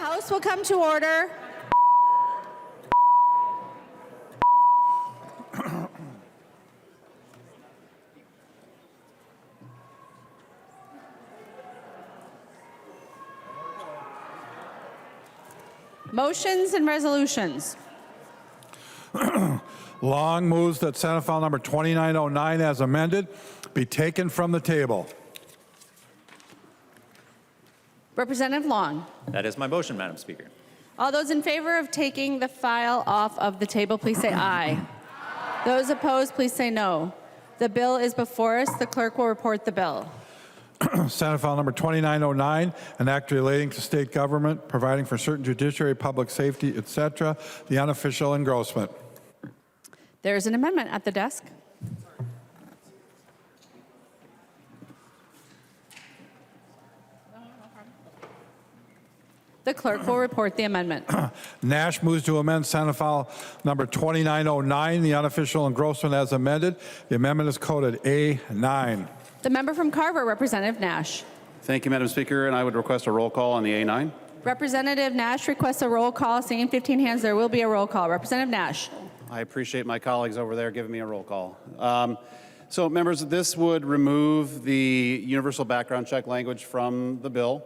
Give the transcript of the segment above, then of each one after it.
House will come to order. Motions and resolutions. Long moves that Senate File number 2909 as amended be taken from the table. Representative Long. That is my motion, Madam Speaker. All those in favor of taking the file off of the table, please say aye. Those opposed, please say no. The bill is before us. The clerk will report the bill. Senate File number 2909, an act relating to state government, providing for certain judiciary, public safety, etc., the unofficial engrossment. There is an amendment at the desk. The clerk will report the amendment. Nash moves to amend Senate File number 2909, the unofficial engrossment as amended. The amendment is coded A9. The member from Carver, Representative Nash. Thank you, Madam Speaker, and I would request a roll call on the A9. Representative Nash requests a roll call. Seeing 15 hands, there will be a roll call. Representative Nash. I appreciate my colleagues over there giving me a roll call. So, members, this would remove the universal background check language from the bill.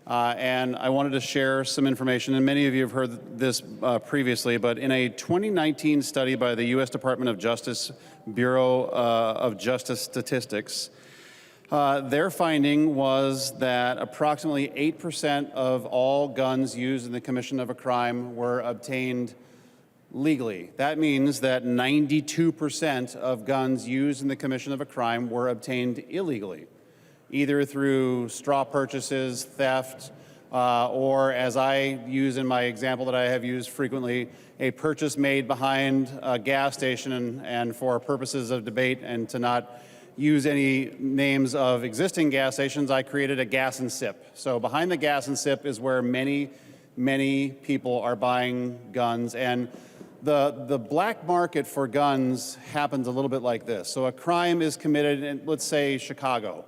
And I wanted to share some information, and many of you have heard this previously, but in a 2019 study by the U.S. Department of Justice Bureau of Justice Statistics, their finding was that approximately 8% of all guns used in the commission of a crime were obtained legally. That means that 92% of guns used in the commission of a crime were obtained illegally, either through straw purchases, theft, or as I use in my example that I have used frequently, a purchase made behind a gas station and for purposes of debate and to not use any names of existing gas stations, I created a gas and sip. So behind the gas and sip is where many, many people are buying guns. And the black market for guns happens a little bit like this. So a crime is committed in, let's say, Chicago.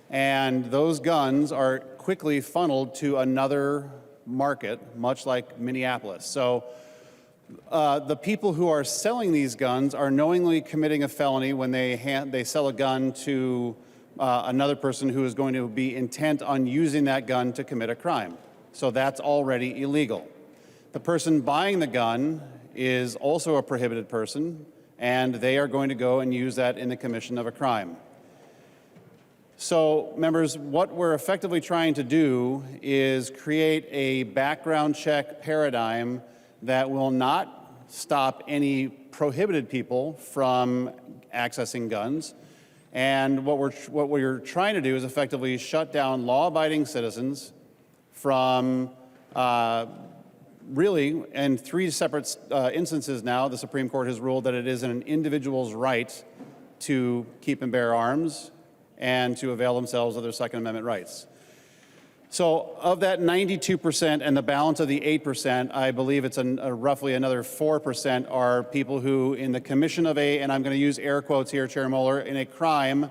And those guns are quickly funneled to another market, much like Minneapolis. So the people who are selling these guns are knowingly committing a felony when they sell a gun to another person who is going to be intent on using that gun to commit a crime. So that's already illegal. The person buying the gun is also a prohibited person, and they are going to go and use that in the commission of a crime. So, members, what we're effectively trying to do is create a background check paradigm that will not stop any prohibited people from accessing guns. And what we're trying to do is effectively shut down law-abiding citizens from really, in 3 separate instances now, the Supreme Court has ruled that it is an individual's right to keep and bear arms and to avail themselves of their Second Amendment rights. So of that 92% and the balance of the 8%, I believe it's roughly another 4% are people who, in the commission of a, and I'm going to use air quotes here, Chair Moller, in a crime,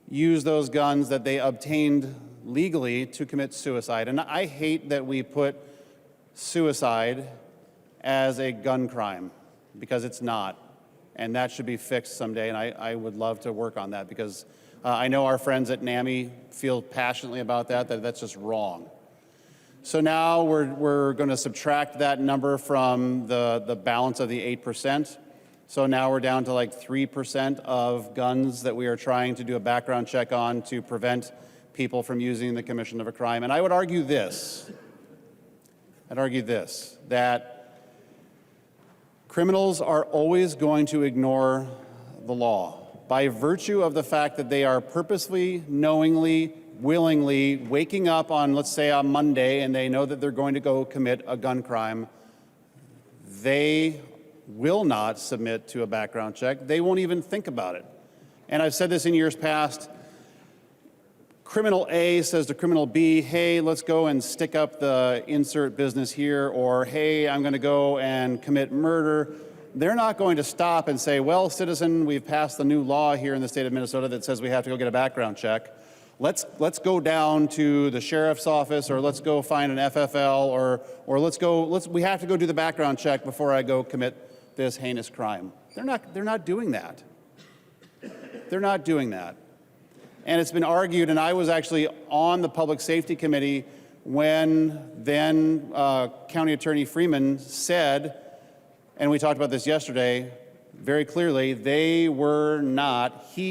use those guns that they obtained legally to commit suicide. And I hate that we put suicide as a gun crime, because it's not. And that should be fixed someday, and I would love to work on that, because I know our friends at NAMI feel passionately about that's just wrong. So now we're going to subtract that number from the balance of the 8%. So now we're down to like 3% of guns that we are trying to do a background check on to prevent people from using the commission of a crime. And I would argue this, that criminals are always going to ignore the law by virtue of the fact that they are purposely, knowingly, willingly waking up on, let's say, on Monday, and they know that they're going to go commit a gun crime. They will not submit to a background check. They won't even think about it. And I've said this in years past. Criminal A says to criminal B, hey, let's go and stick up the insert business here, or hey, I'm going to go and commit murder. They're not going to stop and say, well, citizen, we've passed the new law here in the state of Minnesota that says we have to go get a background check. Let's go down to the sheriff's office, or let's go find an FFL, or we have to go do the background check before I go commit this heinous crime. They're not doing that. They're not doing that. And it's been argued, and I was actually on the Public Safety Committee when then County Attorney Freeman said, and we talked about this yesterday very clearly, he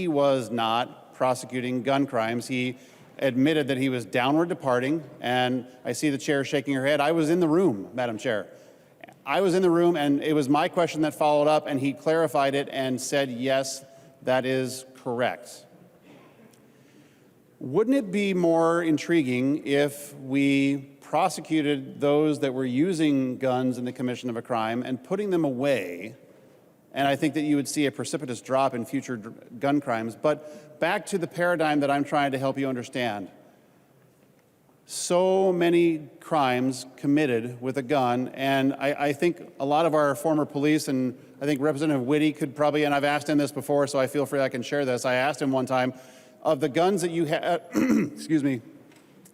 was not prosecuting gun crimes. He admitted that he was downward departing, and I see the chair shaking her head. I was in the room, Madam Chair. I was in the room, and it was my question that followed up, and he clarified it and said, yes, that is correct. Wouldn't it be more intriguing if we prosecuted those that were using guns in the commission of a crime and putting them away? And I think that you would see a precipitous drop in future gun crimes. But back to the paradigm that I'm trying to help you understand. So many crimes committed with a gun, and I think a lot of our former police, and I think Representative Whitty could probably, and I've asked him this before, so I feel free I can share this. I asked him one time, of the guns that you had, excuse me,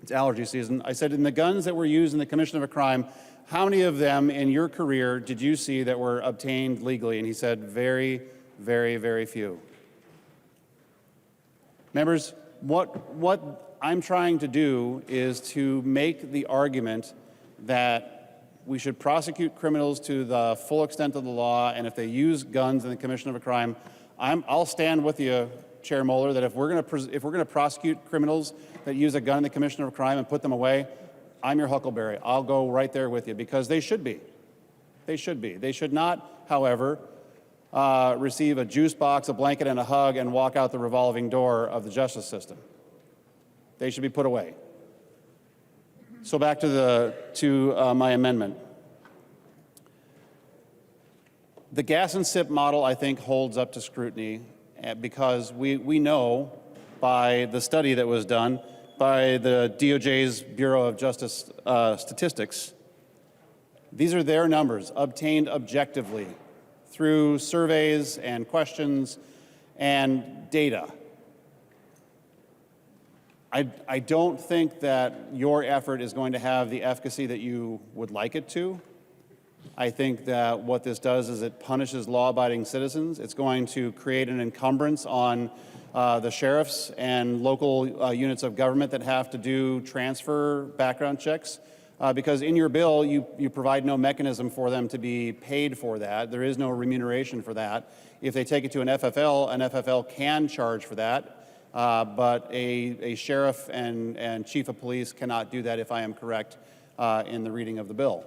it's allergy season. I said, in the guns that were used in the commission of a crime, how many of them in your career did you see that were obtained legally? And he said, very, very, very few. Members, what I'm trying to do is to make the argument that we should prosecute criminals to the full extent of the law, and if they use guns in the commission of a crime, I'll stand with you, Chair Moller, that if we're going to prosecute criminals that use a gun in the commission of a crime and put them away, I'm your huckleberry. I'll go right there with you, because they should be. They should be. They should not, however, receive a juice box, a blanket, and a hug and walk out the revolving door of the justice system. They should be put away. So back to my amendment. The gas and sip model, I think, holds up to scrutiny, because we know by the study that was done by the DOJ's Bureau of Justice Statistics, these are their numbers obtained objectively through surveys and questions and data. I don't think that your effort is going to have the efficacy that you would like it to. I think that what this does is it punishes law-abiding citizens. It's going to create an encumbrance on the sheriffs and local units of government that have to do transfer background checks, because in your bill, you provide no mechanism for them to be paid for that. There is no remuneration for that. If they take it to an FFL can charge for that, but a sheriff and chief of police cannot do that, if I am correct in the reading of the bill.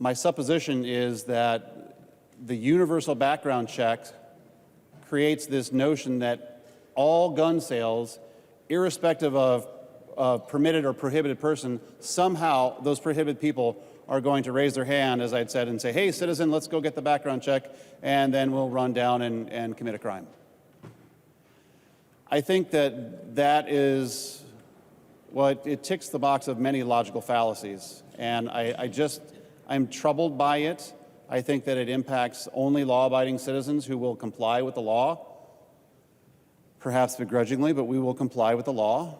My supposition is that the universal background check creates this notion that all gun sales, irrespective of permitted or prohibited person, somehow those prohibited people are going to raise their hand, as I'd said, and say, hey, citizen, let's go get the background check, and then we'll run down and commit a crime. I think that is what it ticks the box of many logical fallacies, and I'm troubled by it. I think that it impacts only law-abiding citizens who will comply with the law, perhaps begrudgingly, but we will comply with the law.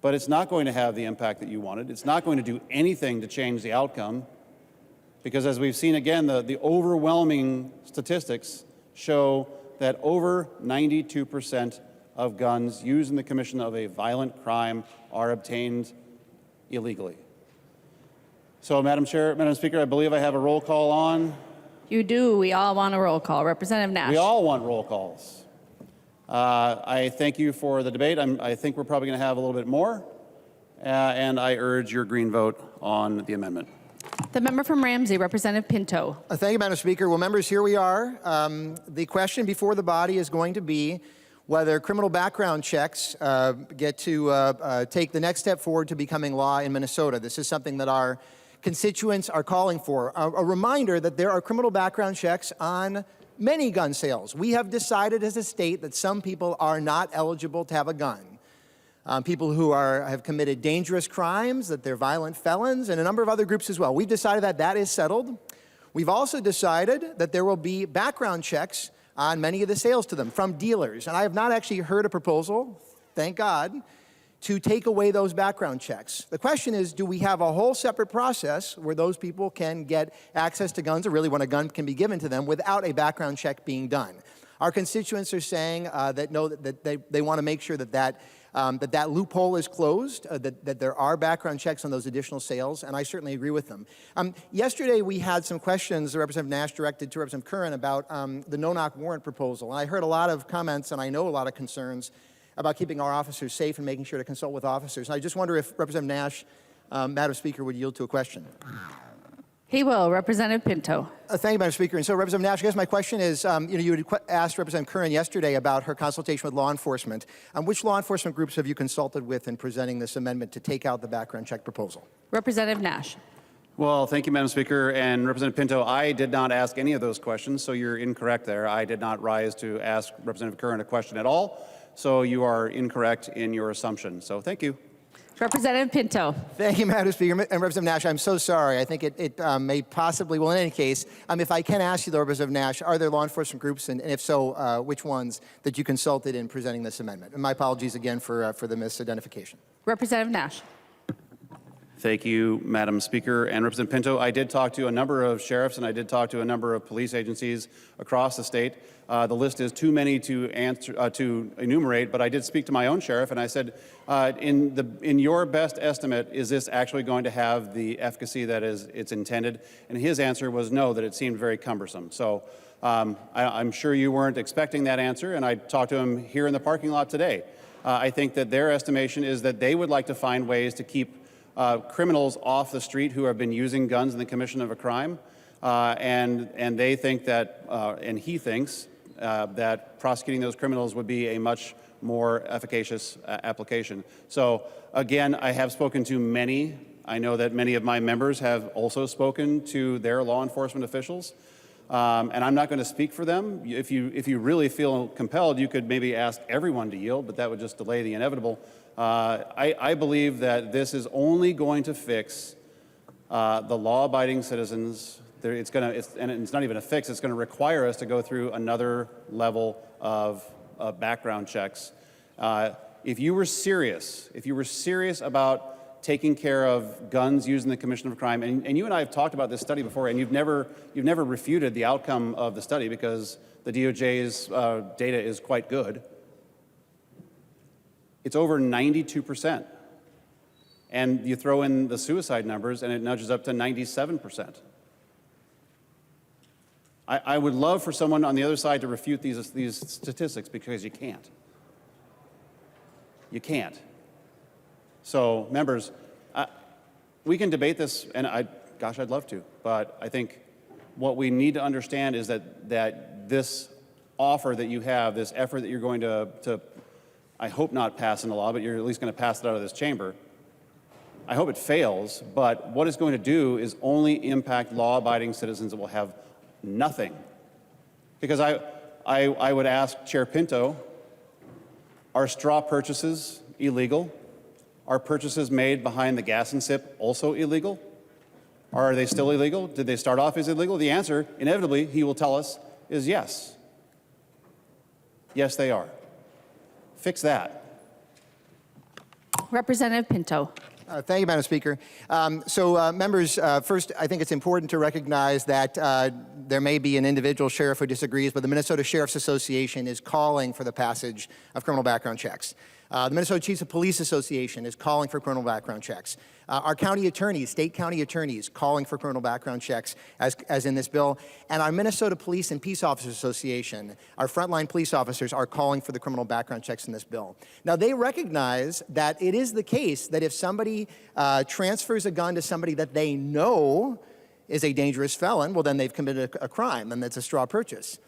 But it's not going to have the impact that you wanted. It's not going to do anything to change the outcome, because as we've seen again, the overwhelming statistics show that over 92% of guns used in the commission of a violent crime are obtained illegally. So, Madam Speaker, I believe I have a roll call on. You do. We all want a roll call. Representative Nash. We all want roll calls. I thank you for the debate. I think we're probably going to have a little bit more, and I urge your green vote on the amendment. The member from Ramsey, Representative Pinto. Thank you, Madam Speaker. Well, members, here we are. The question before the body is going to be whether criminal background checks get to take the next step forward to becoming law in Minnesota. This is something that our constituents are calling for. A reminder that there are criminal background checks on many gun sales. We have decided as a state that some people are not eligible to have a gun. People who have committed dangerous crimes, that they're violent felons, and a number of other groups as well. We've decided that that is settled. We've also decided that there will be background checks on many of the sales to them from dealers. And I have not actually heard a proposal, thank God, to take away those background checks. The question is, do we have a whole separate process where those people can get access to guns, or really when a gun can be given to them, without a background check being done? Our constituents are saying that they want to make sure that loophole is closed, that there are background checks on those additional sales, and I certainly agree with them. Yesterday, we had some questions that Representative Nash directed to Representative Curran about the no-knock warrant proposal, and I heard a lot of comments, and I know a lot of concerns about keeping our officers safe and making sure to consult with officers. And I just wonder if Representative Nash, Madam Speaker, would yield to a question. He will. Representative Pinto. Thank you, Madam Speaker. And so, Representative Nash, I guess my question is, you had asked Representative Curran yesterday about her consultation with law enforcement. Which law enforcement groups have you consulted with in presenting this amendment to take out the background check proposal? Representative Nash. Well, thank you, Madam Speaker. And Representative Pinto, I did not ask any of those questions, so you're incorrect there. I did not rise to ask Representative Curran a question at all, so you are incorrect in your assumption. So thank you. Representative Pinto. Thank you, Madam Speaker. And Representative Nash, I'm so sorry. I think it may possibly, well, in any case, if I can ask you, though, Representative Nash, are there law enforcement groups, and if so, which ones, that you consulted in presenting this amendment? And my apologies again for the misidentification. Representative Nash. Thank you, Madam Speaker. And Representative Pinto, I did talk to a number of sheriffs and I did talk to a number of police agencies across the state. The list is too many to enumerate, but I did speak to my own sheriff and I said, in your best estimate, is this actually going to have the efficacy that it's intended? And his answer was no, that it seemed very cumbersome. So I'm sure you weren't expecting that answer, and I talked to him here in the parking lot today. I think that their estimation is that they would like to find ways to keep criminals off the street who have been using guns in the commission of a crime, and they think that, and he thinks that prosecuting those criminals would be a much more efficacious application. So again, I have spoken to many. I know that many of my members have also spoken to their law enforcement officials, and I'm not going to speak for them. If you really feel compelled, you could maybe ask everyone to yield, but that would just delay the inevitable. I believe that this is only going to fix the law-abiding citizens. And it's not even a fix. It's going to require us to go through another level of background checks. If you were serious about taking care of guns used in the commission of a crime, and you and I have talked about this study before, and you've never refuted the outcome of the study because the DOJ's data is quite good. It's over 92%. And you throw in the suicide numbers and it nudges up to 97%. I would love for someone on the other side to refute these statistics because you can't. You can't. So, members, we can debate this, and gosh, I'd love to, but I think what we need to understand is that this offer that you have, this effort that you're going to I hope not pass into law, but you're at least going to pass it out of this chamber. I hope it fails, but what it's going to do is only impact law-abiding citizens that will have nothing. Because I would ask Chair Pinto, are straw purchases illegal? Are purchases made behind the gas and sip also illegal? Are they still illegal? Did they start off as illegal? The answer, inevitably, he will tell us, is yes. Yes, they are. Fix that. Representative Pinto. Thank you, Madam Speaker. Members, first, I think it's important to recognize that there may be an individual sheriff who disagrees, but the Minnesota Sheriff's Association is calling for the passage of criminal background checks. The Minnesota Chiefs of Police Association is calling for criminal background checks. Our county attorneys, state county attorneys, calling for criminal background checks as in this bill. And our Minnesota Police and Peace Officers Association, our frontline police officers, are calling for the criminal background checks in this bill. Now, they recognize that it is the case that if somebody transfers a gun to somebody that they know is a dangerous felon, well, then they've committed a crime, and that's a straw purchase.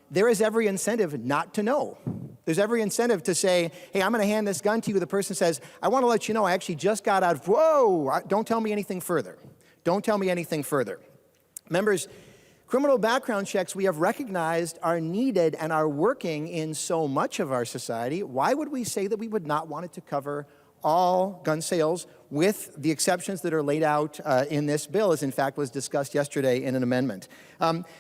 There is every incentive not to know. There's every incentive to say, hey, I'm going to hand this gun to you. The person says, I want to let you know I actually just got out of, whoa, don't tell me anything further. Don't tell me anything further. Members, criminal background checks we have recognized are needed and are working in so much of our society. Why would we say that we would not want it to cover all gun sales, with the exceptions that are laid out in this bill, as in fact was discussed yesterday in an amendment.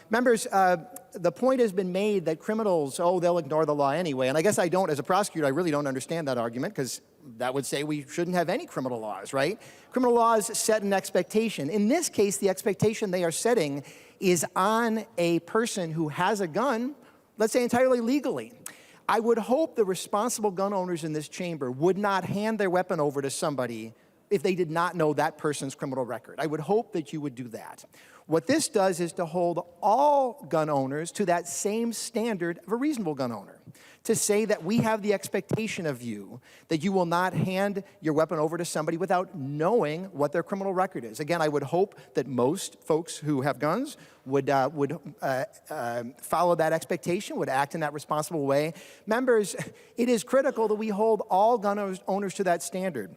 Members, the point has been made that criminals, they'll ignore the law anyway. And I guess I don't, as a prosecutor, I really don't understand that argument, because that would say we shouldn't have any criminal laws, right? Criminal laws set an expectation. In this case, the expectation they are setting is on a person who has a gun, let's say entirely legally. I would hope the responsible gun owners in this chamber would not hand their weapon over to somebody if they did not know that person's criminal record. I would hope that you would do that. What this does is to hold all gun owners to that same standard of a reasonable gun owner. To say that we have the expectation of you that you will not hand your weapon over to somebody without knowing what their criminal record is. Again, I would hope that most folks who have guns would follow that expectation, would act in that responsible way. Members, it is critical that we hold all gun owners to that standard.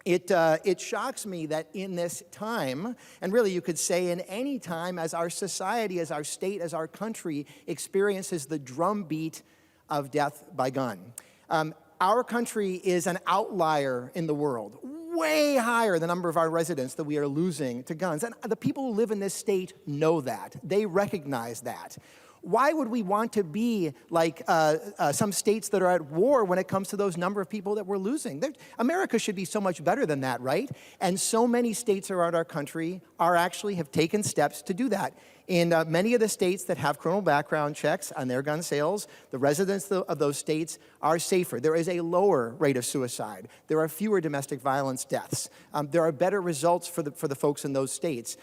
It shocks me that in this time, and really you could say in any time, as our society, as our state, as our country experiences the drumbeat of death by gun. Our country is an outlier in the world, way higher the number of our residents that we are losing to guns. And the people who live in this state know that. They recognize that. Why would we want to be like some states that are at war when it comes to those number of people that we're losing? America should be so much better than that, right? And so many states around our country have taken steps to do that. In many of the states that have criminal background checks on their gun sales, the residents of those states are safer. There is a lower rate of suicide. There are fewer domestic violence deaths. There are better results for the folks in those states.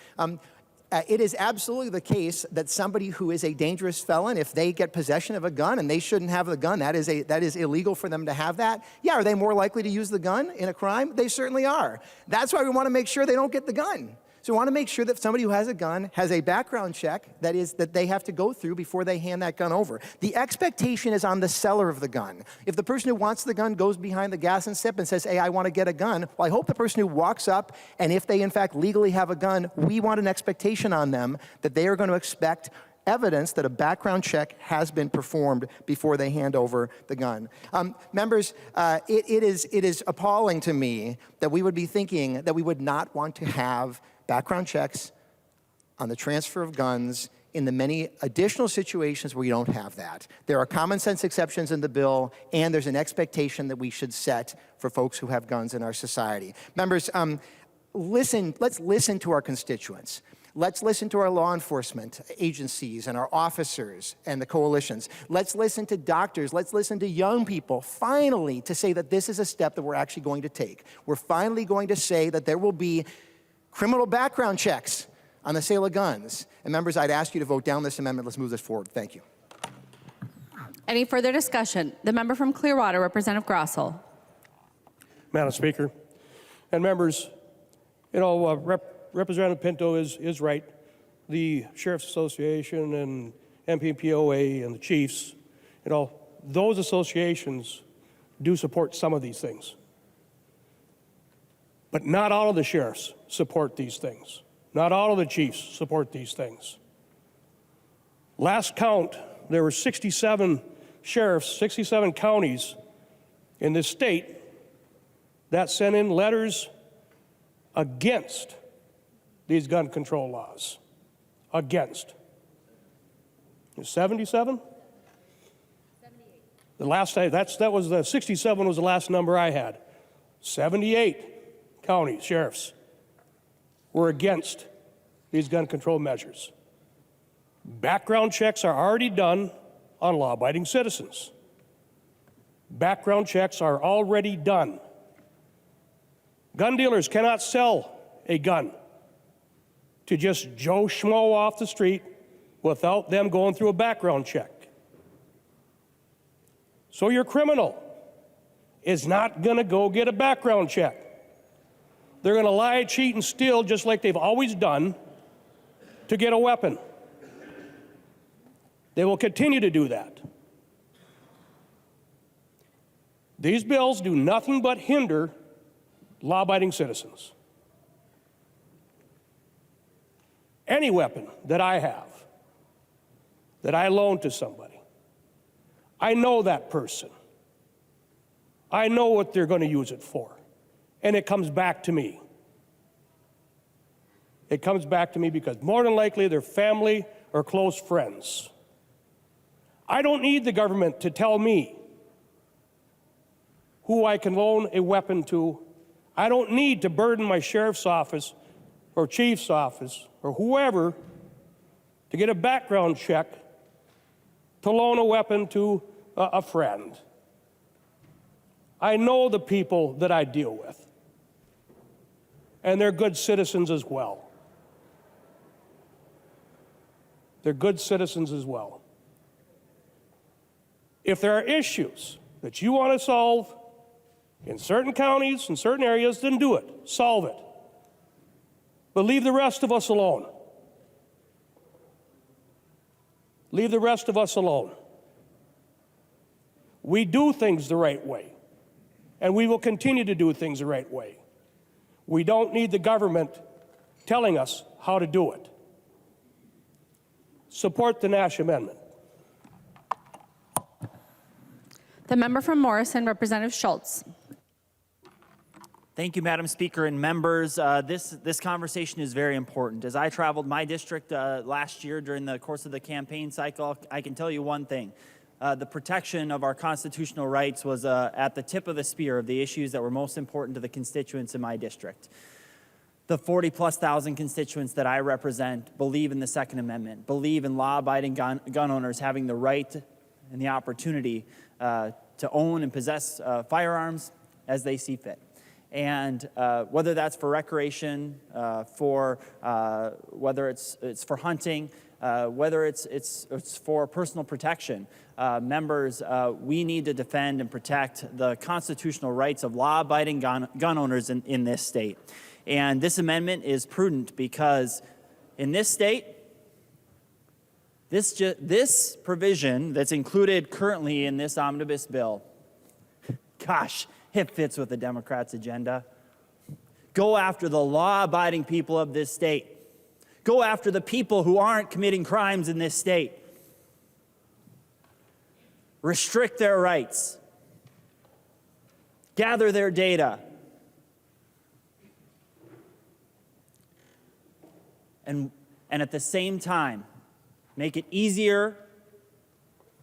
It is absolutely the case that somebody who is a dangerous felon, if they get possession of a gun and they shouldn't have the gun, that is illegal for them to have that. Yeah, are they more likely to use the gun in a crime? They certainly are. That's why we want to make sure they don't get the gun. So we want to make sure that somebody who has a gun has a background check that they have to go through before they hand that gun over. The expectation is on the seller of the gun. If the person who wants the gun goes behind the gas and sip and says, hey, I want to get a gun, well, I hope the person who walks up, and if they in fact legally have a gun, we want an expectation on them that they are going to expect evidence that a background check has been performed before they hand over the gun. Members, it is appalling to me that we would be thinking that we would not want to have background checks on the transfer of guns in the many additional situations where you don't have that. There are common sense exceptions in the bill, and there's an expectation that we should set for folks who have guns in our society. Members, let's listen to our constituents. Let's listen to our law enforcement agencies and our officers and the coalitions. Let's listen to doctors. Let's listen to young people, finally, to say that this is a step that we're actually going to take. We're finally going to say that there will be criminal background checks on the sale of guns. And members, I'd ask you to vote down this amendment. Let's move this forward. Thank you. Any further discussion? The member from Clearwater, Representative Grossell. Madam Speaker, and members, Representative Pinto is right. The Sheriff's Association and MPPOA and the Chiefs, those associations do support some of these things. But not all of the sheriffs support these things. Not all of the chiefs support these things. Last count, there were 67 sheriffs, 67 counties in this state that sent in letters against these gun control laws. Against. 77? 78. The last that was the 67 was the last number I had. 78 county sheriffs were against these gun control measures. Background checks are already done on law-abiding citizens. Background checks are already done. Gun dealers cannot sell a gun to just Joe Schmo off the street without them going through a background check. So your criminal is not going to go get a background check. They're going to lie, cheat, and steal just like they've always done to get a weapon. They will continue to do that. These bills do nothing but hinder law-abiding citizens. Any weapon that I have, that I loan to somebody, I know that person. I know what they're going to use it for. and it comes back to me. It comes back to me because more than likely they're family or close friends. I don't need the government to tell me who I can loan a weapon to. I don't need to burden my sheriff's office or chief's office or whoever to get a background check to loan a weapon to a friend. I know the people that I deal with, and they're good citizens as well. They're good citizens as well. If there are issues that you want to solve in certain counties, in certain areas, then do it. Solve it. But leave the rest of us alone. Leave the rest of us alone. We do things the right way, and we will continue to do things the right way. We don't need the government telling us how to do it. Support the Nash Amendment. The member from Morrison, Representative Schultz. Thank you, Madam Speaker and members. This conversation is very important. As I traveled my district last year during the course of the campaign cycle, I can tell you one thing. The protection of our constitutional rights was at the tip of the spear of the issues that were most important to the constituents in my district. The 40,000+ constituents that I represent believe in the Second Amendment, believe in law-abiding gun owners having the right and the opportunity to own and possess firearms as they see fit. And whether that's for recreation, whether it's for hunting, whether it's for personal protection, members, we need to defend and protect the constitutional rights of law-abiding gun owners in this state. And this amendment is prudent because in this state, this provision that's included currently in this omnibus bill, gosh, it fits with the Democrats' agenda. Go after the law-abiding people of this state. Go after the people who aren't committing crimes in this state. Restrict their rights. Gather their data. And at the same time, make it easier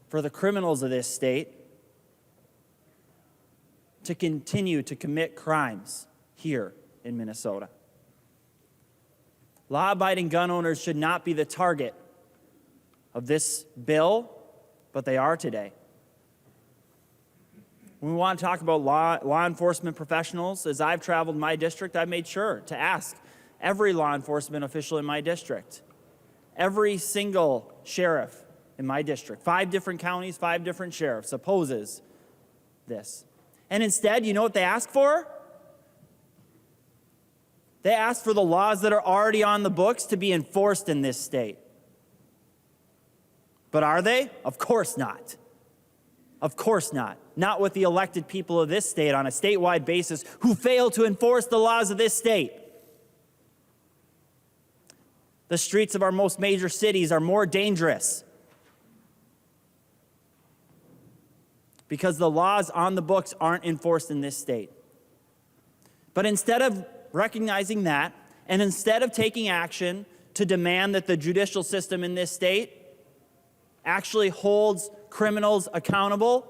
for the criminals of this state to continue to commit crimes here in Minnesota. Law-abiding gun owners should not be the target of this bill, but they are today. When we want to talk about law enforcement professionals, as I've traveled my district, I've made sure to ask every law enforcement official in my district, every single sheriff in my district, 5 different counties, 5 different sheriffs, opposes this. And instead, you know what they ask for? They ask for the laws that are already on the books to be enforced in this state. But are they? Of course not. Of course not. Not with the elected people of this state on a statewide basis who fail to enforce the laws of this state. The streets of our most major cities are more dangerous because the laws on the books aren't enforced in this state. But instead of recognizing that, and instead of taking action to demand that the judicial system in this state actually holds criminals accountable,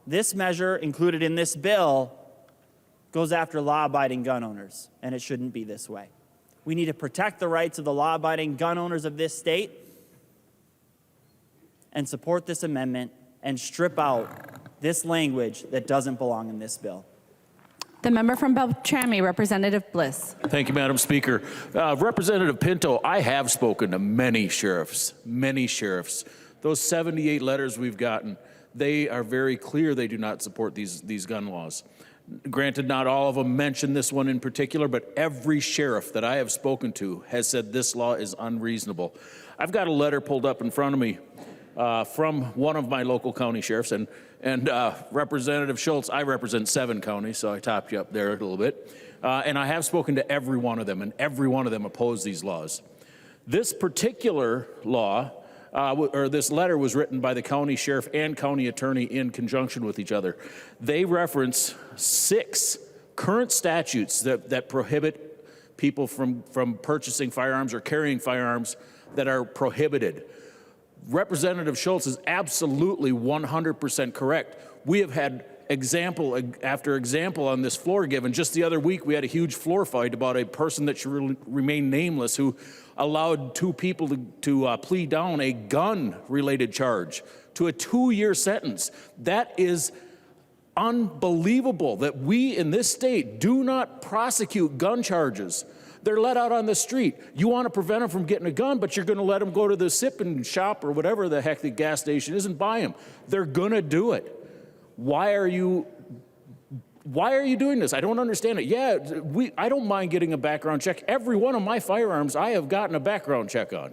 this measure included in this bill goes after law-abiding gun owners, and it shouldn't be this way. We need to protect the rights of the law-abiding gun owners of this state and support this amendment and strip out this language that doesn't belong in this bill. The member from Beltrami, Representative Bliss. Thank you, Madam Speaker. Representative Pinto, I have spoken to many sheriffs, many sheriffs. Those 78 letters we've gotten, they are very clear they do not support these gun laws. Granted, not all of them mention this one in particular, but every sheriff that I have spoken to has said this law is unreasonable. I've got a letter pulled up in front of me from one of my local county sheriffs, and Representative Schultz, I represent 7 counties, so I topped you up there a little bit. And I have spoken to every one of them, and every one of them oppose these laws. This particular law, or this letter, was written by the county sheriff and county attorney in conjunction with each other. They reference 6 current statutes that prohibit people from purchasing firearms or carrying firearms that are prohibited. Representative Schultz is absolutely 100% correct. We have had example after example on this floor given. Just the other week, we had a huge floor fight about a person that should remain nameless who allowed two people to plead down a gun-related charge to a 2-year sentence. That is unbelievable that we in this state do not prosecute gun charges. They're let out on the street. You want to prevent them from getting a gun, but you're going to let them go to the sip-and shop or whatever the heck the gas station is and buy them. They're going to do it. Why are you doing this? I don't understand it. Yeah, I don't mind getting a background check. Every one of my firearms I have gotten a background check on.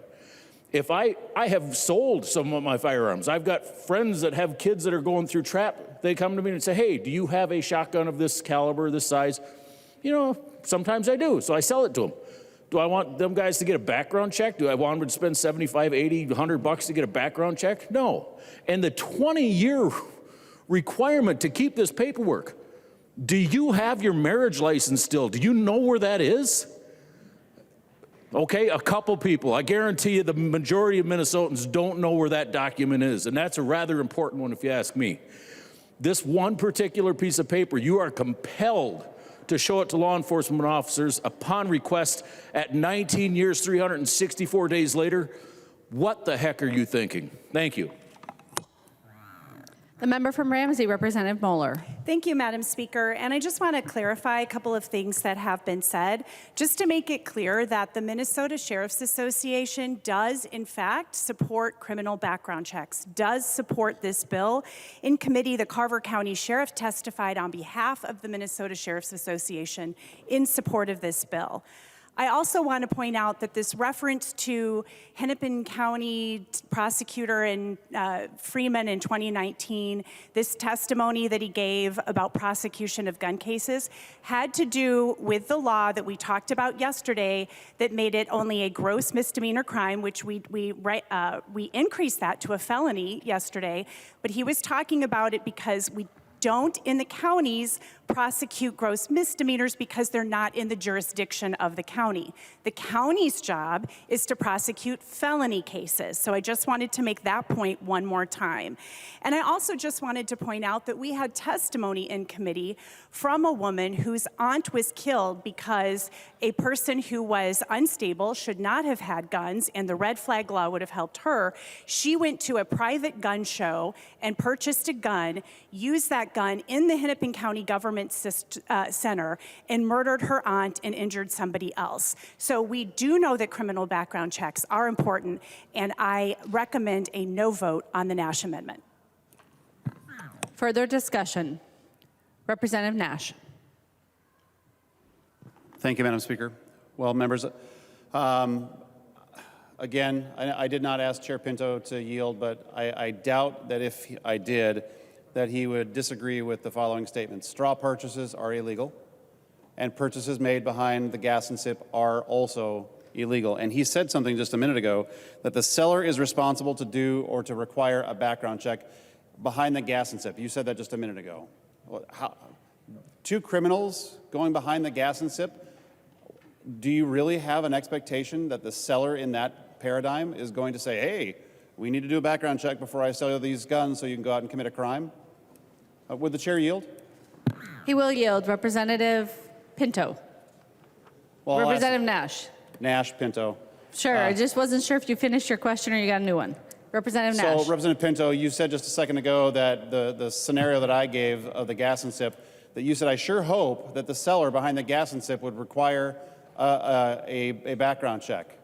If I have sold some of my firearms. I've got friends that have kids that are going through trap. They come to me and say, hey, do you have a shotgun of this caliber, this size? You know, sometimes I do, so I sell it to them. Do I want them guys to get a background check? Do I want them to spend $75, $80, $100 to get a background check? No. And the 20-year requirement to keep this paperwork. Do you have your marriage license still? Do you know where that is? Okay, a couple people. I guarantee you the majority of Minnesotans don't know where that document is, and that's a rather important one if you ask me. This one particular piece of paper, you are compelled to show it to law enforcement officers upon request at 19 years, 364 days later. What the heck are you thinking? Thank you. The member from Ramsey, Representative Moller. Thank you, Madam Speaker. And I just want to clarify a couple of things that have been said, just to make it clear that the Minnesota Sheriff's Association does, in fact, support criminal background checks, does support this bill. In committee, the Carver County Sheriff testified on behalf of the Minnesota Sheriff's Association in support of this bill. I also want to point out that this reference to Hennepin County prosecutor and Freeman in 2019, this testimony that he gave about prosecution of gun cases had to do with the law that we talked about yesterday that made it only a gross misdemeanor crime, which we increased that to a felony yesterday. But he was talking about it because we don't in the counties prosecute gross misdemeanors because they're not in the jurisdiction of the county. The county's job is to prosecute felony cases. So I just wanted to make that point one more time. And I also just wanted to point out that we had testimony in committee from a woman whose aunt was killed because a person who was unstable, should not have had guns, and the red flag law would have helped her. She went to a private gun show and purchased a gun, used that gun in the Hennepin County Government Center, and murdered her aunt and injured somebody else. So we do know that criminal background checks are important, and I recommend a no vote on the Nash Amendment. Further discussion. Representative Nash. Thank you, Madam Speaker. Well, members, again, I did not ask Chair Pinto to yield, but I doubt that if I did, that he would disagree with the following statements. Straw purchases are illegal, and purchases made behind the gas and sip are also illegal. And he said something just a minute ago, that the seller is responsible to do or to require a background check behind the gas and sip. You said that just a minute ago. Two criminals going behind the gas and sip, do you really have an expectation that the seller in that paradigm is going to say, hey, we need to do a background check before I sell you these guns so you can go out and commit a crime? Would the chair yield? He will yield. Representative Pinto. Well, Representative Nash. Nash, Pinto. Sure, I just wasn't sure if you finished your question or you got a new one. Representative Nash. So, Representative Pinto, you said just a second ago that the scenario that I gave of the gas and sip, that you said, I sure hope that the seller behind the gas and sip would require a background check.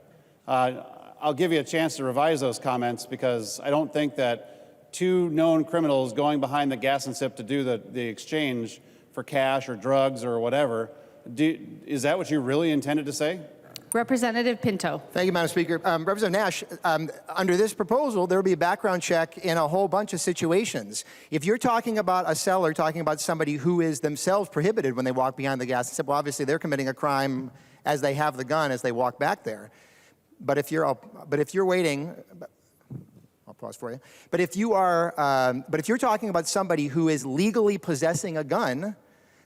I'll give you a chance to revise those comments, because I don't think that two known criminals going behind the gas and sip to do the exchange for cash or drugs or whatever, is that what you really intended to say? Representative Pinto. Thank you, Madam Speaker. Representative Nash, under this proposal, there will be a background check in a whole bunch of situations. If you're talking about a seller, talking about somebody who is themselves prohibited when they walk behind the gas and sip, well, obviously they're committing a crime as they have the gun as they walk back there. But if you're waiting, I'll pause for you. But if you're talking about somebody who is legally possessing a gun,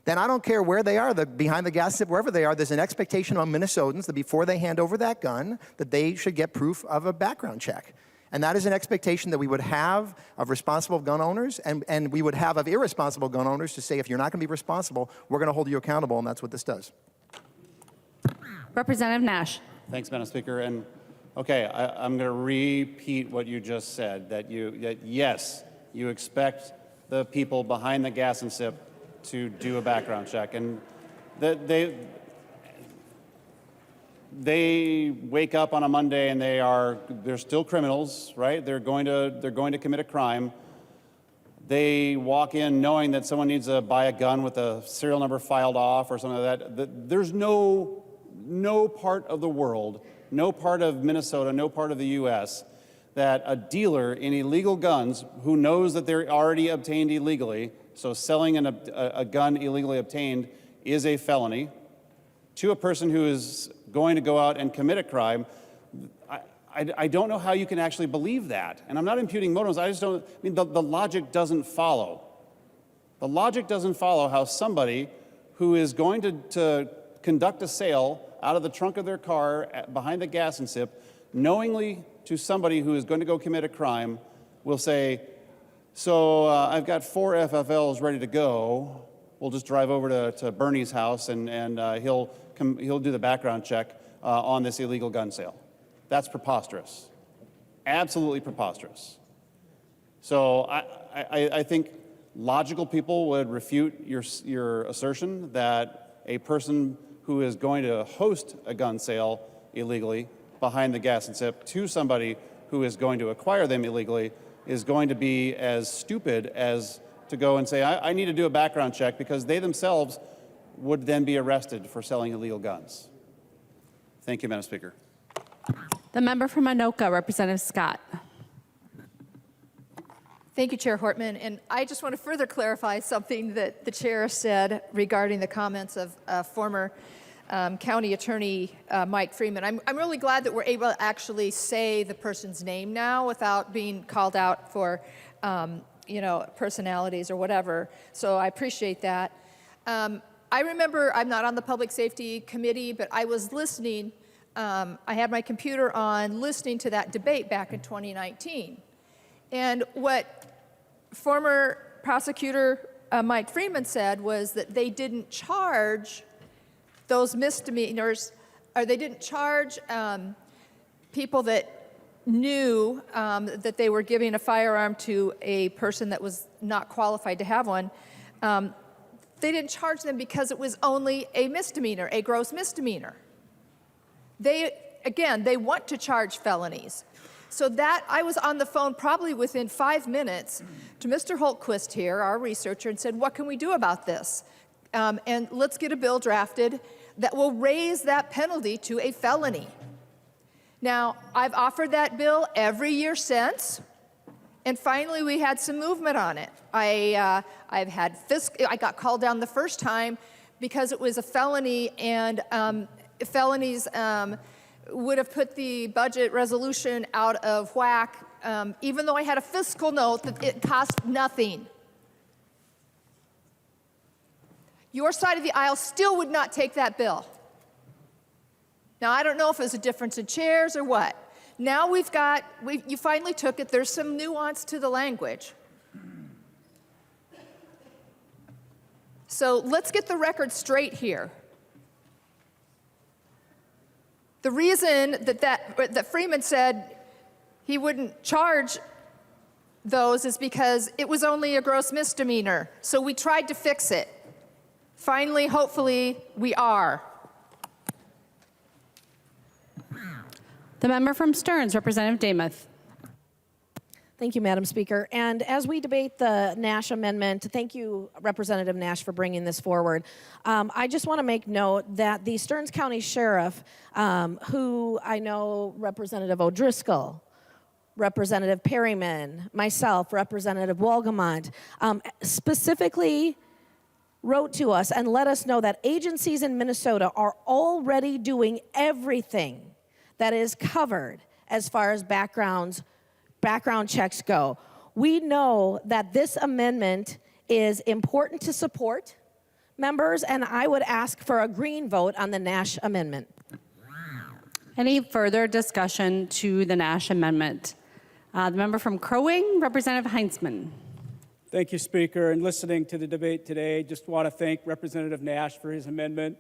then I don't care where they are, behind the gas tip, wherever they are, there's an expectation among Minnesotans that before they hand over that gun, that they should get proof of a background check. And that is an expectation that we would have of responsible gun owners, and we would have of irresponsible gun owners to say, if you're not going to be responsible, we're going to hold you accountable, and that's what this does. Representative Nash. Thanks, Madam Speaker. And okay, I'm going to repeat what you just said, that yes, you expect the people behind the gas and sip to do a background check, and that they wake up on a Monday and they're still criminals, right? They're going to commit a crime. They walk in knowing that someone needs to buy a gun with a serial number filed off or something like that. There's no part of the world, no part of Minnesota, no part of the U.S. that a dealer in illegal guns who knows that they're already obtained illegally, so selling a gun illegally obtained is a felony, to a person who is going to go out and commit a crime. I don't know how you can actually believe that. And I'm not imputing motives. I just don't, I mean, the logic doesn't follow. The logic doesn't follow how somebody who is going to conduct a sale out of the trunk of their car behind the gas and sip, knowingly to somebody who is going to go commit a crime, will say, so I've got 4 FFLs ready to go. We'll just drive over to Bernie's house and he'll do the background check on this illegal gun sale. That's preposterous. Absolutely preposterous. So I think logical people would refute your assertion that a person who is going to host a gun sale illegally behind the gas and sip to somebody who is going to acquire them illegally is going to be as stupid as to go and say, I need to do a background check, because they themselves would then be arrested for selling illegal guns. Thank you, Madam Speaker. The member from Anoka, Representative Scott. Thank you, Chair Hortman. And I just want to further clarify something that the chair said regarding the comments of former County Attorney Mike Freeman. I'm really glad that we're able to actually say the person's name now without being called out for, personalities or whatever. So I appreciate that. I remember, I'm not on the Public Safety Committee, but I was listening. I had my computer on listening to that debate back in 2019. And what former prosecutor Mike Freeman said was that they didn't charge those misdemeanors, or they didn't charge people that knew that they were giving a firearm to a person that was not qualified to have one. They didn't charge them because it was only a misdemeanor, a gross misdemeanor. They want to charge felonies. So that, I was on the phone probably within 5 minutes to Mr. Holtquist here, our researcher, and said, what can we do about this? And let's get a bill drafted that will raise that penalty to a felony. Now, I've offered that bill every year since, and finally we had some movement on it. I got called down the first time because it was a felony, and felonies would have put the budget resolution out of whack, even though I had a fiscal note that it cost nothing. Your side of the aisle still would not take that bill. Now, I don't know if it was a difference in chairs or what. Now you finally took it. There's some nuance to the language. So let's get the record straight here. The reason that Freeman said he wouldn't charge those is because it was only a gross misdemeanor. So we tried to fix it. Finally, hopefully, we are. The member from Stearns, Representative Demuth. Thank you, Madam Speaker. And as we debate the Nash amendment, thank you, Representative Nash, for bringing this forward. I just want to make note that the Stearns County Sheriff, who I know Representative O'Driscoll, Representative Perryman, myself, Representative Wolgamont, specifically wrote to us and let us know that agencies in Minnesota are already doing everything that is covered as far as background checks go. We know that this amendment is important to support members, and I would ask for a green vote on the Nash Amendment. Any further discussion to the Nash Amendment? The member from Crow Wing, Representative Heinzman. Thank you, Speaker. And listening to the debate today, just want to thank Representative Nash for his amendment.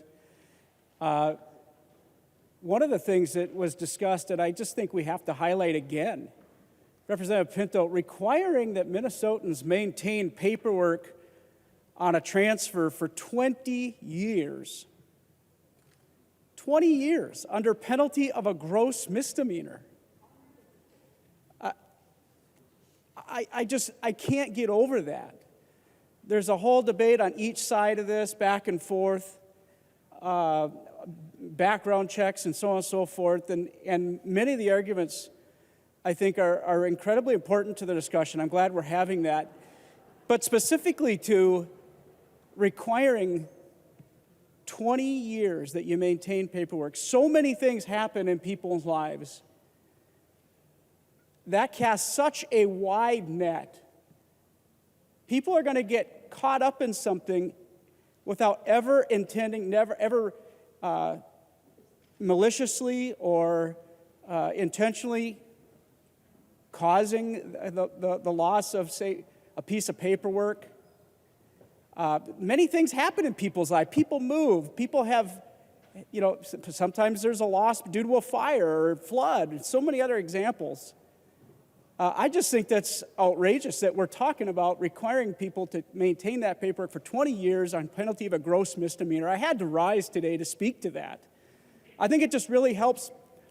One of the things that was discussed that I just think we have to highlight again, Representative Pinto, requiring that Minnesotans maintain paperwork on a transfer for 20 years. 20 years under penalty of a gross misdemeanor. I can't get over that. There's a whole debate on each side of this, back and forth, background checks and so on and so forth, and many of the arguments, I think, are incredibly important to the discussion. I'm glad we're having that. But specifically to requiring 20 years that you maintain paperwork. So many things happen in people's lives. That casts such a wide net. People are going to get caught up in something without ever intending, never ever maliciously or intentionally causing the loss of, say, a piece of paperwork. Many things happen in people's lives. People move. People have, sometimes there's a loss due to a fire or flood. So many other examples. I just think that's outrageous that we're talking about requiring people to maintain that paperwork for 20 years on penalty of a gross misdemeanor. I had to rise today to speak to that. I think it just really helps,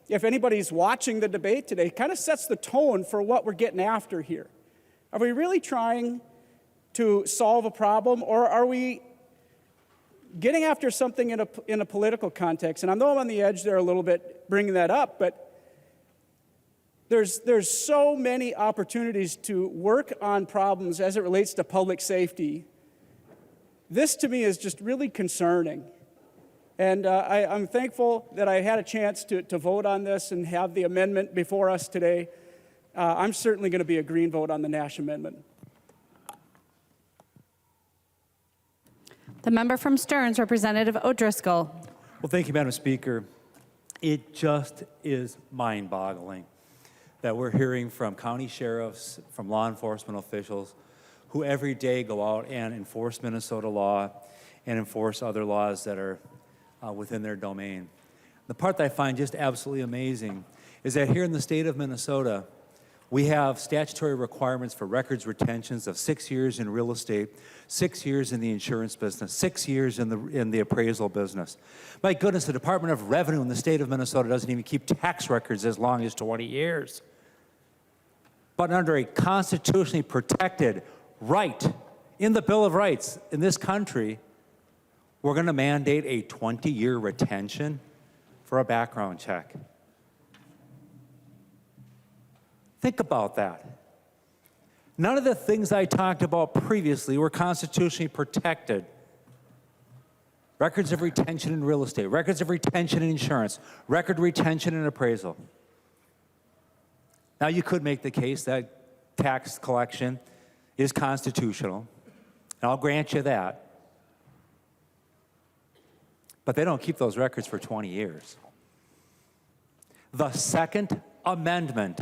if anybody's watching the debate today, kind of sets the tone for what we're getting after here. Are we really trying to solve a problem, or are we getting after something in a political context? And I know I'm on the edge there a little bit bringing that up, but there's so many opportunities to work on problems as it relates to public safety. This, to me, is just really concerning. And I'm thankful that I had a chance to vote on this and have the amendment before us today. I'm certainly going to be a green vote on the Nash Amendment. The member from Stearns, Representative O'Driscoll. Well, thank you, Madam Speaker. It just is mind-boggling that we're hearing from county sheriffs, from law enforcement officials, who every day go out and enforce Minnesota law and enforce other laws that are within their domain. The part that I find just absolutely amazing is that here in the state of Minnesota, we have statutory requirements for records retentions of 6 years in real estate, 6 years in the insurance business, 6 years in the appraisal business. My goodness, the Department of Revenue in the state of Minnesota doesn't even keep tax records as long as 20 years. But under a constitutionally protected right in the Bill of Rights in this country, we're going to mandate a 20-year retention for a background check. Think about that. None of the things I talked about previously were constitutionally protected. Records of retention in real estate, records of retention in insurance, record retention in appraisal. Now, you could make the case that tax collection is constitutional, and I'll grant you that. But they don't keep those records for 20 years. The Second Amendment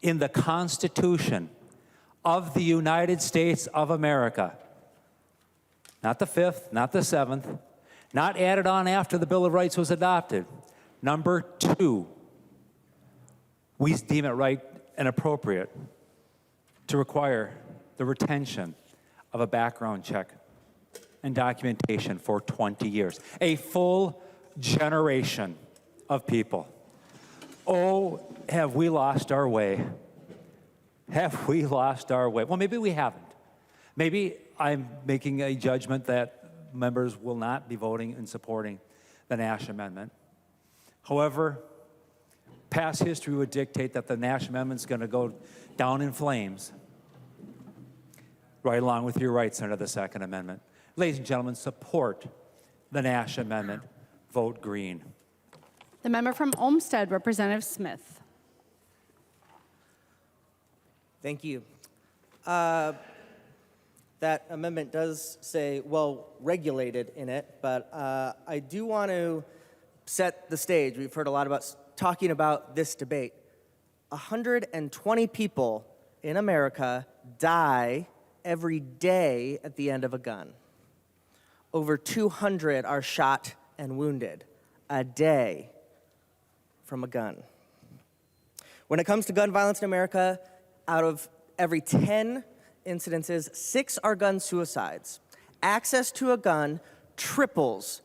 in the Constitution of the United States of America, not the Fifth, not the Seventh, not added on after the Bill of Rights was adopted. Number 2, we deem it right and appropriate to require the retention of a background check and documentation for 20 years. A full generation of people. Oh, have we lost our way? Have we lost our way? Well, maybe we haven't. Maybe I'm making a judgment that members will not be voting and supporting the Nash Amendment. However, past history would dictate that the Nash Amendment's going to go down in flames, right along with your rights under the Second Amendment. Ladies and gentlemen, support the Nash Amendment. Vote green. The member from Olmsted, Representative Smith. Thank you. that amendment does say well regulated in it, but I do want to set the stage. We've heard a lot about talking about this debate. 120 people in America die every day at the end of a gun. Over 200 are shot and wounded a day from a gun. When it comes to gun violence in America, out of every 10 incidences, 6 are gun suicides. Access to a gun triples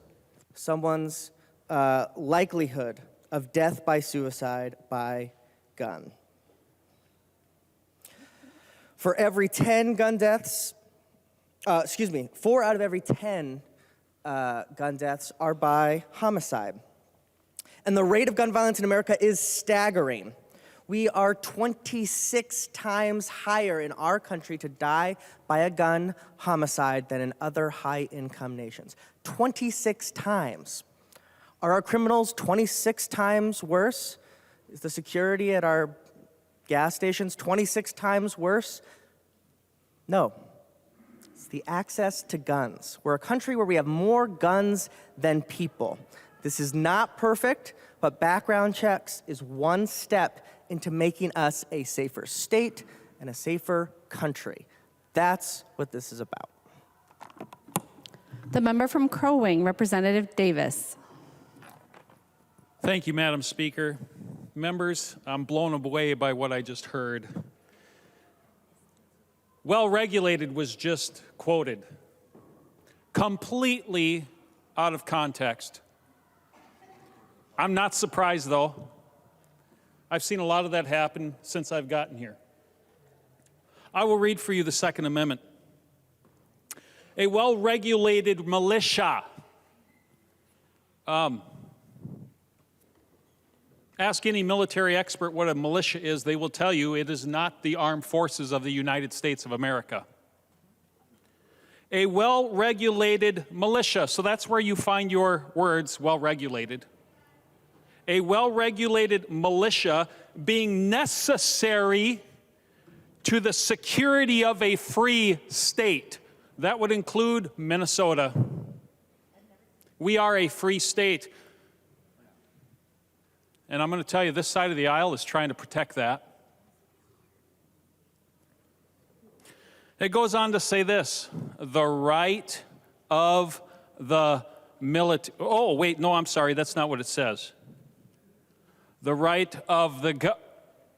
someone's likelihood of death by suicide by gun. For every 10 gun deaths, 4 out of every 10 gun deaths are by homicide. And the rate of gun violence in America is staggering. We are 26 times higher in our country to die by a gun homicide than in other high-income nations. 26 times. Are our criminals 26 times worse? Is the security at our gas stations 26 times worse? No. It's the access to guns. We're a country where we have more guns than people. This is not perfect, but background checks is one step into making us a safer state and a safer country. That's what this is about. The member from Crow Wing, Representative Davis. Thank you, Madam Speaker. Members, I'm blown away by what I just heard. Well-regulated was just quoted, completely out of context. I'm not surprised, though. I've seen a lot of that happen since I've gotten here. I will read for you the Second Amendment. A well-regulated militia. Ask any military expert what a militia is. They will tell you it is not the armed forces of the United States of America. A well-regulated militia. So that's where you find your words, well-regulated. A well-regulated militia being necessary to the security of a free state. That would include Minnesota. We are a free state. And I'm going to tell you, this side of the aisle is trying to protect that. It goes on to say this, the right of the military. Oh, wait, no, I'm sorry, that's not what it says. The right of the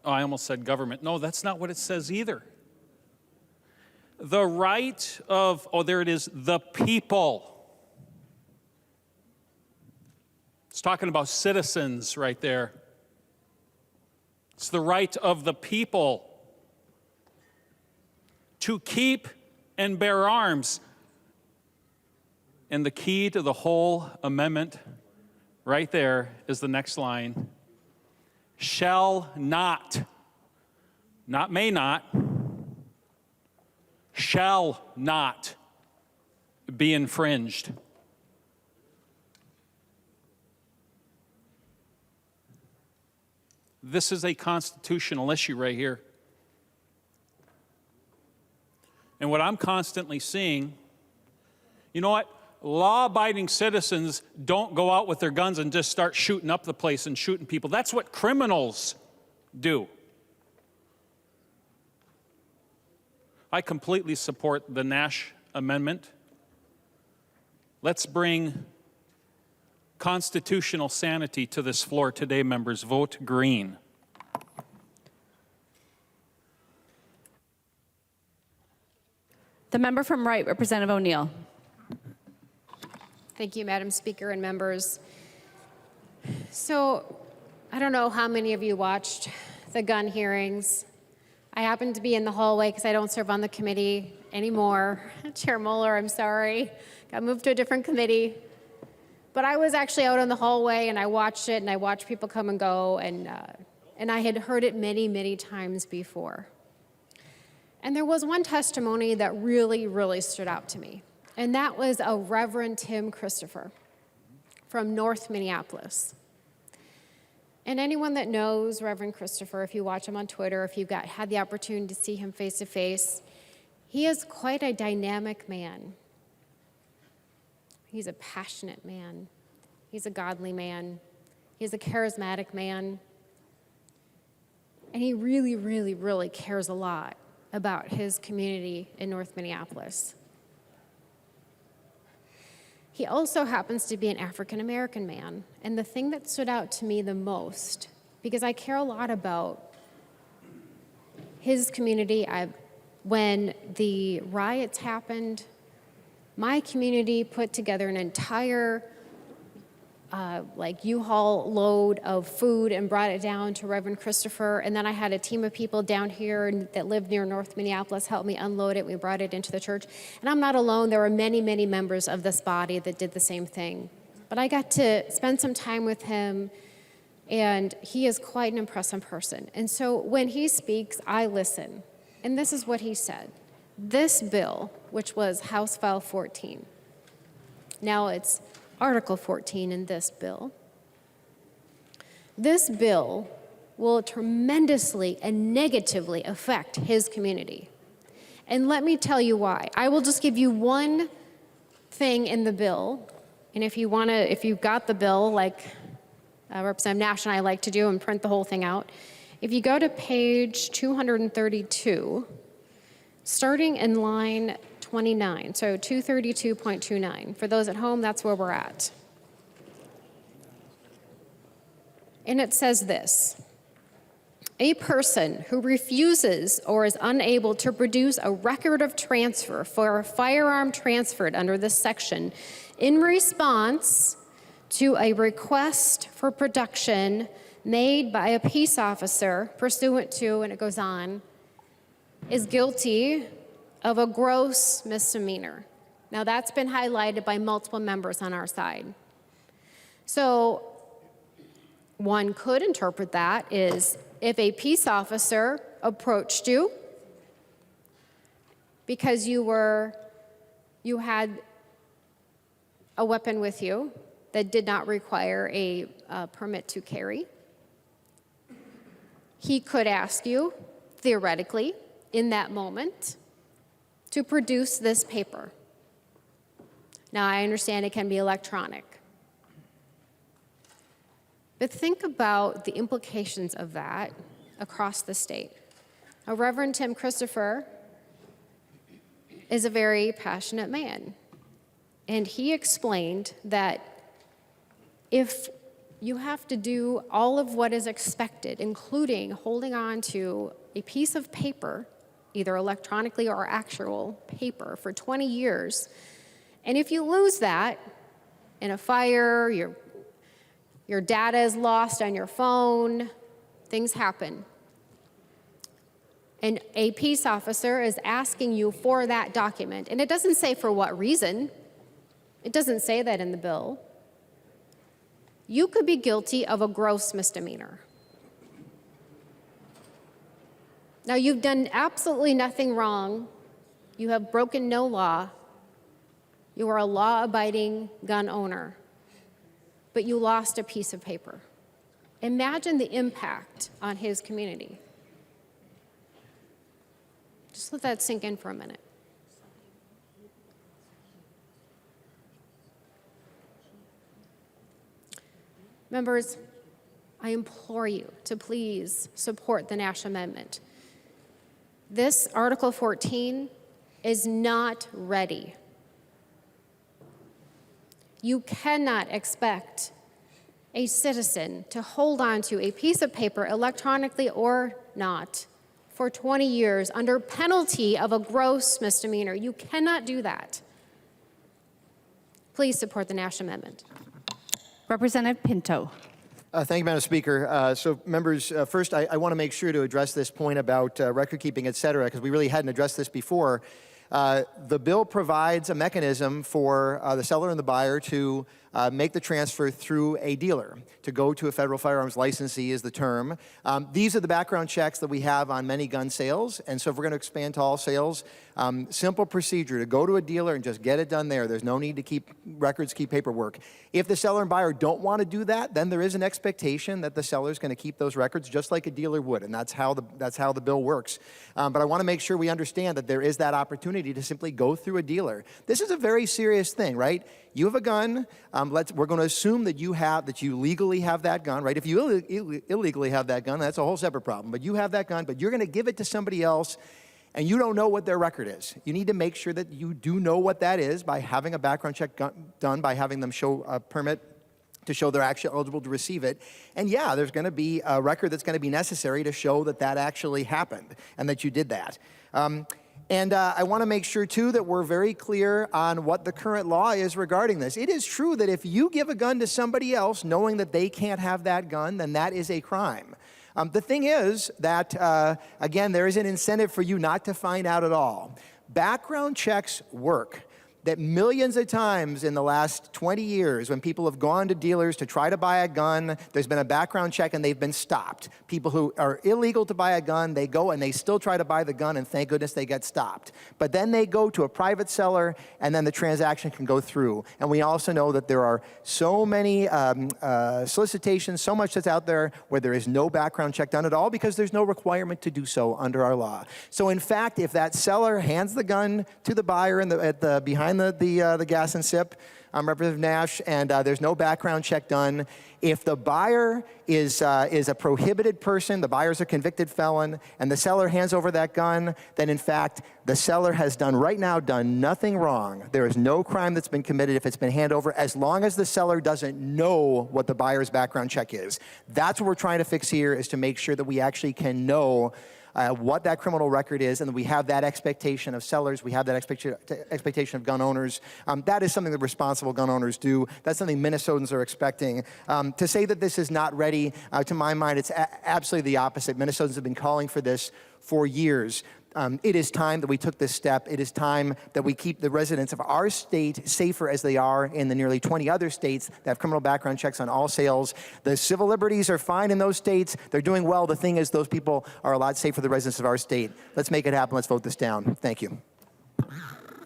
I almost said government. No, that's not what it says either. The right of, oh, there it is, the people. It's talking about citizens right there. It's the right of the people to keep and bear arms. And the key to the whole amendment right there is the next line. Shall not may not, shall not be infringed. This is a constitutional issue right here. And what I'm constantly seeing, you know what? Law-abiding citizens don't go out with their guns and just start shooting up the place and shooting people. That's what criminals do. I completely support the Nash Amendment. Let's bring constitutional sanity to this floor today, members. Vote green. The member from Wright, Representative O'Neill. Thank you, Madam Speaker and members. So, I don't know how many of you watched the gun hearings. I happened to be in the hallway because I don't serve on the committee anymore. Chair Moller, I'm sorry. Got moved to a different committee. But I was actually out in the hallway and I watched it and I watched people come and go and I had heard it many, many times before. And there was one testimony that really, really stood out to me. And that was a Reverend Tim Christopher from North Minneapolis. And anyone that knows Reverend Christopher, if you watch him on Twitter, if you've had the opportunity to see him face to face, He is quite a dynamic man. He's a passionate man. He's a godly man. He's a charismatic man. And he really, really, really cares a lot about his community in North Minneapolis. He also happens to be an African American man. And the thing that stood out to me the most, because I care a lot about his community, when the riots happened, my community put together an entire U-Haul load of food and brought it down to Reverend Christopher. And then I had a team of people down here that lived near North Minneapolis help me unload it. We brought it into the church. And I'm not alone. There were many, many members of this body that did the same thing. But I got to spend some time with him, and he is quite an impressive person. And so when he speaks, I listen. And this is what he said. This bill, which was House File 14, now it's Article 14 in this bill. This bill will tremendously and negatively affect his community. And let me tell you why. I will just give you one thing in the bill, and if you've got the bill, like Representative Nash and I like to do, and print the whole thing out, if you go to page 232, starting in line 29, so 232.29. For those at home, that's where we're at. And it says this: a person who refuses or is unable to produce a record of transfer for a firearm transferred under this section in response to a request for production made by a peace officer pursuant to, and it goes on, is guilty of a gross misdemeanor. Now that's been highlighted by multiple members on our side. So one could interpret that as if a peace officer approached you because you had a weapon with you that did not require a permit to carry, he could ask you, theoretically, in that moment, to produce this paper. Now, I understand it can be electronic. But think about the implications of that across the state. Now, Reverend Tim Christopher is a very passionate man. And he explained that if you have to do all of what is expected, including holding on to a piece of paper, either electronically or actual paper, for 20 years, and if you lose that in a fire, your data is lost on your phone, things happen. And a peace officer is asking you for that document, and it doesn't say for what reason. It doesn't say that in the bill. You could be guilty of a gross misdemeanor. Now, you've done absolutely nothing wrong. You have broken no law. You are a law-abiding gun owner, but you lost a piece of paper. Imagine the impact on his community. Just let that sink in for a minute. Members, I implore you to please support the Nash Amendment. This Article 14 is not ready. You cannot expect a citizen to hold on to a piece of paper, electronically or not, for 20 years under penalty of a gross misdemeanor. You cannot do that. Please support the Nash Amendment. Representative Pinto. Thank you, Madam Speaker. So, members, first, I want to make sure to address this point about record keeping, et cetera, because we really hadn't addressed this before. The bill provides a mechanism for the seller and the buyer to make the transfer through a dealer, to go to a federal firearms licensee is the term. These are the background checks that we have on many gun sales, and so if we're going to expand to all sales, Simple procedure to go to a dealer and just get it done there. There's no need to keep records, keep paperwork. If the seller and buyer don't want to do that, then there is an expectation that the seller is going to keep those records just like a dealer would, and that's how the bill works. But I want to make sure we understand that there is that opportunity to simply go through a dealer. This is a very serious thing, right? You have a gun. We're going to assume that you legally have that gun, right? If you illegally have that gun, that's a whole separate problem. But you have that gun, but you're going to give it to somebody else, and you don't know what their record is. You need to make sure that you do know what that is by having a background check done, by having them show a permit to show they're actually eligible to receive it. And yeah, there's going to be a record that's going to be necessary to show that that actually happened and that you did that. And I want to make sure, too, that we're very clear on what the current law is regarding this. It is true that if you give a gun to somebody else knowing that they can't have that gun, then that is a crime. The thing is that, again, there is an incentive for you not to find out at all. Background checks work. That millions of times in the last 20 years when people have gone to dealers to try to buy a gun, there's been a background check and they've been stopped. People who are illegal to buy a gun, they go and they still try to buy the gun, and thank goodness they get stopped. But then they go to a private seller and then the transaction can go through. And we also know that there are so many solicitations, so much that's out there where there is no background check done at all because there's no requirement to do so under our law. So in fact, if that seller hands the gun to the buyer behind the gas and sip, Representative Nash, and there's no background check done. If the buyer is a prohibited person, the buyer's a convicted felon, and the seller hands over that gun, then in fact, the seller has done nothing wrong. There is no crime that's been committed if it's been handed over, as long as the seller doesn't know what the buyer's background check is. That's what we're trying to fix here, is to make sure that we actually can know what that criminal record is, and we have that expectation of sellers, we have that expectation of gun owners. That is something that responsible gun owners do. That's something Minnesotans are expecting. To say that this is not ready, to my mind, it's absolutely the opposite. Minnesotans have been calling for this for years. It is time that we took this step. It is time that we keep the residents of our state safer as they are in the nearly 20 other states that have criminal background checks on all sales. The civil liberties are fine in those states. They're doing well. The thing is, those people are a lot safer, the residents of our state. Let's make it happen. Let's vote this down. Thank you.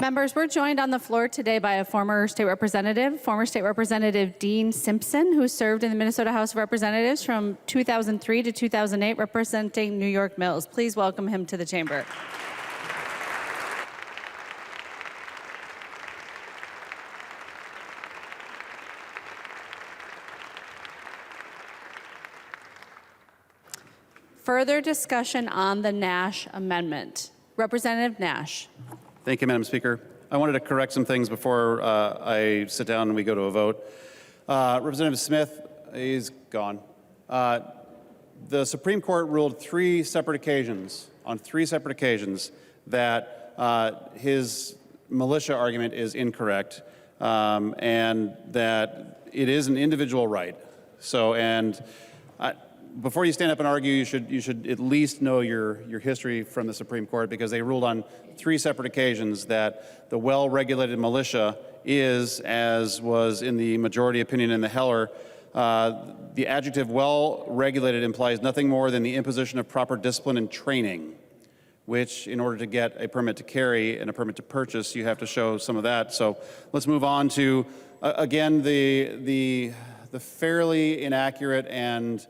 Members, we're joined on the floor today by a former state representative Dean Simpson, who served in the Minnesota House of Representatives from 2003 to 2008, representing New York Mills. Please welcome him to the chamber. Further discussion on the Nash Amendment. Representative Nash. Thank you, Madam Speaker. I wanted to correct some things before I sit down and we go to a vote. Representative Smith is gone. The Supreme Court ruled on three separate occasions, that his militia argument is incorrect, and that it is an individual right. Before you stand up and argue, you should at least know your history from the Supreme Court, because they ruled on three separate occasions that the well-regulated militia is, as was in the majority opinion in the Heller, the adjective well-regulated implies nothing more than the imposition of proper discipline and training, which, in order to get a permit to carry and a permit to purchase, you have to show some of that. So let's move on to, again, the fairly inaccurate and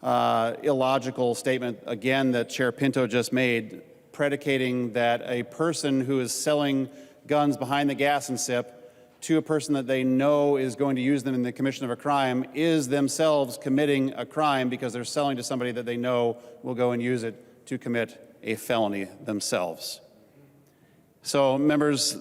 illogical statement, again, that Chair Pinto just made, predicating that a person who is selling guns behind the gas and sip to a person that they know is going to use them in the commission of a crime is themselves committing a crime because they're selling to somebody that they know will go and use it to commit a felony themselves. So, members,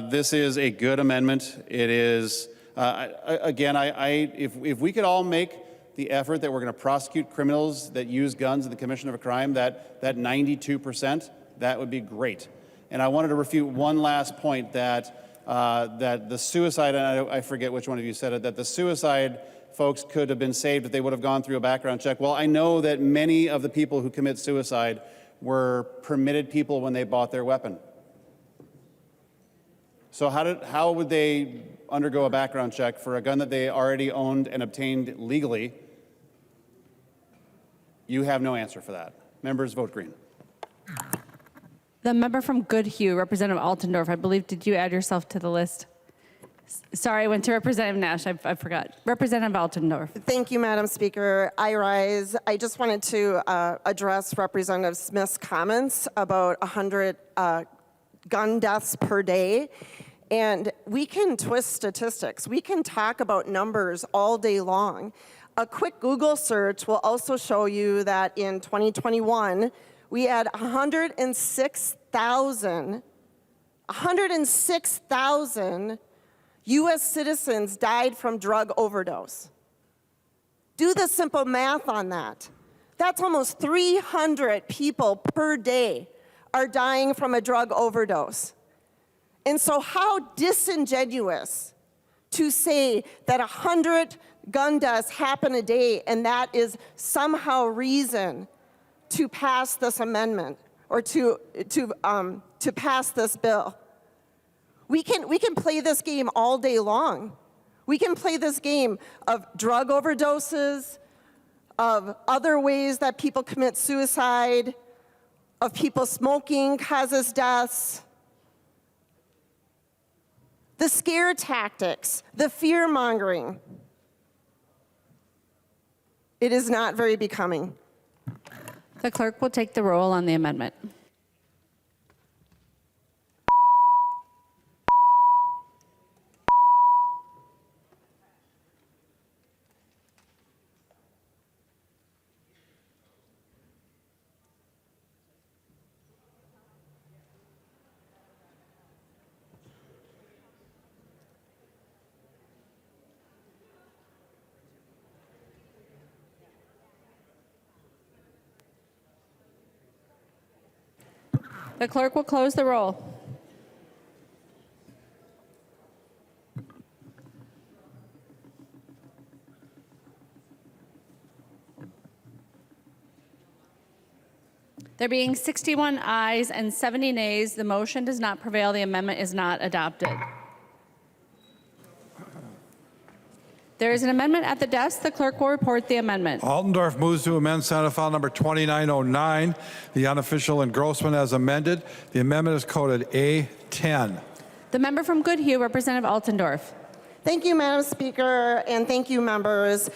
this is a good amendment. It is, again, if we could all make the effort that we're going to prosecute criminals that use guns in the commission of a crime, that 92%, that would be great. And I wanted to refute one last point that the suicide, and I forget which one of you said it, that the suicide folks could have been saved if they would have gone through a background check. Well, I know that many of the people who commit suicide were permitted people when they bought their weapon. So how would they undergo a background check for a gun that they already owned and obtained legally? You have no answer for that. Members, vote green. The member from Goodhue, Representative Altendorf, I believe, did you add yourself to the list? Sorry, I went to Representative Nash. I forgot. Representative Altendorf. Thank you, Madam Speaker. I rise. I just wanted to address Representative Smith's comments about 100 gun deaths per day. And we can twist statistics. We can talk about numbers all day long. A quick Google search will also show you that in 2021, we had 106,000 U.S. citizens died from drug overdose. Do the simple math on that. That's almost 300 people per day are dying from a drug overdose. And so how disingenuous to say that 100 gun deaths happen a day and that is somehow reason to pass this amendment or to pass this bill. We can play this game all day long. We can play this game of drug overdoses, of other ways that people commit suicide, of people smoking causes deaths. The scare tactics, the fear mongering. It is not very becoming. The clerk will take the roll on the amendment. The clerk will close the roll. There being 61 ayes and 70 nays, the motion does not prevail. The amendment is not adopted. There is an amendment at the desk. The clerk will report the amendment. Altendorf moves to amend Senate File Number 2909, the unofficial engrossment as amended. The amendment is coded A10. The member from Goodhue, Representative Altendorf. Thank you, Madam Speaker, and thank you, members.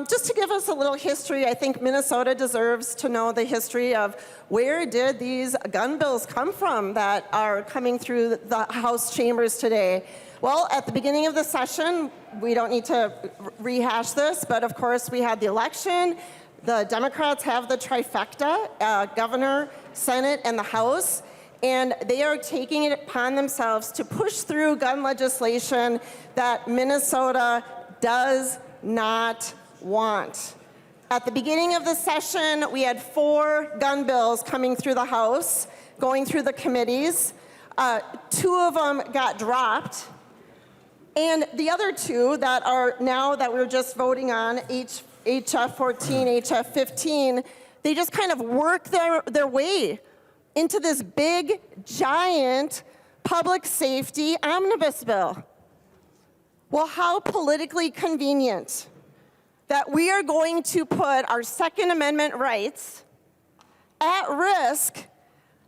Just to give us a little history, I think Minnesota deserves to know the history of where did these gun bills come from that are coming through the House chambers today. Well, at the beginning of the session, we don't need to rehash this, but of course we had the election. The Democrats have the trifecta, governor, Senate, and the House, and they are taking it upon themselves to push through gun legislation that Minnesota does not want. At the beginning of the session, we had 4 gun bills coming through the House, going through the committees. 2 of them got dropped. And the other 2 that are now that we're just voting on, HF 14, HF 15, they just kind of work their way into this big, giant public safety omnibus bill. Well, how politically convenient that we are going to put our Second Amendment rights at risk,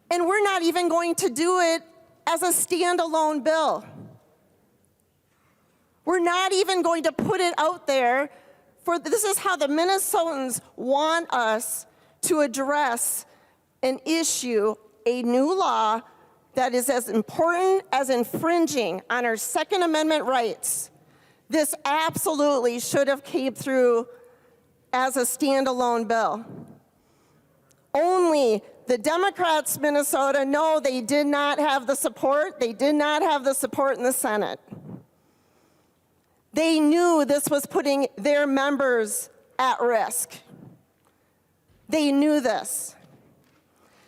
and we're not even going to do it as a standalone bill. We're not even going to put it out there for, this is how the Minnesotans want us to address an issue, a new law that is as important as infringing on our Second Amendment rights. This absolutely should have came through as a standalone bill. Only the Democrats, Minnesota, no, they did not have the support. They did not have the support in the Senate. They knew this was putting their members at risk. They knew this.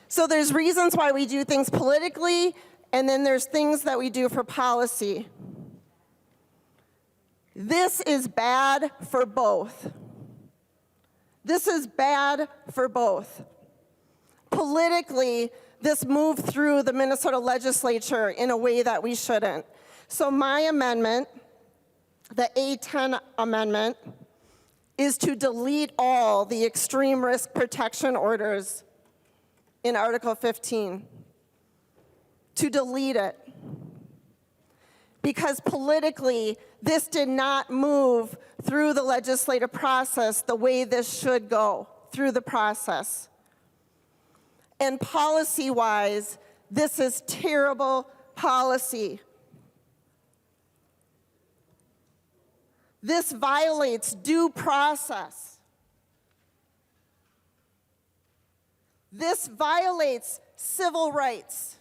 So there's reasons why we do things politically, and then there's things that we do for policy. This is bad for both. This is bad for both. Politically, this moved through the Minnesota legislature in a way that we shouldn't. So my amendment, the A10 amendment, is to delete all the extreme risk protection orders in Article 15. to delete it because politically this did not move through the legislative process the way this should go through the process. And policy-wise, this is terrible policy. This violates due process. This violates civil rights.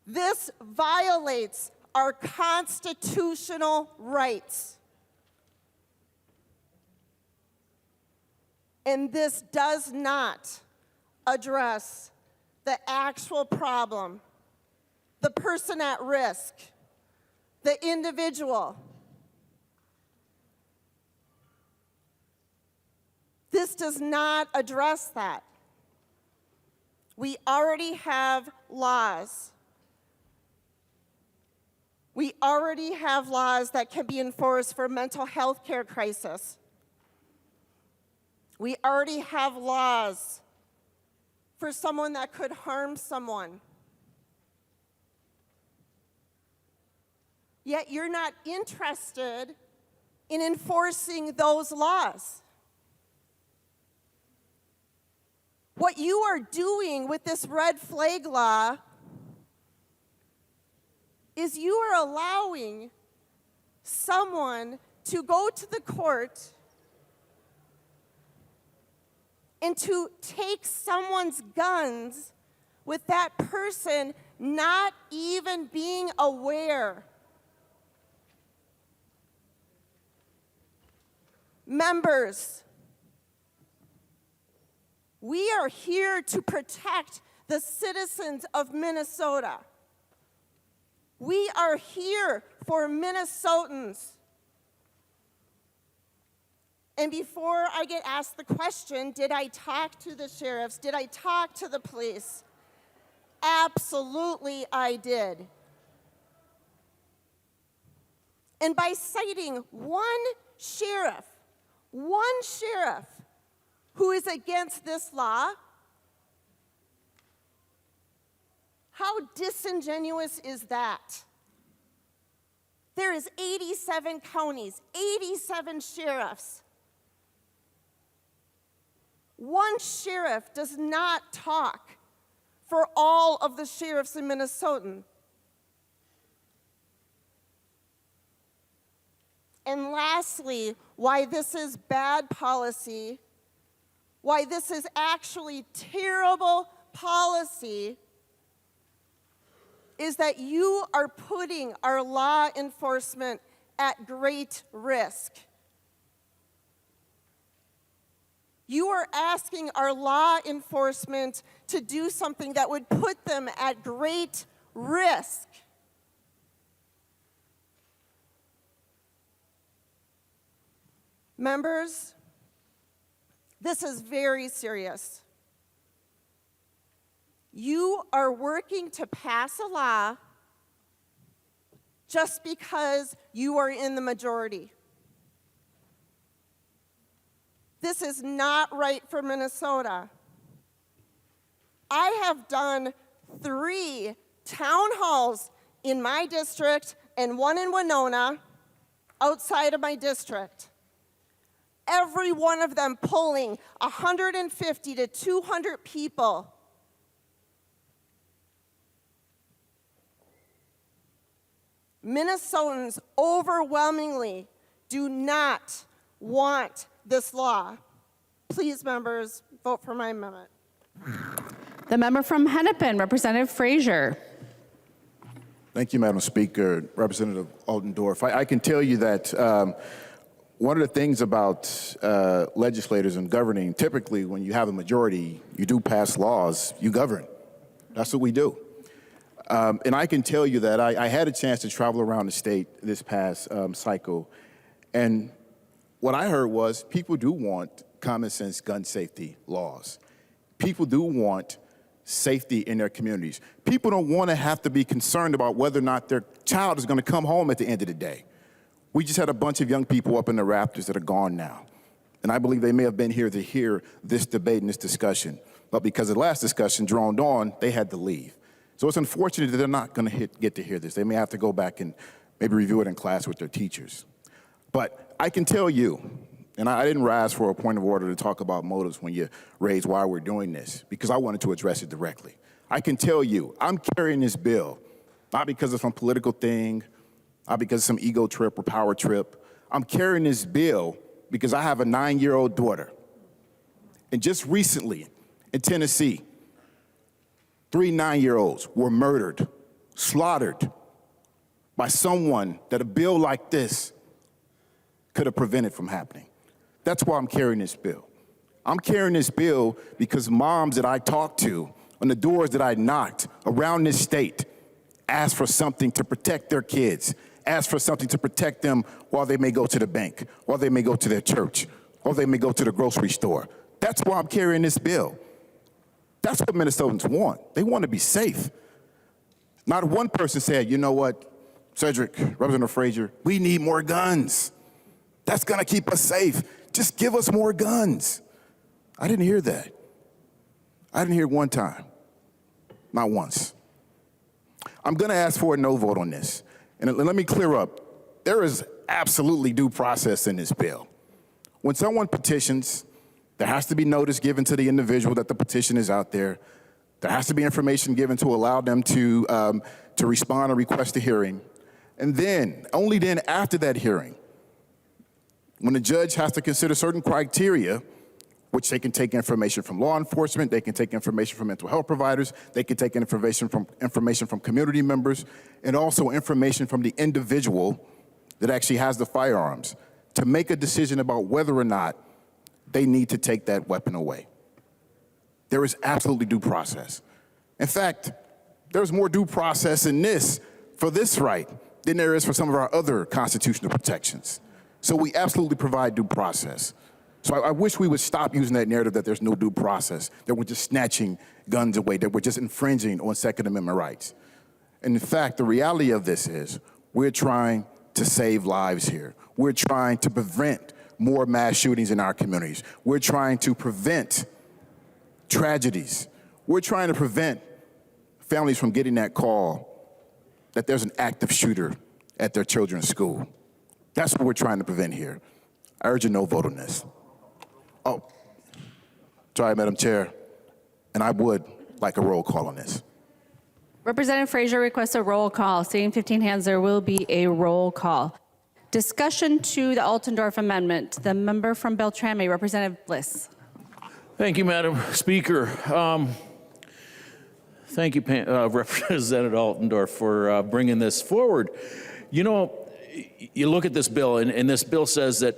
This violates our constitutional rights. And this does not address the actual problem, the person at risk, the individual. This does not address that. We already have laws. We already have laws that can be enforced for mental health care crisis. We already have laws for someone that could harm someone. Yet you're not interested in enforcing those laws. What you are doing with this red flag law is you are allowing someone to go to the court and to take someone's guns with that person not even being aware. Members, we are here to protect the citizens of Minnesota. We are here for Minnesotans. And before I get asked the question, did I talk to the sheriffs? Did I talk to the police? Absolutely, I did. And by citing one sheriff who is against this law, how disingenuous is that? There is 87 counties, 87 sheriffs. One sheriff does not talk for all of the sheriffs in Minnesota. And lastly, why this is bad policy, why this is actually terrible policy, is that you are putting our law enforcement at great risk. You are asking our law enforcement to do something that would put them at great risk. Members, this is very serious. You are working to pass a law just because you are in the majority. This is not right for Minnesota. I have done 3 town halls in my district and 1 in Winona outside of my district. Every one of them pulling 150 to 200 people. Minnesotans overwhelmingly do not want this law. Please, members, vote for my amendment. The member from Hennepin, Representative Frazier. Thank you, Madam Speaker. Representative Altendorf, I can tell you that one of the things about legislators and governing, typically when you have a majority, you do pass laws, you govern. That's what we do. And I can tell you that I had a chance to travel around the state this past cycle, and what I heard was people do want common sense gun safety laws. People do want safety in their communities. People don't want to have to be concerned about whether or not their child is going to come home at the end of the day. We just had a bunch of young people up in the Raptors that are gone now. And I believe they may have been here to hear this debate and this discussion. But because the last discussion droned on, they had to leave. So it's unfortunate that they're not going to get to hear this. They may have to go back and maybe review it in class with their teachers. But I can tell you, and I didn't rise for a point of order to talk about motives when you raised why we're doing this, because I wanted to address it directly. I can tell you, I'm carrying this bill, not because of some political thing, not because of some ego trip or power trip. I'm carrying this bill because I have a 9-year-old daughter. And just recently in Tennessee, 3 9-year-olds were murdered, slaughtered by someone that a bill like this could have prevented from happening. That's why I'm carrying this bill. I'm carrying this bill because moms that I talked to on the doors that I knocked around this state asked for something to protect their kids, asked for something to protect them while they may go to the bank, while they may go to their church, or they may go to the grocery store. That's why I'm carrying this bill. That's what Minnesotans want. They want to be safe. Not one person said, you know what, Cedric, Representative Frazier, we need more guns. That's going to keep us safe. Just give us more guns. I didn't hear that. I didn't hear it one time, not once. I'm going to ask for a no vote on this. And let me clear up. There is absolutely due process in this bill. When someone petitions, there has to be notice given to the individual that the petition is out there. There has to be information given to allow them to respond or request a hearing. And then, only then after that hearing, when the judge has to consider certain criteria, which they can take information from law enforcement, they can take information from mental health providers, they can take information from community members, and also information from the individual that actually has the firearms to make a decision about whether or not they need to take that weapon away. There is absolutely due process. In fact, there's more due process in this for this right than there is for some of our other constitutional protections. So we absolutely provide due process. So I wish we would stop using that narrative that there's no due process, that we're just snatching guns away, that we're just infringing on Second Amendment rights. And in fact, the reality of this is we're trying to save lives here. We're trying to prevent more mass shootings in our communities. We're trying to prevent tragedies. We're trying to prevent families from getting that call that there's an active shooter at their children's school. That's what we're trying to prevent here. I urge a no vote on this. Oh, sorry, Madam Chair, and I would like a roll call on this. Representative Frazier requests a roll call. Seeing 15 hands, there will be a roll call. Discussion to the Altendorf Amendment. The member from Beltrami, Representative Bliss. Thank you, Madam Speaker. Thank you, Representative Altendorf, for bringing this forward. You know, you look at this bill, and this bill says that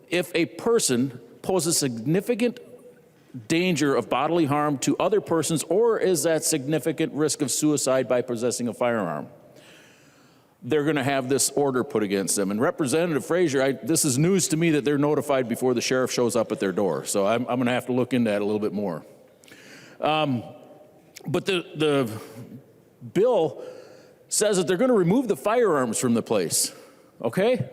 if a person poses significant danger of bodily harm to other persons or is at significant risk of suicide by possessing a firearm, they're going to have this order put against them. And Representative Frazier, this is news to me that they're notified before the sheriff shows up at their door. So I'm going to have to look into that a little bit more. But the bill says that they're going to remove the firearms from the place, okay?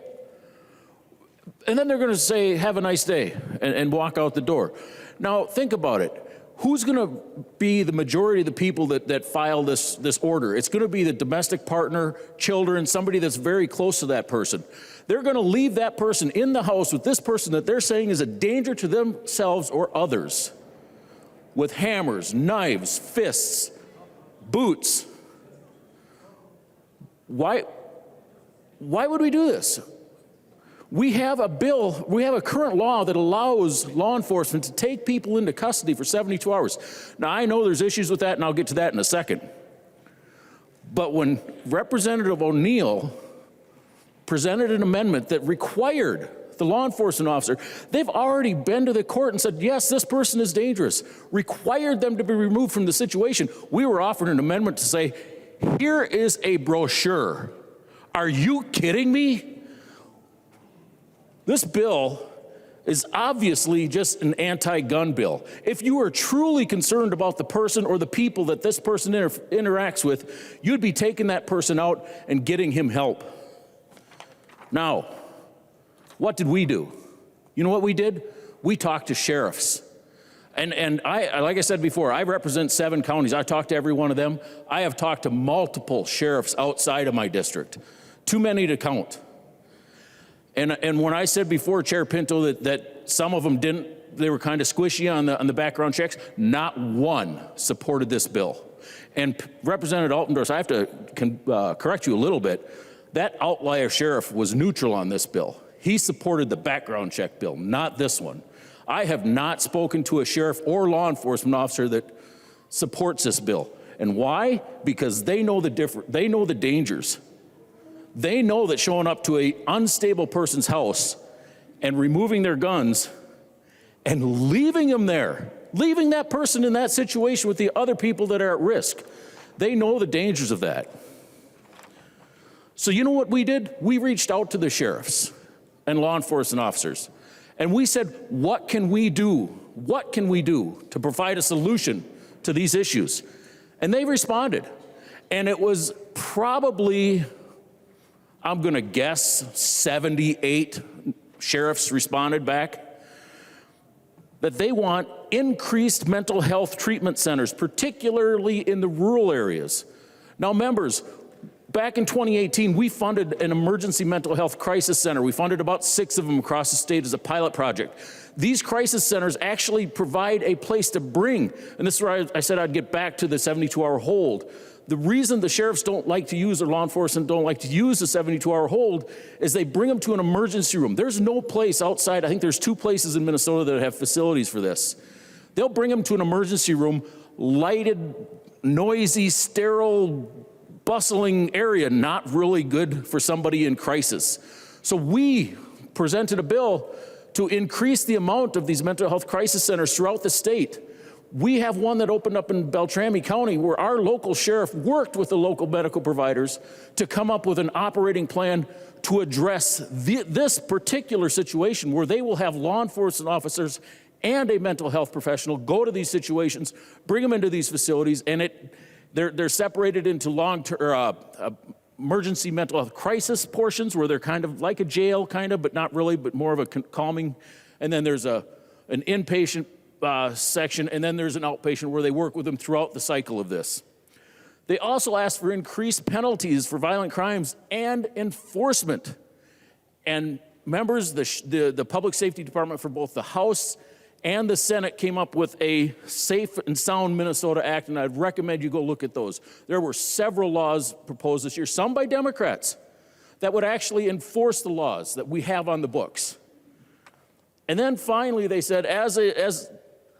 And then they're going to say, have a nice day, and walk out the door. Now, think about it. Who's going to be the majority of the people that file this order? It's going to be the domestic partner, children, somebody that's very close to that person. They're going to leave that person in the house with this person that they're saying is a danger to themselves or others, with hammers, knives, fists, boots. Why would we do this? We have a bill, we have a current law that allows law enforcement to take people into custody for 72 hours. Now, I know there's issues with that, and I'll get to that in a second. But when Representative O'Neill presented an amendment that required the law enforcement officer, they've already been to the court and said, yes, this person is dangerous, required them to be removed from the situation. We were offered an amendment to say, here is a brochure. Are you kidding me? This bill is obviously just an anti-gun bill. If you are truly concerned about the person or the people that this person interacts with, you'd be taking that person out and getting him help. Now, what did we do? You know what we did? We talked to sheriffs. And I, like I said before, I represent 7 counties. I talked to every one of them. I have talked to multiple sheriffs outside of my district. Too many to count. And when I said before, Chair Pinto, that some of them didn't, they were kind of squishy on the background checks, not one supported this bill. And Representative Altendorf, I have to correct you a little bit. That outlier sheriff was neutral on this bill. He supported the background check bill, not this one. I have not spoken to a sheriff or law enforcement officer that supports this bill. And why? Because they know the dangers. They know that showing up to an unstable person's house and removing their guns and leaving them there, leaving that person in that situation with the other people that are at risk, they know the dangers of that. So you know what we did? We reached out to the sheriffs and law enforcement officers, and we said, what can we do? What can we do to provide a solution to these issues? And they responded. And it was probably, I'm going to guess, 78 sheriffs responded back that they want increased mental health treatment centers, particularly in the rural areas. Now, members, back in 2018, we funded an emergency mental health crisis center. We funded about 6 of them across the state as a pilot project. These crisis centers actually provide a place to bring, and this is where I said I'd get back to the 72-hour hold. The reason the sheriffs don't like to use, or law enforcement don't like to use the 72-hour hold, is they bring them to an emergency room. There's no place outside. I think there's 2 places in Minnesota that have facilities for this. They'll bring them to an emergency room, lighted, noisy, sterile, bustling area, not really good for somebody in crisis. So we presented a bill to increase the amount of these mental health crisis centers throughout the state. We have one that opened up in Beltrami County where our local sheriff worked with the local medical providers to come up with an operating plan to address this particular situation where they will have law enforcement officers and a mental health professional go to these situations, bring them into these facilities, and they're separated into long-term emergency mental health crisis portions where they're kind of like a jail, but not really, but more of a calming. And then there's an inpatient section, and then there's an outpatient where they work with them throughout the cycle of this. They also asked for increased penalties for violent crimes and enforcement. And members, the Public Safety Department for both the House and the Senate came up with a Safe and Sound Minnesota Act, and I'd recommend you go look at those. There were several laws proposed this year, some by Democrats, that would actually enforce the laws that we have on the books. And then finally, they said, as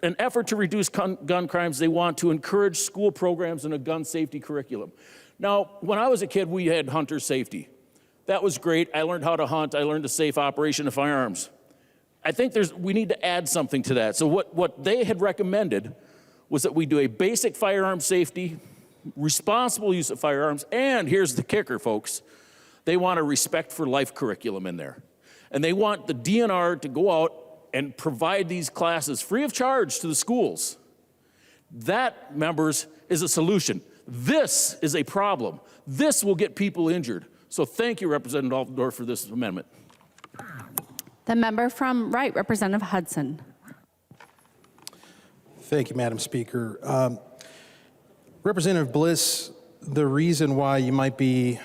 an effort to reduce gun crimes, they want to encourage school programs and a gun safety curriculum. Now, when I was a kid, we had hunter safety. That was great. I learned how to hunt. I learned the safe operation of firearms. I think we need to add something to that. So what they had recommended was that we do a basic firearm safety, responsible use of firearms, and here's the kicker, folks. They want a respect for life curriculum in there. And they want the DNR to go out and provide these classes free of charge to the schools. That, members, is a solution. This is a problem. This will get people injured. So thank you, Representative Altendorf, for this amendment. The member from Wright, Representative Hudson. Thank you, Madam Speaker. Representative Bliss, the reason why you might be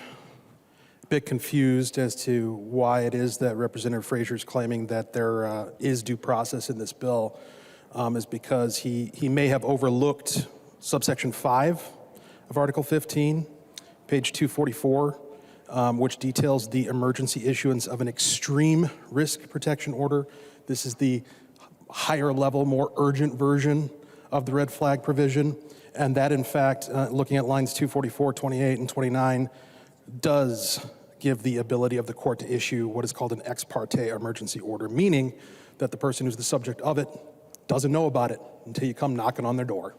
a bit confused as to why it is that Representative Frazier is claiming that there is due process in this bill is because he may have overlooked subsection 5 of Article 15, page 244, which details the emergency issuance of an extreme risk protection order. This is the higher level, more urgent version of the red flag provision. And that, in fact, looking at lines 244, 28, and 29, does give the ability of the court to issue what is called an ex parte emergency order, meaning that the person who's the subject of it doesn't know about it until you come knocking on their door.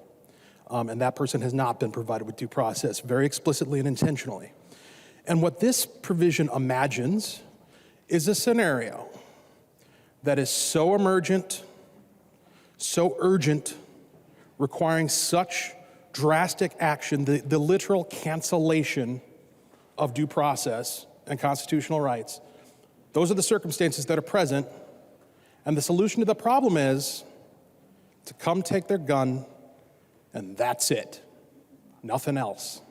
And that person has not been provided with due process very explicitly and intentionally. And what this provision imagines is a scenario that is so emergent, so urgent, requiring such drastic action, the literal cancellation of due process and constitutional rights. Those are the circumstances that are present. And the solution to the problem is to come take their gun, and that's it. Nothing else.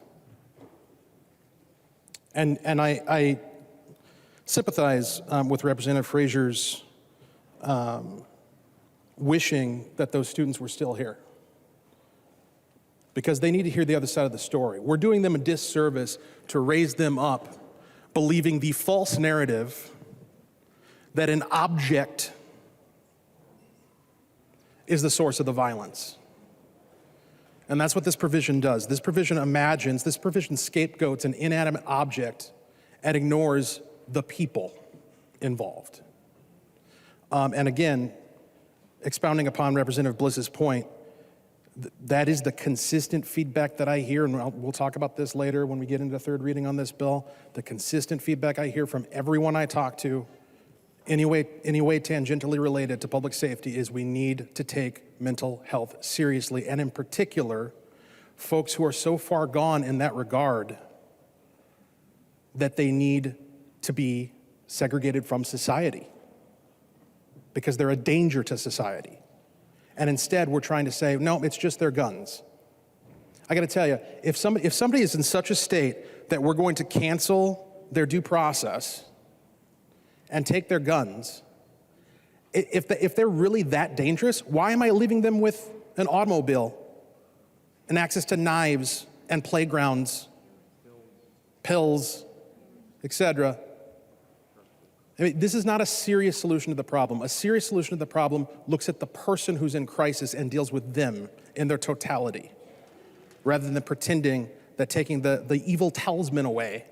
And I sympathize with Representative Frazier's wishing that those students were still here, because they need to hear the other side of the story. We're doing them a disservice to raise them up believing the false narrative that an object is the source of the violence. And that's what this provision does. This provision scapegoats an inanimate object and ignores the people involved. And again, expounding upon Representative Bliss's point, that is the consistent feedback that I hear, and we'll talk about this later when we get into the third reading on this bill. The consistent feedback I hear from everyone I talk to, any way tangentially related to public safety, is we need to take mental health seriously, and in particular, folks who are so far gone in that regard that they need to be segregated from society because they're a danger to society. And instead, we're trying to say, no, it's just their guns. I gotta tell you, if somebody is in such a state that we're going to cancel their due process and take their guns, if they're really that dangerous, why am I leaving them with an automobile and access to knives and playgrounds, pills, etc.? I mean, this is not a serious solution to the problem. A serious solution to the problem looks at the person who's in crisis and deals with them in their totality, rather than pretending that taking the evil talisman away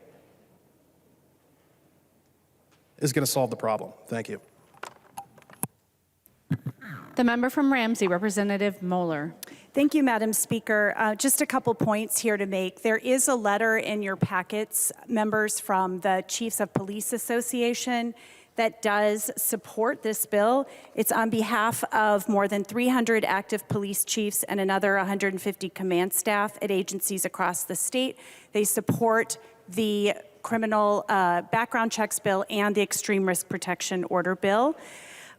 is going to solve the problem. Thank you. The member from Ramsey, Representative Moller. Thank you, Madam Speaker. Just a couple points here to make. There is a letter in your packets, members, from the Chiefs of Police Association that does support this bill. It's on behalf of more than 300 active police chiefs and another 150 command staff at agencies across the state. They support the criminal background checks bill and the extreme risk protection order bill.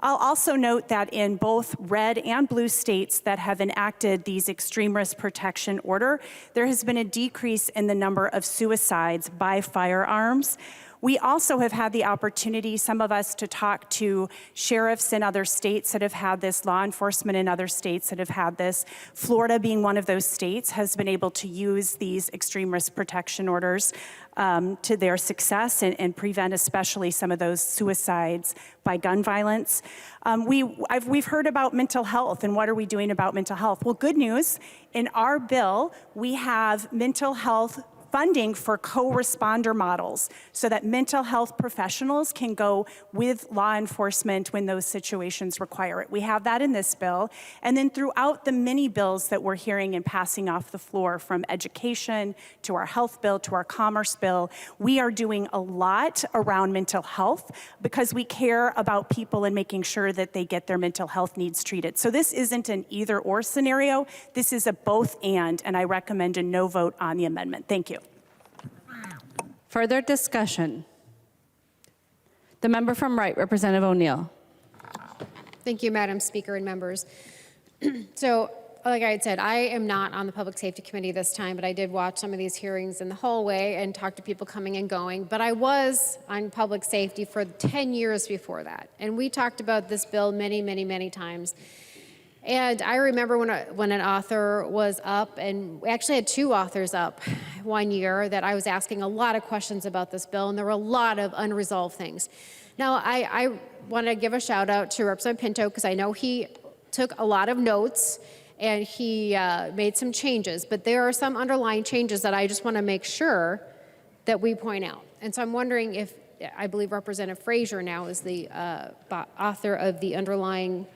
I'll also note that in both red and blue states that have enacted these extreme risk protection order, there has been a decrease in the number of suicides by firearms. We also have had the opportunity, some of us, to talk to sheriffs in other states that have had this, law enforcement in other states that have had this. Florida, being one of those states, has been able to use these extreme risk protection orders to their success and prevent especially some of those suicides by gun violence. We've heard about mental health and what are we doing about mental health? Well, good news, in our bill, we have mental health funding for co-responder models so that mental health professionals can go with law enforcement when those situations require it. We have that in this bill. And then throughout the many bills that we're hearing and passing off the floor, from education to our health bill to our commerce bill, we are doing a lot around mental health because we care about people and making sure that they get their mental health needs treated. So this isn't an either or scenario. This is a both and I recommend a no vote on the amendment. Thank you. Further discussion. The member from Wright, Representative O'Neill. Thank you, Madam Speaker and members. So, like I had said, I am not on the Public Safety Committee this time, but I did watch some of these hearings in the hallway and talk to people coming and going. But I was on public safety for 10 years before that. And we talked about this bill many, many, many times. And I remember when an author was up, and we actually had two authors up one year, that I was asking a lot of questions about this bill, and there were a lot of unresolved things. Now, I want to give a shout out to Representative Pinto, because I know he took a lot of notes and he made some changes, but there are some underlying changes that I just want to make sure that we point out. And so I'm wondering if, I believe Representative Frazier now is the author of the underlying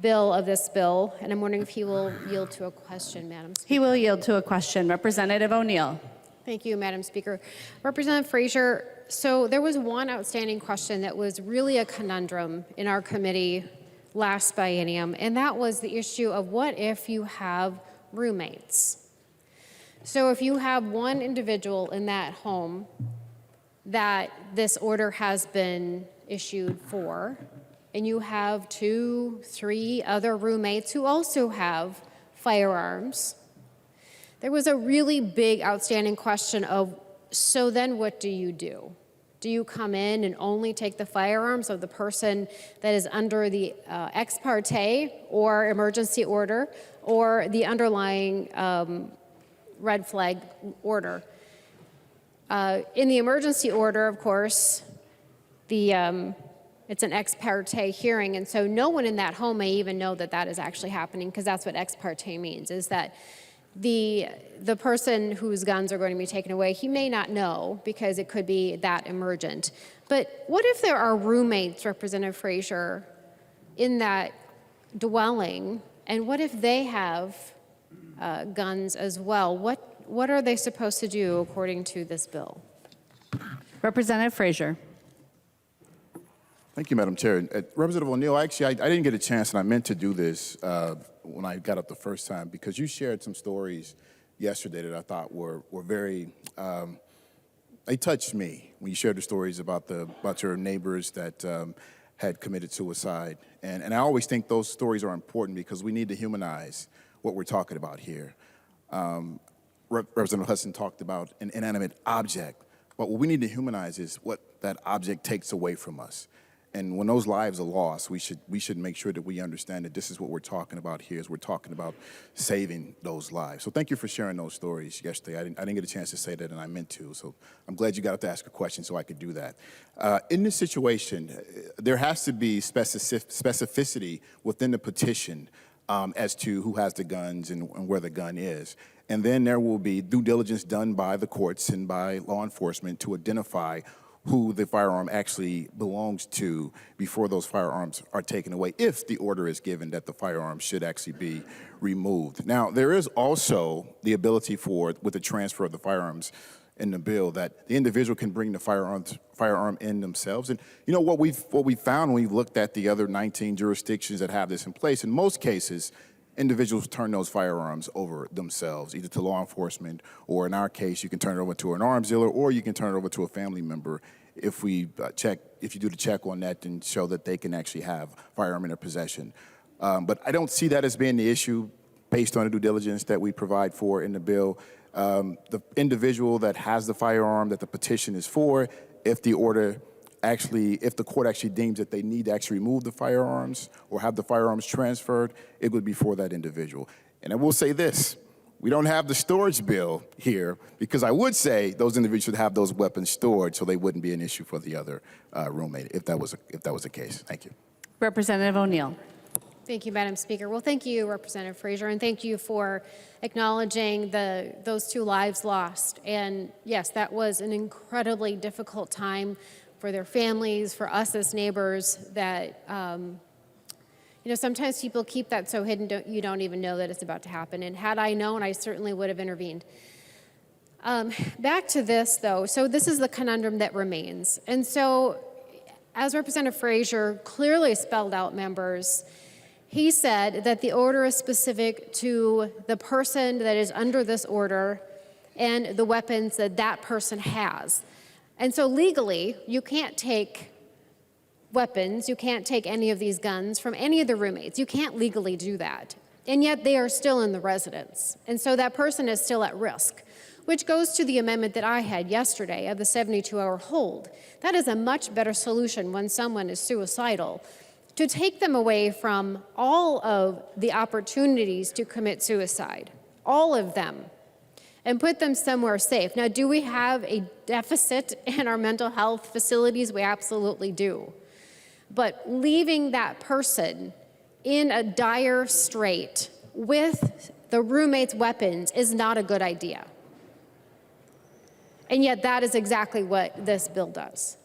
bill of this bill, and I'm wondering if he will yield to a question, Madam Speaker. He will yield to a question. Representative O'Neill. Thank you, Madam Speaker. Representative Frazier, so there was one outstanding question that was really a conundrum in our committee last biennium, and that was the issue of what if you have roommates? So if you have one individual in that home that this order has been issued for, and you have 2, 3 other roommates who also have firearms, there was a really big outstanding question of, so then what do you do? Do you come in and only take the firearms of the person that is under the ex parte or emergency order or the underlying red flag order? In the emergency order, of course, it's an ex parte hearing, and so no one in that home may even know that that is actually happening, because that's what ex parte means, is that the person whose guns are going to be taken away, he may not know because it could be that emergent. But what if there are roommates, Representative Frazier, in that dwelling, and what if they have guns as well? What are they supposed to do according to this bill? Representative Frazier. Thank you, Madam Chair. Representative O'Neill, actually, I didn't get a chance, and I meant to do this when I got up the first time, because you shared some stories yesterday that I thought were very, they touched me when you shared the stories about your neighbors that had committed suicide. And I always think those stories are important because we need to humanize what we're talking about here. Representative Hudson talked about an inanimate object, but what we need to humanize is what that object takes away from us. And when those lives are lost, we should make sure that we understand that this is what we're talking about here, is we're talking about saving those lives. So thank you for sharing those stories yesterday. I didn't get a chance to say that, and I meant to. So I'm glad you got up to ask a question so I could do that. In this situation, there has to be specificity within the petition as to who has the guns and where the gun is. And then there will be due diligence done by the courts and by law enforcement to identify who the firearm actually belongs to before those firearms are taken away, if the order is given that the firearm should actually be removed. Now, there is also the ability with the transfer of the firearms in the bill, that the individual can bring the firearm in themselves. And you know what we found when we looked at the other 19 jurisdictions that have this in place, in most cases, individuals turn those firearms over themselves, either to law enforcement, or in our case, you can turn it over to an arms dealer, or you can turn it over to a family member if you do the check on that and show that they can actually have firearm in their possession. But I don't see that as being the issue based on the due diligence that we provide for in the bill. The individual that has the firearm that the petition is for, if the court actually deems that they need to actually remove the firearms or have the firearms transferred, it would be for that individual. And I will say this, we don't have the storage bill here, because I would say those individuals should have those weapons stored so they wouldn't be an issue for the other roommate, if that was the case. Thank you. Representative O'Neill. Thank you, Madam Speaker. Well, thank you, Representative Frazier, and thank you for acknowledging those 2 lives lost. And yes, that was an incredibly difficult time for their families, for us as neighbors, that, sometimes people keep that so hidden you don't even know that it's about to happen. And had I known, I certainly would have intervened. Back to this, though. So this is the conundrum that remains. And so, as Representative Frazier clearly spelled out, members, he said that the order is specific to the person that is under this order and the weapons that that person has. And so legally, you can't take weapons, you can't take any of these guns from any of the roommates. You can't legally do that. And yet they are still in the residence. And so that person is still at risk, which goes to the amendment that I had yesterday of the 72-hour hold. That is a much better solution when someone is suicidal, to take them away from all of the opportunities to commit suicide, all of them, and put them somewhere safe. Now, do we have a deficit in our mental health facilities? We absolutely do. But leaving that person in a dire strait with the roommate's weapons is not a good idea. And yet that is exactly what this bill does.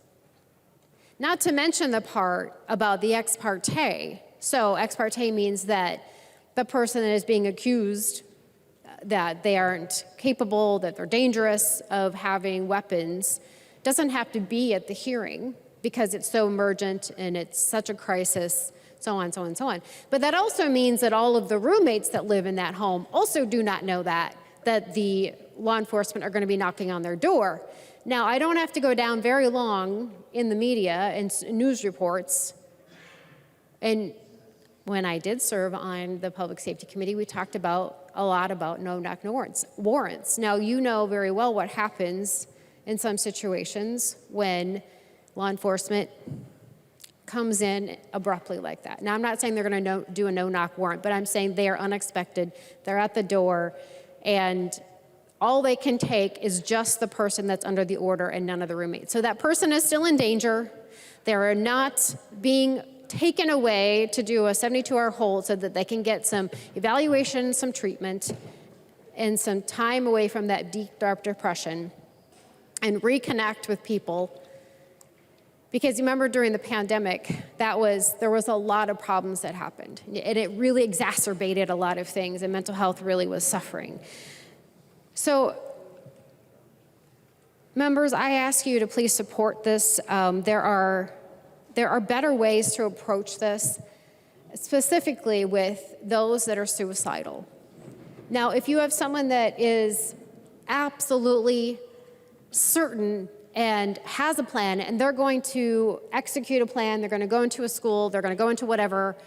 Not to mention the part about the ex parte. So ex parte means that the person that is being accused, that they aren't capable, that they're dangerous of having weapons, doesn't have to be at the hearing because it's so emergent and it's such a crisis, so on, so on, so on. But that also means that all of the roommates that live in that home also do not know that the law enforcement are going to be knocking on their door. Now, I don't have to go down very long in the media and news reports And when I did serve on the Public Safety Committee, we talked a lot about no-knock warrants. Now, you know very well what happens in some situations when law enforcement comes in abruptly like that. Now, I'm not saying they're going to do a no-knock warrant, but I'm saying they are unexpected. They're at the door, and all they can take is just the person that's under the order and none of the roommates. So that person is still in danger. They are not being taken away to do a 72-hour hold so that they can get some evaluation, some treatment, and some time away from that deep, dark depression and reconnect with people. Because you remember during the pandemic, there was a lot of problems that happened. And it really exacerbated a lot of things, and mental health really was suffering. So, members, I ask you to please support this. There are better ways to approach this, specifically with those that are suicidal. Now, if you have someone that is absolutely certain and has a plan, and they're going to execute a plan, they're going to go into a school, they're going to go into whatever,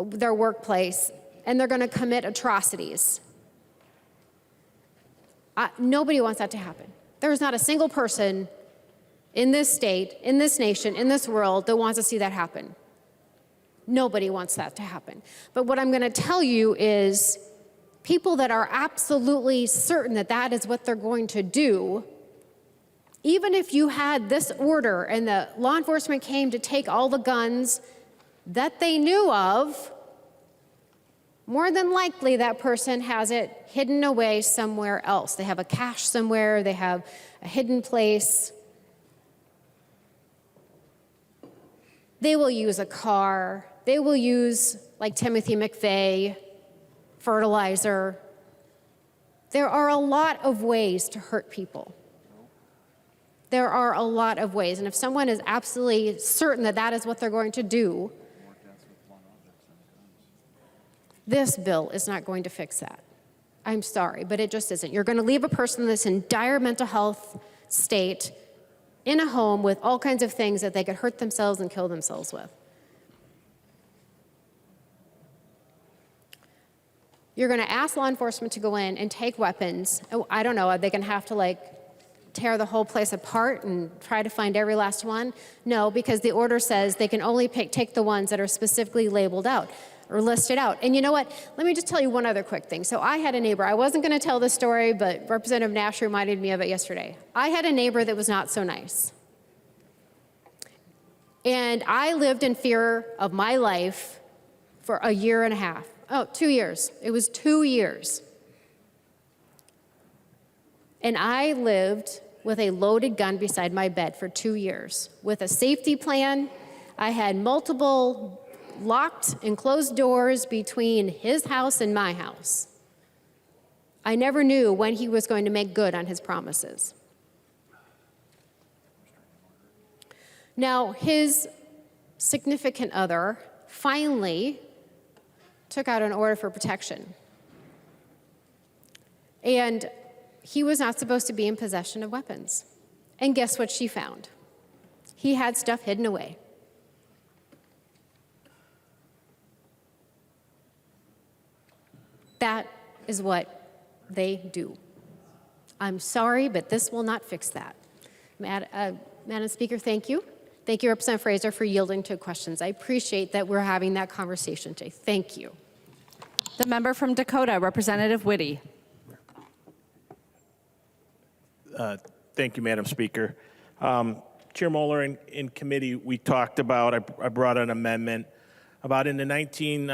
their workplace, and they're going to commit atrocities. Nobody wants that to happen. There's not a single person in this state, in this nation, in this world that wants to see that happen. Nobody wants that to happen. But what I'm going to tell you is people that are absolutely certain that that is what they're going to do, even if you had this order and the law enforcement came to take all the guns that they knew of, more than likely that person has it hidden away somewhere else. They have a cache somewhere, they have a hidden place. They will use a car. They will use, like Timothy McVeigh, fertilizer. There are a lot of ways to hurt people. There are a lot of ways. And if someone is absolutely certain that that is what they're going to do, this bill is not going to fix that. I'm sorry, but it just isn't. You're going to leave a person that's in dire mental health state in a home with all kinds of things that they could hurt themselves and kill themselves with. You're going to ask law enforcement to go in and take weapons. Oh, I don't know, are they going to have to tear the whole place apart and try to find every last one? No, because the order says they can only take the ones that are specifically labeled out or listed out. And you know what? Let me just tell you one other quick thing. So I had a neighbor. I wasn't going to tell this story, but Representative Nash reminded me of it yesterday. I had a neighbor that was not so nice. And I lived in fear of my life for a year and a half. Oh, 2 years. It was 2 years. And I lived with a loaded gun beside my bed for 2 years with a safety plan. I had multiple locked and closed doors between his house and my house. I never knew when he was going to make good on his promises. Now, his significant other finally took out an order for protection. And he was not supposed to be in possession of weapons. And guess what she found? He had stuff hidden away. That is what they do. I'm sorry, but this will not fix that. Madam Speaker, thank you. Thank you, Representative Fraser, for yielding to questions. I appreciate that we're having that conversation today. Thank you. The member from Dakota, Representative Whitty. Thank you, Madam Speaker. Chair Moller, in committee, we talked about, I brought an amendment about in the 19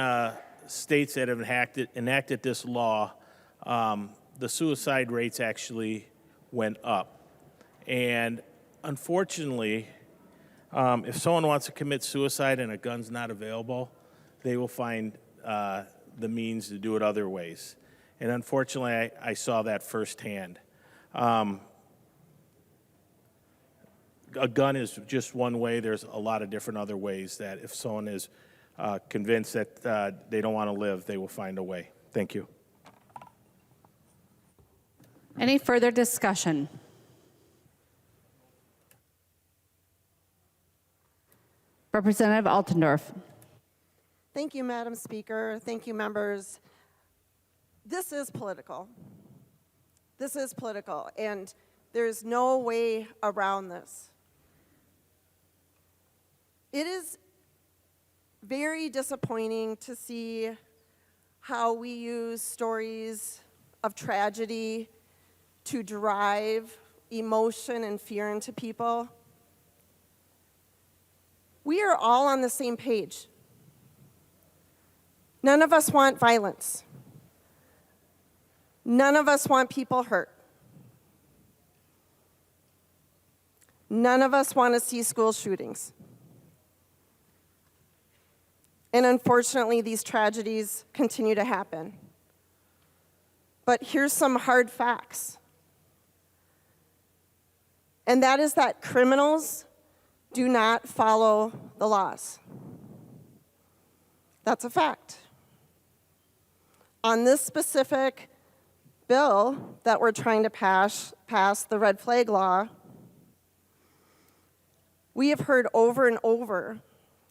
states that have enacted this law, the suicide rates actually went up. And unfortunately, if someone wants to commit suicide and a gun's not available, they will find the means to do it other ways. And unfortunately, I saw that firsthand. A gun is just one way. There's a lot of different other ways that if someone is convinced that they don't want to live, they will find a way. Thank you. Any further discussion? Representative Altendorf. Thank you, Madam Speaker. Thank you, members. This is political. This is political, and there's no way around this. It is very disappointing to see how we use stories of tragedy to drive emotion and fear into people. We are all on the same page. None of us want violence. None of us want people hurt. None of us want to see school shootings. And unfortunately, these tragedies continue to happen. But here's some hard facts. And that is that criminals do not follow the laws. That's a fact. On this specific bill that we're trying to pass the red flag law, we have heard over and over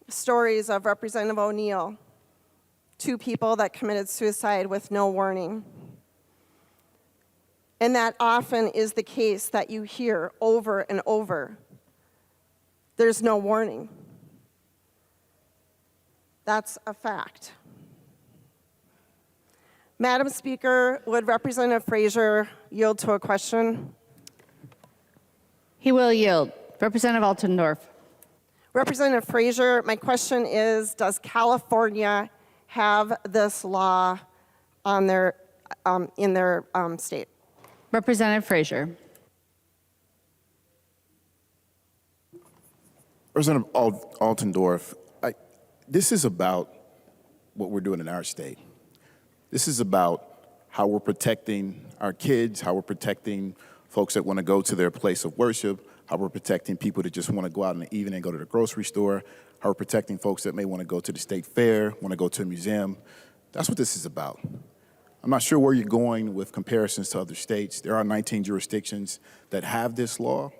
stories of Representative O'Neill, 2 people that committed suicide with no warning. And that often is the case that you hear over and over. There's no warning. That's a fact. Madam Speaker, would Representative Frazier yield to a question? He will yield. Representative Altendorf. Representative Frazier, my question is, does California have this law on in their state? Representative Frazier. Representative Altendorf, this is about what we're doing in our state. This is about how we're protecting our kids, how we're protecting folks that want to go to their place of worship, how we're protecting people that just want to go out in the evening and go to the grocery store, how we're protecting folks that may want to go to the state fair, want to go to a museum. That's what this is about. I'm not sure where you're going with comparisons to other states. There are 19 jurisdictions that have this law.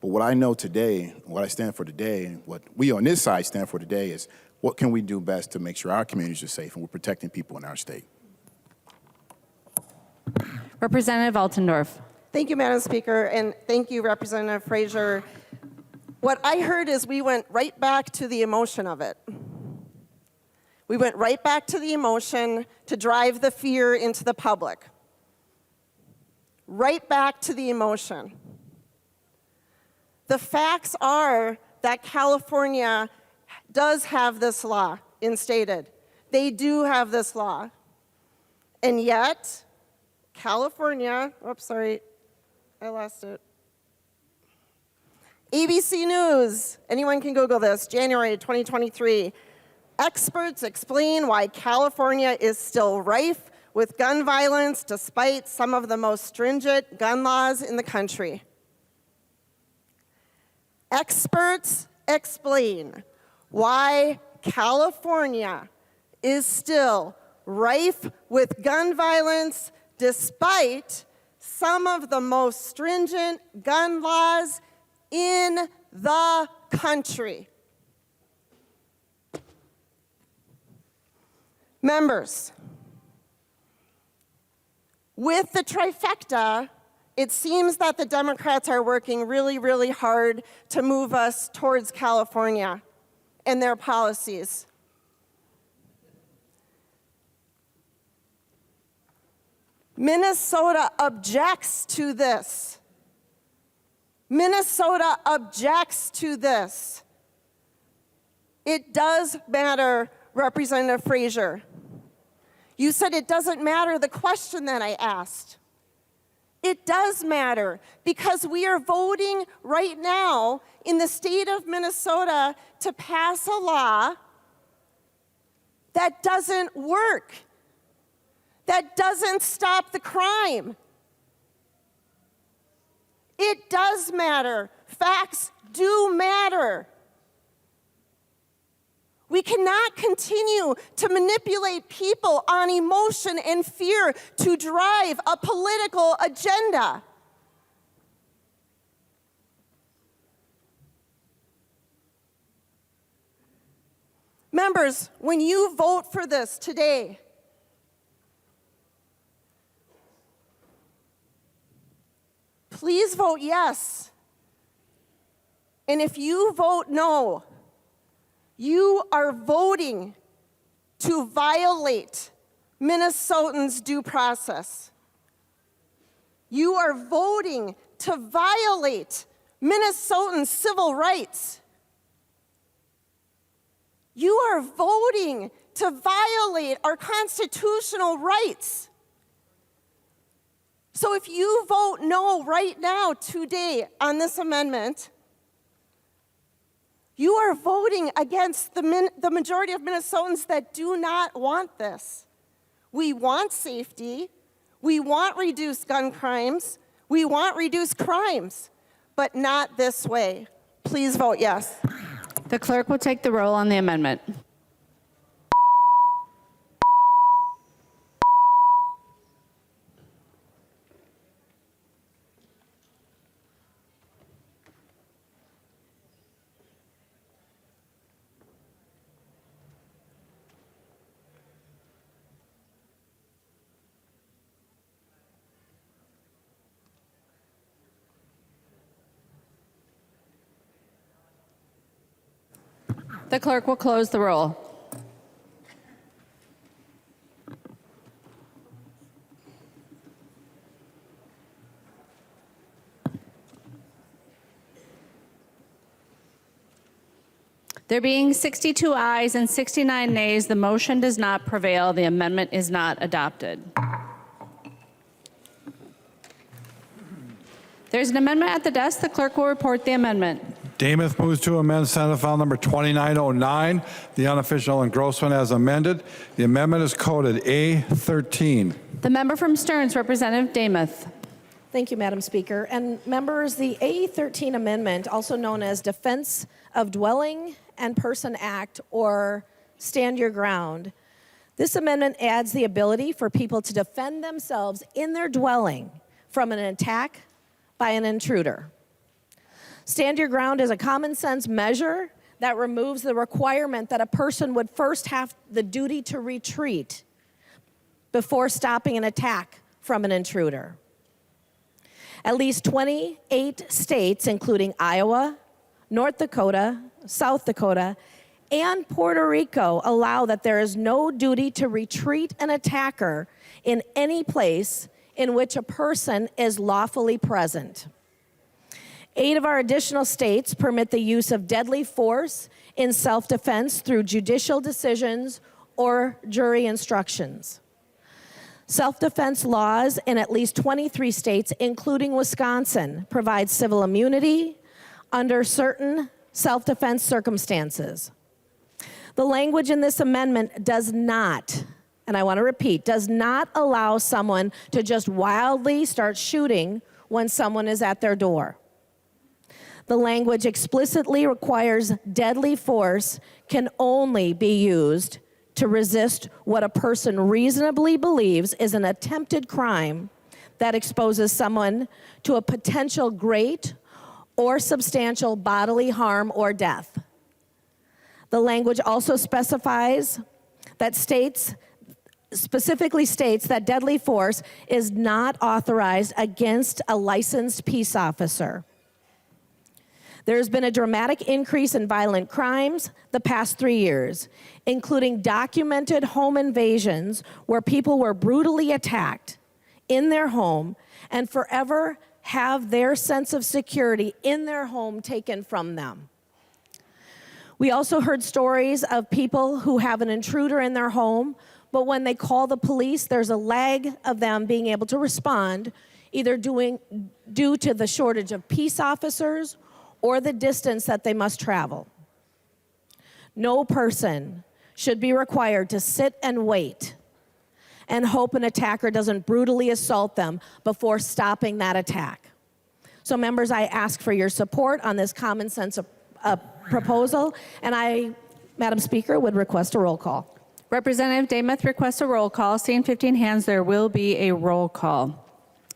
But what I know today, what I stand for today, and what we on this side stand for today is what can we do best to make sure our communities are safe and we're protecting people in our state. Representative Altendorf. Thank you, Madam Speaker, and thank you, Representative Frazier. What I heard is we went right back to the emotion of it. We went right back to the emotion to drive the fear into the public. Right back to the emotion. The facts are that California does have this law instated. They do have this law. And yet, California, oops, sorry, I lost it. ABC News, anyone can Google this, January 2023. Experts explain why California is still rife with gun violence despite some of the most stringent gun laws in the country. Experts explain why California is still rife with gun violence despite some of the most stringent gun laws in the country. Members, with the trifecta, it seems that the Democrats are working really, really hard to move us towards California and their policies. Minnesota objects to this. Minnesota objects to this. It does matter, Representative Frazier. You said it doesn't matter the question that I asked. It does matter because we are voting right now in the state of Minnesota to pass a law that doesn't work, that doesn't stop the crime. It does matter. Facts do matter. We cannot continue to manipulate people on emotion and fear to drive a political agenda. members, when you vote for this today, please vote yes. And if you vote no, you are voting to violate Minnesotans' due process. You are voting to violate Minnesotans' civil rights. You are voting to violate our constitutional rights. So if you vote no right now, today, on this amendment, you are voting against the majority of Minnesotans that do not want this. We want safety. We want reduced gun crimes. We want reduced crimes, but not this way. Please vote yes. The clerk will take the roll on the amendment. The clerk will close the roll. There being 62 ayes and 69 nays, the motion does not prevail. The amendment is not adopted. There's an amendment at the desk. The clerk will report the amendment. Damath moves to amend Senate File Number 2909, the unofficial engrossment as amended. The amendment is coded A13. The member from Stearns, Representative Damath. Thank you, Madam Speaker. And members, the A13 amendment, also known as Defense of Dwelling and Person Act, or Stand Your Ground, this amendment adds the ability for people to defend themselves in their dwelling from an attack by an intruder. Stand your ground is a common sense measure that removes the requirement that a person would first have the duty to retreat before stopping an attack from an intruder. At least 28 states, including Iowa, North Dakota, South Dakota, and Puerto Rico, allow that there is no duty to retreat an attacker in any place in which a person is lawfully present. 8 of our additional states permit the use of deadly force in self-defense through judicial decisions or jury instructions. Self-defense laws in at least 23 states, including Wisconsin, provide civil immunity under certain self-defense circumstances. The language in this amendment does not, and I want to repeat, does not allow someone to just wildly start shooting when someone is at their door. The language explicitly requires deadly force can only be used to resist what a person reasonably believes is an attempted crime that exposes someone to a potential great or substantial bodily harm or death. The language also specifies that specifically states that deadly force is not authorized against a licensed peace officer. There's been a dramatic increase in violent crimes the past 3 years, including documented home invasions where people were brutally attacked in their home and forever have their sense of security in their home taken from them. We also heard stories of people who have an intruder in their home, but when they call the police, there's a lag of them being able to respond, either due to the shortage of peace officers or the distance that they must travel. No person should be required to sit and wait and hope an attacker doesn't brutally assault them before stopping that attack. So members, I ask for your support on this common sense proposal, and I, Madam Speaker, would request a roll call. Representative Damath requests a roll call. Seeing 15 hands, there will be a roll call.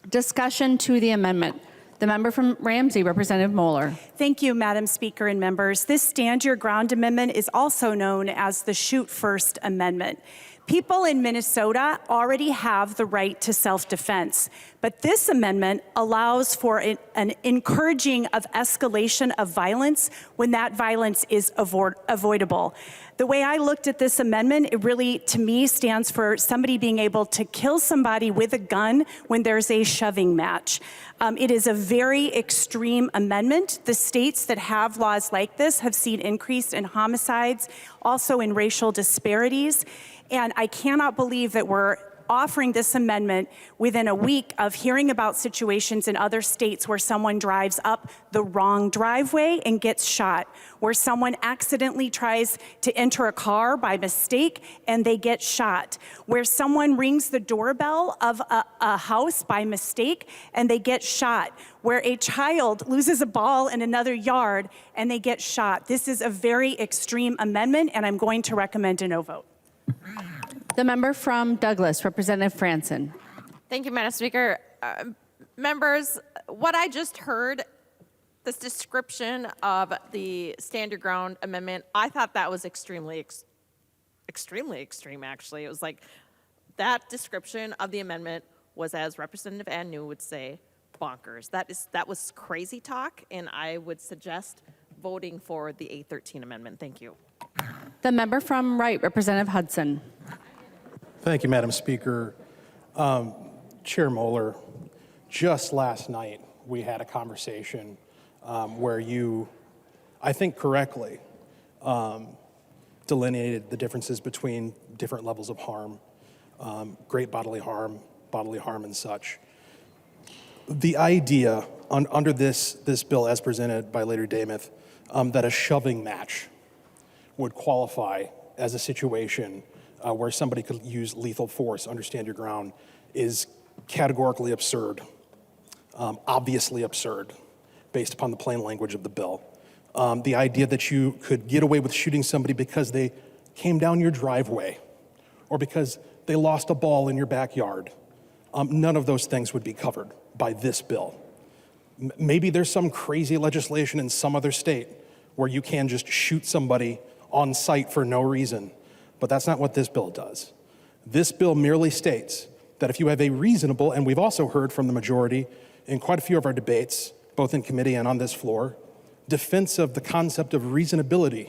Discussion to the amendment. The member from Ramsey, Representative Moller. Thank you, Madam Speaker and members. This Stand Your Ground Amendment is also known as the Shoot First Amendment. People in Minnesota already have the right to self-defense, but this amendment allows for an encouraging of escalation of violence when that violence is avoidable. The way I looked at this amendment, it really, to me, stands for somebody being able to kill somebody with a gun when there's a shoving match. It is a very extreme amendment. The states that have laws like this have seen increase in homicides, also in racial disparities. And I cannot believe that we're offering this amendment within a week of hearing about situations in other states where someone drives up the wrong driveway and gets shot, where someone accidentally tries to enter a car by mistake and they get shot, where someone rings the doorbell of a house by mistake and they get shot, where a child loses a ball in another yard and they get shot. This is a very extreme amendment, and I'm going to recommend a no vote. The member from Douglas, Representative Franson. Thank you, Madam Speaker. Members, what I just heard, this description of the Stand Your Ground Amendment, I thought that was extremely extreme, actually. It was like, that description of the amendment was, as Representative Agnew would say, bonkers. That was crazy talk, and I would suggest voting for the 813 amendment. Thank you. The member from Wright, Representative Hudson. Thank you, Madam Speaker. Chair Moller, just last night we had a conversation where you, I think correctly, delineated the differences between different levels of harm, great bodily harm, and such. The idea under this bill as presented by Leader Demuth that a shoving match would qualify as a situation where somebody could use lethal force, understand your ground, is categorically absurd, obviously absurd, based upon the plain language of the bill. The idea that you could get away with shooting somebody because they came down your driveway or because they lost a ball in your backyard, none of those things would be covered by this bill. Maybe there's some crazy legislation in some other state where you can just shoot somebody on site for no reason, but that's not what this bill does. This bill merely states that if you have a reasonable, and we've also heard from the majority in quite a few of our debates, both in committee and on this floor, defense of the concept of reasonability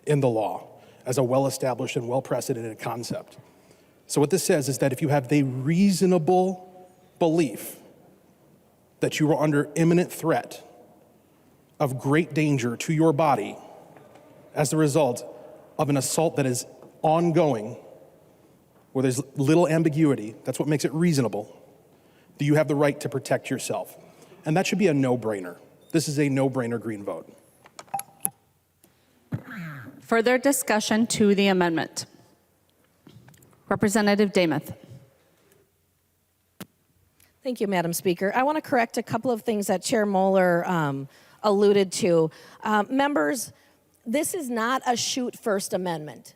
in the law as a well-established and well-precedented concept. So what this says is that if you have the reasonable belief that you are under imminent threat of great danger to your body as the result of an assault that is ongoing, where there's little ambiguity, that's what makes it reasonable, do you have the right to protect yourself? And that should be a no-brainer. This is a no-brainer green vote. Further discussion to the amendment. Representative Demuth. Thank you, Madam Speaker. I want to correct a couple of things that Chair Moller alluded to. Members, this is not a shoot first amendment.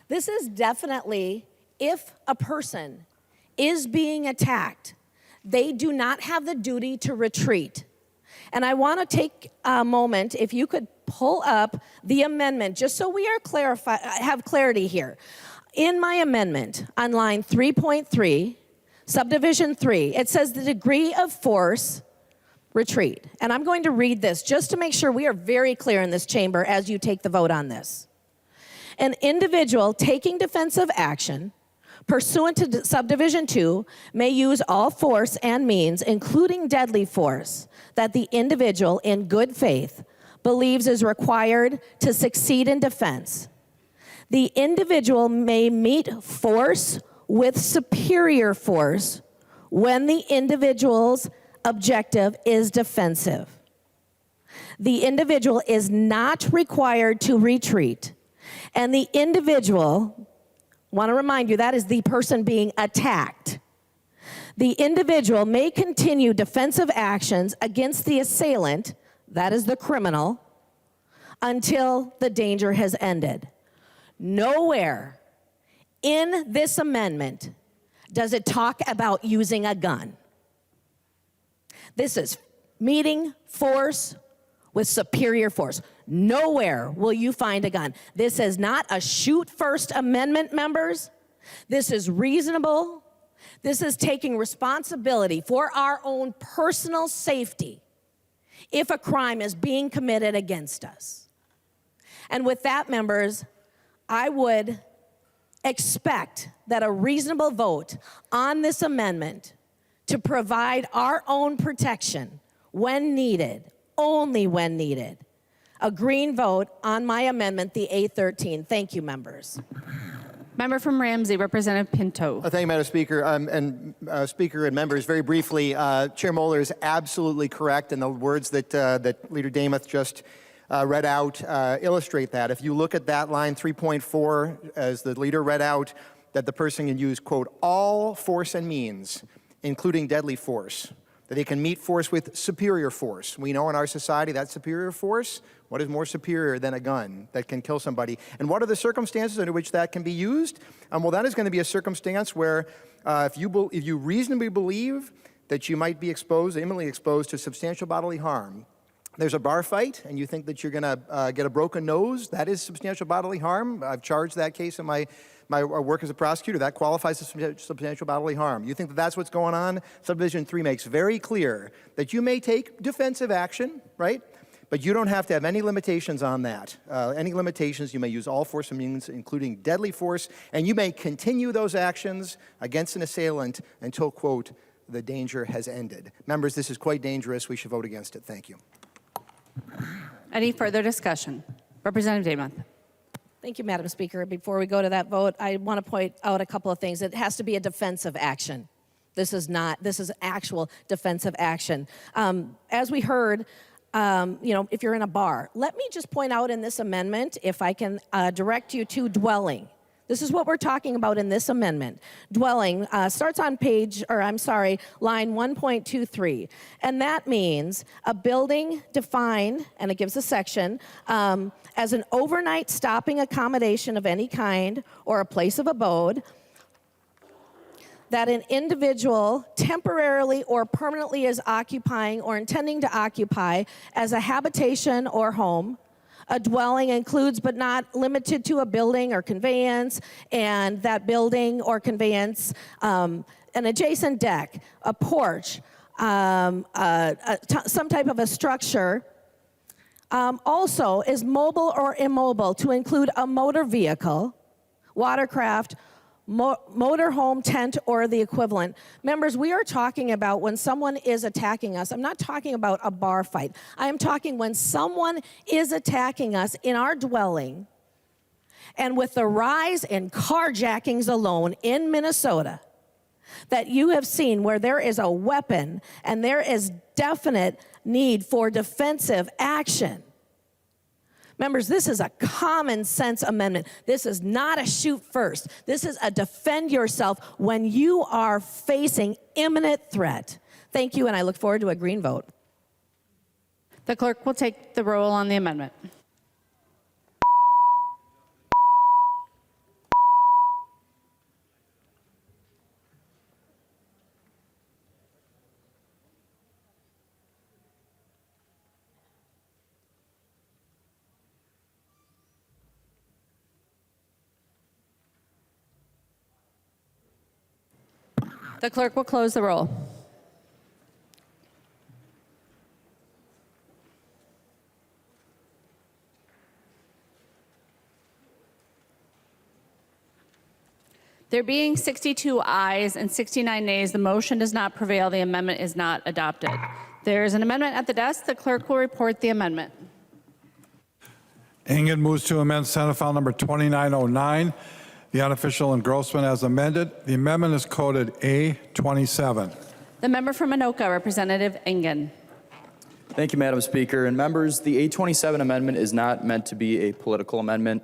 This is definitely, if a person is being attacked, they do not have the duty to retreat. And I want to take a moment, if you could pull up the amendment, just so we are have clarity here. In my amendment, on line 3.3, subdivision 3, it says the degree of force, retreat. And I'm going to read this just to make sure we are very clear in this chamber as you take the vote on this. An individual taking defensive action pursuant to subdivision 2 may use all force and means, including deadly force, that the individual in good faith believes is required to succeed in defense. The individual may meet force with superior force when the individual's objective is defensive. The individual is not required to retreat, and the individual, want to remind you, that is the person being attacked. The individual may continue defensive actions against the assailant, that is the criminal, until the danger has ended. Nowhere in this amendment does it talk about using a gun. This is meeting force with superior force. Nowhere will you find a gun. This is not a shoot first amendment, members. This is reasonable. This is taking responsibility for our own personal safety if a crime is being committed against us. And with that, members, I would expect that a reasonable vote on this amendment to provide our own protection when needed, only when needed. A green vote on my amendment, the A13. Thank you, members. Member from Ramsey, Representative Pinto. Thank you, Madam Speaker. Speaker and members, very briefly, Chair Moller is absolutely correct, and the words that Leader Damath just read out illustrate that. If you look at that line 3.4, as the leader read out, that the person can use, quote, all force and means, including deadly force, that they can meet force with superior force. We know in our society that superior force, what is more superior than a gun that can kill somebody? And what are the circumstances under which that can be used? Well, that is going to be a circumstance where if you reasonably believe that you might be imminently exposed to substantial bodily harm, there's a bar fight and you think that you're going to get a broken nose, that is substantial bodily harm. I've charged that case in my work as a prosecutor. That qualifies as substantial bodily harm. You think that that's what's going on? Subdivision 3 makes very clear that you may take defensive action, right? But you don't have to have any limitations on that. Any limitations, you may use all force and means, including deadly force, and you may continue those actions against an assailant until, quote, the danger has ended. Members, this is quite dangerous. We should vote against it. Thank you. Any further discussion? Representative Damath. Thank you, Madam Speaker. Before we go to that vote, I want to point out a couple of things. It has to be a defensive action. This is actual defensive action. As we heard, if you're in a bar, let me just point out in this amendment, if I can direct you to dwelling. This is what we're talking about in this amendment. Dwelling starts on line 1.23. And that means a building defined, and it gives a section, as an overnight stopping accommodation of any kind or a place of abode that an individual temporarily or permanently is occupying or intending to occupy as a habitation or home. A dwelling includes but not limited to a building or conveyance, and that building or conveyance, an adjacent deck, a porch, some type of a structure, also is mobile or immobile to include a motor vehicle, watercraft, motorhome, tent, or the equivalent. Members, we are talking about when someone is attacking us. I'm not talking about a bar fight. I am talking when someone is attacking us in our dwelling. And with the rise in carjackings alone in Minnesota, that you have seen where there is a weapon and there is definite need for defensive action. Members, this is a common sense amendment. This is not a shoot first. This is a defend yourself when you are facing imminent threat. Thank you, and I look forward to a green vote. The clerk will take the roll on the amendment. The clerk will close the roll. There being 62 ayes and 69 nays, the motion does not prevail. The amendment is not adopted. There is an amendment at the desk. The clerk will report the amendment. Engen moves to amend Senate File Number 2909. The unofficial engrossment as amended. The amendment is coded A27. The member from Anoka, Representative Engen. Thank you, Madam Speaker. And members, the A27 amendment is not meant to be a political amendment.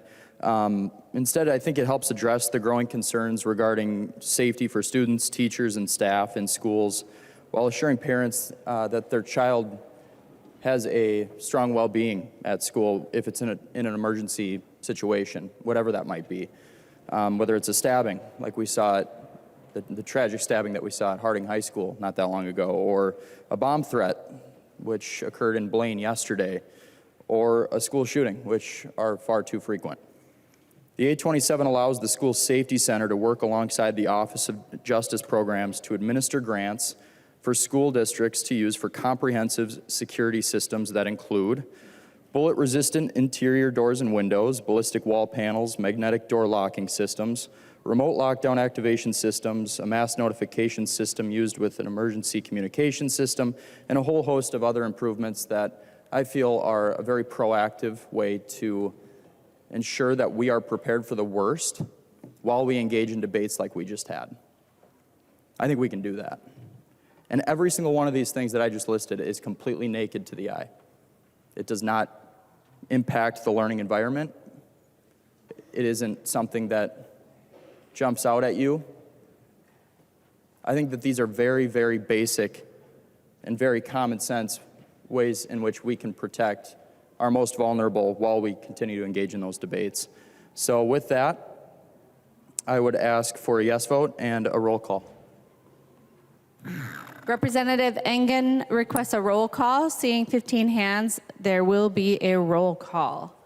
Instead, I think it helps address the growing concerns regarding safety for students, teachers, and staff in schools, while assuring parents that their child has a strong well-being at school if it's in an emergency situation, whatever that might be. Whether it's a stabbing, like we saw at the tragic stabbing that we saw at Harding High School not that long ago, or a bomb threat which occurred in Blaine yesterday, or a school shooting, which are far too frequent. The 827 allows the School Safety Center to work alongside the Office of Justice Programs to administer grants for school districts to use for comprehensive security systems that include bullet-resistant interior doors and windows, ballistic wall panels, magnetic door locking systems, remote lockdown activation systems, a mass notification system used with an emergency communication system, and a whole host of other improvements that I feel are a very proactive way to ensure that we are prepared for the worst while we engage in debates like we just had. I think we can do that. And every single one of these things that I just listed is completely naked to the eye. It does not impact the learning environment. It isn't something that jumps out at you. I think that these are very, very basic and very common sense ways in which we can protect our most vulnerable while we continue to engage in those debates. So with that, I would ask for a yes vote and a roll call. Representative Engen requests a roll call. Seeing 15 hands, there will be a roll call.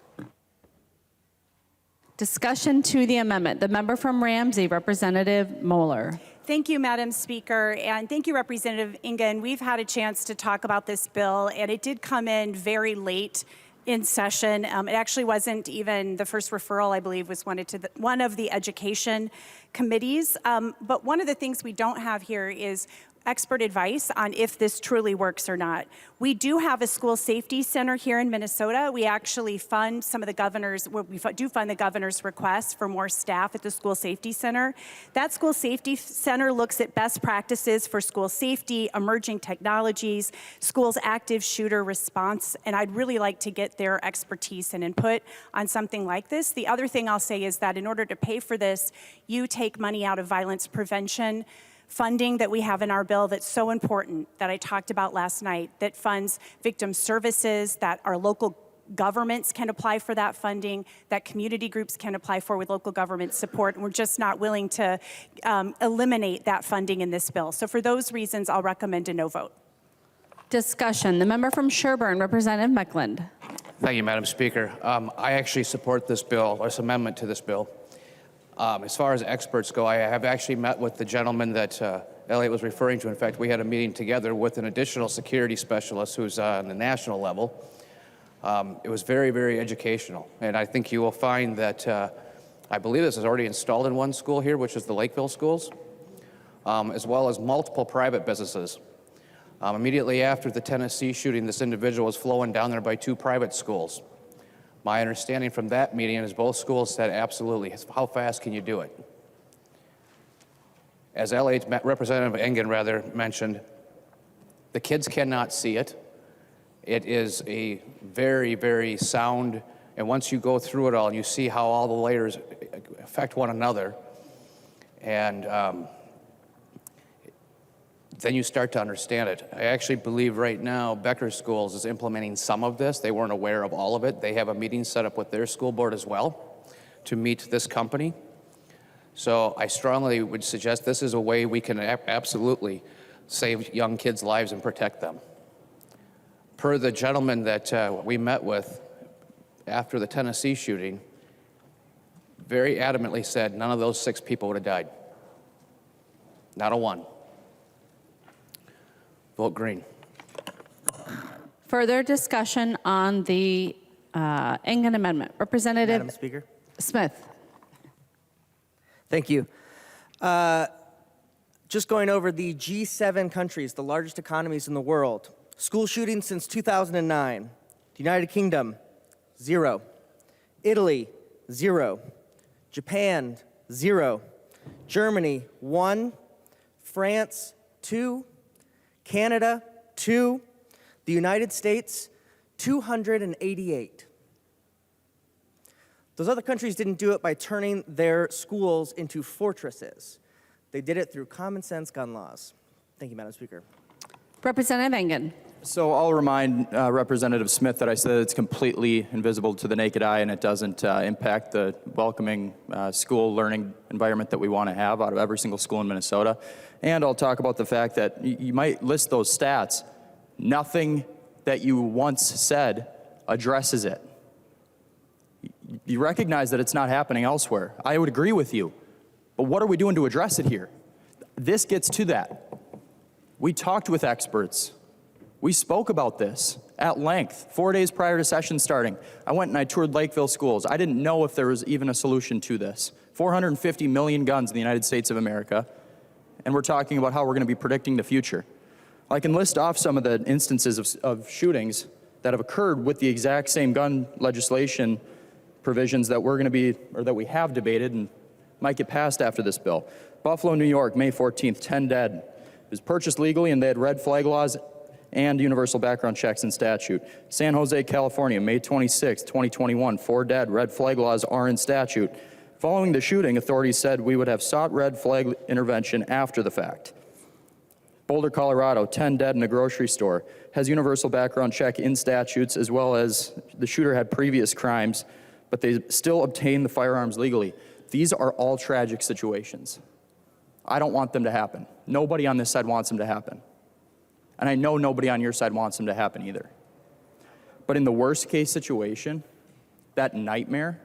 Discussion to the amendment. The member from Ramsey, Representative Moller. Thank you, Madam Speaker, and thank you, Representative Engen. We've had a chance to talk about this bill, and it did come in very late in session. It actually wasn't even the first referral, I believe, was one of the education committees. But one of the things we don't have here is expert advice on if this truly works or not. We do have a school safety center here in Minnesota. We actually fund some of the governor's, we do fund the governor's requests for more staff at the school safety center. That school safety center looks at best practices for school safety, emerging technologies, schools' active shooter response, and I'd really like to get their expertise and input on something like this. The other thing I'll say is that in order to pay for this, you take money out of violence prevention funding that we have in our bill that's so important that I talked about last night, that funds victim services, that our local governments can apply for that funding, that community groups can apply for with local government support. And we're just not willing to eliminate that funding in this bill. So for those reasons, I'll recommend a no vote. Discussion. The member from Sherburne, Representative Meckland. Thank you, Madam Speaker. I actually support this bill, or this amendment to this bill. As far as experts go, I have actually met with the gentleman that Elliot was referring to. In fact, we had a meeting together with an additional security specialist who's on the national level. It was very, very educational. And I think you will find that, I believe this is already installed in one school here, which is the Lakeville schools, as well as multiple private businesses. Immediately after the Tennessee shooting, this individual was flown down there by 2 private schools. My understanding from that meeting is both schools said absolutely. How fast can you do it? As Representative Engen mentioned, the kids cannot see it. It is a very, very sound, and once you go through it all and you see how all the layers affect one another, and then you start to understand it. I actually believe right now Becker Schools is implementing some of this. They weren't aware of all of it. They have a meeting set up with their school board as well to meet this company. So I strongly would suggest this is a way we can absolutely save young kids' lives and protect them. Per the gentleman that we met with after the Tennessee shooting, very adamantly said none of those 6 people would have died. Not a one. Vote green. Further discussion on the Engen amendment. Representative Madam Speaker. Smith. Thank you. Just going over the G7 countries, the largest economies in the world. School shootings since 2009. The United Kingdom, 0. Italy, 0. Japan, 0. Germany, 1. France, 2. Canada, 2. The United States, 288. Those other countries didn't do it by turning their schools into fortresses. They did it through common sense gun laws. Thank you, Madam Speaker. Representative Engen. So I'll remind Representative Smith that I said it's completely invisible to the naked eye and it doesn't impact the welcoming school learning environment that we want to have out of every single school in Minnesota. And I'll talk about the fact that you might list those stats. Nothing that you once said addresses it. You recognize that it's not happening elsewhere. I would agree with you. But what are we doing to address it here? This gets to that. We talked with experts. We spoke about this at length 4 days prior to session starting. I went and I toured Lakeville schools. I didn't know if there was even a solution to this. 450 million guns in the United States of America, and we're talking about how we're going to be predicting the future. I can list off some of the instances of shootings that have occurred with the exact same gun legislation provisions that we're going to be, or that we have debated and might get passed after this bill. Buffalo, New York, May 14th, 10 dead. It was purchased legally and they had red flag laws and universal background checks in statute. San Jose, California, May 26, 2021, 4 dead, red flag laws are in statute. Following the shooting, authorities said we would have sought red flag intervention after the fact. Boulder, Colorado, 10 dead in a grocery store, has universal background check in statutes, as well as the shooter had previous crimes, but they still obtained the firearms legally. These are all tragic situations. I don't want them to happen. Nobody on this side wants them to happen. And I know nobody on your side wants them to happen either. But in the worst case situation, that nightmare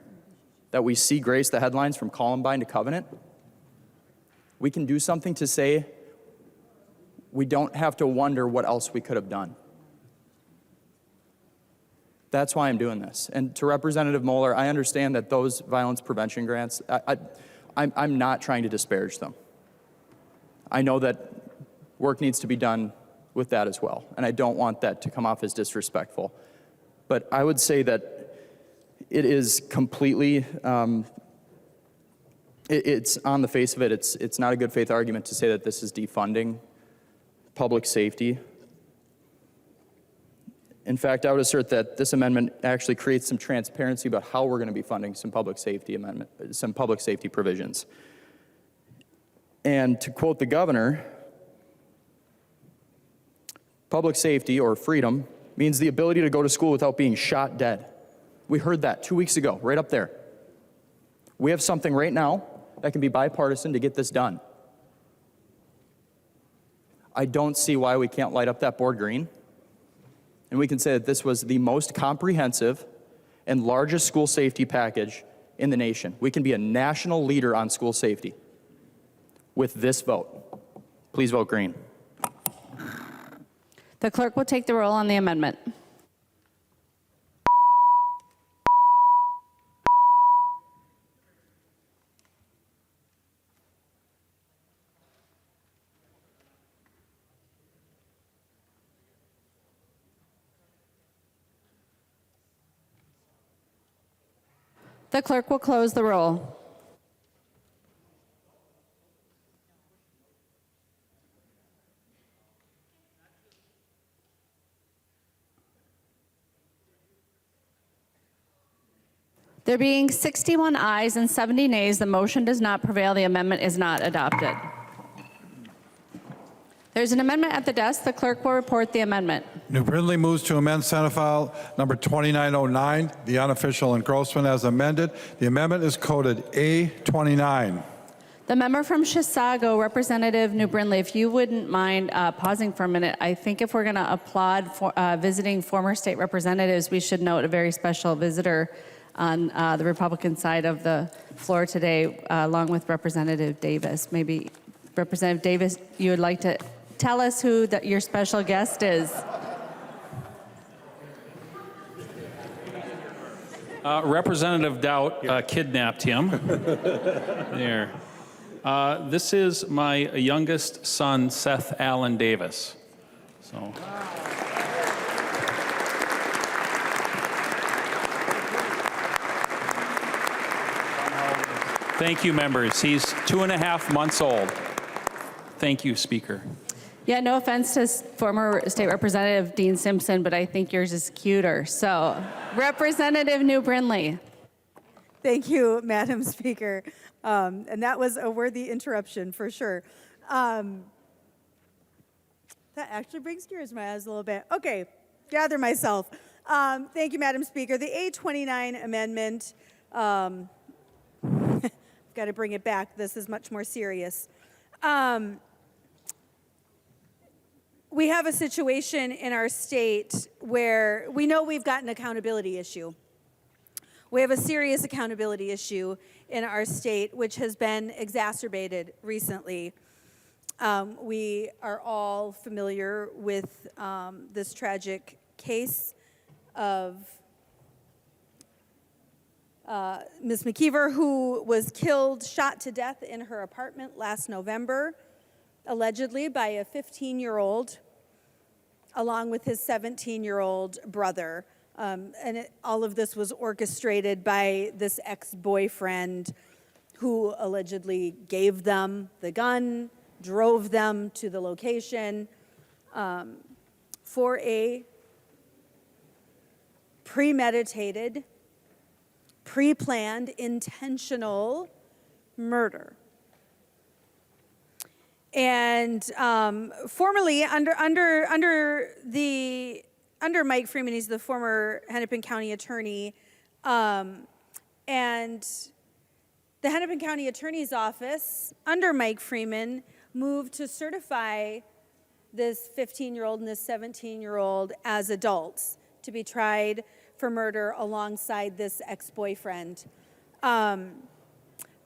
that we see grace the headlines from Columbine to Covenant, we can do something to say we don't have to wonder what else we could have done. That's why I'm doing this. And to Representative Moller, I understand that those violence prevention grants, I'm not trying to disparage them. I know that work needs to be done with that as well, and I don't want that to come off as disrespectful. But I would say that it is completely, it's on the face of it, it's not a good faith argument to say that this is defunding public safety. In fact, I would assert that this amendment actually creates some transparency about how we're going to be funding some public safety provisions. And to quote the governor, public safety or freedom means the ability to go to school without being shot dead. We heard that 2 weeks ago, right up there. We have something right now that can be bipartisan to get this done. I don't see why we can't light up that board green. And we can say that this was the most comprehensive and largest school safety package in the nation. We can be a national leader on school safety with this vote. Please vote green. The clerk will take the roll on the amendment. The clerk will close the roll. There being 61 ayes and 70 nays, the motion does not prevail. The amendment is not adopted. There's an amendment at the desk. The clerk will report the amendment. New Brindley moves to amend Senate File number 2909, the unofficial engrossment as amended. The amendment is coded A29. The member from Chisago, Representative New Brindley, if you wouldn't mind pausing for a minute, I think if we're going to applaud for, visiting former state representatives, we should note a very special visitor on the Republican side of the floor today, along with Representative Davis. Maybe Representative Davis, you would like to tell us who your special guest is. Representative Doubt kidnapped him. There. This is my youngest son, Seth Allen Davis. So. Thank you, members. He's 2.5 months old. Thank you, Speaker. Yeah, no offense to former State Representative Dean Simpson, but I think yours is cuter. So, Representative New Brindley. Thank you, Madam Speaker. And that was a worthy interruption for sure. That actually brings tears to my eyes a little bit. Okay, gather myself. Thank you, Madam Speaker. The A29 amendment, got to bring it back. This is much more serious. we have a situation in our state where we know we've got an accountability issue. We have a serious accountability issue in our state, which has been exacerbated recently. We are all familiar with this tragic case of Ms. McKeever, who was killed, shot to death in her apartment last November, allegedly by a 15-year-old, along with his 17-year-old brother. All of this was orchestrated by this ex-boyfriend who allegedly gave them the gun, drove them to the location for a premeditated, pre-planned, intentional murder. And formerly, under Mike Freeman, he's the former Hennepin County attorney, and the Hennepin County Attorney's Office, under Mike Freeman, moved to certify this 15-year-old and this 17-year-old as adults to be tried for murder alongside this ex-boyfriend.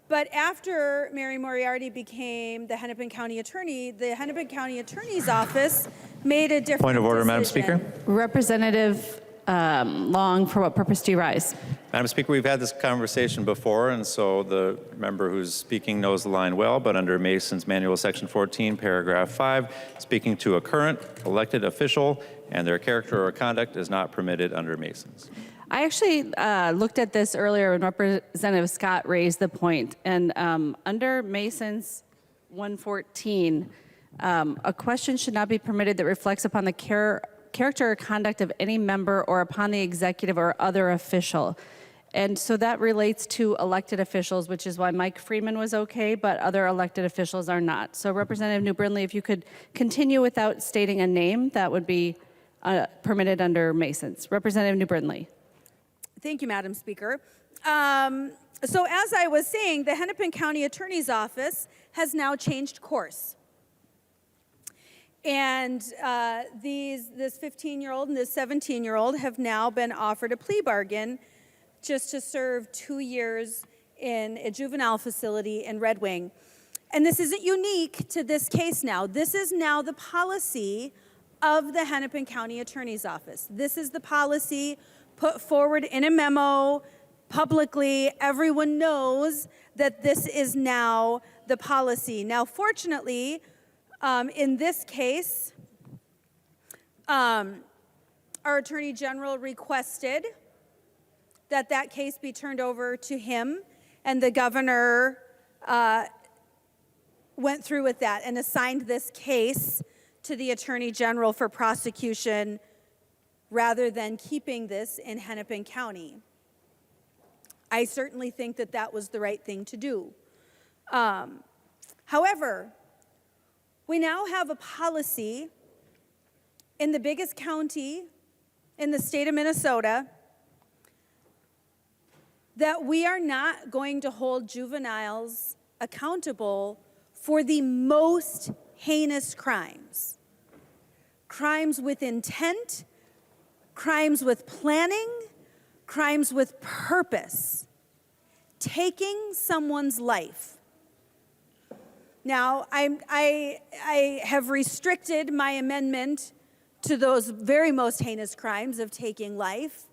But after Mary Moriarty became the Hennepin County Attorney, the Hennepin County Attorney's Office made a different Point of order, decision. Madam Speaker. Representative Long, for what purpose do you rise? Madam Speaker, we've had this conversation before, and so the member who's speaking knows the line well, but under Mason's Manual, Section 14, Paragraph 5, speaking to a current elected official and their character or conduct is not permitted under Mason's. I actually looked at this earlier when Representative Scott raised the point, and under Mason's 114, a question should not be permitted that reflects upon the character or conduct of any member or upon the executive or other official. And so that relates to elected officials, which is why Mike Freeman was okay, but other elected officials are not. So Representative New Brindley, if you could continue without stating a name, that would be permitted under Mason's. Representative New Brindley. Thank you, Madam Speaker. So as I was saying, the Hennepin County Attorney's Office has now changed course. And this 15-year-old and this 17-year-old have now been offered a plea bargain just to serve 2 years in a juvenile facility in Red Wing. And this isn't unique to this case now. This is now the policy of the Hennepin County Attorney's Office. This is the policy put forward in a memo publicly. Everyone knows that this is now the policy. Now, fortunately, in this case, our Attorney General requested that that case be turned over to him, and the governor went through with that and assigned this case to the Attorney General for prosecution rather than keeping this in Hennepin County. I certainly think that that was the right thing to do. However, we now have a policy in the biggest county in the state of Minnesota that we are not going to hold juveniles accountable for the most heinous crimes. Crimes with intent, crimes with planning, crimes with purpose, taking someone's life. Now, I have restricted my amendment to those very most heinous crimes of taking life.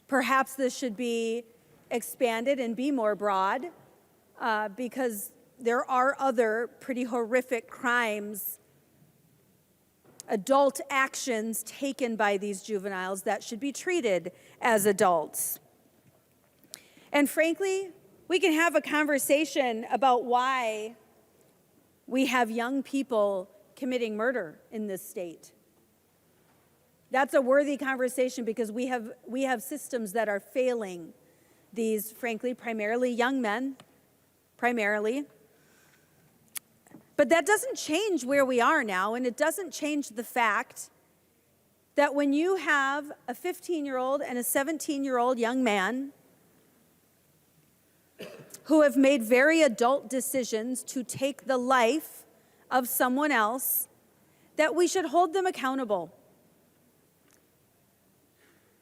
Perhaps this should be expanded and be more broad because there are other pretty horrific crimes, adult actions taken by these juveniles that should be treated as adults. And frankly, we can have a conversation about why we have young people committing murder in this state. That's a worthy conversation because we have systems that are failing these, frankly, primarily young men, primarily. But that doesn't change where we are now, and it doesn't change the fact that when you have a 15-year-old and a 17-year-old young man who have made very adult decisions to take the life of someone else, that we should hold them accountable.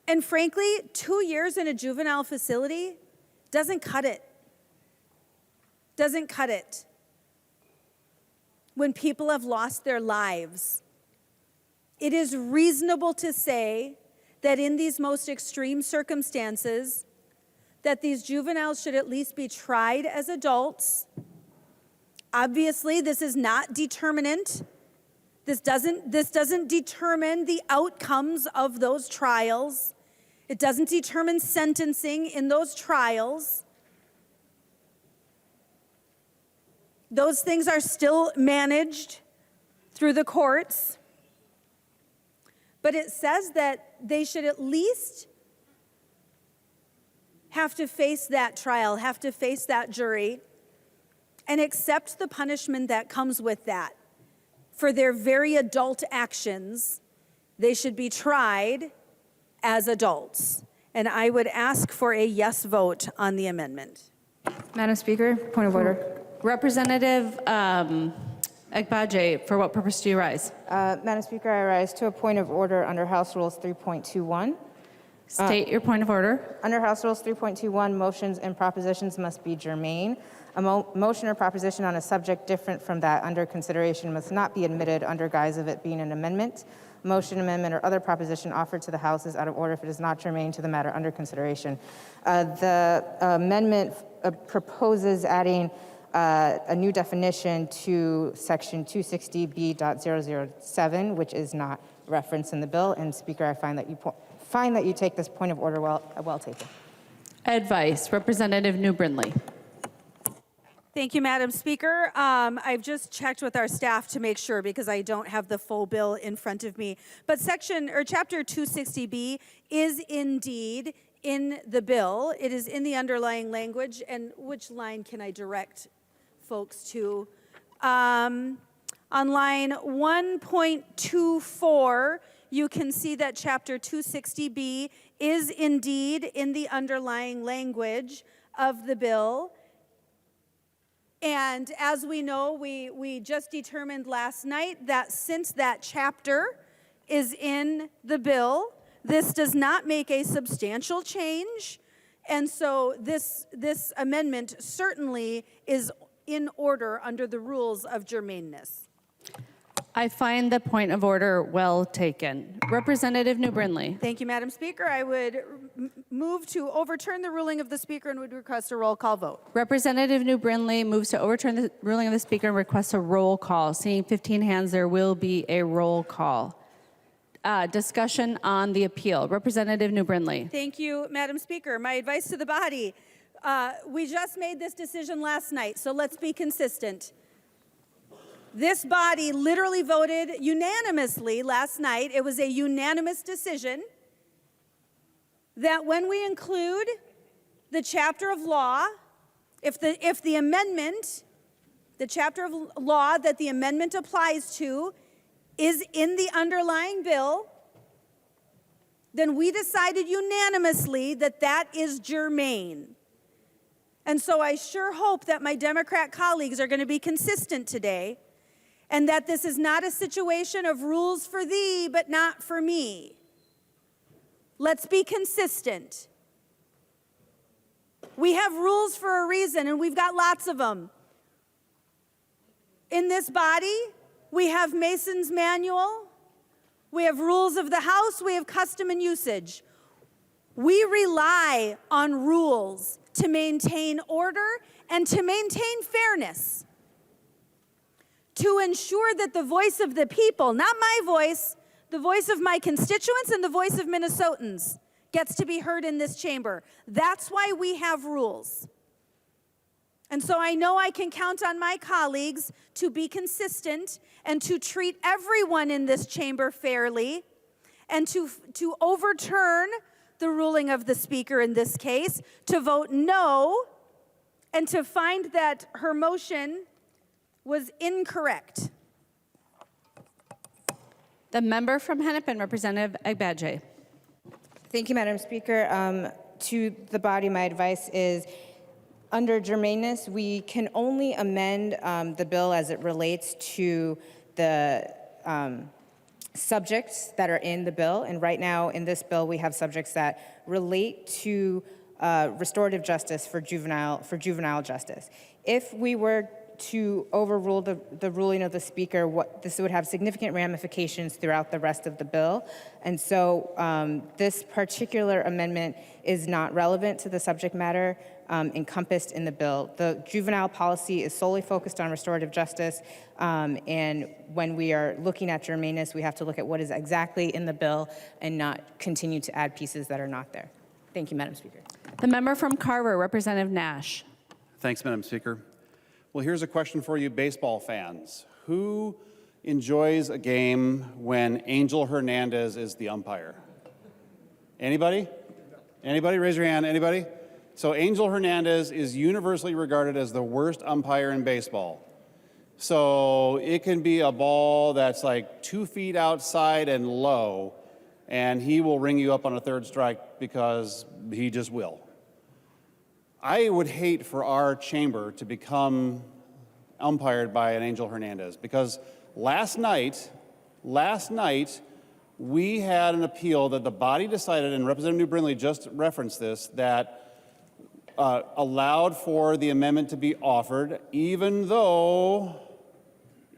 And frankly, 2 years in a juvenile facility doesn't cut it. Doesn't cut it. When people have lost their lives, it is reasonable to say that in these most extreme circumstances, that these juveniles should at least be tried as adults. Obviously, this is not determinant. This doesn't determine the outcomes of those trials. It doesn't determine sentencing in those trials. Those things are still managed through the courts. But it says that they should at least have to face that trial, have to face that jury, and accept the punishment that comes with that. For their very adult actions, they should be tried as adults. And I would ask for a yes vote on the amendment. Madam Speaker, point of order. Representative Agbaje, for what purpose do you rise? Madam Speaker, I rise to a point of order under House Rules 3.21. State your point of order. Under House Rules 3.21, motions and propositions must be germane. A motion or proposition on a subject different from that under consideration must not be admitted under guise of it being an amendment. Motion, amendment, or other proposition offered to the House is out of order if it is not germane to the matter under consideration. The amendment proposes adding a new definition to section 260B.007, which is not referenced in the bill. And Speaker, I find that you take this point of order well taken. Advice, Representative New Brindley. Thank you, Madam Speaker. I've just checked with our staff to make sure because I don't have the full bill in front of me. But chapter 260B is indeed in the bill. It is in the underlying language. And which line can I direct folks to? On line 1.24, you can see that chapter 260B is indeed in the underlying language of the bill. And as we know, we just determined last night that since that chapter is in the bill, this does not make a substantial change. And so this amendment certainly is in order under the rules of germaneness. I find the point of order well taken. Representative New Brindley. Thank you, Madam Speaker. I would move to overturn the ruling of the Speaker and would request a roll call vote. Representative New Brindley moves to overturn the ruling of the Speaker and requests a roll call. Seeing 15 hands, there will be a roll call. Discussion on the appeal. Representative New Brindley. Thank you, Madam Speaker. My advice to the body, we just made this decision last night, so let's be consistent. This body literally voted unanimously last night. It was a unanimous decision that when we include the chapter of law, if the amendment, the chapter of law that the amendment applies to is in the underlying bill, then we decided unanimously that that is germane. And so I sure hope that my Democrat colleagues are going to be consistent today, and that this is not a situation of rules for thee, but not for me. Let's be consistent. We have rules for a reason, and we've got lots of them. In this body, we have Mason's Manual, we have rules of the House, we have custom and usage. We rely on rules to maintain order and to maintain fairness, to ensure that the voice of the people, not my voice, the voice of my constituents and the voice of Minnesotans gets to be heard in this chamber. That's why we have rules. And so I know I can count on my colleagues to be consistent and to treat everyone in this chamber fairly and to overturn the ruling of the Speaker in this case, to vote no, and to find that her motion was incorrect. The member from Hennepin, Representative Agbaje. Thank you, Madam Speaker. To the body, my advice is, under germaneness, we can only amend the bill as it relates to the subjects that are in the bill, and right now in this bill we have subjects that relate to restorative justice for juvenile justice. If we were to overrule the ruling of the Speaker, this would have significant ramifications throughout the rest of the bill. And so this particular amendment is not relevant to the subject matter encompassed in the bill. The juvenile policy is solely focused on restorative justice, and when we are looking at germaneness, we have to look at what is exactly in the bill and not continue to add pieces that are not there. Thank you, Madam Speaker. The member from Carver, Representative Nash. Thanks, Madam Speaker. Well, here's a question for you baseball fans. Who enjoys a game when Angel Hernandez is the umpire? Anybody? Anybody? Raise your hand. Anybody? So Angel Hernandez is universally regarded as the worst umpire in baseball. So it can be a ball that's like 2 feet outside and low, and he will ring you up on a third strike because he just will. I would hate for our chamber to become umpired by an Angel Hernandez, because last night, we had an appeal that the body decided, and Representative New Brindley just referenced this, that allowed for the amendment to be offered, even though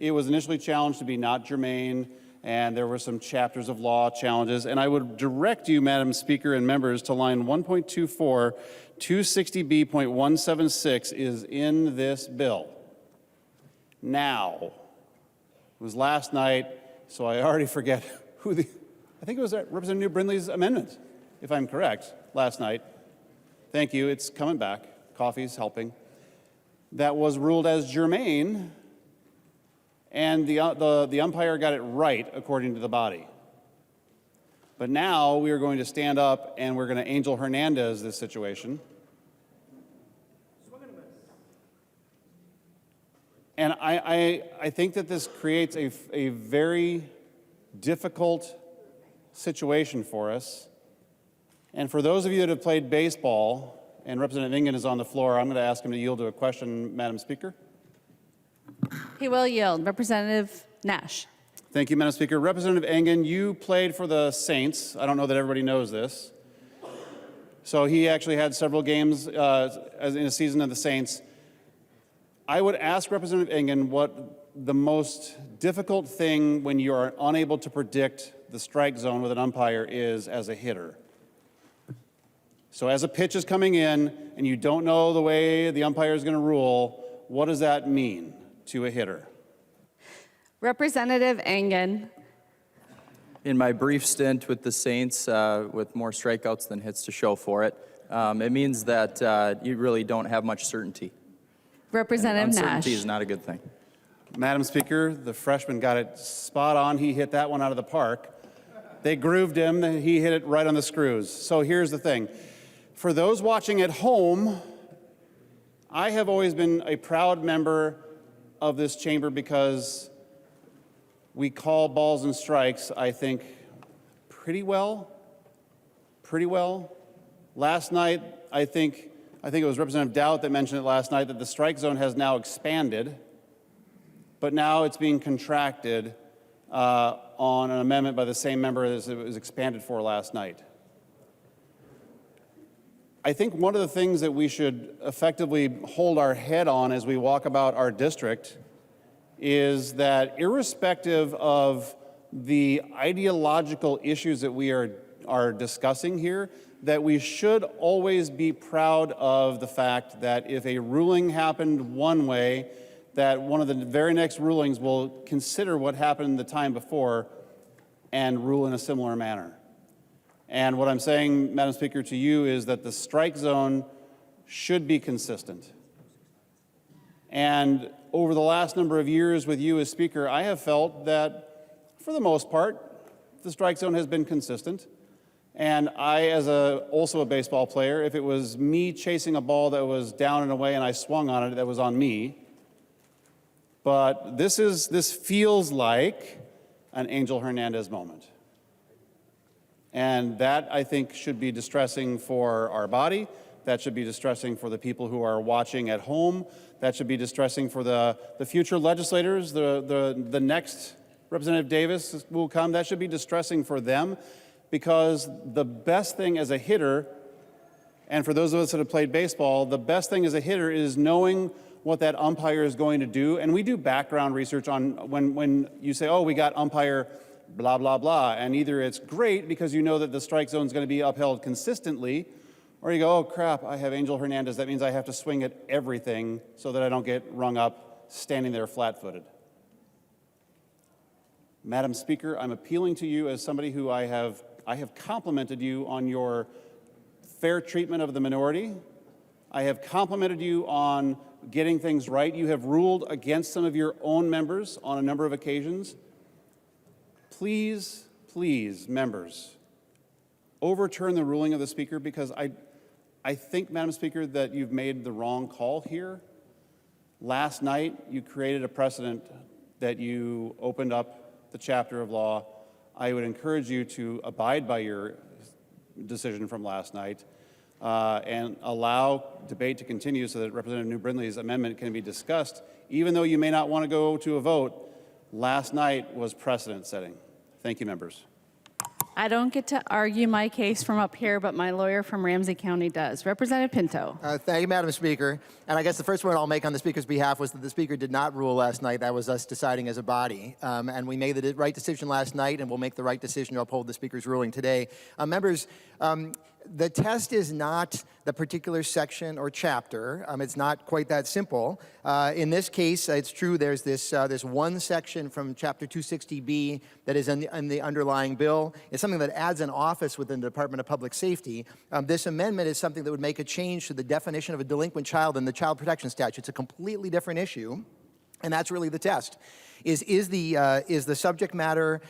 it was initially challenged to be not germane, and there were some chapters of law challenges. And I would direct you, Madam Speaker and members, to line 1.24, 260B.176 is in this bill. Now, it was last night, so I already forget who I think it was Representative New Brindley's amendment, if I'm correct, last night. Thank you, it's coming back. Coffee's helping. That was ruled as germane, and the umpire got it right according to the body. But now we are going to stand up and we're going to Angel Hernandez this situation. And I think that this creates a very difficult situation for us. And for those of you that have played baseball, and Representative Ingen is on the floor, I'm going to ask him to yield to a question, Madam Speaker. He will yield. Representative Nash. Thank you, Madam Speaker. Representative Engen, you played for the Saints. I don't know that everybody knows this. So he actually had several games as in a season of the Saints. I would ask Representative Engen what the most difficult thing when you are unable to predict the strike zone with an umpire is as a hitter. So as a pitch is coming in and you don't know the way the umpire is going to rule, what does that mean to a hitter? Representative Engen. In my brief stint with the Saints, with more strikeouts than hits to show for it, it means that you really don't have much certainty. Representative Nash. Uncertainty is not a good thing. Madam Speaker, the freshman got it spot on. He hit that one out of the park. They grooved him, and he hit it right on the screws. So here's the thing. For those watching at home, I have always been a proud member of this chamber because we call balls and strikes, I think, pretty well. Last night, I think it was Representative Dowd that mentioned it last night, that the strike zone has now expanded, but now it's being contracted on an amendment by the same member as it was expanded for last night. I think one of the things that we should effectively hold our head on as we walk about our district is that irrespective of the ideological issues that we are discussing here, that we should always be proud of the fact that if a ruling happened one way, that one of the very next rulings will consider what happened the time before and rule in a similar manner. And what I'm saying, Madam Speaker, to you is that the strike zone should be consistent. And over the last number of years with you as Speaker, I have felt that, for the most part, the strike zone has been consistent. And I, as also a baseball player, if it was me chasing a ball that was down and away and I swung on it, that was on me. But this feels like an Angel Hernandez moment. And that, I think, should be distressing for our body. That should be distressing for the people who are watching at home. That should be distressing for the future legislators, the next Representative Davis will come. That should be distressing for them, because the best thing as a hitter, and for those of us that have played baseball, the best thing as a hitter is knowing what that umpire is going to do. And we do background research on when you say, oh, we got umpire blah, blah, blah. And either it's great because you know that the strike zone is going to be upheld consistently, or you go, oh, crap, I have Angel Hernandez. That means I have to swing at everything so that I don't get rung up standing there flat-footed. Madam Speaker, I'm appealing to you as somebody who I have complimented you on your fair treatment of the minority. I have complimented you on getting things right. You have ruled against some of your own members on a number of occasions. Please, please, members, overturn the ruling of the Speaker, because I think, Madam Speaker, that you've made the wrong call here. Last night, you created a precedent that you opened up the chapter of law. I would encourage you to abide by your decision from last night and allow debate to continue so that Representative New Brindley's amendment can be discussed. Even though you may not want to go to a vote, last night was precedent setting. Thank you, members. I don't get to argue my case from up here, but my lawyer from Ramsey County does. Representative Pinto. Thank you, Madam Speaker. And I guess the first one I'll make on the Speaker's behalf was that the Speaker did not rule last night. That was us deciding as a body. And we made the right decision last night, and we'll make the right decision to uphold the Speaker's ruling today. Members, the test is not the particular section or chapter. It's not quite that simple. In this case, it's true there's this one section from Chapter 260B that is in the underlying bill. It's something that adds an office within the Department of Public Safety. This amendment is something that would make a change to the definition of a delinquent child in the Child Protection Statute. It's a completely different issue, and that's really the test. Is the subject matter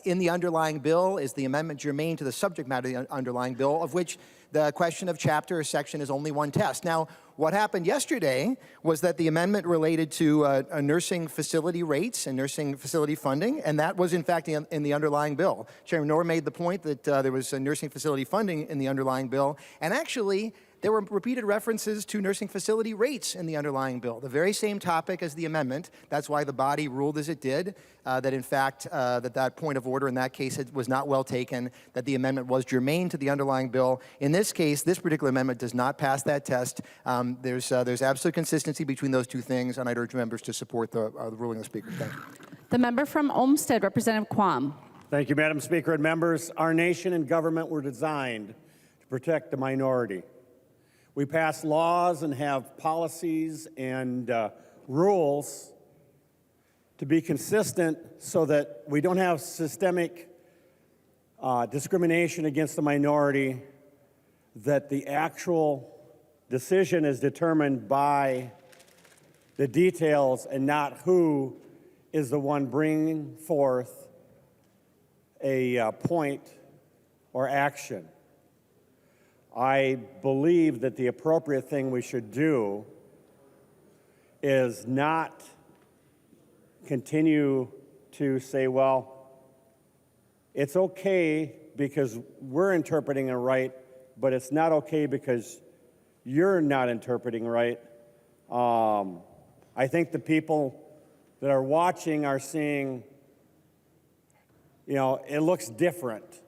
in the underlying bill? Is the amendment germane to the subject matter of the underlying bill, of which the question of chapter or section is only one test? Now, what happened yesterday was that the amendment related to nursing facility rates and nursing facility funding, and that was in fact in the underlying bill. Chairman Knorr made the point that there was nursing facility funding in the underlying bill, and actually there were repeated references to nursing facility rates in the underlying bill, the very same topic as the amendment. That's why the body ruled as it did, that in fact that point of order in that case was not well taken, that the amendment was germane to the underlying bill. In this case, this particular amendment does not pass that test. There's absolute consistency between those two things, and I'd urge members to support the ruling of the Speaker. Thank you. The member from Olmsted, Representative Quam. Thank you, Madam Speaker and members. Our nation and government were designed to protect the minority. We pass laws and have policies and rules to be consistent so that we don't have systemic discrimination against the minority, that the actual decision is determined by the details and not who is the one bringing forth a point or action. I believe that the appropriate thing we should do is not continue to say, well, it's okay because we're interpreting it right, but it's not okay because you're not interpreting right. I think the people that are watching are seeing, it looks different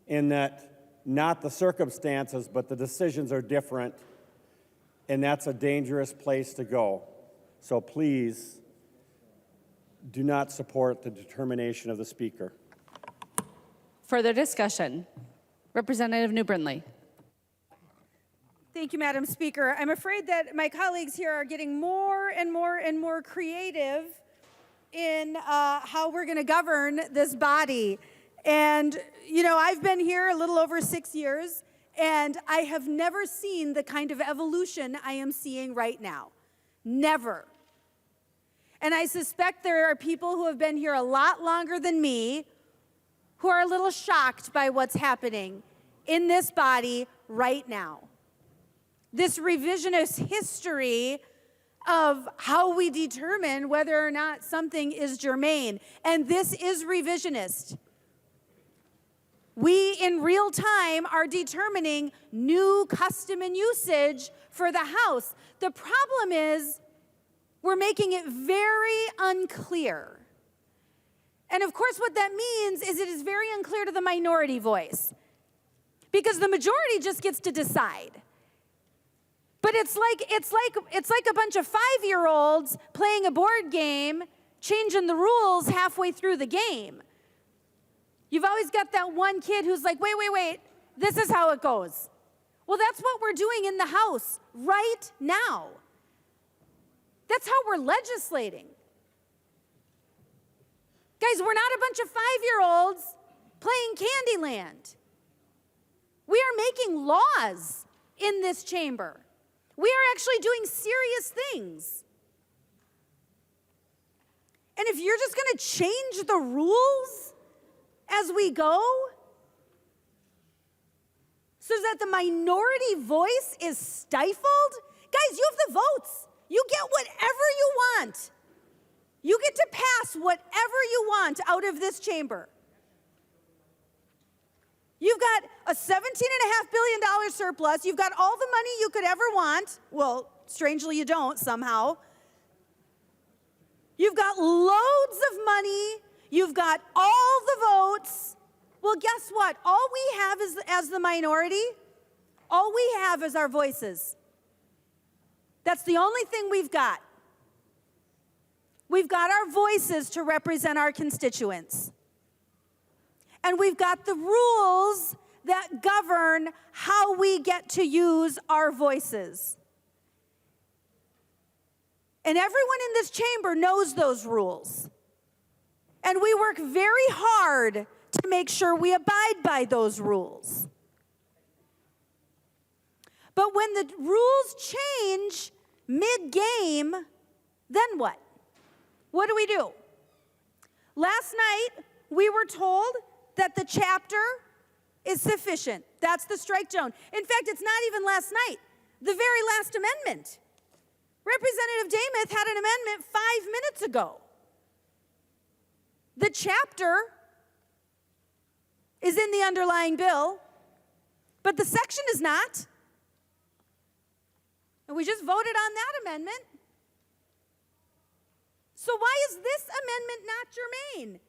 in that not the circumstances, but the decisions are different, and that's a dangerous place to go. So please do not support the determination of the Speaker. Further discussion. Representative New Brindley. Thank you, Madam Speaker. I'm afraid that my colleagues here are getting more and more and more creative in how we're going to govern this body. And, I've been here a little over 6 years, and I have never seen the kind of evolution I am seeing right now. Never. And I suspect there are people who have been here a lot longer than me who are a little shocked by what's happening in this body right now. This revisionist history of how we determine whether or not something is germane. And this is revisionist. We, in real time, are determining new custom and usage for the House. The problem is we're making it very unclear And of course, what that means is it is very unclear to the minority voice, because the majority just gets to decide. But it's like a bunch of 5-year-olds playing a board game, changing the rules halfway through the game. You've always got that one kid who's like, wait, this is how it goes. Well, that's what we're doing in the House right now. That's how we're legislating. Guys, we're not a bunch of 5-year-olds playing Candyland. We are making laws in this chamber. We are actually doing serious things. And if you're just going to change the rules as we go, so that the minority voice is stifled, guys, you have the votes. You get whatever you want. You get to pass whatever you want out of this chamber. You've got a $17.5 billion surplus. You've got all the money you could ever want. Well, strangely, you don't somehow. You've got loads of money. You've got all the votes. Well, guess what? All we have is, as the minority, all we have is our voices. That's the only thing we've got. We've got our voices to represent our constituents. And we've got the rules that govern how we get to use our voices. And everyone in this chamber knows those rules. And we work very hard to make sure we abide by those rules. But when the rules change mid-game, then what? What do? Last night, we were told that the chapter is sufficient. That's the strike zone. In fact, it's not even last night. The very last amendment. Representative Demuth had an amendment 5 minutes ago. The chapter is in the underlying bill, but the section is not. And we just voted on that amendment. So why is this amendment not germane?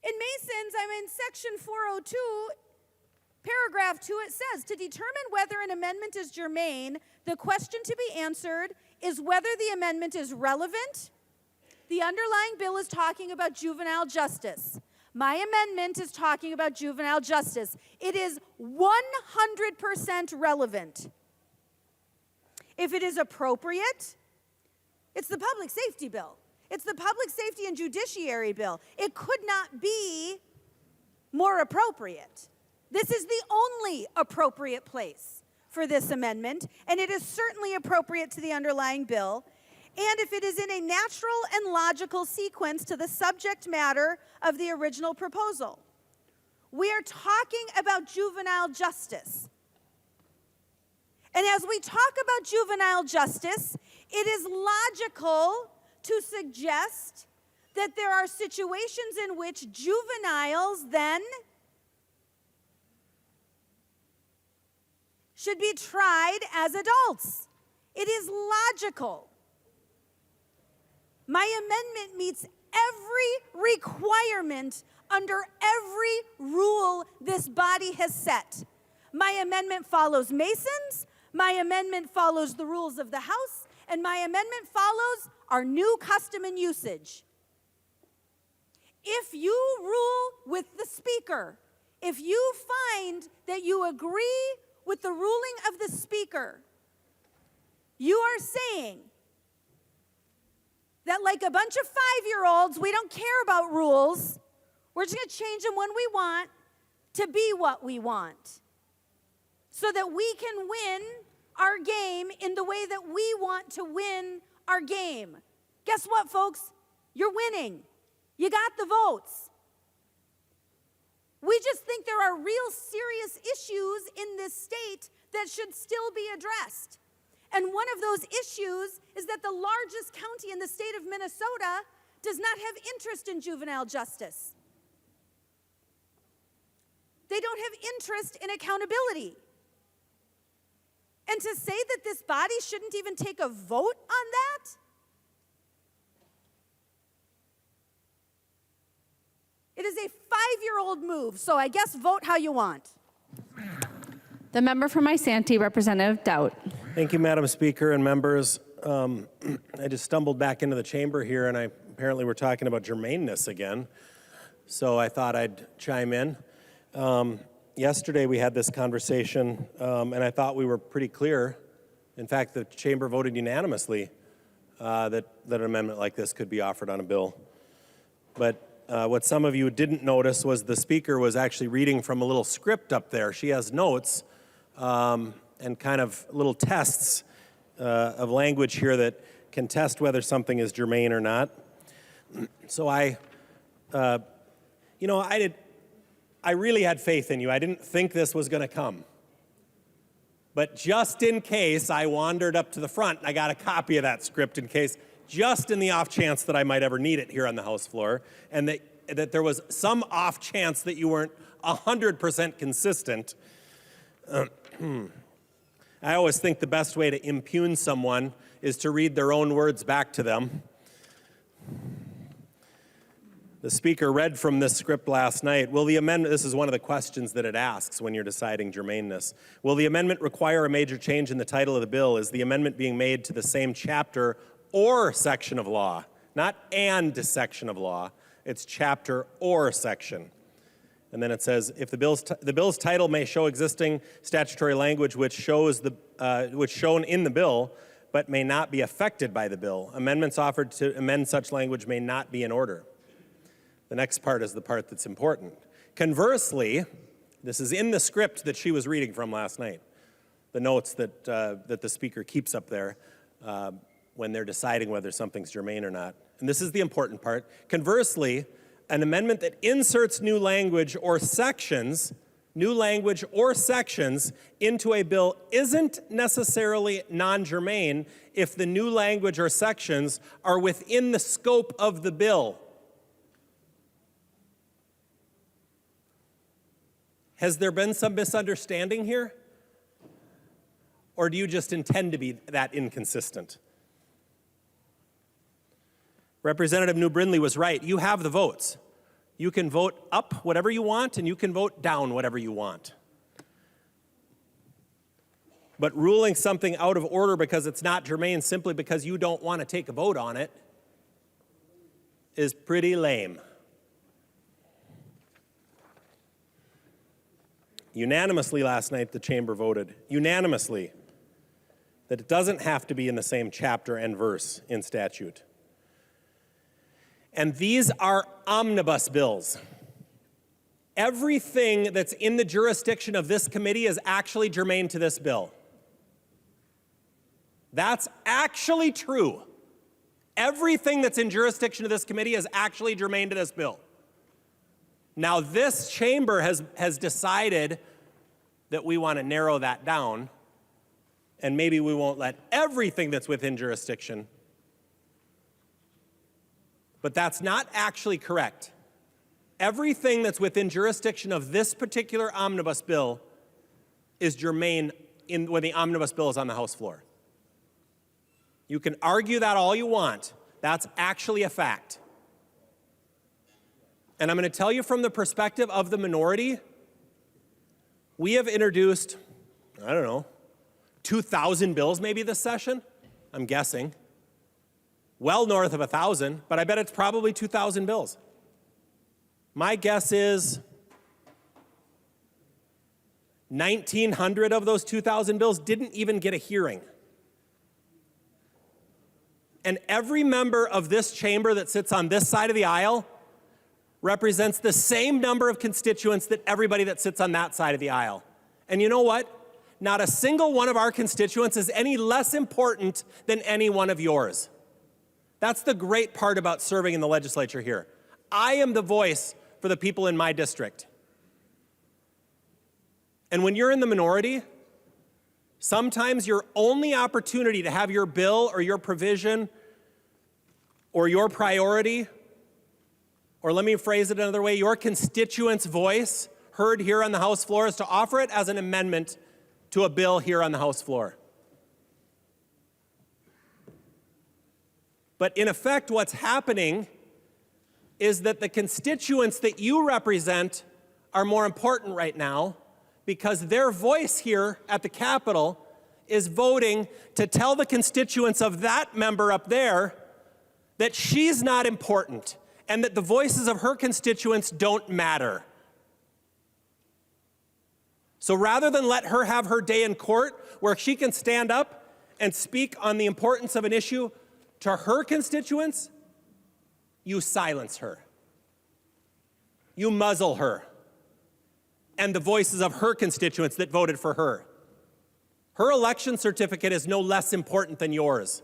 In Mason's, I'm in section 402, paragraph 2, it says, to determine whether an amendment is germane, the question to be answered is whether the amendment is relevant. The underlying bill is talking about juvenile justice. My amendment is talking about juvenile justice. It is 100% relevant. If it is appropriate, it's the public safety bill. It's the public safety and judiciary bill. It could not be more appropriate. This is the only appropriate place for this amendment, and it is certainly appropriate to the underlying bill. And if it is in a natural and logical sequence to the subject matter of the original proposal. We are talking about juvenile justice. And as we talk about juvenile justice, it is logical to suggest that there are situations in which juveniles then should be tried as adults. It is logical. My amendment meets every requirement under every rule this body has set. My amendment follows Mason's, my amendment follows the rules of the House, and my amendment follows our new custom and usage. If you rule with the Speaker, if you find that you agree with the ruling of the Speaker, you are saying that like a bunch of 5-year-olds, we don't care about rules. We're just going to change them when we want to be what we want so that we can win our game in the way that we want to win our game. Guess what, folks? You're winning. You got the votes. We just think there are real serious issues in this state that should still be addressed. And one of those issues is that the largest county in the state of Minnesota does not have interest in juvenile justice. They don't have interest in accountability. And to say that this body shouldn't even take a vote on that? It is a 5-year-old move, so I guess vote how you want. The member from Isanti, Representative Dowd. Thank you, Madam Speaker and members. I just stumbled back into the chamber here, and apparently we're talking about germaneness again, so I thought I'd chime in. Yesterday we had this conversation, and I thought we were pretty clear. In fact, the chamber voted unanimously that an amendment like this could be offered on a bill. But what some of you didn't notice was the speaker was actually reading from a little script up there. She has notes and kind of little tests of language here that can test whether something is germane or not. So I really had faith in you. I didn't think this was going to come. But just in case, I wandered up to the front and I got a copy of that script in case, just in the off chance that I might ever need it here on the House floor, and that there was some off chance that you weren't 100% consistent. I always think the best way to impugn someone is to read their own words back to them. The speaker read from this script last night. Will the amendment, this is one of the questions that it asks when you're deciding germaneness. Will the amendment require a major change in the title of the bill? Is the amendment being made to the same chapter or section of law? Not and section of law, it's chapter or section. And then it says, if the bill's title may show existing statutory language which shown in the bill, but may not be affected by the bill. Amendments offered to amend such language may not be in order. The next part is the part that's important. Conversely, this is in the script that she was reading from last night, the notes that the speaker keeps up there when they're deciding whether something's germane or not. And this is the important part. Conversely, an amendment that inserts new language or sections into a bill isn't necessarily non-germane if the new language or sections are within the scope of the bill. Has there been some misunderstanding here? Or do you just intend to be that inconsistent? Representative New Brindley was right. You have the votes. You can vote up whatever you want, and you can vote down whatever you want. But ruling something out of order because it's not germane simply because you don't want to take a vote on it is pretty lame. Unanimously last night, the chamber voted unanimously that it doesn't have to be in the same chapter and verse in statute. And these are omnibus bills. Everything that's in the jurisdiction of this committee is actually germane to this bill. That's actually true. Everything that's in jurisdiction of this committee is actually germane to this bill. Now, this chamber has decided that we want to narrow that down, and maybe we won't let everything that's within jurisdiction. But that's not actually correct. Everything that's within jurisdiction of this particular omnibus bill is germane when the omnibus bill is on the House floor. You can argue that all you want. That's actually a fact. And I'm going to tell you from the perspective of the minority, we have introduced, 2,000 bills maybe this session, I'm guessing. Well north of 1,000, but I bet it's probably 2,000 bills. My guess is 1,900 of those 2,000 bills didn't even get a hearing. And every member of this chamber that sits on this side of the aisle represents the same number of constituents that everybody that sits on that side of the aisle. And you know what? Not a single one of our constituents is any less important than any one of yours. That's the great part about serving in the legislature here. I am the voice for the people in my district. And when you're in the minority, sometimes your only opportunity to have your bill or your provision or your priority, or let me phrase it another way, your constituent's voice heard here on the House floor is to offer it as an amendment to a bill here on the House floor. But in effect, what's happening is that the constituents that you represent are more important right now because their voice here at the Capitol is voting to tell the constituents of that member up there that she's not important and that the voices of her constituents don't matter. So rather than let her have her day in court where she can stand up and speak on the importance of an issue to her constituents, you silence her. You muzzle her and the voices of her constituents that voted for her. Her election certificate is no less important than yours.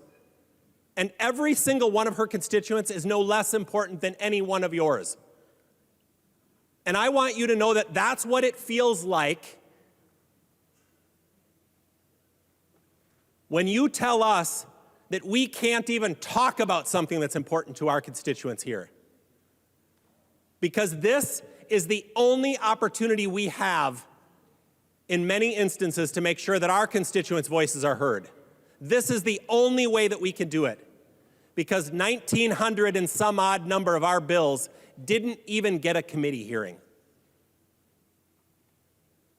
And every single one of her constituents is no less important than any one of yours. And I want you to know that that's what it feels like when you tell us that we can't even talk about something that's important to our constituents here. Because this is the only opportunity we have in many instances to make sure that our constituents' voices are heard. This is the only way that we can do it. Because 1,900 and some odd number of our bills didn't even get a committee hearing.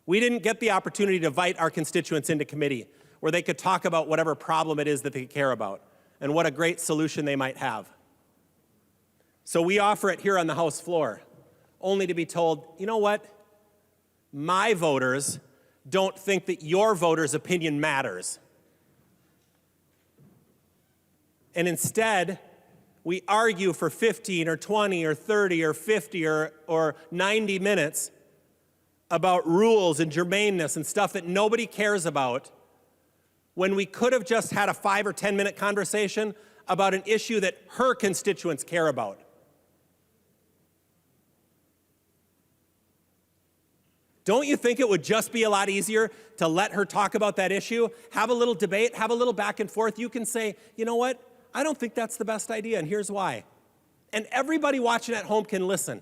We didn't get the opportunity to invite our constituents into committee where they could talk about whatever problem it is that they care about and what a great solution they might have. So we offer it here on the House floor, only to be told, you know what? My voters don't think that your voters' opinion matters. And instead, we argue for 15 or 20 or 30 or 50 or 90 minutes about rules and germaneness and stuff that nobody cares about, when we could have just had a 5 or 10 minute conversation about an issue that her constituents care about. Don't you think it would just be a lot easier to let her talk about that issue, have a little debate, have a little back and forth? You can say, you know what? I don't think that's the best idea, and here's why. And everybody watching at home can listen.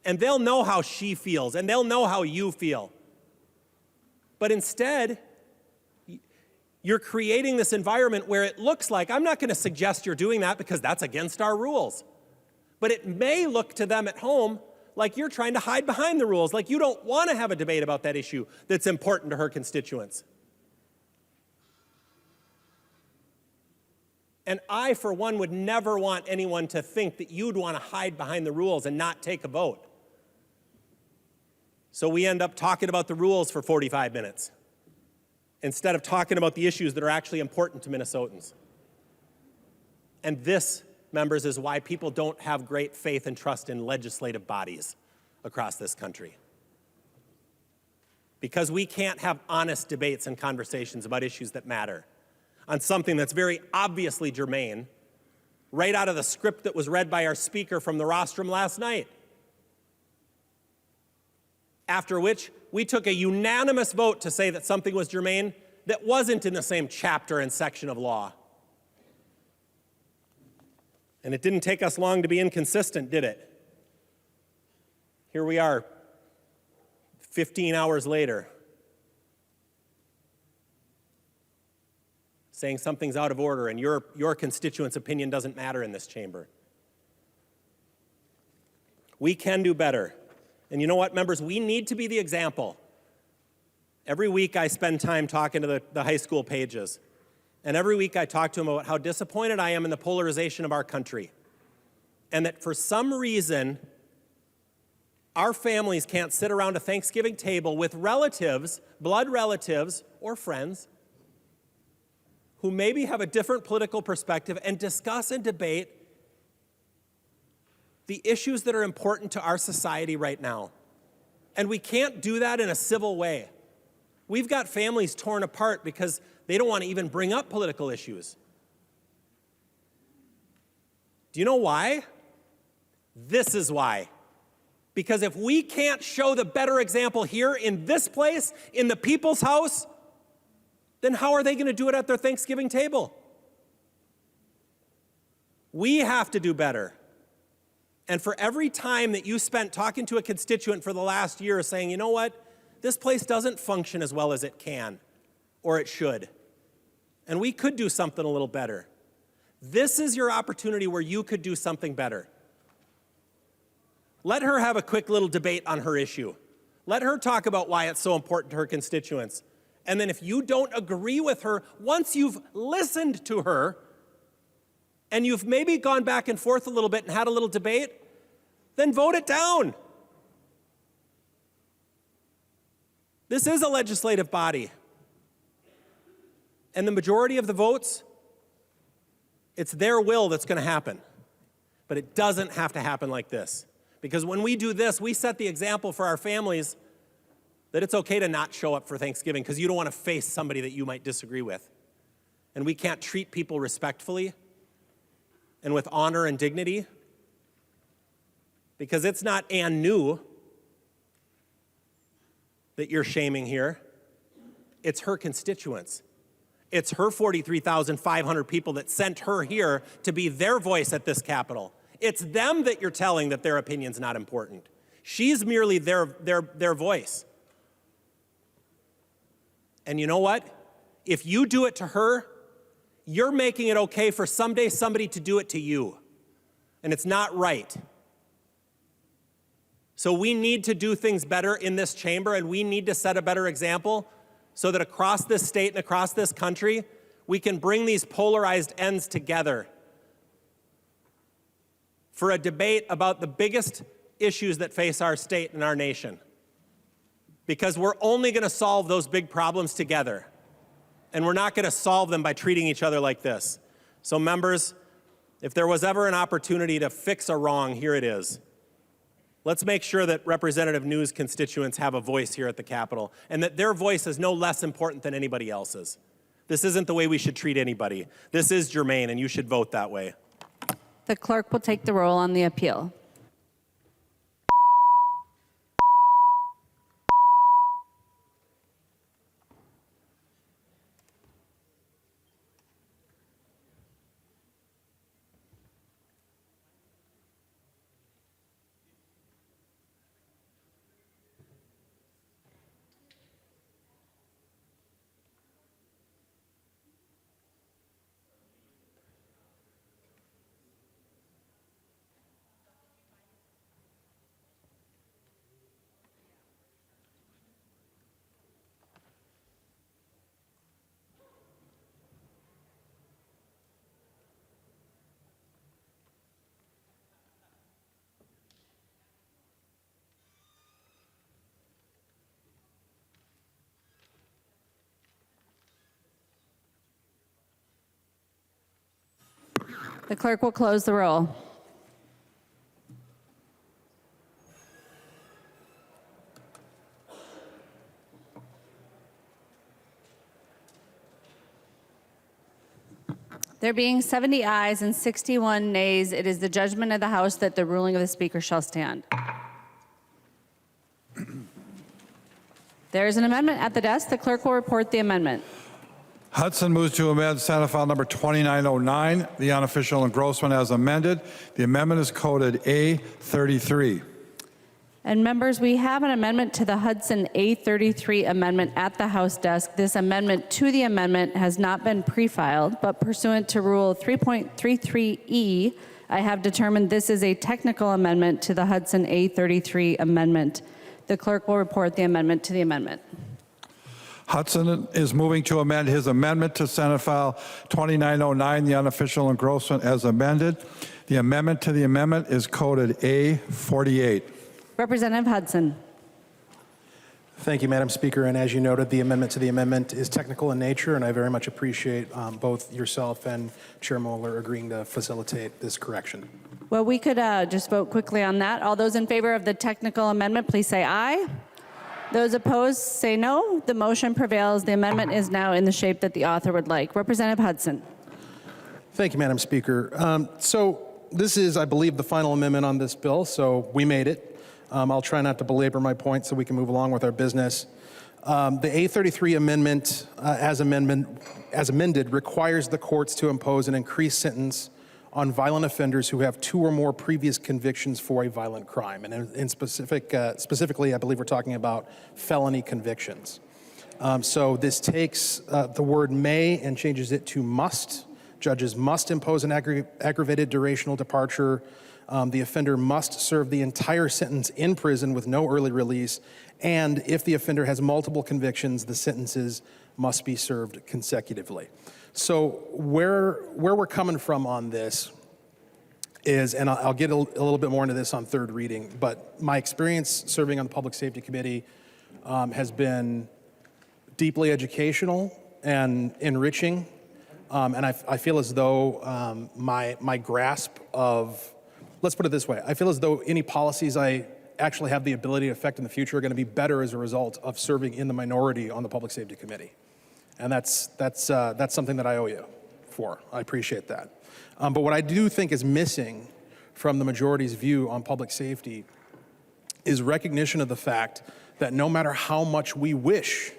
And they'll know how she feels, and they'll know how you feel. But instead, you're creating this environment where it looks like, I'm not going to suggest you're doing that because that's against our rules. But it may look to them at home like you're trying to hide behind the rules, like you don't want to have a debate about that issue that's important to her constituents. And I, for one, would never want anyone to think that you'd want to hide behind the rules and not take a vote. So we end up talking about the rules for 45 minutes instead of talking about the issues that are actually important to Minnesotans. And this, members, is why people don't have great faith and trust in legislative bodies across this country. Because we can't have honest debates and conversations about issues that matter on something that's very obviously germane, right out of the script that was read by our speaker from the rostrum last night. After which, we took a unanimous vote to say that something was germane that wasn't in the same chapter and section of law. And it didn't take us long to be inconsistent, did it? Here we are, 15 hours later, saying something's out of order and your constituents' opinion doesn't matter in this chamber. We can do better. And you know what, members? We need to be the example. Every week I spend time talking to the high school pages. And every week I talk to them about how disappointed I am in the polarization of our country. And that for some reason, our families can't sit around a Thanksgiving table with relatives, blood relatives, or friends who maybe have a different political perspective and discuss and debate the issues that are important to our society right now. And we can't do that in a civil way. We've got families torn apart because they don't want to even bring up political issues. Do you know why? This is why. Because if we can't show the better example here in this place, in the people's house, then how are they going to do it at their Thanksgiving table? We have to do better. And for every time that you spent talking to a constituent for the last year saying, you know what, this place doesn't function as well as it can or it should, and we could do something a little better. This is your opportunity where you could do something better. Let her have a quick little debate on her issue. Let her talk about why it's so important to her constituents. And then if you don't agree with her, once you've listened to her, and you've maybe gone back and forth a little bit and had a little debate, then vote it down. This is a legislative body. And the majority of the votes, it's their will that's going to happen. But it doesn't have to happen like this. Because when we do this, we set the example for our families that it's okay to not show up for Thanksgiving because you don't want to face somebody that you might disagree with. And we can't treat people respectfully and with honor and dignity, because it's not Ann New that you're shaming here. It's her constituents. It's her 43,500 people that sent her here to be their voice at this Capitol. It's them that you're telling that their opinion's not important. She's merely their voice. And you know what? If you do it to her, you're making it okay for someday somebody to do it to you. And it's not right. So we need to do things better in this chamber, and we need to set a better example so that across this state and across this country, we can bring these polarized ends together for a debate about the biggest issues that face our state and our nation. Because we're only going to solve those big problems together. And we're not going to solve them by treating each other like this. So members, if there was ever an opportunity to fix a wrong, here it is. Let's make sure that Representative New's constituents have a voice here at the Capitol, and that their voice is no less important than anybody else's. This isn't the way we should treat anybody. This is germane, and you should vote that way. The clerk will take the roll on the appeal. The clerk will close the roll. There being 70 ayes and 61 nays, it is the judgment of the House that the ruling of the Speaker shall stand. There is an amendment at the desk. The clerk will report the amendment. Hudson moves to amend Senate File Number 2909, the unofficial engrossment as amended. The amendment is coded A33. And members, we have an amendment to the Hudson A33 amendment at the House desk. This amendment to the amendment has not been pre-filed, but pursuant to Rule 3.33E, I have determined this is a technical amendment to the Hudson A33 amendment. The clerk will report the amendment to the amendment. Hudson is moving to amend his amendment to Senate File 2909, the unofficial engrossment as amended. The amendment to the amendment is coded A48. Representative Hudson. Thank you, Madam Speaker. And as you noted, the amendment to the amendment is technical in nature, and I very much appreciate both yourself and Chair Moller agreeing to facilitate this correction. Well, we could just vote quickly on that. All those in favor of the technical amendment, please say aye. Those opposed, say no. The motion prevails. The amendment is now in the shape that the author would like. Representative Hudson. Thank you, Madam Speaker. So this is, I believe, the final amendment on this bill, so we made it. I'll try not to belabor my point so we can move along with our business. The A33 amendment, as amended, requires the courts to impose an increased sentence on violent offenders who have 2 or more previous convictions for a violent crime. And specifically, I believe we're talking about felony convictions. So this takes the word may and changes it to must. Judges must impose an aggravated durational departure. The offender must serve the entire sentence in prison with no early release. And if the offender has multiple convictions, the sentences must be served consecutively. So where we're coming from on this is, and I'll get a little bit more into this on third reading, but my experience serving on the Public Safety Committee has been deeply educational and enriching. And I feel as though my grasp of, let's put it this way, I feel as though any policies I actually have the ability to affect in the future are going to be better as a result of serving in the minority on the Public Safety Committee. And that's something that I owe you for. I appreciate that. But what I do think is missing from the majority's view on public safety is recognition of the fact that no matter how much we wish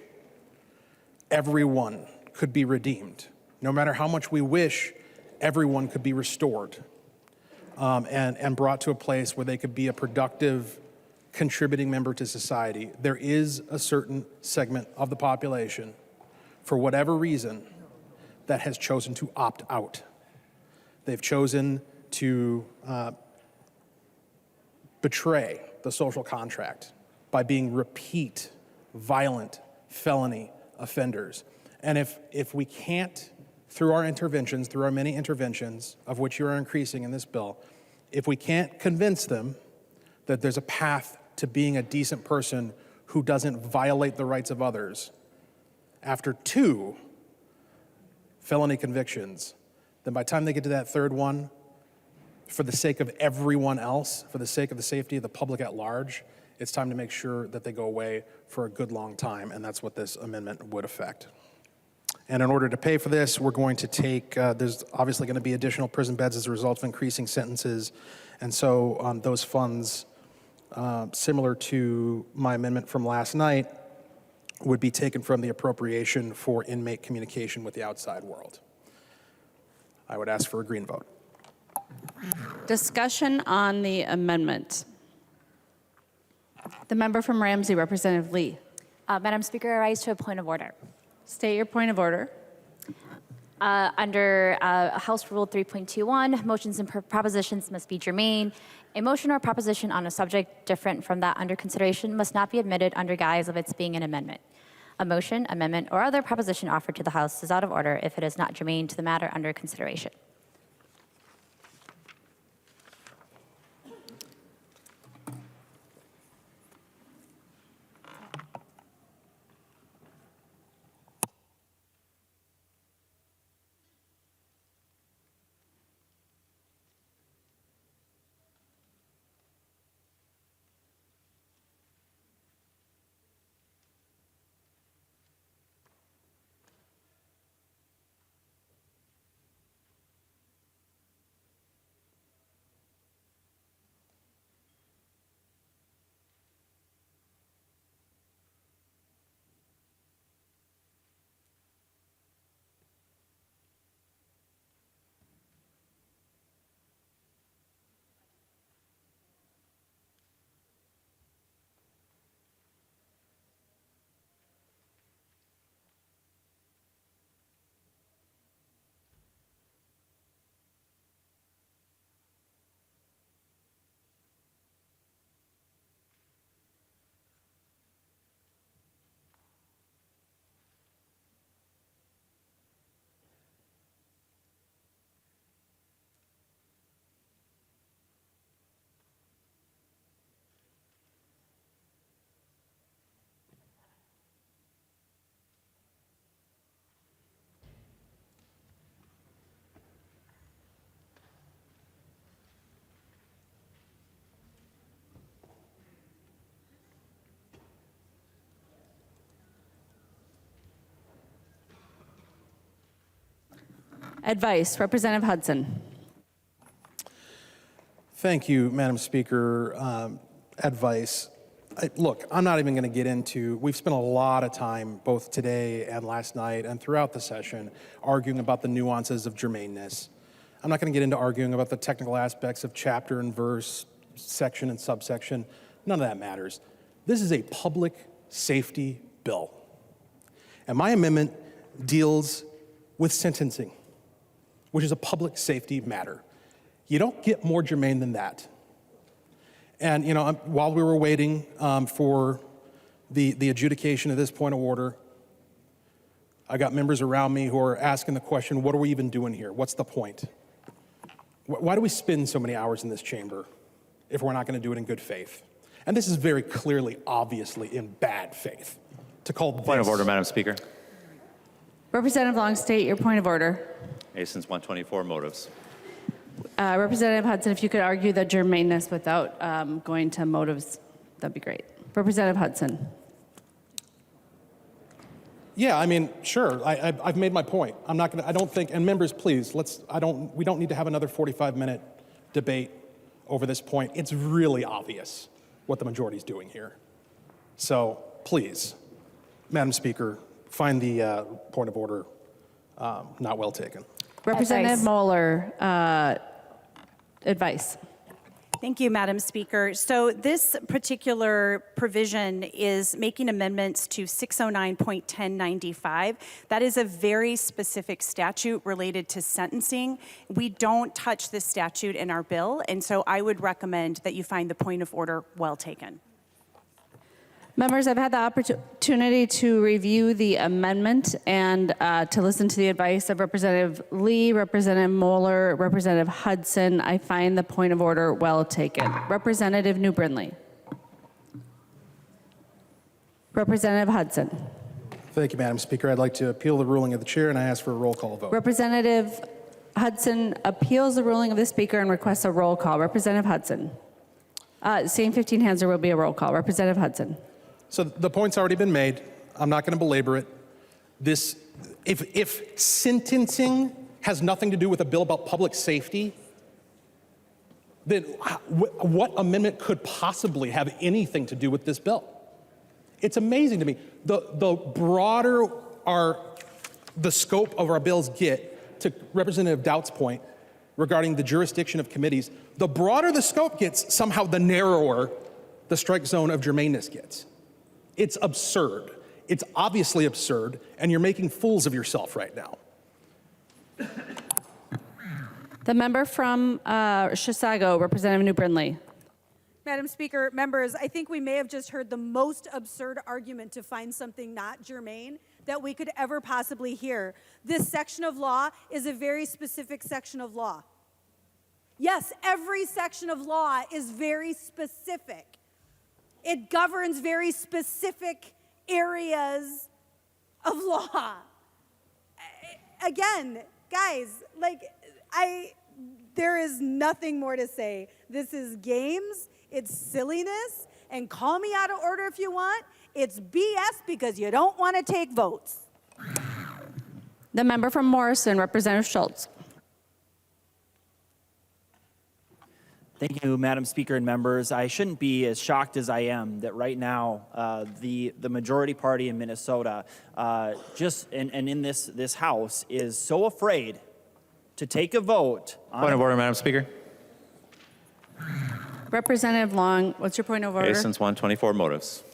everyone could be redeemed, no matter how much we wish everyone could be restored and brought to a place where they could be a productive, contributing member to society, there is a certain segment of the population, for whatever reason, that has chosen to opt out. They've chosen to betray the social contract by being repeat, violent, felony offenders. And if we can't, through our interventions, through our many interventions, of which you are increasing in this bill, if we can't convince them that there's a path to being a decent person who doesn't violate the rights of others, after 2 felony convictions, then by the time they get to that third one, for the sake of everyone else, for the sake of the safety of the public at large, it's time to make sure that they go away for a good long time, and that's what this amendment would affect. And in order to pay for this, we're going to take, there's obviously going to be additional prison beds as a result of increasing sentences, and so those funds, similar to my amendment from last night, would be taken from the appropriation for inmate communication with the outside world. I would ask for a green vote. Discussion on the amendment. The member from Ramsey, Representative Lee. Madam Speaker, I rise to a point of order. State your point of order. Under House Rule 3.21, motions and propositions must be germane. A motion or proposition on a subject different from that under consideration must not be admitted under guise of its being an amendment. A motion, amendment, or other proposition offered to the House is out of order if it is not germane to the matter under consideration. Advice, Representative Hudson. Thank you, Madam Speaker. Advice. Look, I'm not even going to get into, we've spent a lot of time, both today and last night and throughout the session, arguing about the nuances of germaneness. I'm not going to get into arguing about the technical aspects of chapter and verse, section and subsection. None of that matters. This is a public safety bill. And my amendment deals with sentencing. which is a public safety matter. You don't get more germane than that. And while we were waiting for the adjudication of this point of order, I got members around me who are asking the question, what are we even doing here? What's the point? Why do we spend so many hours in this chamber if we're not going to do it in good faith? And this is very clearly, obviously, in bad faith. To call this... Point of order, Madam Speaker. Representative Long, state your point of order. Masons 124 motives. Representative Hudson, if you could argue the germaneness without going to motives, that'd be great. Representative Hudson. Yeah, I mean, sure. I've made my point. I'm not going to. I don't think. And members, please, we don't need to have another 45-minute debate over this point. It's really obvious what the majority is doing here. So please, Madam Speaker, find the point of order not well taken. Representative Moller, advice. Thank you, Madam Speaker. So this particular provision is making amendments to 609.1095. That is a very specific statute related to sentencing. We don't touch this statute in our bill, and so I would recommend that you find the point of order well taken. Members, I've had the opportunity to review the amendment and to listen to the advice of Representative Lee, Representative Moller, Representative Hudson. I find the point of order well taken. Representative New Brindley. Representative Hudson. Thank you, Madam Speaker. I'd like to appeal the ruling of the chair, and I ask for a roll call vote. Representative Hudson appeals the ruling of the Speaker and requests a roll call. Representative Hudson. Seeing 15 hands, there will be a roll call. Representative Hudson. So the point's already been made. I'm not going to belabor it. If sentencing has nothing to do with a bill about public safety, then what amendment could possibly have anything to do with this bill? It's amazing to me. The broader the scope of our bills get, to Representative Doubt's point regarding the jurisdiction of committees, the broader the scope gets, somehow the narrower the strike zone of germaneness gets. It's absurd. It's obviously absurd, and you're making fools of yourself right now. The member from Chisago, Representative New Brindley. Madam Speaker, members, I think we may have just heard the most absurd argument to find something not germane that we could ever possibly hear. This section of law is a very specific section of law. Yes, every section of law is very specific. It governs very specific areas of law. Again, guys, there is nothing more to say. This is games, it's silliness, and call me out of order if you want. It's BS because you don't want to take votes. The member from Morrison, Representative Schultz. Thank you, Madam Speaker and members. I shouldn't be as shocked as I am that right now the majority party in Minnesota and in this House is so afraid to take a vote on... Point of order, Madam Speaker. Representative Long, what's your point of order? Masons 124 motives.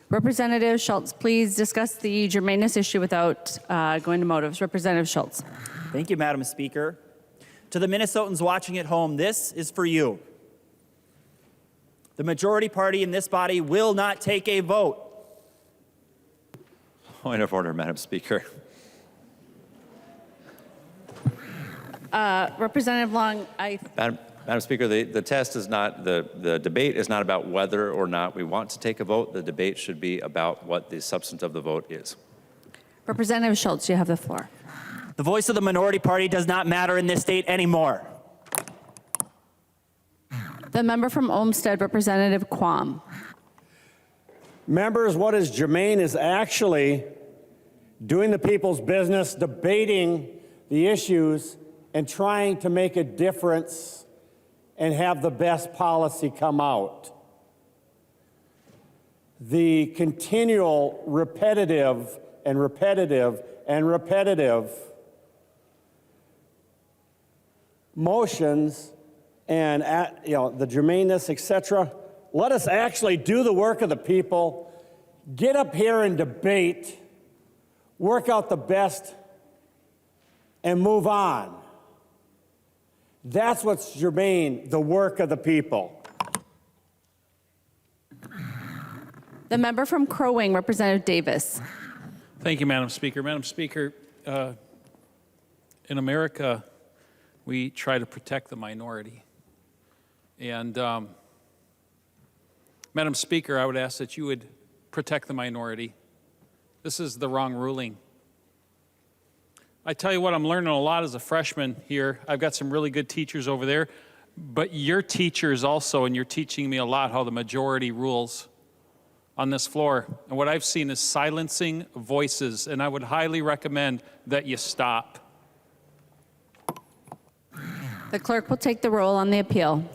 Representative Schultz, please discuss the germaneness issue without going to motives. Representative Schultz. Thank you, Madam Speaker. To the Minnesotans watching at home, this is for you. The majority party in this body will not take a vote. Point of order, Madam Speaker. Representative Long, Madam Speaker, the test is not, the debate is not about whether or not we want to take a vote. The debate should be about what the substance of the vote is. Representative Schultz, you have the floor. The voice of the minority party does not matter in this state anymore. The member from Olmsted, Representative Quam. Members, what is germane is actually doing the people's business, debating the issues, and trying to make a difference and have the best policy come out. The continual repetitive motions and the germaneness, etc. Let us actually do the work of the people, get up here and debate, work out the best and move on. That's what's germane, the work of the people. The member from Crow Wing, Representative Davis. Thank you, Madam Speaker. Madam Speaker, in America, we try to protect the minority. And Madam Speaker, I would ask that you would protect the minority. This is the wrong ruling. I tell you what, I'm learning a lot as a freshman here. I've got some really good teachers over there, but you're teachers also, and you're teaching me a lot how the majority rules on this floor. And what I've seen is silencing voices, and I would highly recommend that you stop. The clerk will take the roll on the appeal.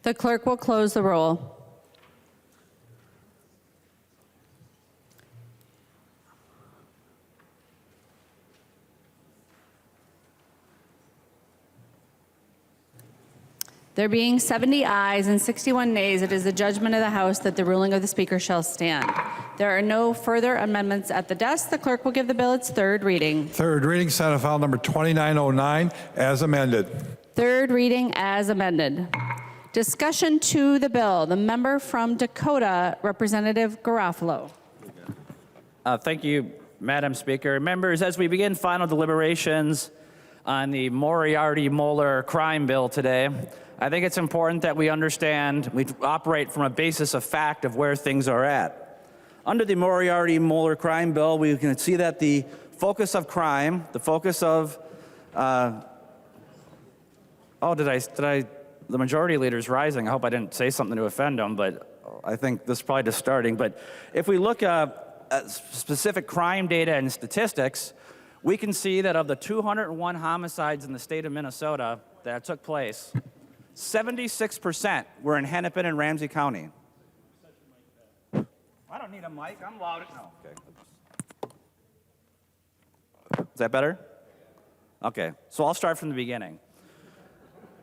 The clerk will close the roll. There being 70 ayes and 61 nays, it is the judgment of the House that the ruling of the Speaker shall stand. There are no further amendments at the desk. The clerk will give the bill its third reading. Third reading, Senate File Number 2909, as amended. Third reading as amended. Discussion to the bill. The member from Dakota, Representative Garofalo. Thank you, Madam Speaker. Members, as we begin final deliberations on the Moriarty-Moller crime bill today, I think it's important that we understand, we operate from a basis of fact of where things are at. Under the Moriarty-Moller crime bill, we can see that the focus of crime, the focus of, the majority leader is rising. I hope I didn't say something to offend him, but I think this is probably just starting. But if we look at specific crime data and statistics, we can see that of the 201 homicides in the state of Minnesota that took place, 76% were in Hennepin and Ramsey County. I don't need a mic. I'm loud. No, okay. Is that better? Okay, so I'll start from the beginning.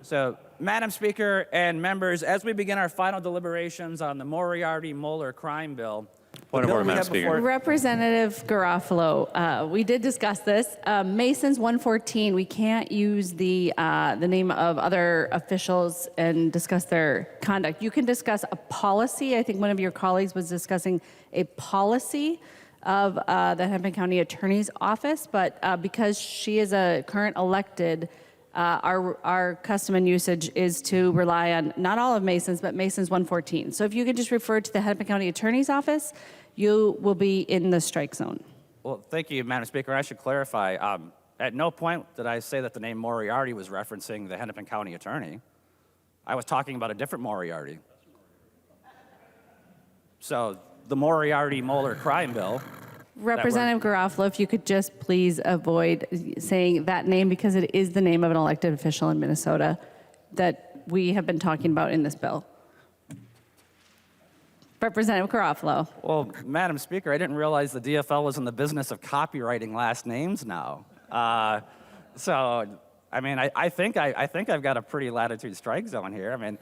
So, Madam Speaker and members, as we begin our final deliberations on the Moriarty-Moller crime bill, Point of order, Madam Speaker. Representative Garofalo, we did discuss this. Masons 114, we can't use the name of other officials and discuss their conduct. You can discuss a policy. I think one of your colleagues was discussing a policy of the Hennepin County Attorney's Office, but because she is a current elected, our custom and usage is to rely on not all of Masons, but Masons 114. So if you could just refer to the Hennepin County Attorney's Office, you will be in the strike zone. Well, thank you, Madam Speaker. I should clarify. At no point did I say that the name Moriarty was referencing the Hennepin County Attorney. I was talking about a different Moriarty. So the Moriarty-Moller crime bill. Representative Garofalo, if you could just please avoid saying that name because it is the name of an elected official in Minnesota that we have been talking about in this bill. Representative Garofalo. Well, Madam Speaker, I didn't realize the DFL was in the business of copyrighting last names now. So, I mean, I think I've got a pretty latitude strike zone here. I mean,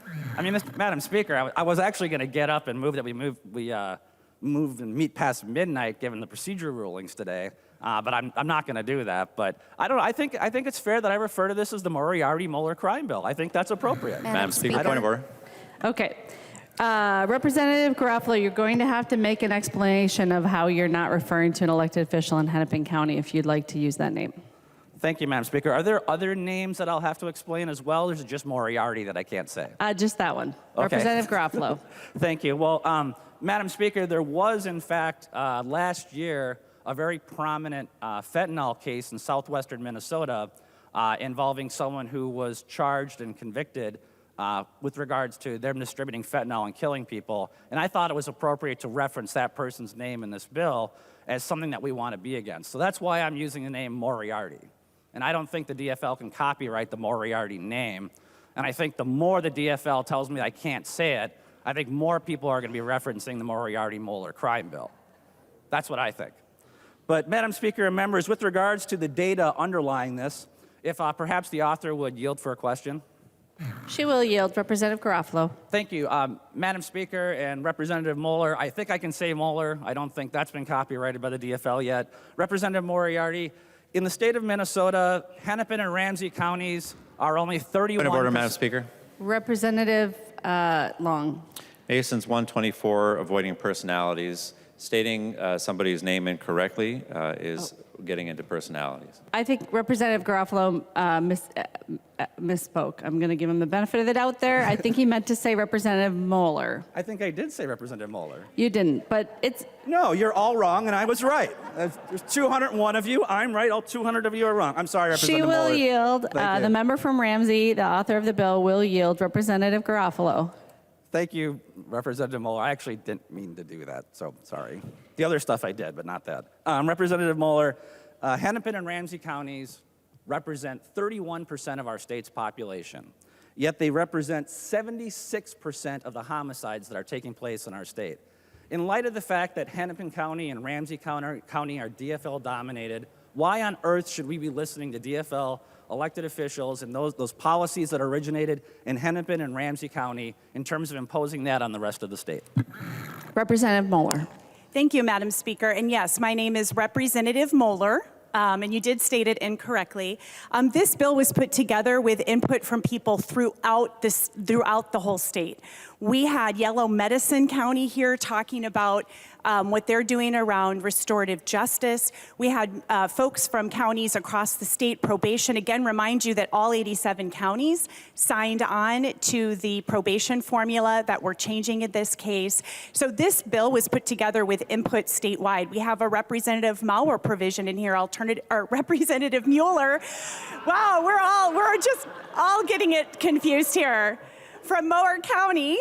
Madam Speaker, I was actually going to get up and move that we move and meet past midnight, given the procedure rulings today. But I'm not going to do that. But I think it's fair that I refer to this as the Moriarty-Moller crime bill. I think that's appropriate. Madam Speaker, point of order. Okay. Representative Garofalo, you're going to have to make an explanation of how you're not referring to an elected official in Hennepin County if you'd like to use that name. Thank you, Madam Speaker. Are there other names that I'll have to explain as well, or is it just Moriarty that I can't say? Just that one. Okay. Representative Garofalo. Thank you. Well, Madam Speaker, there was, in fact, last year, a very prominent fentanyl case in southwestern Minnesota involving someone who was charged and convicted with regards to them distributing fentanyl and killing people. And I thought it was appropriate to reference that person's name in this bill as something that we want to be against. So that's why I'm using the name Moriarty. And I don't think the DFL can copyright the Moriarty name. And I think the more the DFL tells me I can't say it, I think more people are going to be referencing the Moriarty-Moller crime bill. That's what I think. But Madam Speaker and members, with regards to the data underlying this, if perhaps the author would yield for a question. She will yield. Representative Garofalo. Thank you. Madam Speaker and Representative Moller, I think I can say Moller. I don't think that's been copyrighted by the DFL yet. Representative Moriarty, in the state of Minnesota, Hennepin and Ramsey counties are only 31%. Point of order, Madam Speaker. Representative Long. Masons 124, avoiding personalities. Stating somebody's name incorrectly is getting into personalities. I think Representative Garofalo misspoke. I'm going to give him the benefit of the doubt there. I think he meant to say Representative Moller. I think I did say Representative Moller. You didn't, but it's... No, you're all wrong, and I was right. There's 201 of you. I'm right. All 200 of you are wrong. I'm sorry, Representative Moller. She will yield. The member from Ramsey, the author of the bill, will yield. Representative Garofalo. Thank you, Representative Moller. I actually didn't mean to do that, so sorry. The other stuff I did, but not that. Representative Moller, Hennepin and Ramsey counties represent 31% of our state's population, yet they represent 76% of the homicides that are taking place in our state. In light of the fact that Hennepin County and Ramsey County are DFL dominated, why on earth should we be listening to DFL elected officials and those policies that originated in Hennepin and Ramsey County in terms of imposing that on the rest of the state? Representative Moller. Thank you, Madam Speaker. And yes, my name is Representative Moller. And you did state it incorrectly. This bill was put together with input from people throughout the whole state. We had Yellow Medicine County here talking about what they're doing around restorative justice. We had folks from counties across the state, probation. Again, remind you that all 87 counties signed on to the probation formula that we're changing in this case. So this bill was put together with input statewide. We have a Representative Moller provision in here, or Representative Mueller. Wow, we're just all getting it confused here. From Mower County,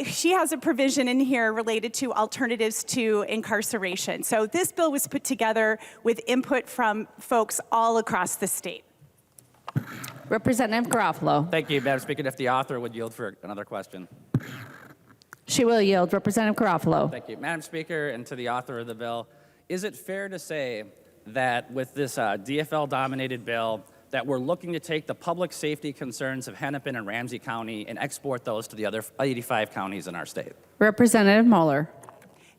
she has a provision in here related to alternatives to incarceration. So this bill was put together with input from folks all across the state. Representative Garofalo. Thank you, Madam Speaker. If the author would yield for another question. She will yield. Representative Garofalo. Thank you. Madam Speaker, and to the author of the bill, is it fair to say that with this DFL-dominated bill, that we're looking to take the public safety concerns of Hennepin and Ramsey County and export those to the other 85 counties in our state? Representative Moller.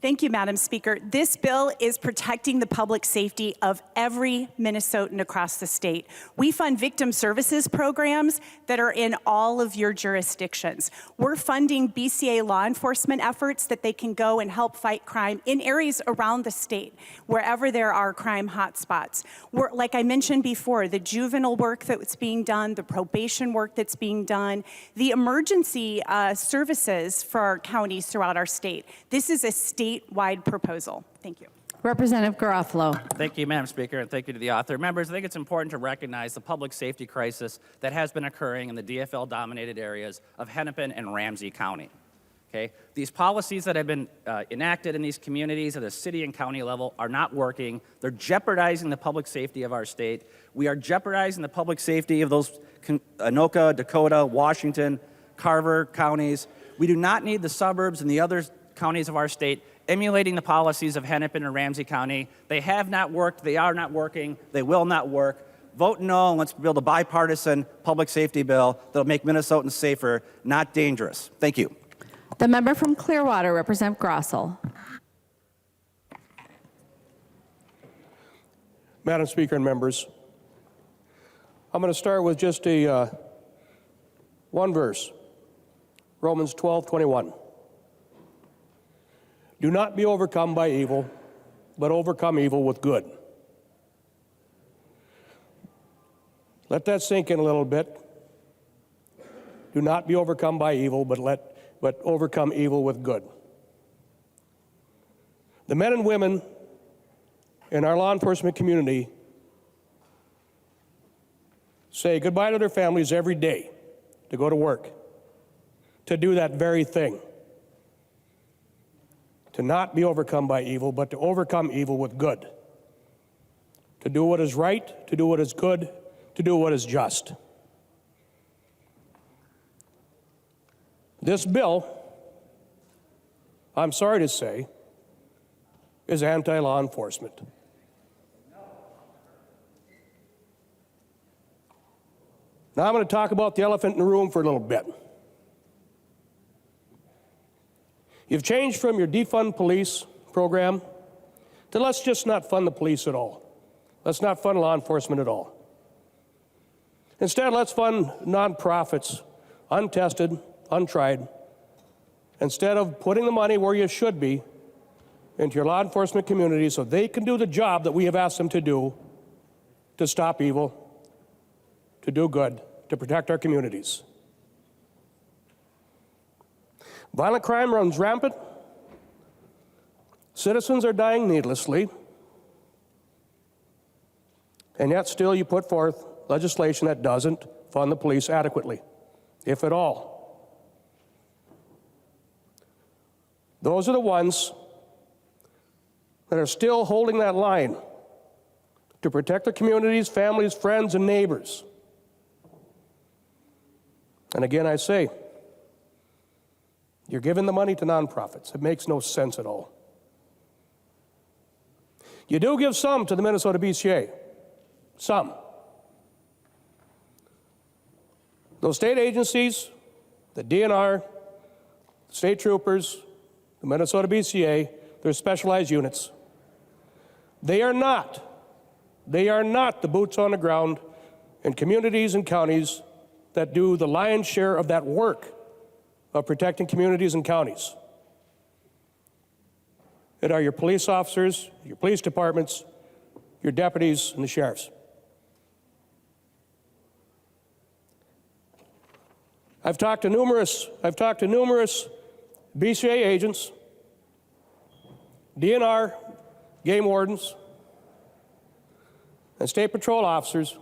Thank you, Madam Speaker. This bill is protecting the public safety of every Minnesotan across the state. We fund victim services programs that are in all of your jurisdictions. We're funding BCA law enforcement efforts that they can go and help fight crime in areas around the state, wherever there are crime hotspots. Like I mentioned before, the juvenile work that's being done, the probation work that's being done, the emergency services for our counties throughout our state. This is a statewide proposal. Thank you. Representative Garofalo. Thank you, Madam Speaker, and thank you to the author. Members, I think it's important to recognize the public safety crisis that has been occurring in the DFL-dominated areas of Hennepin and Ramsey County. Okay? These policies that have been enacted in these communities at the city and county level are not working. They're jeopardizing the public safety of our state. We are jeopardizing the public safety of those Anoka, Dakota, Washington, Carver counties. We do not need the suburbs and the other counties of our state emulating the policies of Hennepin and Ramsey County. They have not worked, they are not working, they will not work. Vote no, and let's build a bipartisan public safety bill that'll make Minnesotans safer, not dangerous. Thank you. The member from Clearwater, Representative Grossell. Madam Speaker and members, I'm going to start with just one verse, Romans 12:21. Do not be overcome by evil, but overcome evil with good. Let that sink in a little bit. Do not be overcome by evil, but overcome evil with good. The men and women in our law enforcement community say goodbye to their families every day to go to work, to do that very thing. To not be overcome by evil, but to overcome evil with good. To do what is right, to do what is good, to do what is just. This bill I'm sorry to say, is anti-law enforcement. Now I'm going to talk about the elephant in the room for a little bit. You've changed from your defund police program to let's just not fund the police at all. Let's not fund law enforcement at all. Instead, let's fund nonprofits, untested, untried, instead of putting the money where you should be into your law enforcement community so they can do the job that we have asked them to do, to stop evil, to do good, to protect our communities. Violent crime runs rampant. Citizens are dying needlessly. And yet still you put forth legislation that doesn't fund the police adequately, if at all. Those are the ones that are still holding that line to protect their communities, families, friends, and neighbors. And again, I say, you're giving the money to nonprofits. It makes no sense at all. You do give some to the Minnesota BCA. Some. Those state agencies, the DNR, the state troopers, the Minnesota BCA, they're specialized units. They are not the boots on the ground in communities and counties that do the lion's share of that work of protecting communities and counties. It are your police officers, your police departments, your deputies, and the sheriffs. I've talked to numerous BCA agents, DNR, game wardens, and state patrol officers,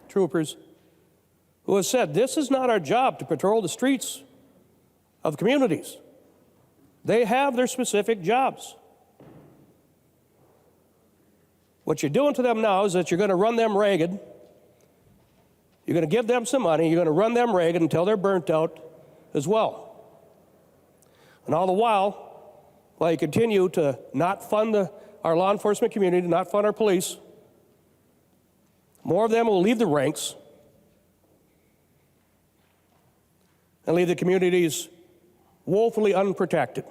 troopers, who have said, this is not our job to patrol the streets of communities. They have their specific jobs. What you're doing to them now is that you're going to run them ragged. You're going to give them some money. You're going to run them ragged until they're burnt out as well. And all the while you continue to not fund our law enforcement community, not fund our police, more of them will leave the ranks and leave the communities woefully unprotected.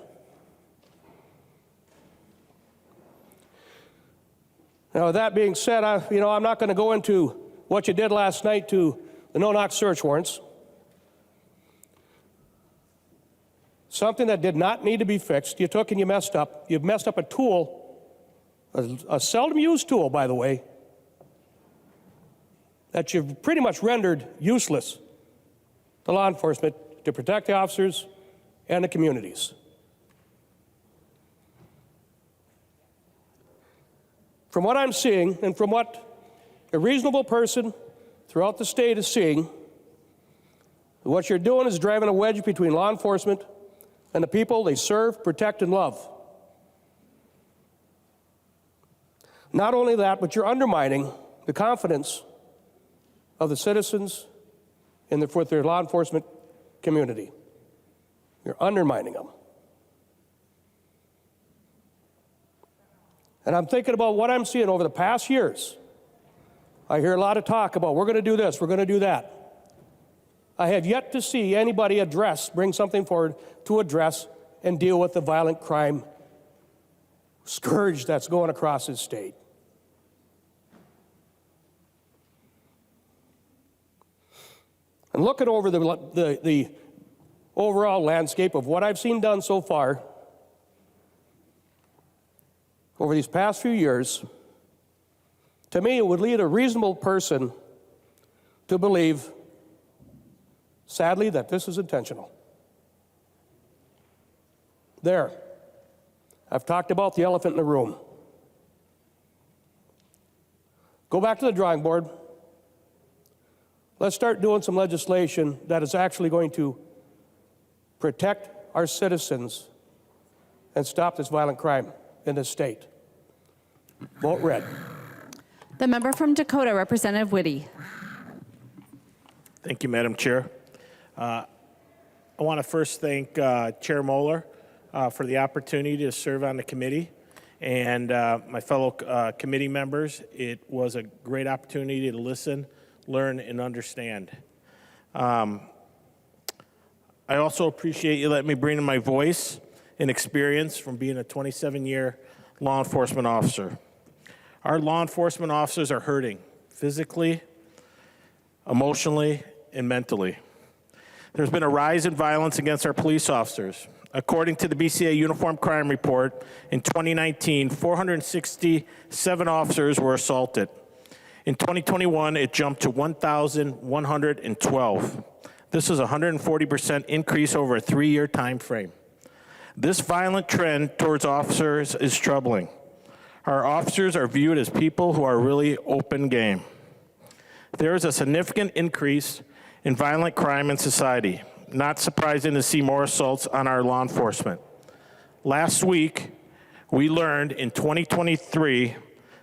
Now, with that being said, I'm not going to go into what you did last night to the no-knock search warrants. Something that did not need to be fixed. You took and you messed up. You've messed up a tool, a seldom used tool, by the way, that you've pretty much rendered useless to law enforcement to protect the officers and the communities. From what I'm seeing, and from what a reasonable person throughout the state is seeing, what you're doing is driving a wedge between law enforcement and the people they serve, protect, and love. Not only that, but you're undermining the confidence of the citizens with their law enforcement community. You're undermining them. And I'm thinking about what I'm seeing over the past years. I hear a lot of talk about we're going to do this, we're going to do that. I have yet to see anybody bring something forward to address and deal with the violent crime scourge that's going across this state. And looking over the overall landscape of what I've seen done so far over these past few years, to me, it would lead a reasonable person to believe, sadly, that this is intentional. There. I've talked about the elephant in the room. Go back to the drawing board. Let's start doing some legislation that is actually going to protect our citizens and stop this violent crime in this state. Vote red. The member from Dakota, Representative Whitty. Thank you, Madam Chair. I want to first thank Chair Moller for the opportunity to serve on the committee. And my fellow committee members, it was a great opportunity to listen, learn, and understand. I also appreciate you letting me bring in my voice and experience from being a 27-year law enforcement officer. Our law enforcement officers are hurting physically, emotionally, and mentally. There's been a rise in violence against our police officers. According to the BCA Uniform Crime Report, in 2019, 467 officers were assaulted. In 2021, it jumped to 1,112. This is a 140% increase over a 3-year time frame. This violent trend towards officers is troubling. Our officers are viewed as people who are really open game. There is a significant increase in violent crime in society. Not surprising to see more assaults on our law enforcement. Last week, we learned in 2023,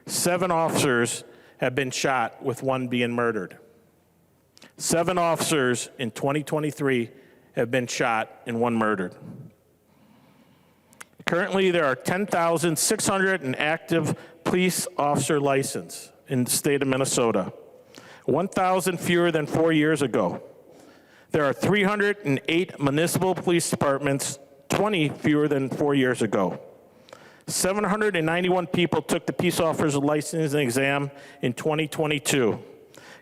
7 officers have been shot with 1 being murdered. 7 officers in 2023 have been shot and 1 murdered. Currently, there are 10,600 in active police officer license in the state of Minnesota, 1,000 fewer than 4 years ago. There are 308 municipal police departments, 20 fewer than 4 years ago. 791 people took the peace officer's licensing exam in 2022,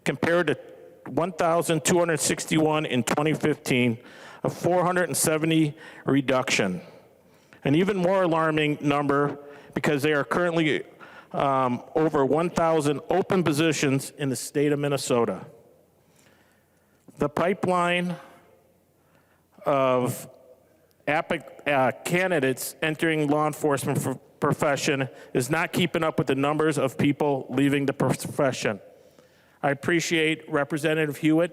compared to 1,261 in 2015, a 470 reduction. An even more alarming number because there are currently over 1,000 open positions in the state of Minnesota. The pipeline of candidates entering law enforcement profession is not keeping up with the numbers of people leaving the profession. I appreciate Representative Hewitt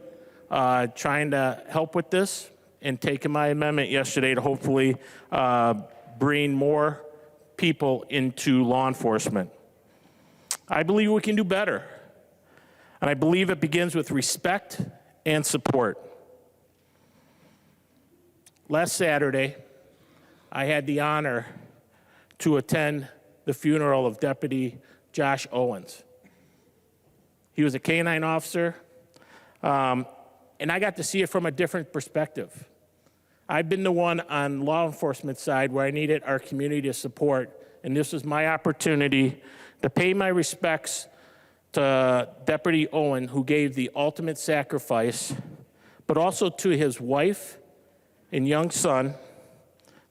trying to help with this and taking my amendment yesterday to hopefully bring more people into law enforcement. I believe we can do better. And I believe it begins with respect and support. Last Saturday, I had the honor to attend the funeral of Deputy Josh Owens. He was a K-9 officer, and I got to see it from a different perspective. I've been the one on law enforcement side where I needed our community to support, and this was my opportunity to pay my respects to Deputy Owen, who gave the ultimate sacrifice, but also to his wife and young son,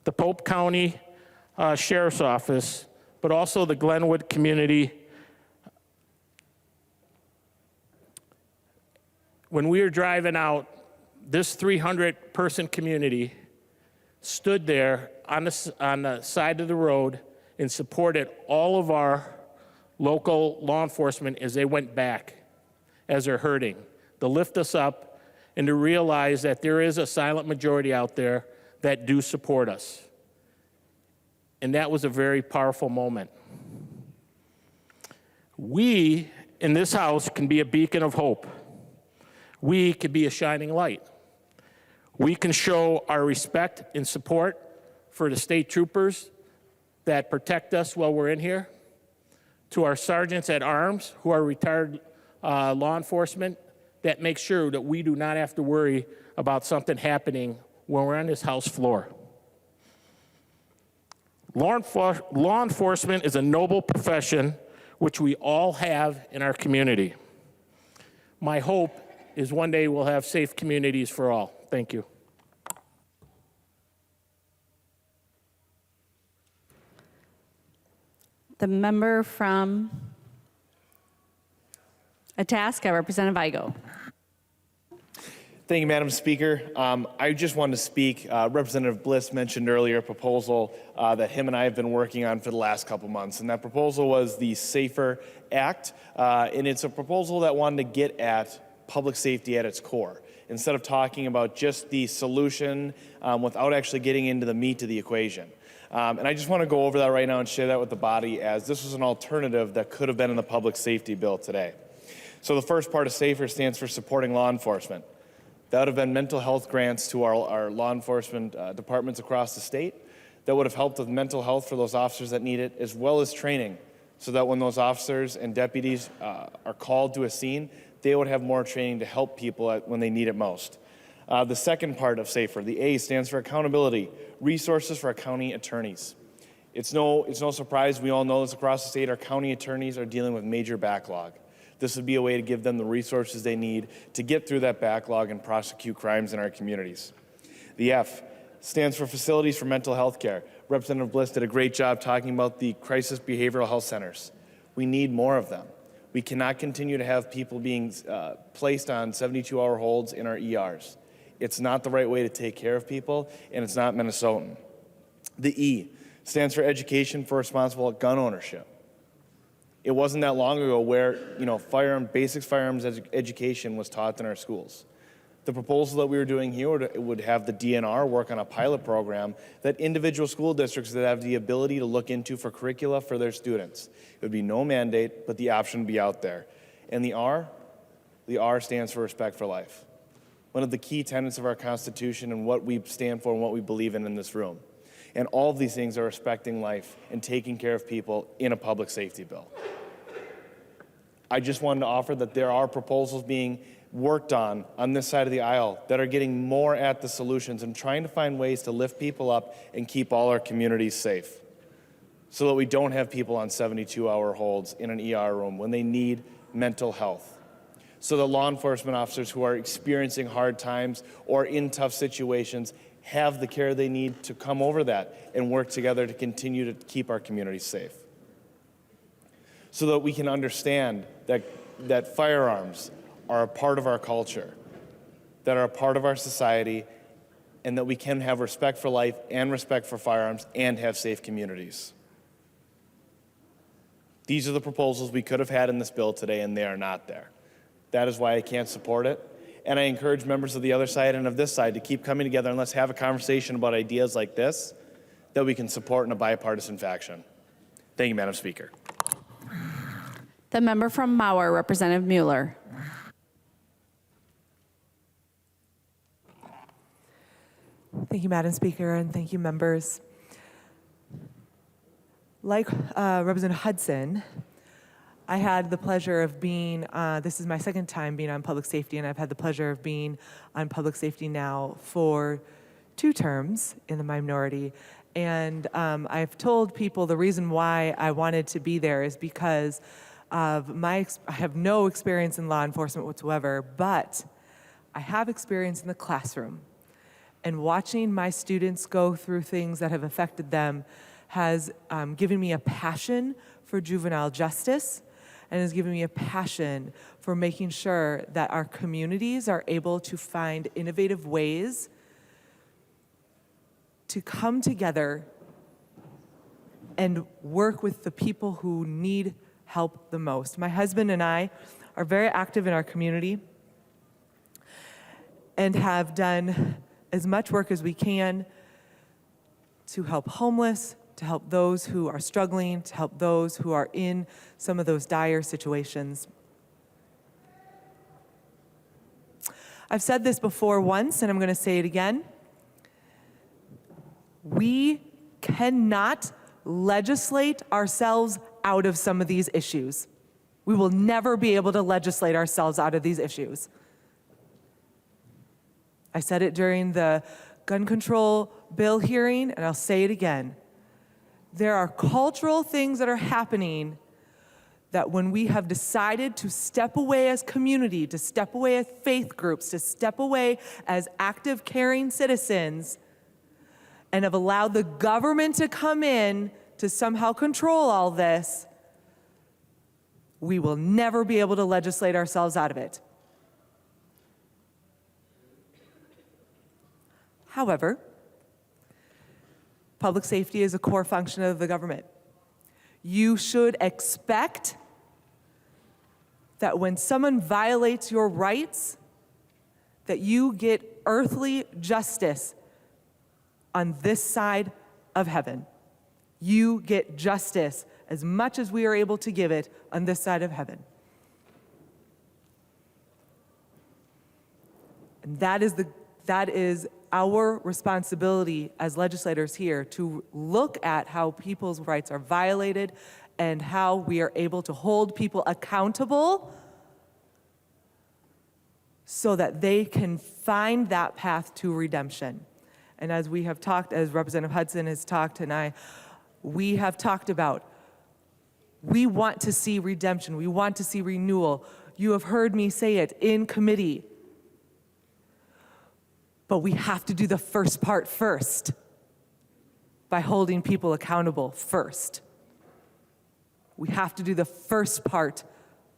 the Pope County Sheriff's Office, but also the Glenwood community. When we were driving out, this 300-person community stood there on the side of the road and supported all of our local law enforcement as they went back, as they're hurting, to lift us up and to realize that there is a silent majority out there that do support us. And that was a very powerful moment. We, in this House, can be a beacon of hope. We can be a shining light. We can show our respect and support for the state troopers that protect us while we're in here, to our sergeants at arms who are retired law enforcement that make sure that we do not have to worry about something happening when we're on this House floor. Law enforcement is a noble profession which we all have in our community. My hope is one day we'll have safe communities for all. Thank you. The member from Itasca, Representative Igo. Thank you, Madam Speaker. I just wanted to speak. Representative Bliss mentioned earlier a proposal that him and I have been working on for the last couple months, and that proposal was the SAFER Act, and it's a proposal that wanted to get at public safety at its core, instead of talking about just the solution without actually getting into the meat of the equation. And I just want to go over that right now and share that with the body, as this was an alternative that could have been in the public safety bill today. So the first part of SAFER stands for supporting law enforcement. That would have been mental health grants to our law enforcement departments across the state. that would have helped with mental health for those officers that need it, as well as training, so that when those officers and deputies are called to a scene, they would have more training to help people when they need it most. The second part of SAFER, the A, stands for accountability, resources for our county attorneys. It's no surprise, we all know this across the state, our county attorneys are dealing with major backlog. This would be a way to give them the resources they need to get through that backlog and prosecute crimes in our communities. The F stands for facilities for mental health care. Representative Bliss did a great job talking about the crisis behavioral health centers. We need more of them. We cannot continue to have people being placed on 72-hour holds in our ERs. It's not the right way to take care of people, and it's not Minnesotan. The E stands for education for responsible gun ownership. It wasn't that long ago where, basic firearms education was taught in our schools. The proposal that we were doing here would have the DNR work on a pilot program that individual school districts that have the ability to look into for curricula for their students. It would be no mandate, but the option would be out there. And the R stands for respect for life. One of the key tenets of our Constitution and what we stand for and what we believe in this room. And all of these things are respecting life and taking care of people in a public safety bill. I just wanted to offer that there are proposals being worked on this side of the aisle that are getting more at the solutions and trying to find ways to lift people up and keep all our communities safe so that we don't have people on 72-hour holds in an ER room when they need mental health. So the law enforcement officers who are experiencing hard times or in tough situations have the care they need to come over that and work together to continue to keep our communities safe. So that we can understand that firearms are a part of our culture, that are a part of our society, and that we can have respect for life and respect for firearms and have safe communities. These are the proposals we could have had in this bill today, and they are not there. That is why I can't support it. And I encourage members of the other side and of this side to keep coming together and let's have a conversation about ideas like this that we can support in a bipartisan fashion. Thank you, Madam Speaker. The member from Moller, Representative Moller. Thank you, Madam Speaker, and thank you, members. Like Representative Hudson, I had the pleasure of being, this is my second time being on public safety, and I've had the pleasure of being on public safety now for 2 terms in the minority. And I've told people the reason why I wanted to be there is because of I have no experience in law enforcement whatsoever, but I have experience in the classroom. And watching my students go through things that have affected them has given me a passion for juvenile justice and has given me a passion for making sure that our communities are able to find innovative ways to come together and work with the people who need help the most. My husband and I are very active in our community and have done as much work as we can to help homeless, to help those who are struggling, to help those who are in some of those dire situations. I've said this before once, and I'm going to say it again. We cannot legislate ourselves out of some of these issues. We will never be able to legislate ourselves out of these issues. I said it during the gun control bill hearing, and I'll say it again. There are cultural things that are happening that when we have decided to step away as community, to step away as faith groups, to step away as active, caring citizens, and have allowed the government to come in to somehow control all this, we will never be able to legislate ourselves out of it. However, public safety is a core function of the government. You should expect that when someone violates your rights, that you get earthly justice on this side of heaven. You get justice as much as we are able to give it on this side of heaven. And that is our responsibility as legislators here to look at how people's rights are violated and how we are able to hold people accountable so that they can find that path to redemption. And as we have talked, as Representative Hudson has talked and we have talked about, we want to see redemption. We want to see renewal. You have heard me say it in committee. But we have to do the first part first by holding people accountable first. We have to do the first part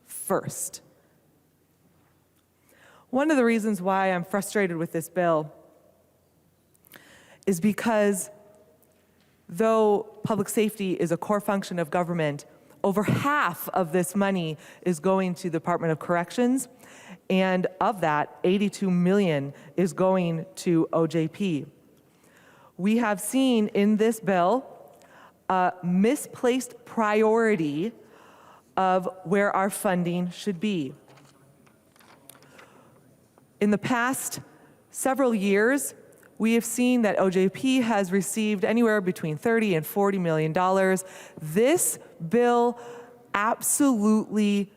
first. One of the reasons why I'm frustrated with this bill is because though public safety is a core function of government, over half of this money is going to the Department of Corrections, and of that, 82 million is going to OJP. We have seen in this bill a misplaced priority of where our funding should be. In the past several years, we have seen that OJP has received anywhere between $30 and $40 million. This bill absolutely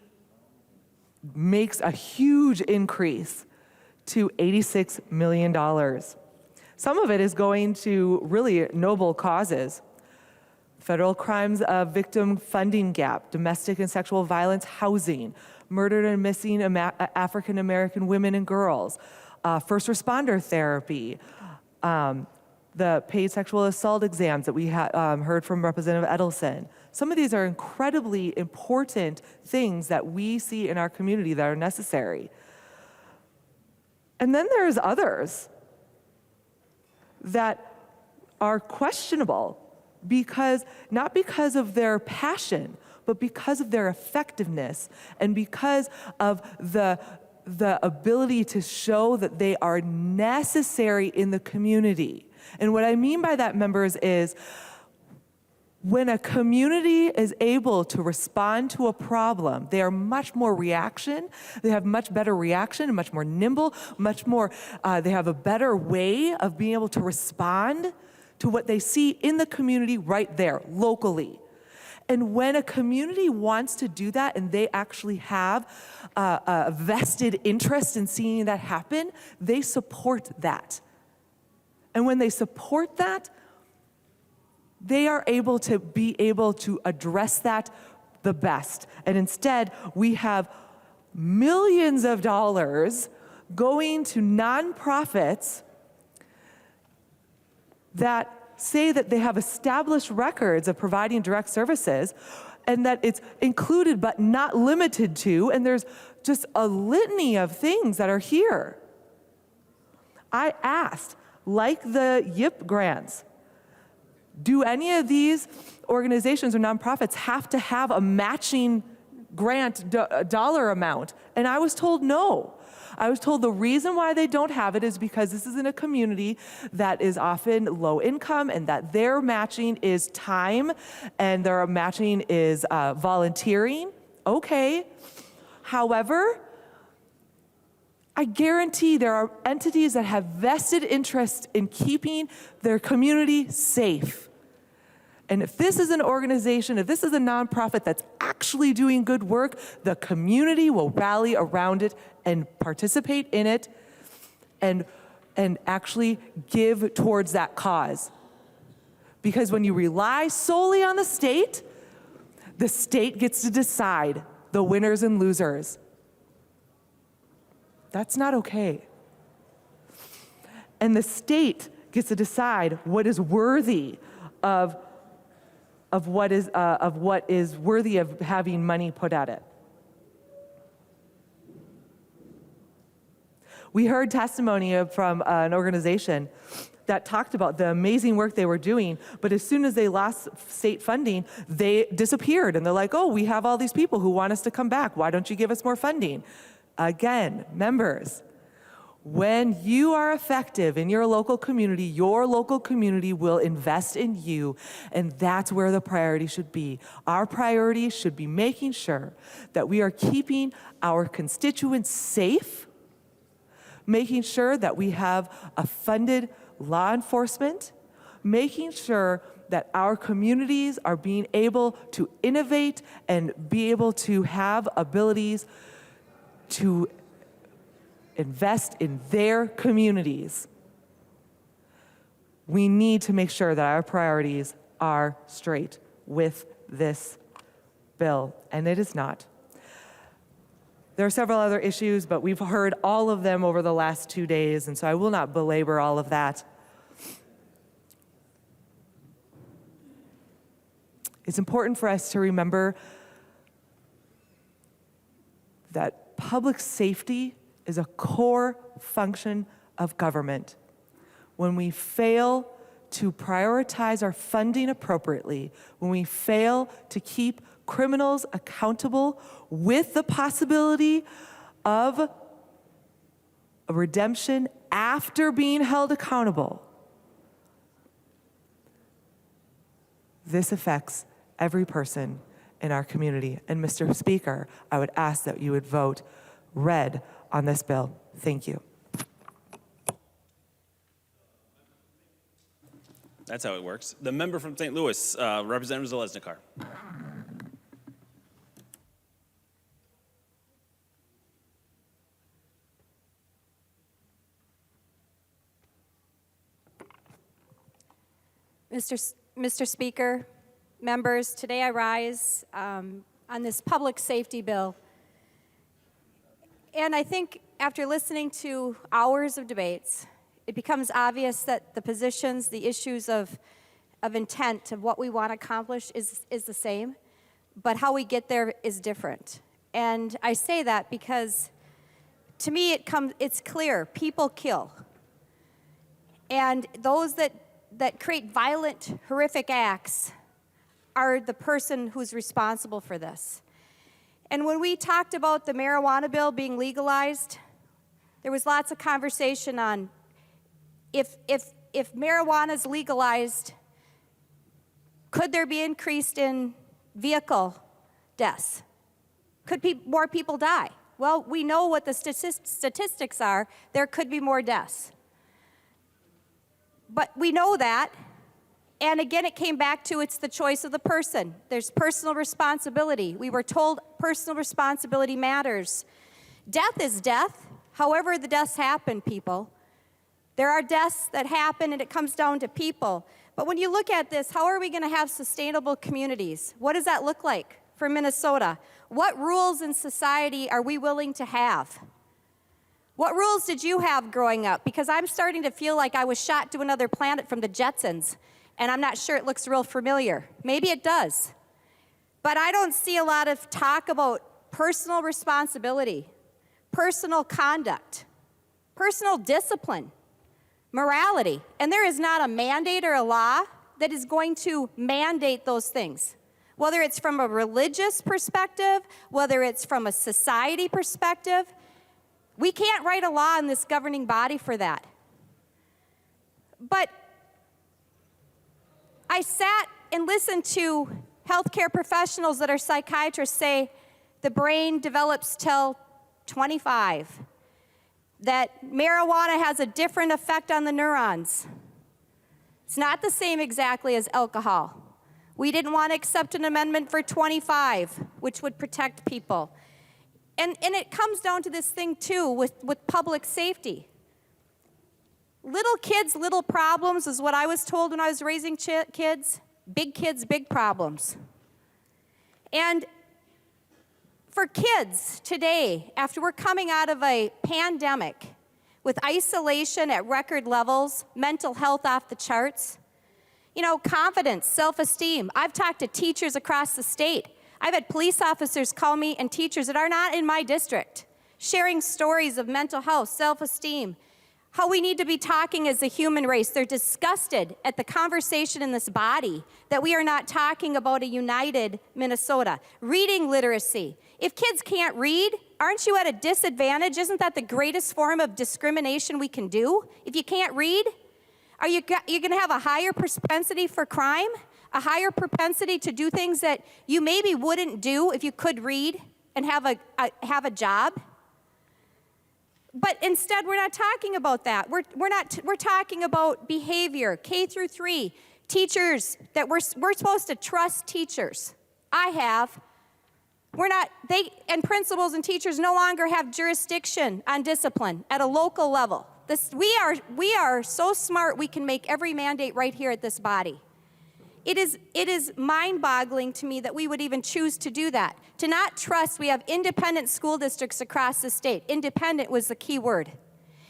makes a huge increase to $86 million. Some of it is going to really noble causes. Federal crimes victim funding gap, domestic and sexual violence housing, murdered and missing African American women and girls, first responder therapy, the paid sexual assault exams that we heard from Representative Edelson. Some of these are incredibly important things that we see in our community that are necessary. And then there's others that are questionable not because of their passion, but because of their effectiveness and because of the ability to show that they are necessary in the community. And what I mean by that, members, is when a community is able to respond to a problem, they are much more reaction. They have much better reaction and much more nimble, much more, they have a better way of being able to respond to what they see in the community right there, locally. And when a community wants to do that and they actually have a vested interest in seeing that happen, they support that. And when they support that, they are able to address that the best. And instead, we have millions of dollars going to nonprofits that say that they have established records of providing direct services and that it's included but not limited to, and there's just a litany of things that are here. I asked, like the YIP grants, do any of these organizations or nonprofits have to have a matching grant dollar amount? And I was told no. I was told the reason why they don't have it is because this is in a community that is often low income and that their matching is time and their matching is volunteering. Okay. However, I guarantee there are entities that have vested interest in keeping their community safe. And if this is an organization, if this is a nonprofit that's actually doing good work, the community will rally around it and participate in it and actually give towards that cause. Because when you rely solely on the state gets to decide the winners and losers. That's not okay. And the state gets to decide what is worthy of what is worthy of having money put at it. We heard testimony from an organization that talked about the amazing work they were doing, but as soon as they lost state funding, they disappeared. And they're like, oh, we have all these people who want us to come back. Why don't you give us more funding? Again, members, when you are effective in your local community will invest in you, and that's where the priority should be. Our priority should be making sure that we are keeping our constituents safe, making sure that we have a funded law enforcement, making sure that our communities are being able to innovate and be able to have abilities to invest in their communities. We need to make sure that our priorities are straight with this bill, and it is not. There are several other issues, but we've heard all of them over the last 2 days, and so I will not belabor all of that. It's important for us to remember that public safety is a core function of government. When we fail to prioritize our funding appropriately, when we fail to keep criminals accountable with the possibility of a redemption after being held accountable, this affects every person in our community. And Mr. Speaker, I would ask that you would vote red on this bill. Thank you. That's how it works. The member from St. Louis, Representative Zalesnikar. Mr. Speaker, members, today I rise on this public safety bill. And I think after listening to hours of debates, it becomes obvious that the positions, the issues of intent, of what we want to accomplish is the same, but how we get there is different. And I say that because to me it's clear, people kill. And those that create violent, horrific acts are the person who's responsible for this. And when we talked about the marijuana bill being legalized, there was lots of conversation on if marijuana is legalized, could there be increased in vehicle deaths? Could more people die? Well, we know what the statistics are. There could be more deaths. But we know that, and again, it came back to it's the choice of the person. There's personal responsibility. We were told personal responsibility matters. Death is death, however the deaths happen, people. There are deaths that happen, and it comes down to people. But when you look at this, how are we going to have sustainable communities? What does that look like for Minnesota? What rules in society are we willing to have? What rules did you have growing up? Because I'm starting to feel like I was shot to another planet from the Jetsons, and I'm not sure it looks real familiar. Maybe it does. But I don't see a lot of talk about personal responsibility, personal conduct, personal discipline, morality. And there is not a mandate or a law that is going to mandate those things. Whether it's from a religious perspective, whether it's from a society perspective, we can't write a law in this governing body for that. But I sat and listened to healthcare professionals that are psychiatrists say the brain develops till 25, that marijuana has a different effect on the neurons. It's not the same exactly as alcohol. We didn't want to accept an amendment for 25, which would protect people. And it comes down to this thing, too, with public safety. Little kids, little problems is what I was told when I was raising kids. Big kids, big problems. And for kids today, after we're coming out of a pandemic with isolation at record levels, mental health off the charts, confidence, self-esteem. I've talked to teachers across the state. I've had police officers call me and teachers that are not in my district, sharing stories of mental health, self-esteem, how we need to be talking as a human race. They're disgusted at the conversation in this body that we are not talking about a united Minnesota. Reading literacy. If kids can't read, aren't you at a disadvantage? Isn't that the greatest form of discrimination we can do? If you can't read, are you going to have a higher propensity for crime? A higher propensity to do things that you maybe wouldn't do if you could read and have a job? But instead, we're not talking about that. We're talking about behavior, K through 3. Teachers, that we're supposed to trust teachers. I have. And principals and teachers no longer have jurisdiction on discipline at a local level. We are so smart we can make every mandate right here at this body. It is mind-boggling to me that we would even choose to do that. To not trust, we have independent school districts across the state. Independent was the key word.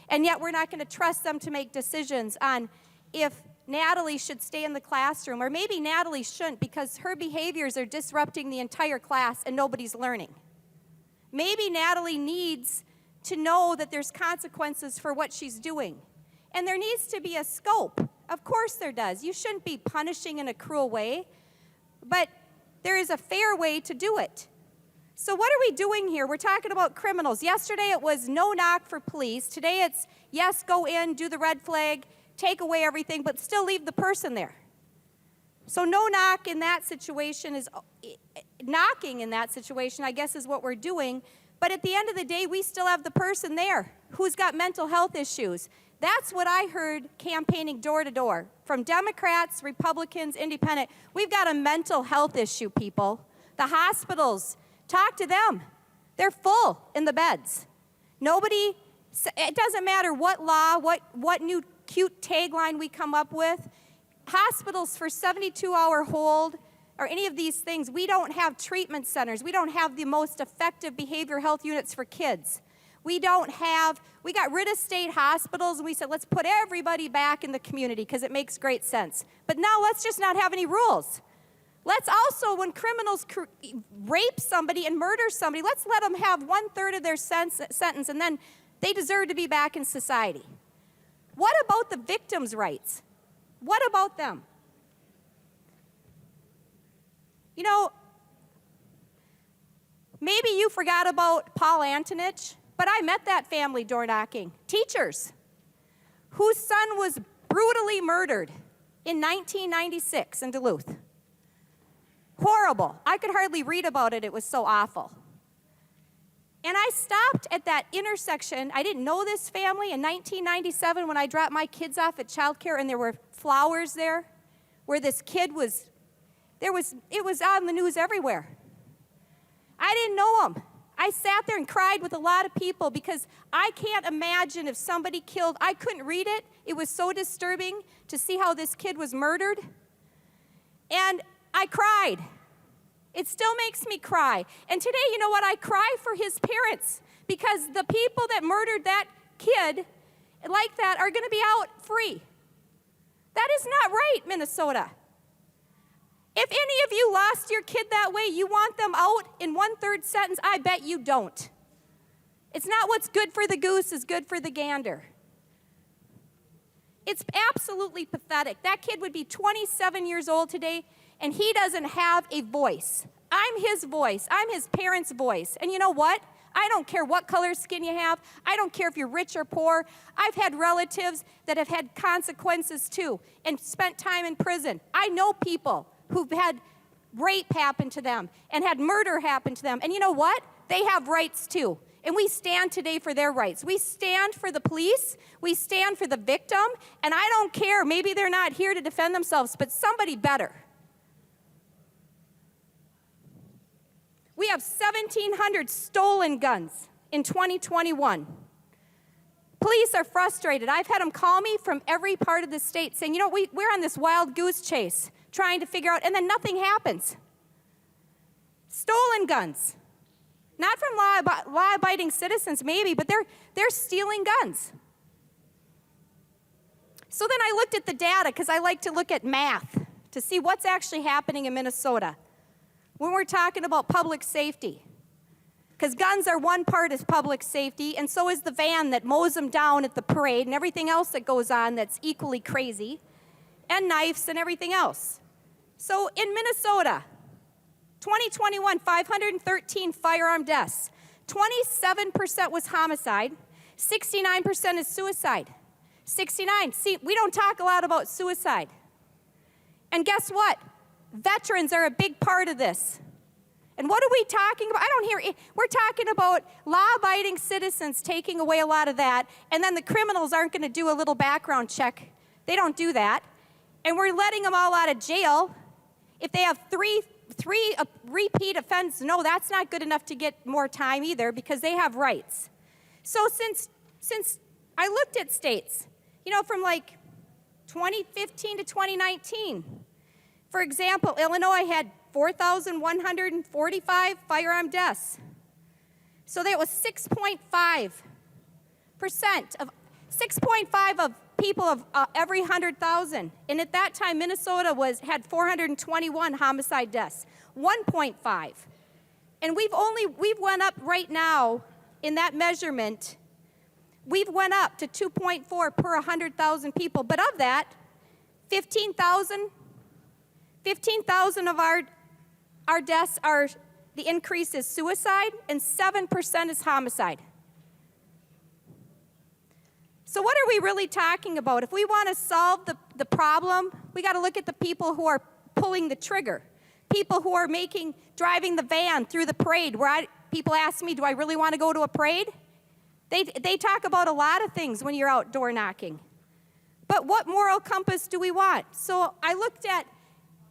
And yet we're not going to trust them to make decisions on if Natalie should stay in the classroom, or maybe Natalie shouldn't because her behaviors are disrupting the entire class and nobody's learning. Maybe Natalie needs to know that there's consequences for what she's doing. And there needs to be a scope. Of course there does. You shouldn't be punishing in a cruel way, but there is a fair way to do it. So what are we doing here? We're talking about criminals. Yesterday it was no knock for police. Today it's yes, go in, do the red flag, take away everything, but still leave the person there. So no knock in that situation is, knocking in that situation, I guess, is what we're doing. But at the end of the day, we still have the person there who's got mental health issues. That's what I heard campaigning door to door from Democrats, Republicans, Independent. We've got a mental health issue, people. The hospitals, talk to them. They're full in the beds. Nobody, it doesn't matter what law, what new cute tagline we come up with. Hospitals for 72-hour hold or any of these things, we don't have treatment centers. We don't have the most effective behavioral health units for kids. We got rid of state hospitals and we said, let's put everybody back in the community because it makes great sense. But now let's just not have any rules. Let's also, when criminals rape somebody and murder somebody, let's let them have 1/3 of their sentence and then they deserve to be back in society. What about the victims' rights? What about them? You know, maybe you forgot about Paul Antonich, but I met that family door knocking. Teachers whose son was brutally murdered in 1996 in Duluth. Horrible. I could hardly read about it. It was so awful. And I stopped at that intersection. I didn't know this family in 1997 when I dropped my kids off at childcare, and there were flowers there where this kid was. It was on the news everywhere. I didn't know him. I sat there and cried with a lot of people because I can't imagine if somebody killed. I couldn't read it. It was so disturbing to see how this kid was murdered. And I cried. It still makes me cry. And today, you know what? I cry for his parents because the people that murdered that kid like that are going to be out free. That is not right, Minnesota. If any of you lost your kid that way, you want them out in 1/3 sentence? I bet you don't. It's not what's good for the goose is good for the gander. It's absolutely pathetic. That kid would be 27 years old today, and he doesn't have a voice. I'm his voice. I'm his parents' voice. And you know what? I don't care what color skin you have. I don't care if you're rich or poor. I've had relatives that have had consequences too and spent time in prison. I know people who've had rape happen to them and had murder happen to them. And you know what? They have rights too. And we stand today for their rights. We stand for the police. We stand for the victim. And I don't care. Maybe they're not here to defend themselves, but somebody better. We have 1,700 stolen guns in 2021. Police are frustrated. I've had them call me from every part of the state saying, you know, we're on this wild goose chase trying to figure out, and then nothing happens. Stolen guns. Not from law-abiding citizens, maybe, but they're stealing guns. So then I looked at the data, because I like to look at math to see what's actually happening in Minnesota when we're talking about public safety. Because guns are one part of public safety, and so is the van that mows them down at the parade and everything else that goes on that's equally crazy, and knives and everything else. So in Minnesota, 2021, 513 firearm deaths. 27% was homicide. 69% is suicide. 69. See, we don't talk a lot about suicide. And guess what? Veterans are a big part of this. And what are we talking about? I don't hear, we're talking about law-abiding citizens taking away a lot of that, and then the criminals aren't going to do a little background check. They don't do that. And we're letting them all out of jail. If they have three repeat offenses, no, that's not good enough to get more time either, because they have rights. So since I looked at states, you know, from like 2015 to 2019, for example, Illinois had 4,145 firearm deaths. So that was 6.5% of people of every 100,000. And at that time, Minnesota had 421 homicide deaths, 1.5. And we've went up right now in that measurement. We've went up to 2.4 per 100,000 people. But of that, 15,000 of our deaths are, the increase is suicide, and 7% is homicide. So what are we really talking about? If we want to solve the problem, we got to look at the people who are pulling the trigger, people who are driving the van through the parade, where people ask me, do I really want to go to a parade? They talk about a lot of things when you're out door knocking. But what moral compass do we want? So I looked at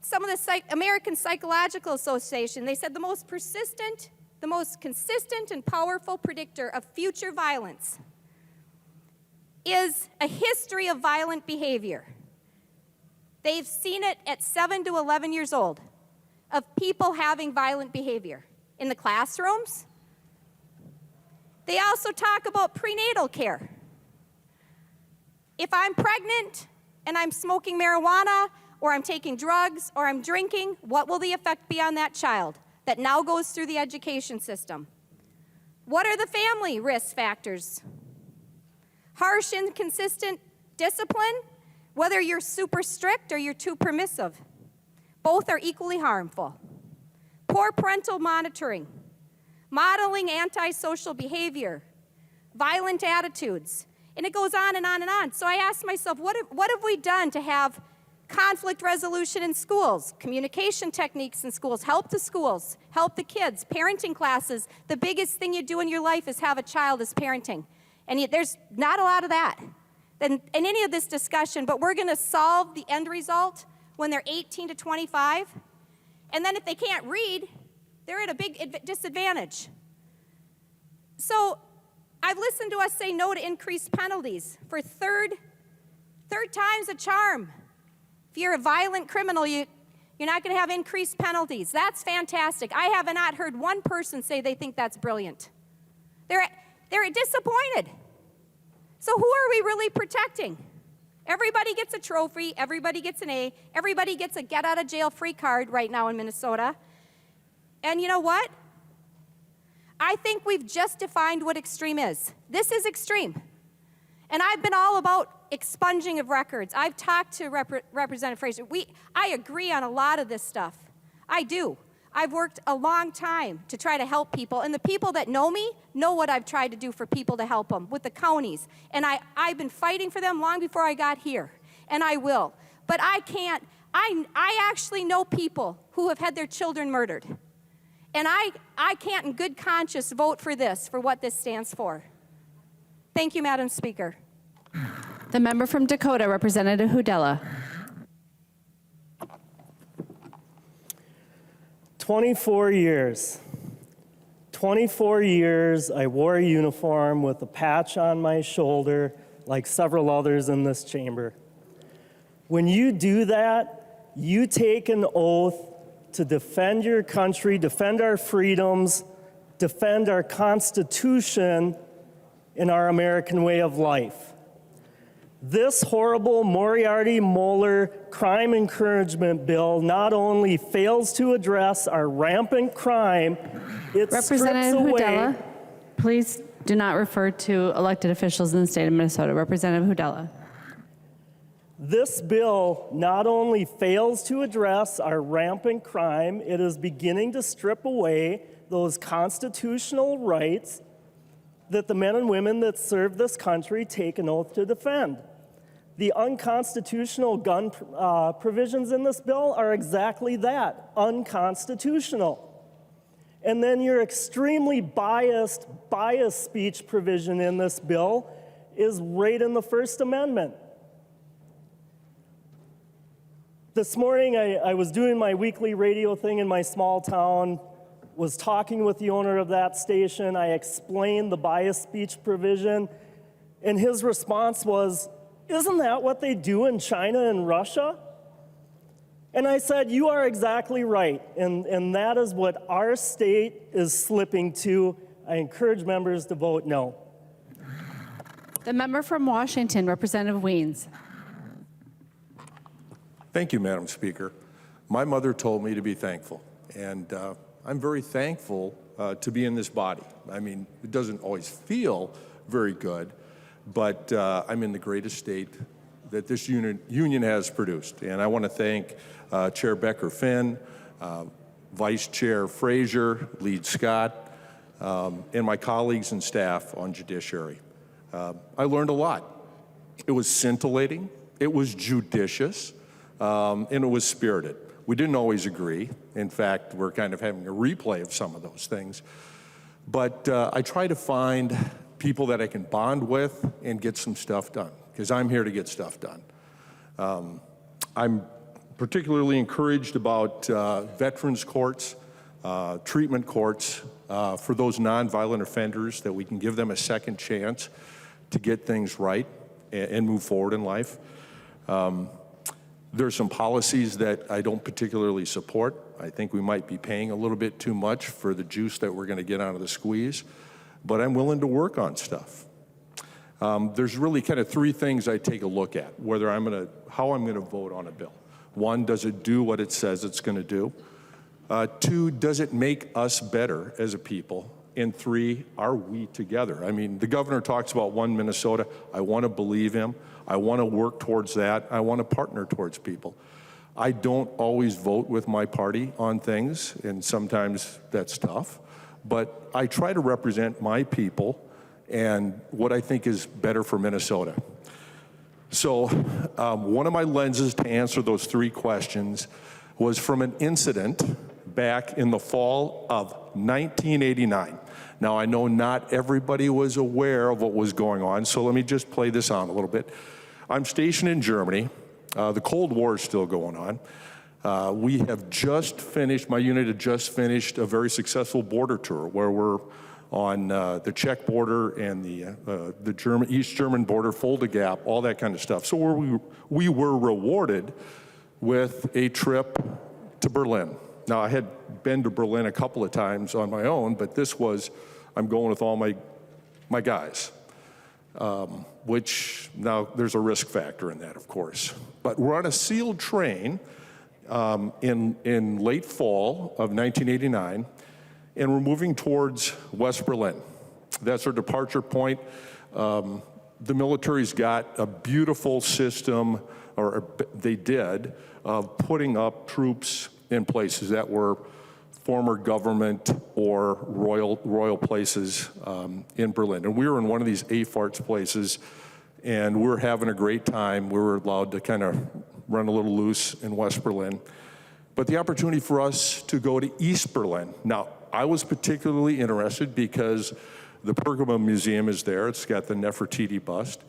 some of the American Psychological Association. They said the most persistent, the most consistent and powerful predictor of future violence is a history of violent behavior. They've seen it at 7 to 11 years old, of people having violent behavior in the classrooms. They also talk about prenatal care. If I'm pregnant and I'm smoking marijuana, or I'm taking drugs, or I'm drinking, what will the effect be on that child that now goes through the education system? What are the family risk factors? Harsh, inconsistent discipline, whether you're super strict or you're too permissive, both are equally harmful. Poor parental monitoring, modeling antisocial behavior, violent attitudes, and it goes on and on and on. So I asked myself, what have we done to have conflict resolution in schools, communication techniques in schools, help the schools, help the kids, parenting classes? The biggest thing you do in your life is have a child is parenting. And yet there's not a lot of that in any of this discussion, but we're going to solve the end result when they're 18 to 25. And then if they can't read, they're at a big disadvantage. So I've listened to us say no to increased penalties. For third time's a charm. If you're a violent criminal, you're not going to have increased penalties. That's fantastic. I have not heard one person say they think that's brilliant. They're disappointed. So who are we really protecting? Everybody gets a trophy. Everybody gets an A. Everybody gets a get-out-of-jail-free card right now in Minnesota. And you know what? I think we've just defined what extreme is. This is extreme. And I've been all about expunging of records. I've talked to Representative Fraser. I agree on a lot of this stuff. I do. I've worked a long time to try to help people, and the people that know me know what I've tried to do for people to help them with the counties. And I've been fighting for them long before I got here, and I will. But I can't. I actually know people who have had their children murdered. And I can't in good conscience vote for this, for what this stands for. Thank you, Madam Speaker. The member from Dakota, Representative Hudella. 24 years. 24 years I wore a uniform with a patch on my shoulder like several others in this chamber. When you do that, you take an oath to defend your country, defend our freedoms, defend our Constitution and our American way of life. This horrible Moriarty-Moller crime encouragement bill not only fails to address our rampant crime, it Representative strips away... Hudella, please do not refer to elected officials in the state of Minnesota. Representative Hudella. This bill not only fails to address our rampant crime, it is beginning to strip away those constitutional rights that the men and women that serve this country take an oath to defend. The unconstitutional gun provisions in this bill are exactly that, unconstitutional. And then your extremely biased speech provision in this bill is right in the First Amendment. This morning, I was doing my weekly radio thing in my small town, was talking with the owner of that station. I explained the biased speech provision, and his response was, "Isn't that what they do in China and Russia?" And I said, "You are exactly right, and that is what our state is slipping to." I encourage members to vote no. The member from Washington, Representative Weens. Thank you, Madam Speaker. My mother told me to be thankful, and I'm very thankful to be in this body. I mean, it doesn't always feel very good, but I'm in the greatest state that this union has produced. And I want to thank Chair Becker-Finn, Vice Chair Frazier, Lead Scott, and my colleagues and staff on Judiciary. I learned a lot. It was scintillating, it was judicious, and it was spirited. We didn't always agree. In fact, we're kind of having a replay of some of those things. But I try to find people that I can bond with and get some stuff done, because I'm here to get stuff done. I'm particularly encouraged about veterans courts, treatment courts for those nonviolent offenders, that we can give them a second chance to get things right and move forward in life. There's some policies that I don't particularly support. I think we might be paying a little bit too much for the juice that we're going to get out of the squeeze, but I'm willing to work on stuff. There's really kind of three things I take a look at, how I'm going to vote on a bill. One, does it do what it says it's going to do? Two, does it make us better as a people? And three, are we together? I mean, the governor talks about one Minnesota. I want to believe him. I want to work towards that. I want to partner towards people. I don't always vote with my party on things, and sometimes that's tough, but I try to represent my people and what I think is better for Minnesota. So one of my lenses to answer those three questions was from an incident back in the fall of 1989. Now, I know not everybody was aware of what was going on, so let me just play this on a little bit. I'm stationed in Germany. The Cold War is still going on. We have just finished, my unit had just finished a very successful border tour where we're on the Czech border and the East German border, Fulda Gap, all that kind of stuff. So we were rewarded with a trip to Berlin. Now, I had been to Berlin a couple of times on my own, but this was, I'm going with all my guys, which now there's a risk factor in that, of course. But we're on a sealed train in late fall of 1989, and we're moving towards West Berlin. That's our departure point. The military's got a beautiful system, or they did, of putting up troops in places that were former government or royal places in Berlin. And we were in one of these AFARTS places, and we were having a great time. We were allowed to kind of run a little loose in West Berlin. But the opportunity for us to go to East Berlin. Now, I was particularly interested because the Pergamon Museum is there. It's got the Nefertiti bust.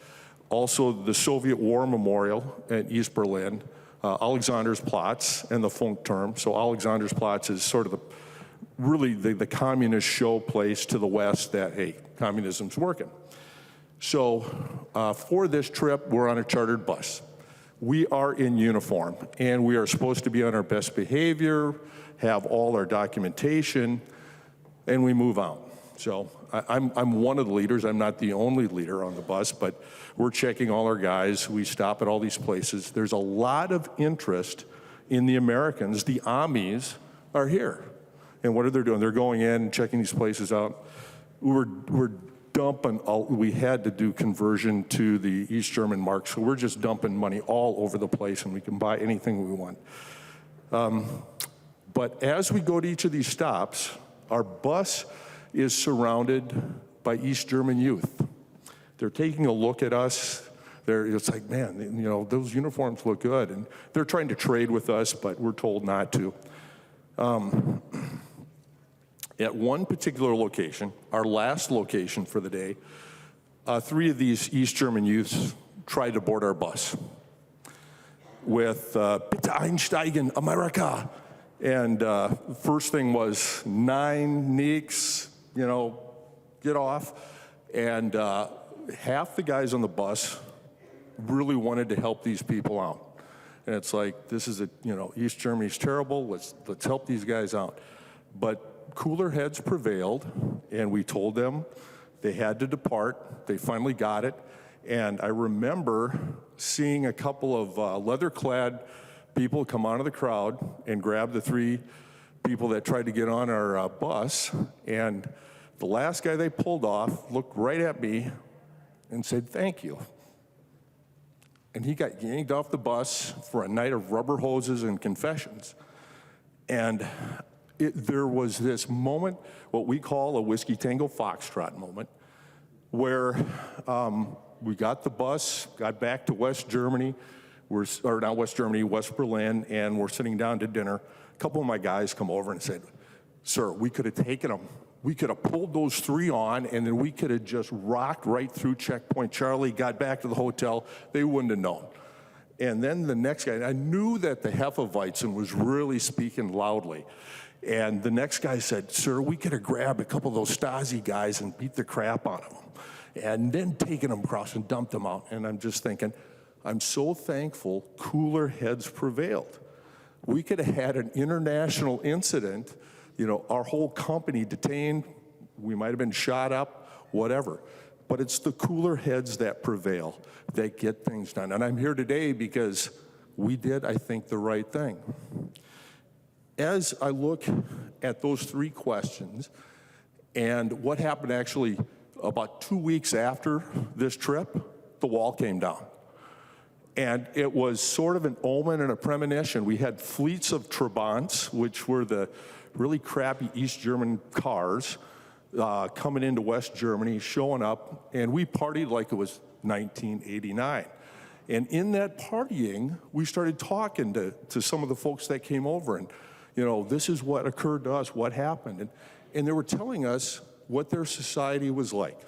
Also, the Soviet War Memorial at East Berlin, Alexanderplatz, and the Funkturm. So Alexanderplatz is sort of really the communist show place to the West that, hey, communism's working. So for this trip, we're on a chartered bus. We are in uniform, and we are supposed to be on our best behavior, have all our documentation, and we move out. So I'm one of the leaders. I'm not the only leader on the bus, but we're checking all our guys. We stop at all these places. There's a lot of interest in the Americans. The Amis are here. And what are they doing? They're going in and checking these places out. We're dumping, we had to do conversion to the East German mark, so we're just dumping money all over the place, and we can buy anything we want. But as we go to each of these stops, our bus is surrounded by East German youth. They're taking a look at us. It's like, man, you know, those uniforms look good. And they're trying to trade with us, but we're told not to. At one particular location, our last location for the day, 3 of these East German youths tried to board our bus with "Bitte einsteigen, America." And first thing was 9 nix, you know, get off. And half the guys on the bus really wanted to help these people out. And it's like, this is East Germany's terrible, let's help these guys out. But cooler heads prevailed, and we told them they had to depart. They finally got it. And I remember seeing a couple of leather-clad people come out of the crowd and grab the 3 people that tried to get on our bus. And the last guy they pulled off looked right at me and said, "Thank you." And he got yanked off the bus for a night of rubber hoses and confessions. And there was this moment, what we call a Whiskey Tango Foxtrot moment, where we got the bus, got back to West Germany, West Berlin, and we're sitting down to dinner. A couple of my guys come over and said, "Sir, we could have taken them. We could have pulled those 3 on, and then we could have just rocked right through Checkpoint Charlie, got back to the hotel. They wouldn't have known." And then the next guy, I knew that the Hefeweizen was really speaking loudly. And the next guy said, "Sir, we could have grabbed a couple of those Stasi guys and beat the crap out of them, and then taken them across and dumped them out." And I'm just thinking, I'm so thankful cooler heads prevailed. We could have had an international incident, our whole company detained, we might have been shot up, whatever. But it's the cooler heads that prevail, that get things done. And I'm here today because we did, I think, the right thing. As I look at those 3 questions and what happened actually about 2 weeks after this trip, the wall came down. And it was sort of an omen and a premonition. We had fleets of Trabants, which were the really crappy East German cars, coming into West Germany, showing up, and we partied like it was 1989. And in that partying, we started talking to some of the folks that came over, and this is what occurred to us, what happened. And they were telling us what their society was like.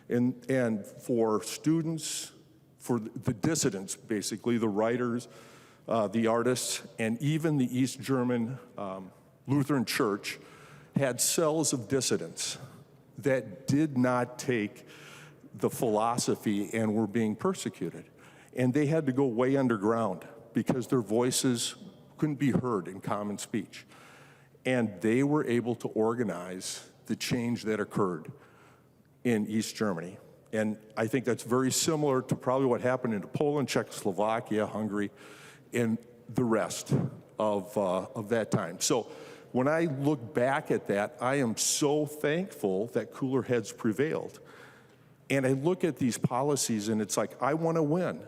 And for students, for the dissidents, basically, the writers, the artists, and even the East German Lutheran Church had cells of dissidents that did not take the philosophy and were being persecuted. And they had to go way underground because their voices couldn't be heard in common speech. And they were able to organize the change that occurred in East Germany. And I think that's very similar to probably what happened in Poland, Czechoslovakia, Hungary, and the rest of that time. So when I look back at that, I am so thankful that cooler heads prevailed. And I look at these policies and it's like, I want to win.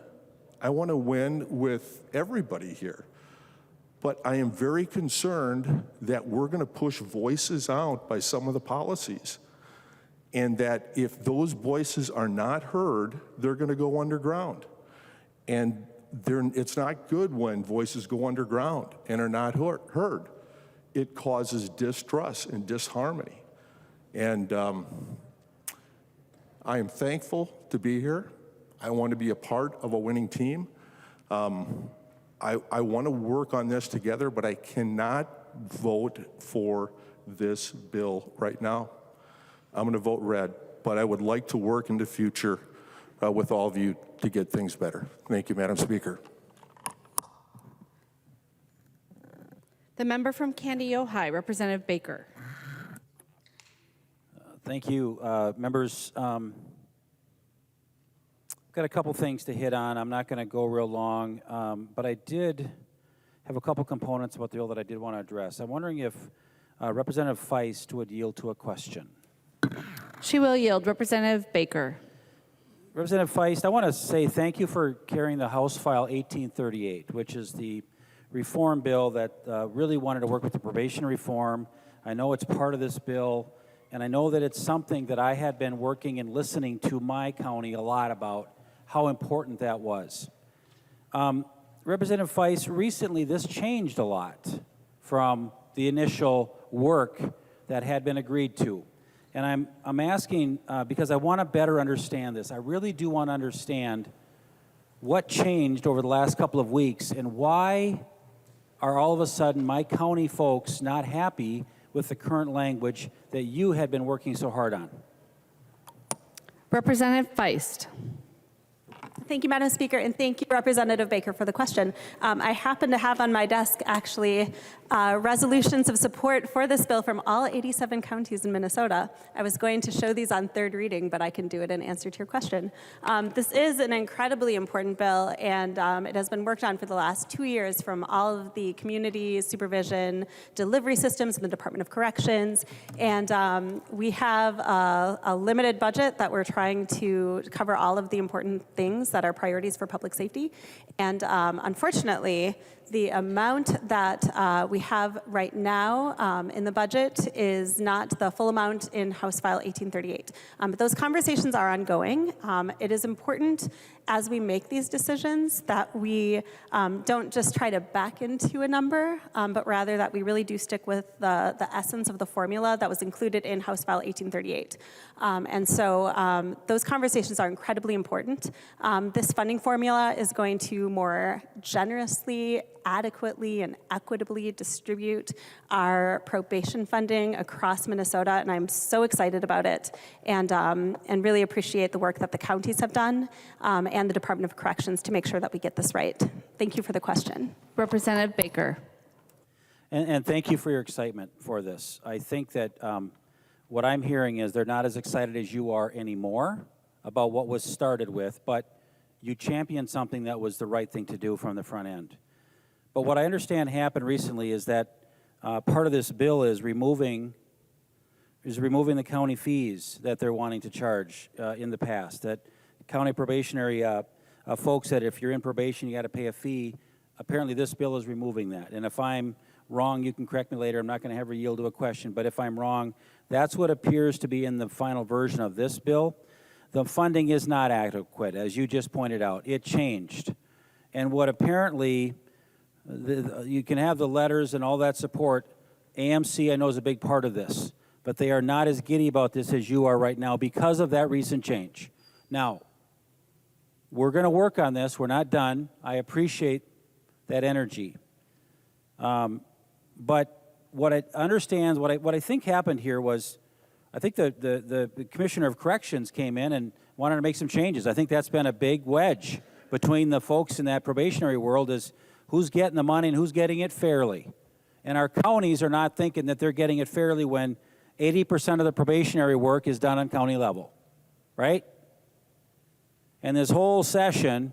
I want to win with everybody here. But I am very concerned that we're going to push voices out by some of the policies. And that if those voices are not heard, they're going to go underground. And it's not good when voices go underground and are not heard. It causes distrust and disharmony. And I am thankful to be here. I want to be a part of a winning team. I want to work on this together, but I cannot vote for this bill right now. I'm going to vote red, but I would like to work in the future with all of you to get things better. Thank you, Madam Speaker. The member from Candy Ojai, Representative Baker. Thank you, members. I've got a couple things to hit on. I'm not going to go real long, but I did have a couple components about the bill that I did want to address. I'm wondering if Representative Feist would yield to a question. She will yield. Representative Baker. Representative Feist, I want to say thank you for carrying the House File 1838, which is the reform bill that really wanted to work with the probation reform. I know it's part of this bill, and I know that it's something that I had been working and listening to my county a lot about how important that was. Representative Feist, recently this changed a lot from the initial work that had been agreed to. And I'm asking because I want to better understand this. I really do want to understand what changed over the last couple of weeks and why are all of a sudden my county folks not happy with the current language that you had been working so hard on? Representative Feist. Thank you, Madam Speaker, and thank you, Representative Baker, for the question. I happen to have on my desk, actually, resolutions of support for this bill from all 87 counties in Minnesota. I was going to show these on third reading, but I can do it in answer to your question. This is an incredibly important bill, and it has been worked on for the last 2 years from all of the community supervision delivery systems in the Department of Corrections. And we have a limited budget that we're trying to cover all of the important things that are priorities for public safety. And unfortunately, the amount that we have right now in the budget is not the full amount in House File 1838. But those conversations are ongoing. It is important as we make these decisions that we don't just try to back into a number, but rather that we really do stick with the essence of the formula that was included in House File 1838. And so those conversations are incredibly important. This funding formula is going to more generously, adequately, and equitably distribute our probation funding across Minnesota, and I'm so excited about it, and really appreciate the work that the counties have done and the Department of Corrections to make sure that we get this right. Thank you for the question. Representative Baker. And thank you for your excitement for this. I think that what I'm hearing is they're not as excited as you are anymore about what was started with, but you championed something that was the right thing to do from the front end. But what I understand happened recently is that part of this bill is removing the county fees that they're wanting to charge in the past. That county probationary folks said if you're in probation, you got to pay a fee. Apparently, this bill is removing that. And if I'm wrong, you can correct me later. I'm not going to ever yield to a question. But if I'm wrong, that's what appears to be in the final version of this bill. The funding is not adequate, as you just pointed out. It changed. And what apparently, you can have the letters and all that support. AMC, I know, is a big part of this. But they are not as giddy about this as you are right now because of that recent change. Now, we're going to work on this. We're not done. I appreciate that energy. But what I think happened here was, I think the Commissioner of Corrections came in and wanted to make some changes. I think that's been a big wedge between the folks in that probationary world is who's getting the money and who's getting it fairly. And our counties are not thinking that they're getting it fairly when 80% of the probationary work is done on county level, right? And this whole session,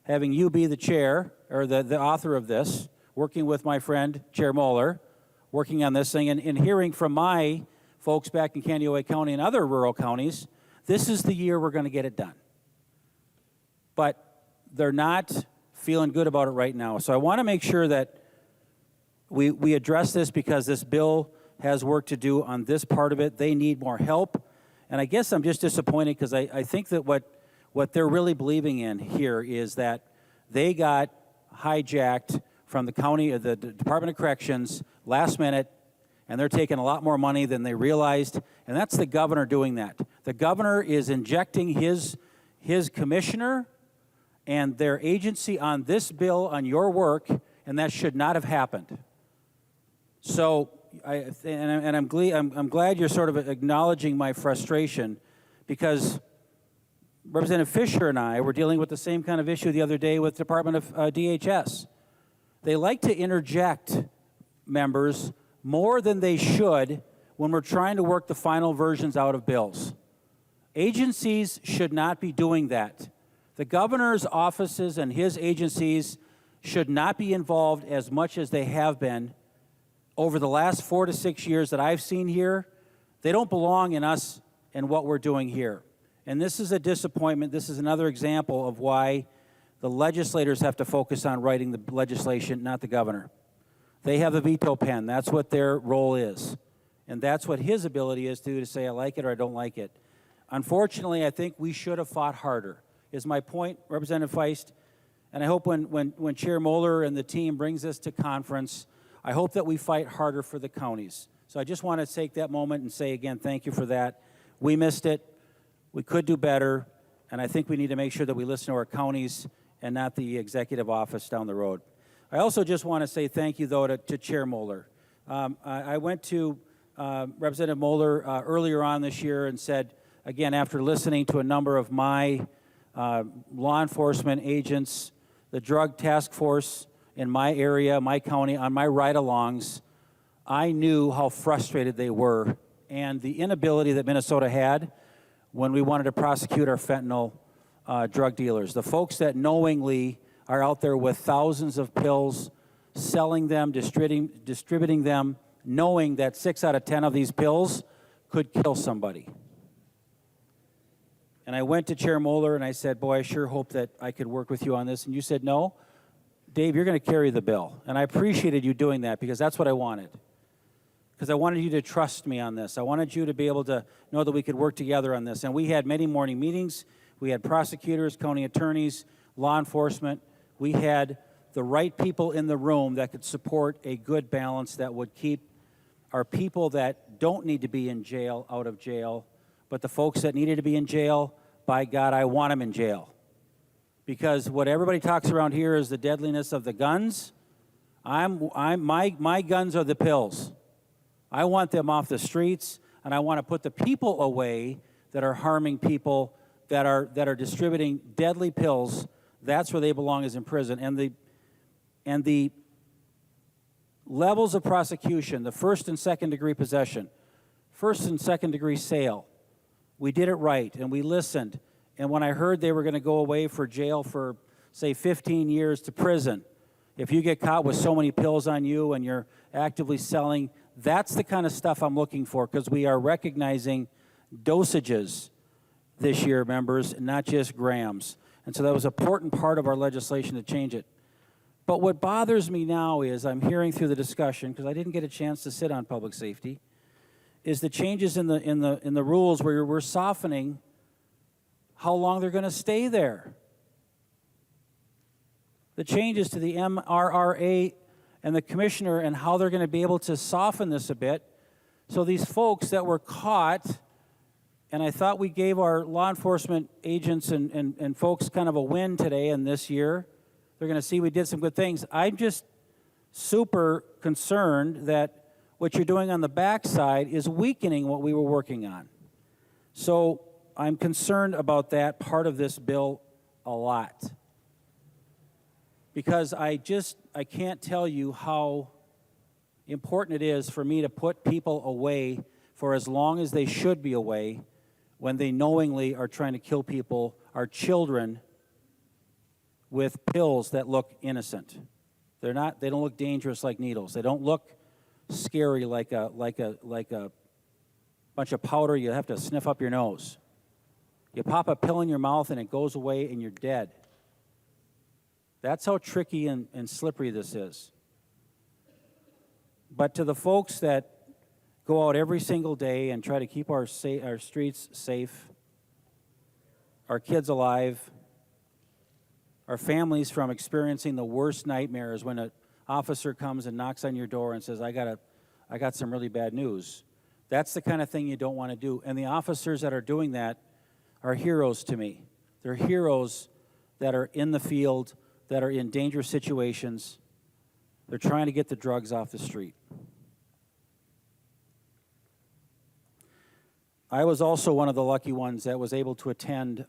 having you be the chair, or the author of this, working with my friend, Chair Moller, working on this thing, and hearing from my folks back in Kaneohe County and other rural counties, this is the year we're going to get it done. But they're not feeling good about it right now. So I want to make sure that we address this because this bill has work to do on this part of it. They need more help. And I guess I'm just disappointed because I think that what they're really believing in here is that they got hijacked from the county, the Department of Corrections last minute, and they're taking a lot more money than they realized, and that's the governor doing that. The governor is injecting his commissioner and their agency on this bill, on your work, and that should not have happened. So, I'm glad you're sort of acknowledging my frustration, because Representative Fisher and I were dealing with the same kind of issue the other day with the Department of DHS. They like to interject members more than they should when we're trying to work the final versions out of bills. Agencies should not be doing that. The governor's offices and his agencies should not be involved as much as they have been over the last 4 to 6 years that I've seen here. They don't belong in us and what we're doing here. And this is a disappointment. This is another example of why the legislators have to focus on writing the legislation, not the governor. They have the veto pen. That's what their role is. And that's what his ability is to say, I like it or I don't like it. Unfortunately, I think we should have fought harder, is my point, Representative Feist. And I hope when Chair Moller and the team brings this to conference, I hope that we fight harder for the counties. So I just want to take that moment and say again, thank you for that. We missed it. We could do better. And I think we need to make sure that we listen to our counties and not the executive office down the road. I also just want to say thank you, though, to Chair Moller. I went to Representative Moller earlier on this year and said, again, after listening to a number of my law enforcement agents, the drug task force in my area, my county, on my ride-alongs, I knew how frustrated they were and the inability that Minnesota had when we wanted to prosecute our fentanyl drug dealers. The folks that knowingly are out there with thousands of pills, selling them, distributing them, knowing that 6 out of 10 of these pills could kill somebody. And I went to Chair Moller and I said, boy, I sure hope that I could work with you on this. And you said, no, Dave, you're going to carry the bill. And I appreciated you doing that because that's what I wanted. Because I wanted you to trust me on this. I wanted you to be able to know that we could work together on this. And we had many morning meetings. We had prosecutors, county attorneys, law enforcement. We had the right people in the room that could support a good balance that would keep our people that don't need to be in jail out of jail, but the folks that needed to be in jail, by God, I want them in jail. Because what everybody talks around here is the deadliness of the guns. My guns are the pills. I want them off the streets, and I want to put the people away that are harming people, that are distributing deadly pills. That's where they belong, is in prison. And the levels of prosecution, the first and second degree possession, first and second degree sale, we did it right, and we listened. And when I heard they were going to go away for jail for, say, 15 years to prison, if you get caught with so many pills on you and you're actively selling, that's the kind of stuff I'm looking for, because we are recognizing dosages this year, members, not just grams. And so that was an important part of our legislation to change it. But what bothers me now is I'm hearing through the discussion, because I didn't get a chance to sit on public safety, is the changes in the rules where we're softening how long they're going to stay there. The changes to the MRRA and the commissioner and how they're going to be able to soften this a bit. So these folks that were caught, and I thought we gave our law enforcement agents and folks kind of a win today and this year. They're going to see we did some good things. I'm just super concerned that what you're doing on the backside is weakening what we were working on. So I'm concerned about that part of this bill a lot. Because I can't tell you how important it is for me to put people away for as long as they should be away when they knowingly are trying to kill people, our children, with pills that look innocent. They don't look dangerous like needles. They don't look scary like a bunch of powder you have to sniff up your nose. You pop a pill in your mouth and it goes away and you're dead. That's how tricky and slippery this is. But to the folks that go out every single day and try to keep our streets safe, our kids alive, our families from experiencing the worst nightmares when an officer comes and knocks on your door and says, I got some really bad news. That's the kind of thing you don't want to do. And the officers that are doing that are heroes to me. They're heroes that are in the field, that are in dangerous situations. They're trying to get the drugs off the street. I was also one of the lucky ones that was able to attend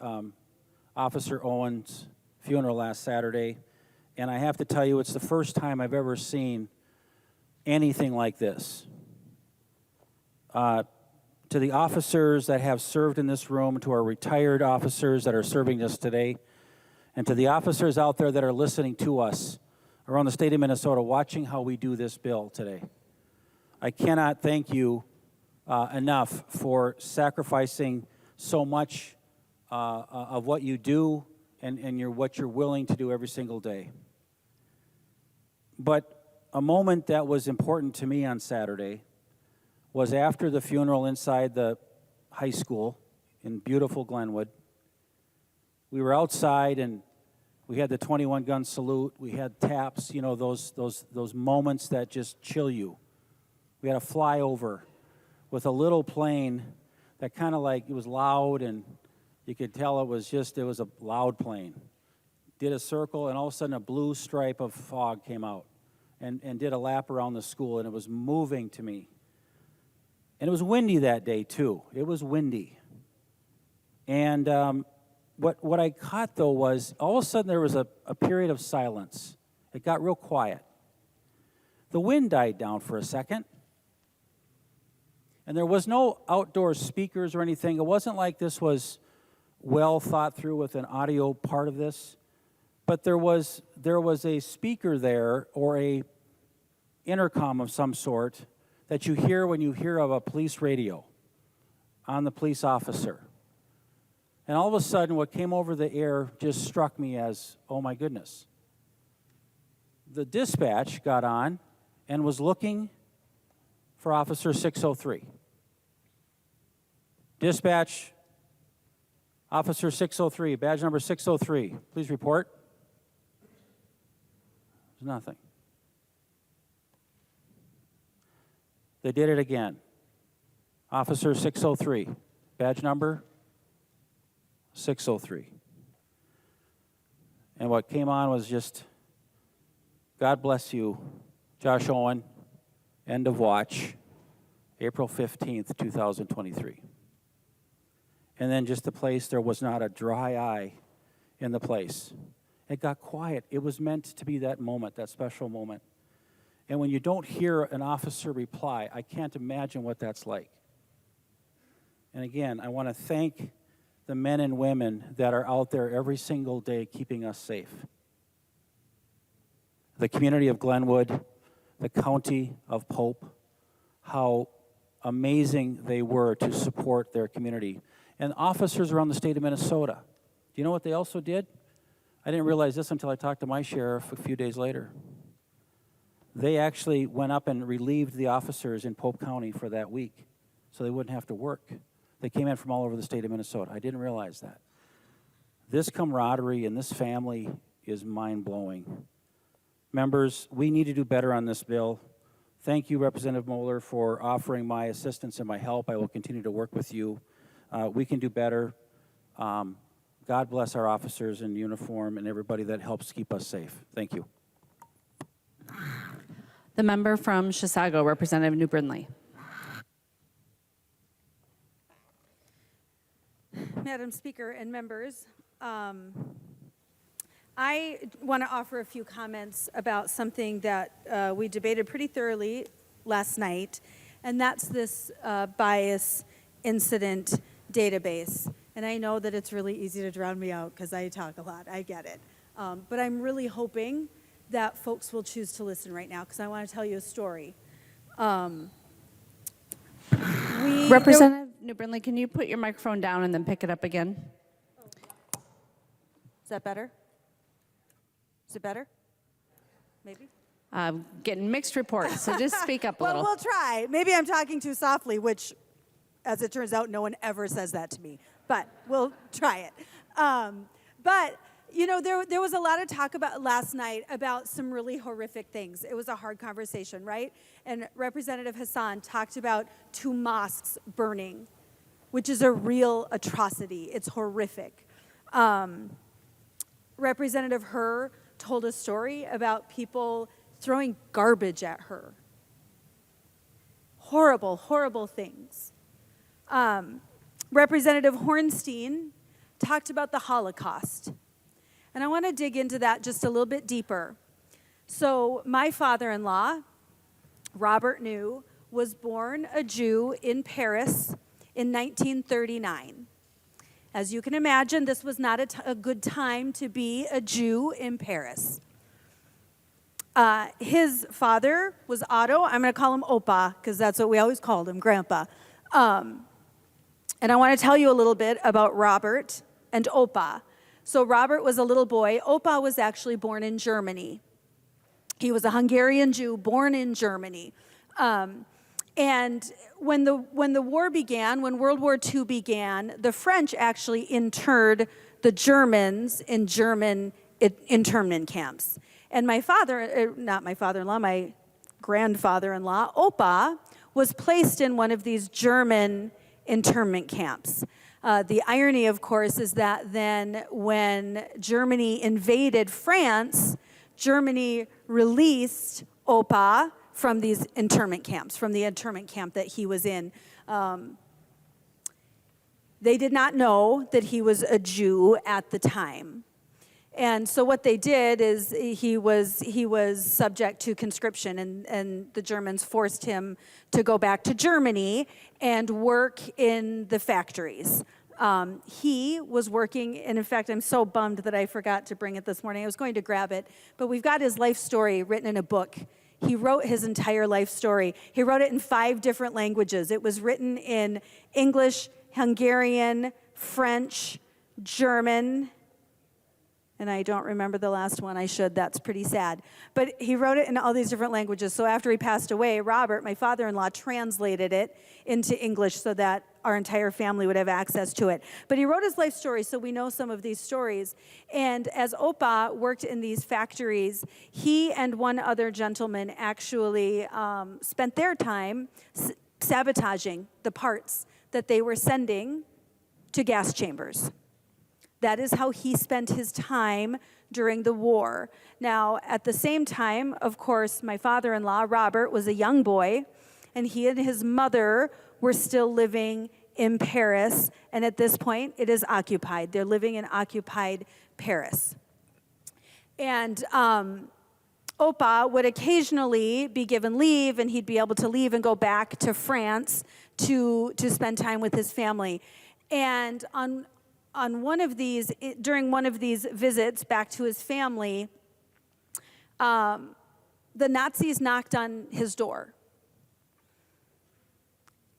Officer Owen's funeral last Saturday, and I have to tell you, it's the first time I've ever seen anything like this. To the officers that have served in this room, to our retired officers that are serving us today, and to the officers out there that are listening to us around the state of Minnesota, watching how we do this bill today. I cannot thank you enough for sacrificing so much of what you do and what you're willing to do every single day. But a moment that was important to me on Saturday was after the funeral inside the high school in beautiful Glenwood. We were outside and we had the 21-gun salute. We had taps, you know, those moments that just chill you. We had a flyover with a little plane that kind of like, it was loud and you could tell it was a loud plane. Did a circle and all of a sudden a blue stripe of fog came out and did a lap around the school, and it was moving to me. And it was windy that day too. It was windy. And what I caught though was all of a sudden there was a period of silence. It got real quiet. The wind died down for a second. And there was no outdoor speakers or anything. It wasn't like this was well thought through with an audio part of this. But there was a speaker there or a intercom of some sort that you hear when you hear of a police radio on the police officer. And all of a sudden what came over the air just struck me as, oh my goodness. The dispatch got on and was looking for Officer 603. Dispatch, Officer 603, badge number 603. Please report. There's nothing. They did it again. Officer 603, badge number 603. And what came on was just, God bless you, Josh Owen, end of watch, April 15th, 2023. And then just the place, there was not a dry eye in the place. It got quiet. It was meant to be that moment, that special moment. And when you don't hear an officer reply, I can't imagine what that's like. And again, I want to thank the men and women that are out there every single day keeping us safe. The community of Glenwood, the county of Pope, how amazing they were to support their community. And officers around the state of Minnesota. Do you know what they also did? I didn't realize this until I talked to my sheriff a few days later. They actually went up and relieved the officers in Pope County for that week so they wouldn't have to work. They came in from all over the state of Minnesota. I didn't realize that. This camaraderie and this family is mind-blowing. Members, we need to do better on this bill. Thank you, Representative Moller, for offering my assistance and my help. I will continue to work with you. We can do better. God bless our officers in uniform and everybody that helps keep us safe. Thank you. The member from Chisago, Representative New Brindley. Madam Speaker and members, I want to offer a few comments about something that we debated pretty thoroughly last night, and that's this bias incident database. And I know that it's really easy to drown me out because I talk a lot. I get it. But I'm really hoping that folks will choose to listen right now because I want to tell you a story. Representative New Brindley, can you put your microphone down and then pick it up again? Is that better? Is it better? Maybe? Getting mixed reports, so just speak up a little. Well, we'll try. Maybe I'm talking too softly, which, as it turns out, no one ever says that to me. But we'll try it. But, you know, there was a lot of talk about last night about some really horrific things. It was a hard conversation, right? And Representative Hassan talked about 2 mosques burning, which is a real atrocity. It's horrific. Representative Herr told a story about people throwing garbage at her. Horrible, horrible things. Representative Hornstein talked about the Holocaust. And I want to dig into that just a little bit deeper. So my father-in-law, Robert New, was born a Jew in Paris in 1939. As you can imagine, this was not a good time to be a Jew in Paris. His father was Otto. I'm going to call him Opa because that's what we always called him, Grandpa. And I want to tell you a little bit about Robert and Opa. So Robert was a little boy. Opa was actually born in Germany. He was a Hungarian Jew born in Germany. And when the war began, when World War II began, the French actually interred the Germans in German internment camps. And my grandfather-in-law, Opa, was placed in one of these German internment camps. The irony, of course, is that then when Germany invaded France, Germany released Opa from these internment camps, from the internment camp that he was in. They did not know that he was a Jew at the time. And so what they did is he was subject to conscription, and the Germans forced him to go back to Germany and work in the factories. He was working, and in fact, I'm so bummed that I forgot to bring it this morning. I was going to grab it, but we've got his life story written in a book. He wrote his entire life story. He wrote it in 5 different languages. It was written in English, Hungarian, French, German, and I don't remember the last one. I should. That's pretty sad. But he wrote it in all these different languages. So after he passed away, Robert, my father-in-law, translated it into English so that our entire family would have access to it. But he wrote his life story, so we know some of these stories. And as Opa worked in these factories, he and one other gentleman actually spent their time sabotaging the parts that they were sending to gas chambers. That is how he spent his time during the war. Now, at the same time, of course, my father-in-law, Robert, was a young boy, and he and his mother were still living in Paris, and at this point, it is occupied. They're living in occupied Paris. And Opa would occasionally be given leave, and he'd be able to leave and go back to France to spend time with his family. And on one of these, during one of these visits back to his family, the Nazis knocked on his door.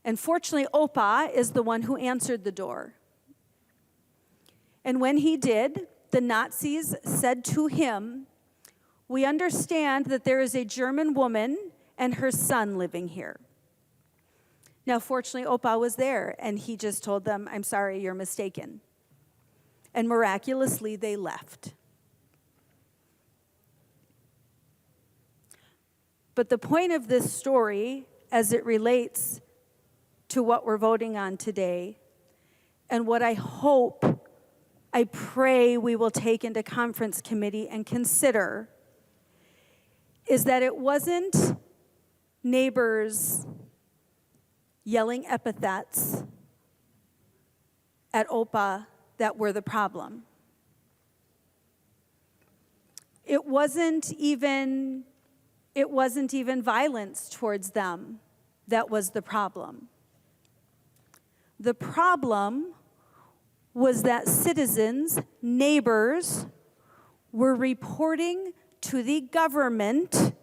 And fortunately, Opa is the one who answered the door. And when he did, the Nazis said to him, "We understand that there is a German woman and her son living here." Now, fortunately, Opa was there, and he just told them, "I'm sorry, you're mistaken." And miraculously, they left. But the point of this story, as it relates to what we're voting on today, and what I hope, I pray we will take into conference committee and consider, is that it wasn't neighbors yelling epithets at Opa that were the problem. It wasn't even violence towards them that was the problem. The problem was that citizens, neighbors, were reporting to the government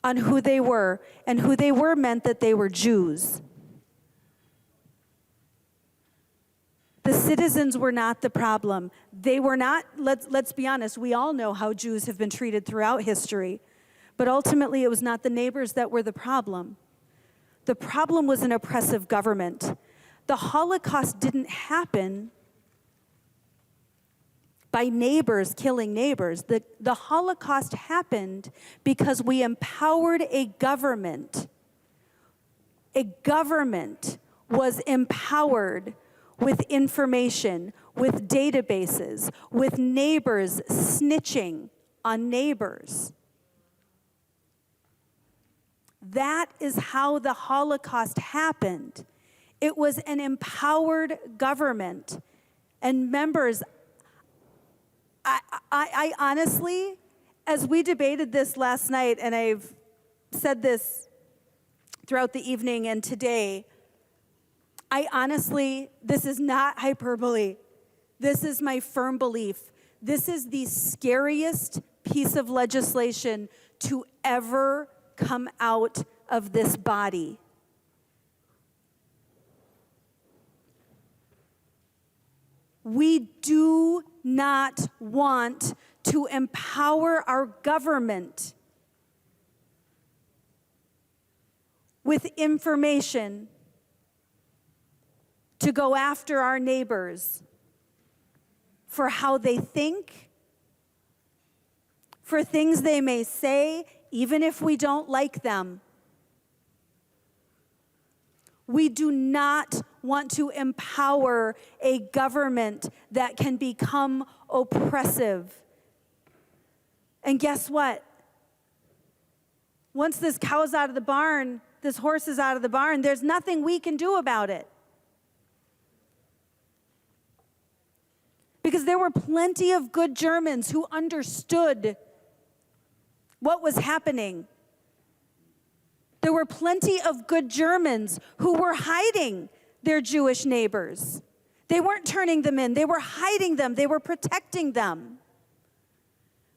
on who they were, and who they were meant that they were Jews. The citizens were not the problem. They were not, let's be honest, we all know how Jews have been treated throughout history, but ultimately it was not the neighbors that were the problem. The problem was an oppressive government. The Holocaust didn't happen by neighbors killing neighbors. The Holocaust happened because we empowered a government. A government was empowered with information, with databases, with neighbors snitching on neighbors. That is how the Holocaust happened. It was an empowered government. And members, I honestly, as we debated this last night, and I've said this throughout the evening and today, I honestly, this is not hyperbole. This is my firm belief. This is the scariest piece of legislation to ever come out of this body. We do not want to empower our government with information to go after our neighbors for how they think, for things they may say, even if we don't like them. We do not want to empower a government that can become oppressive. And guess what? Once this cow's out of the barn, this horse is out of the barn, there's nothing we can do about it. Because there were plenty of good Germans who understood what was happening. There were plenty of good Germans who were hiding their Jewish neighbors. They weren't turning them in, they were hiding them, they were protecting them.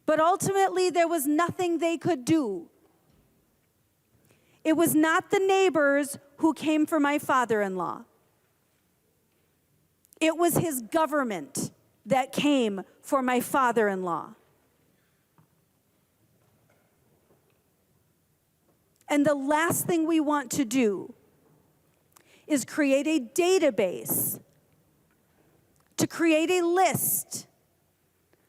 But ultimately, there was nothing they could do. It was not the neighbors who came for my father-in-law. It was his government that came for my father-in-law. And the last thing we want to do is create a database, to create a list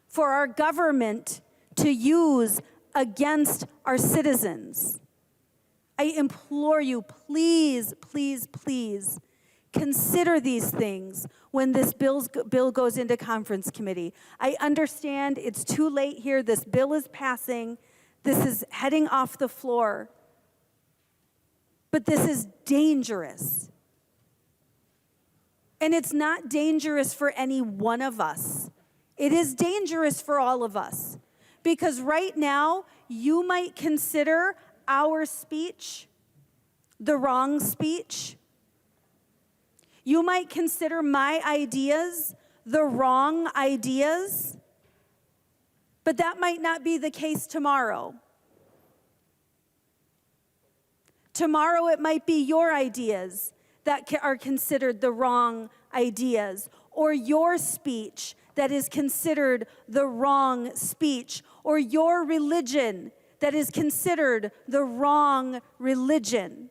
for our government to use against our citizens. I implore you, please, please, please, consider these things when this bill goes into conference committee. I understand it's too late here. This bill is passing. This is heading off the floor. But this is dangerous. And it's not dangerous for any one of us. It is dangerous for all of us. Because right now, you might consider our speech the wrong speech. You might consider my ideas the wrong ideas. But that might not be the case tomorrow. Tomorrow it might be your ideas that are considered the wrong ideas, or your speech that is considered the wrong speech, or your religion that is considered the wrong religion.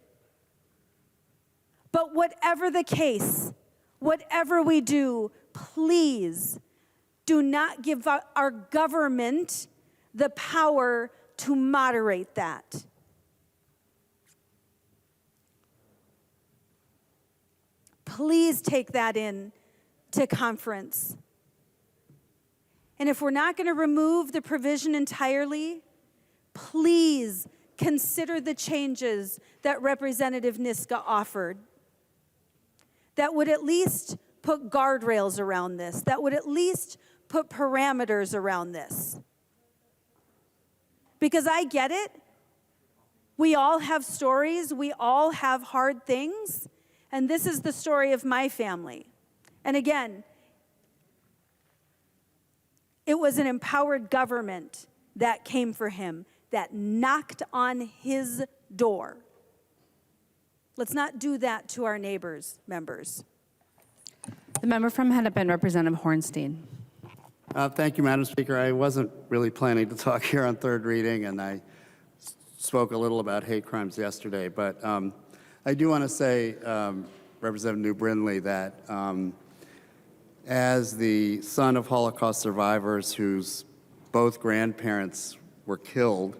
But whatever the case, whatever we do, please do not give our government the power to moderate that. Please take that in to conference. And if we're not going to remove the provision entirely, please consider the changes that Representative Niska offered that would at least put guardrails around this, that would at least put parameters around this. Because I get it. We all have stories. We all have hard things. And this is the story of my family. And again, it was an empowered government that came for him, that knocked on his door. Let's not do that to our neighbors, members. The member from Hennepin, Representative Hornstein. Thank you, Madam Speaker. I wasn't really planning to talk here on third reading, and I spoke a little about hate crimes yesterday, but I do want to say, Representative New Brindley, that as the son of Holocaust survivors whose both grandparents were killed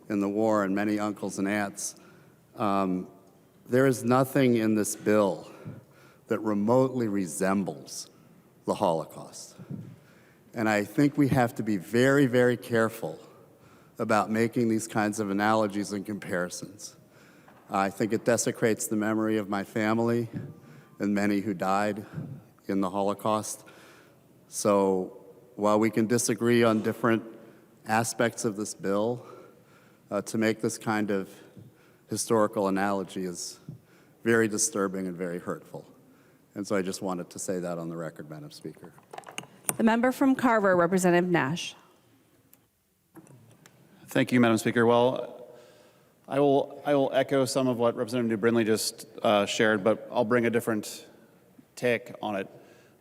in the war and many uncles and aunts, there is nothing in this bill that remotely resembles the Holocaust. And I think we have to be very, very careful about making these kinds of analogies and comparisons. I think it desecrates the memory of my family and many who died in the Holocaust. So while we can disagree on different aspects of this bill, to make this kind of historical analogy is very disturbing and very hurtful. And so I just wanted to say that on the record, Madam Speaker. The member from Carver, Representative Nash. Thank you, Madam Speaker. Well, I will echo some of what Representative New Brindley just shared, but I'll bring a different take on it.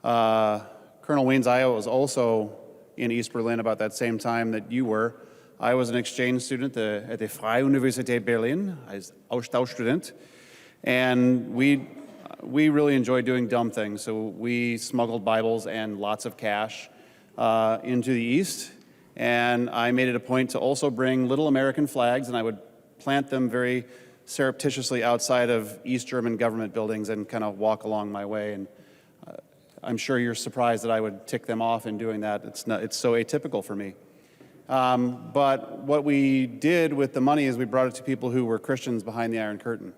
Colonel Wiens, I was also in East Berlin about that same time that you were. I was an exchange student at the Freie Universität Berlin, as Austauschstudent, and we really enjoyed doing dumb things. So we smuggled Bibles and lots of cash into the East, And I made it a point to also bring little American flags, and I would plant them very surreptitiously outside of East German government buildings and kind of walk along my way. And I'm sure you're surprised that I would tick them off in doing that. It's so atypical for me. But what we did with the money is we brought it to people who were Christians behind the Iron Curtain.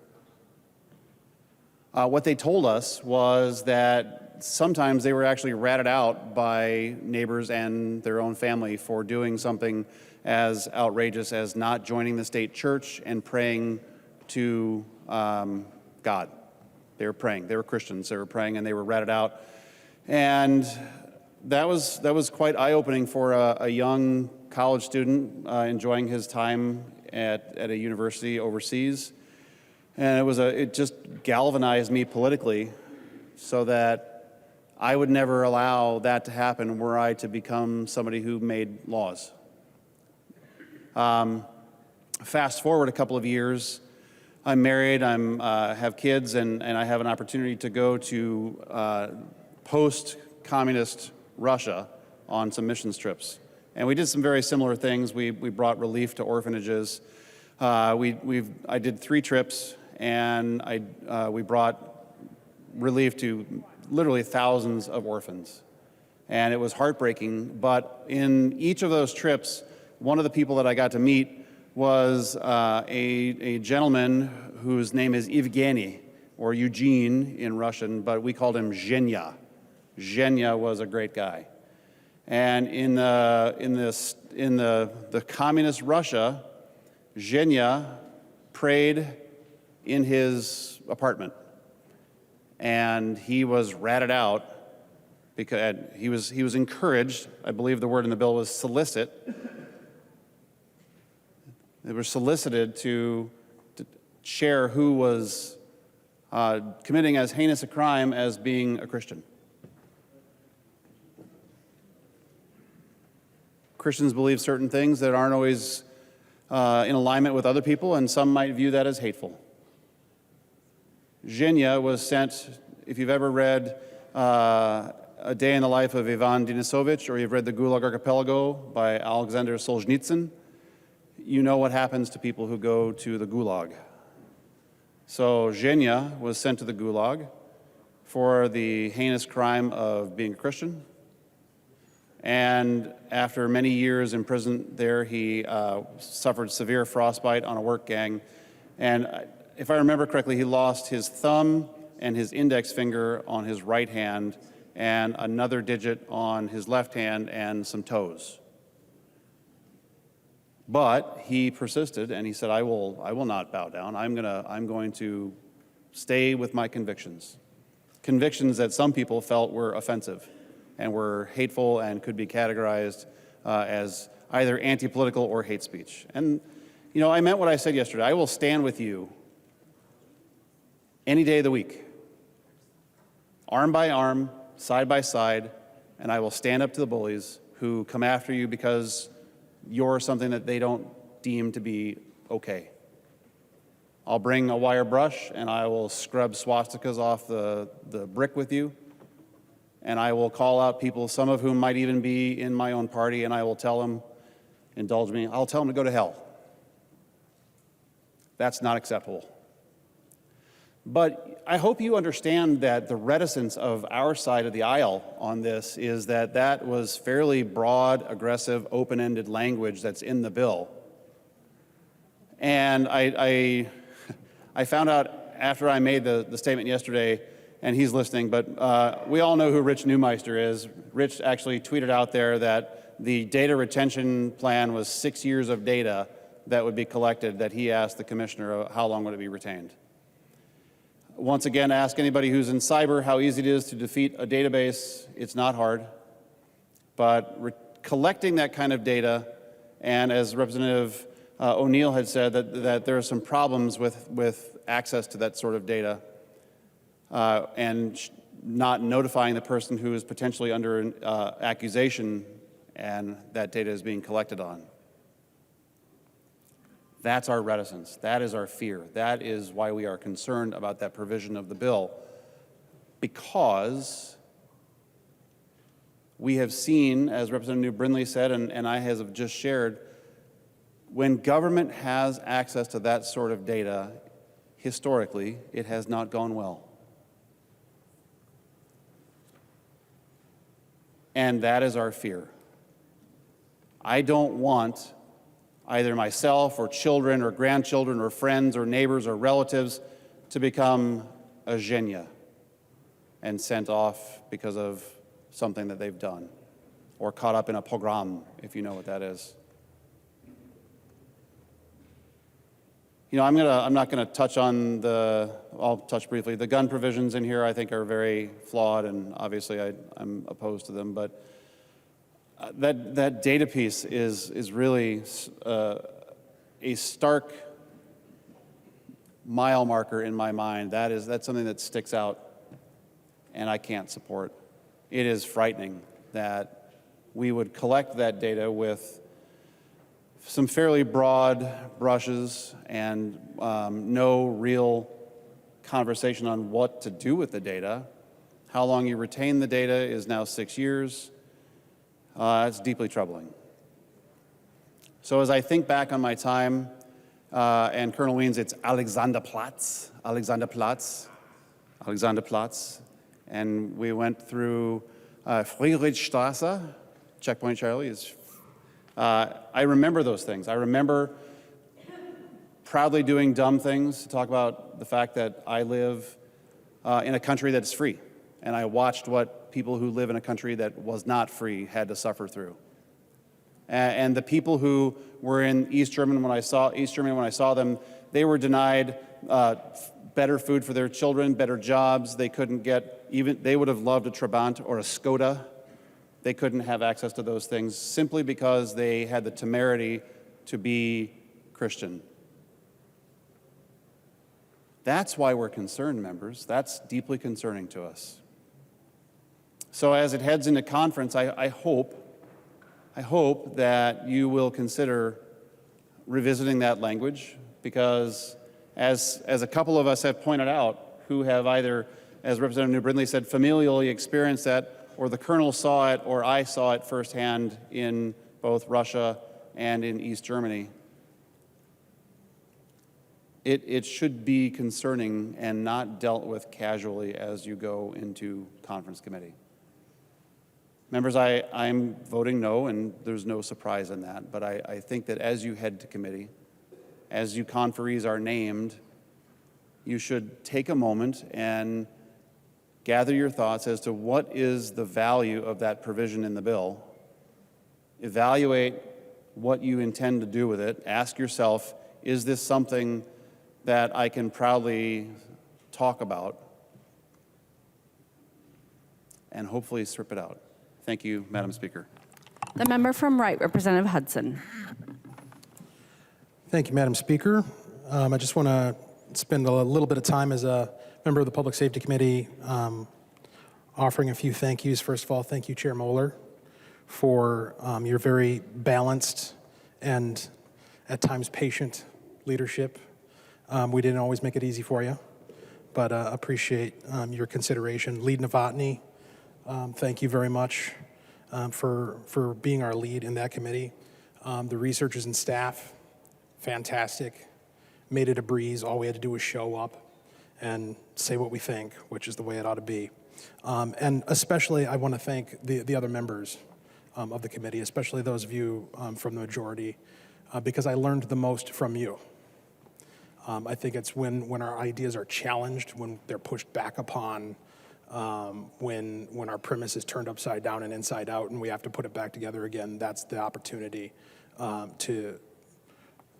What they told us was that sometimes they were actually ratted out by neighbors and their own family for doing something as outrageous as not joining the state church and praying to God. They were praying. They were Christians. They were praying, and they were ratted out. And that was quite eye-opening for a young college student enjoying his time at a university overseas. And it just galvanized me politically so that I would never allow that to happen were I to become somebody who made laws. Fast forward a couple of years, I'm married, have kids, and I have an opportunity to go to post-communist Russia on some missions trips. And we did some very similar things. We brought relief to orphanages. I did 3 trips, and we brought relief to literally thousands of orphans. And it was heartbreaking, but in each of those trips, one of the people that I got to meet was a gentleman whose name is Evgeny, or Eugene in Russian, but we called him Zhenya. Zhenya was a great guy. And in the communist Russia, Zhenya prayed in his apartment, and he was ratted out because he was encouraged. I believe the word in the bill was solicit. They were solicited to share who was committing as heinous a crime as being a Christian. Christians believe certain things that aren't always in alignment with other people, and some might view that as hateful. Zhenya was sent, if you've ever read A Day in the Life of Ivan Denisovich, or you've read The Gulag Archipelago by Alexander Solzhenitsyn, you know what happens to people who go to the Gulag. So Zhenya was sent to the Gulag for the heinous crime of being a Christian. And after many years in prison there, he suffered severe frostbite on a work gang. And if I remember correctly, he lost his thumb and his index finger on his right hand and another digit on his left hand and some toes. But he persisted, and he said, I will not bow down. I'm going to stay with my convictions. Convictions that some people felt were offensive and were hateful and could be categorized as either anti-political or hate speech. And, you know, I meant what I said yesterday. I will stand with you any day of the week, arm by arm, side by side, and I will stand up to the bullies who come after you because you're something that they don't deem to be okay. I'll bring a wire brush and I will scrub swastikas off the brick with you, and I will call out people, some of whom might even be in my own party, and I will tell them, indulge me, I'll tell them to go to hell. That's not acceptable. But I hope you understand that the reticence of our side of the aisle on this is that was fairly broad, aggressive, open-ended language that's in the bill. And I found out after I made the statement yesterday, and he's listening, but we all know who Rich Neumeister is. Rich actually tweeted out there that the data retention plan was 6 years of data that would be collected, that he asked the commissioner how long would it be retained. Once again, ask anybody who's in cyber how easy it is to defeat a database. It's not hard. But collecting that kind of data, and as Representative O'Neill had said, that there are some problems with access to that sort of data and not notifying the person who is potentially under accusation and that data is being collected on. That's our reticence. That is our fear. That is why we are concerned about that provision of the bill, because we have seen, as Representative Brindley said, and I have just shared, when government has access to that sort of data, historically, it has not gone well. And that is our fear. I don't want either myself or children or grandchildren or friends or neighbors or relatives to become a genia and sent off because of something that they've done, or caught up in a pogrom, if you know what that is. You know, I'm not gonna touch on I'll touch briefly. The gun provisions in here I think are very flawed, and obviously I'm opposed to them, but that data piece is really a stark mile marker in my mind. That's something that sticks out and I can't support. It is frightening that we would collect that data with some fairly broad brushes and no real conversation on what to do with the data. How long you retain the data is now 6 years. It's deeply troubling. So as I think back on my time, and Colonel Wiens, it's Alexanderplatz, and we went through Friedrichstraße, Checkpoint Charlie is, I remember those things. I remember proudly doing dumb things to talk about the fact that I live in a country that's free, and I watched what people who live in a country that was not free had to suffer through. And the people who were in East Germany when I saw them, they were denied better food for their children, better jobs. They couldn't get they would have loved a Trabant or a Skoda. They couldn't have access to those things simply because they had the temerity to be Christian. That's why we're concerned, members. That's deeply concerning to us. So as it heads into conference, I hope that you will consider revisiting that language, because as a couple of us have pointed out, who have either, as Representative Brindley said, familially experienced that, or the Colonel saw it, or I saw it firsthand in both Russia and in East Germany, it should be concerning and not dealt with casually as you go into conference committee. Members, I'm voting no, and there's no surprise in that, but I think that as you head to committee, as you conferees are named, you should take a moment and gather your thoughts as to what is the value of that provision in the bill. Evaluate what you intend to do with it. Ask yourself, is this something that I can proudly talk about? And hopefully strip it out. Thank you, Madam Speaker. The member from Wright, Representative Hudson. Thank you, Madam Speaker. I just want to spend a little bit of time as a member of the Public Safety Committee offering a few thank yous. First of all, thank you, Chair Moller, for your very balanced and at times patient leadership. We didn't always make it easy for you, but appreciate your consideration. Lead Novotny, thank you very much for being our lead in that committee. The researchers and staff, fantastic. Made it a breeze. All we had to do was show up and say what we think, which is the way it ought to be. And especially, I want to thank the other members of the committee, especially those of you from the majority, because I learned the most from you. I think it's when our ideas are challenged, when they're pushed back upon, when our premise is turned upside down and inside out, and we have to put it back together again. That's the opportunity to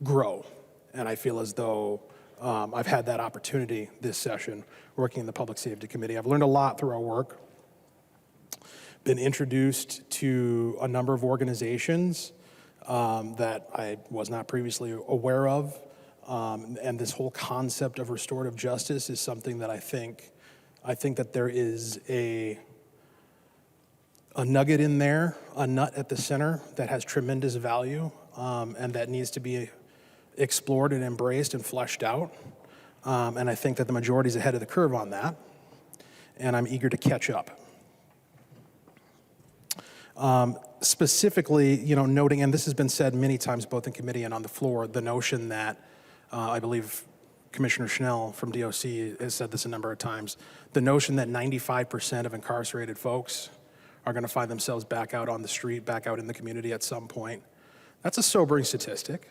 grow. And I feel as though I've had that opportunity this session working in the Public Safety Committee. I've learned a lot through our work. Been introduced to a number of organizations that I was not previously aware of. And this whole concept of restorative justice is something that I think that there is a nugget in there, a nut at the center that has tremendous value and that needs to be explored and embraced and fleshed out. And I think that the majority is ahead of the curve on that. And I'm eager to catch up. Specifically, noting, and this has been said many times both in committee and on the floor, the notion that I believe Commissioner Schnell from DOC has said this a number of times, the notion that 95% of incarcerated folks are going to find themselves back out on the street, back out in the community at some point. That's a sobering statistic.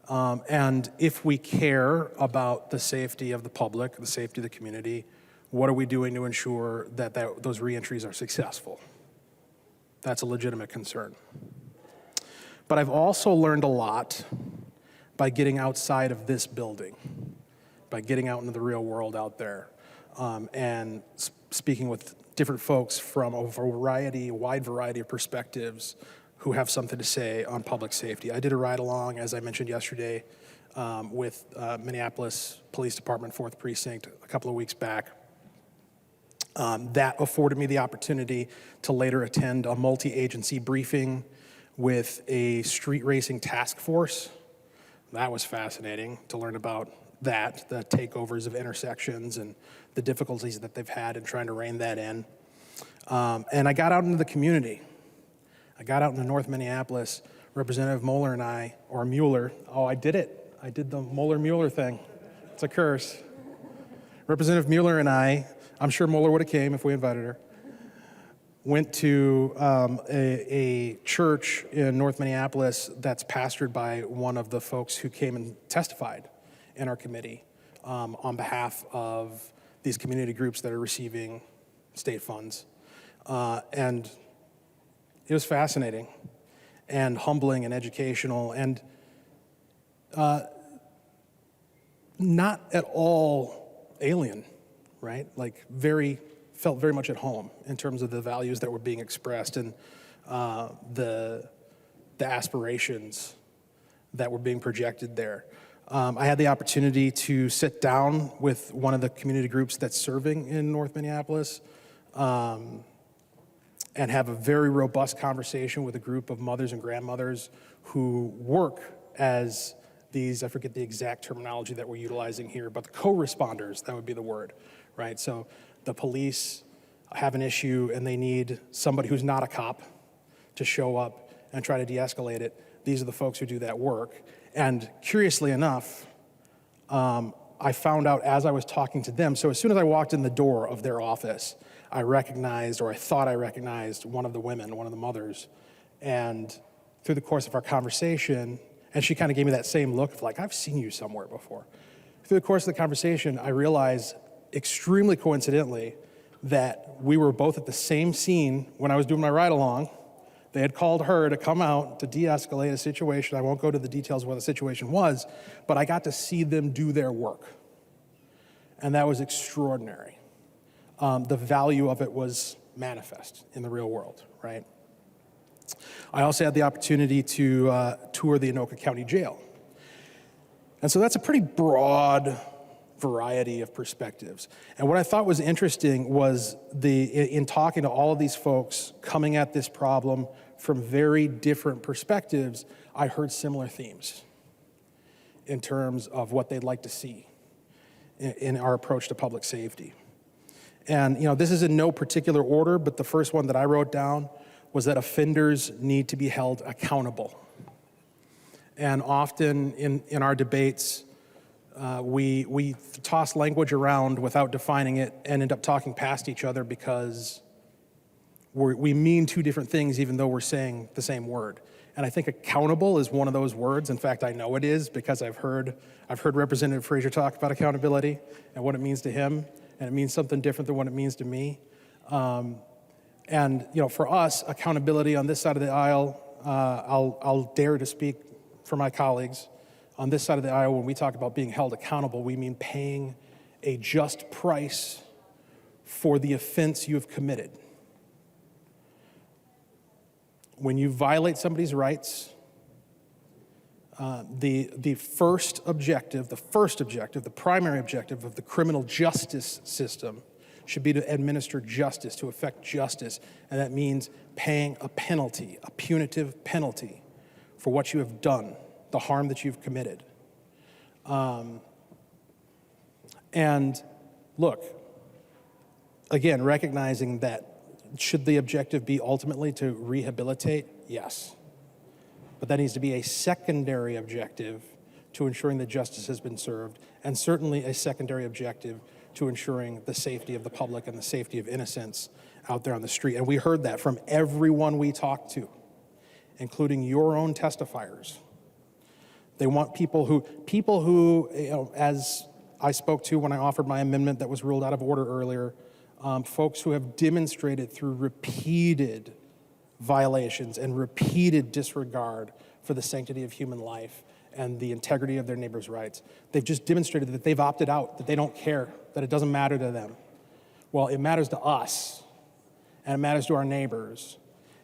And if we care about the safety of the public, the safety of the community, what are we doing to ensure that those reentries are successful? That's a legitimate concern. But I've also learned a lot by getting outside of this building, by getting out into the real world out there, and speaking with different folks from a wide variety of perspectives who have something to say on public safety. I did a ride along, as I mentioned yesterday, with Minneapolis Police Department 4th Precinct a couple of weeks back. That afforded me the opportunity to later attend a multi-agency briefing with a street racing task force. That was fascinating to learn about that, the takeovers of intersections and the difficulties that they've had in trying to rein that in. And I got out into the community. I got out into North Minneapolis. Representative Moller and I, or Mueller, I did it. I did the Moller-Mueller thing. It's a curse. Representative Mueller and I, I'm sure Moller would have came if we invited her, went to a church in North Minneapolis that's pastored by one of the folks who came and testified in our committee on behalf of these community groups that are receiving state funds. And it was fascinating and humbling and educational and not at all alien, right? Like felt very much at home in terms of the values that were being expressed and the aspirations that were being projected there. I had the opportunity to sit down with one of the community groups that's serving in North Minneapolis and have a very robust conversation with a group of mothers and grandmothers who work as these, I forget the exact terminology that we're utilizing here, but the co-responders, that would be the word, right? So the police have an issue and they need somebody who's not a cop to show up and try to de-escalate it. These are the folks who do that work. And curiously enough, I found out as I was talking to them, so as soon as I walked in the door of their office, I recognized, or I thought I recognized, one of the women, one of the mothers. And through the course of our conversation, and she kind of gave me that same look of like, I've seen you somewhere before. Through the course of the conversation, I realized extremely coincidentally that we were both at the same scene when I was doing my ride along. They had called her to come out to de-escalate a situation. I won't go to the details of what the situation was, but I got to see them do their work. And that was extraordinary. The value of it was manifest in the real world, right? I also had the opportunity to tour the Anoka County Jail. And so that's a pretty broad variety of perspectives. And what I thought was interesting was in talking to all of these folks coming at this problem from very different perspectives, I heard similar themes in terms of what they'd like to see in our approach to public safety. And this is in no particular order, but the first one that I wrote down was that offenders need to be held accountable. And often in our debates, we toss language around without defining it and end up talking past each other because we mean two different things even though we're saying the same word. And I think accountable is one of those words. In fact, I know it is because I've heard Representative Frazier talk about accountability and what it means to him, and it means something different than what it means to me. And for us, accountability on this side of the aisle, I'll dare to speak for my colleagues. On this side of the aisle, when we talk about being held accountable, we mean paying a just price for the offense you have committed. When you violate somebody's rights, the first objective, the primary objective of the criminal justice system should be to administer justice, to effect justice, and that means paying a penalty, a punitive penalty for what you have done, the harm that you've committed. And look, again, recognizing that should the objective be ultimately to rehabilitate? Yes. But that needs to be a secondary objective to ensuring that justice has been served, and certainly a secondary objective to ensuring the safety of the public and the safety of innocents out there on the street. And we heard that from everyone we talked to, including your own testifiers. They want people who, you know, as I spoke to when I offered my amendment that was ruled out of order earlier, folks who have demonstrated through repeated violations and repeated disregard for the sanctity of human life and the integrity of their neighbors' rights. They've just demonstrated that they've opted out, that they don't care, that it doesn't matter to them. Well, it matters to us, and it matters to our neighbors.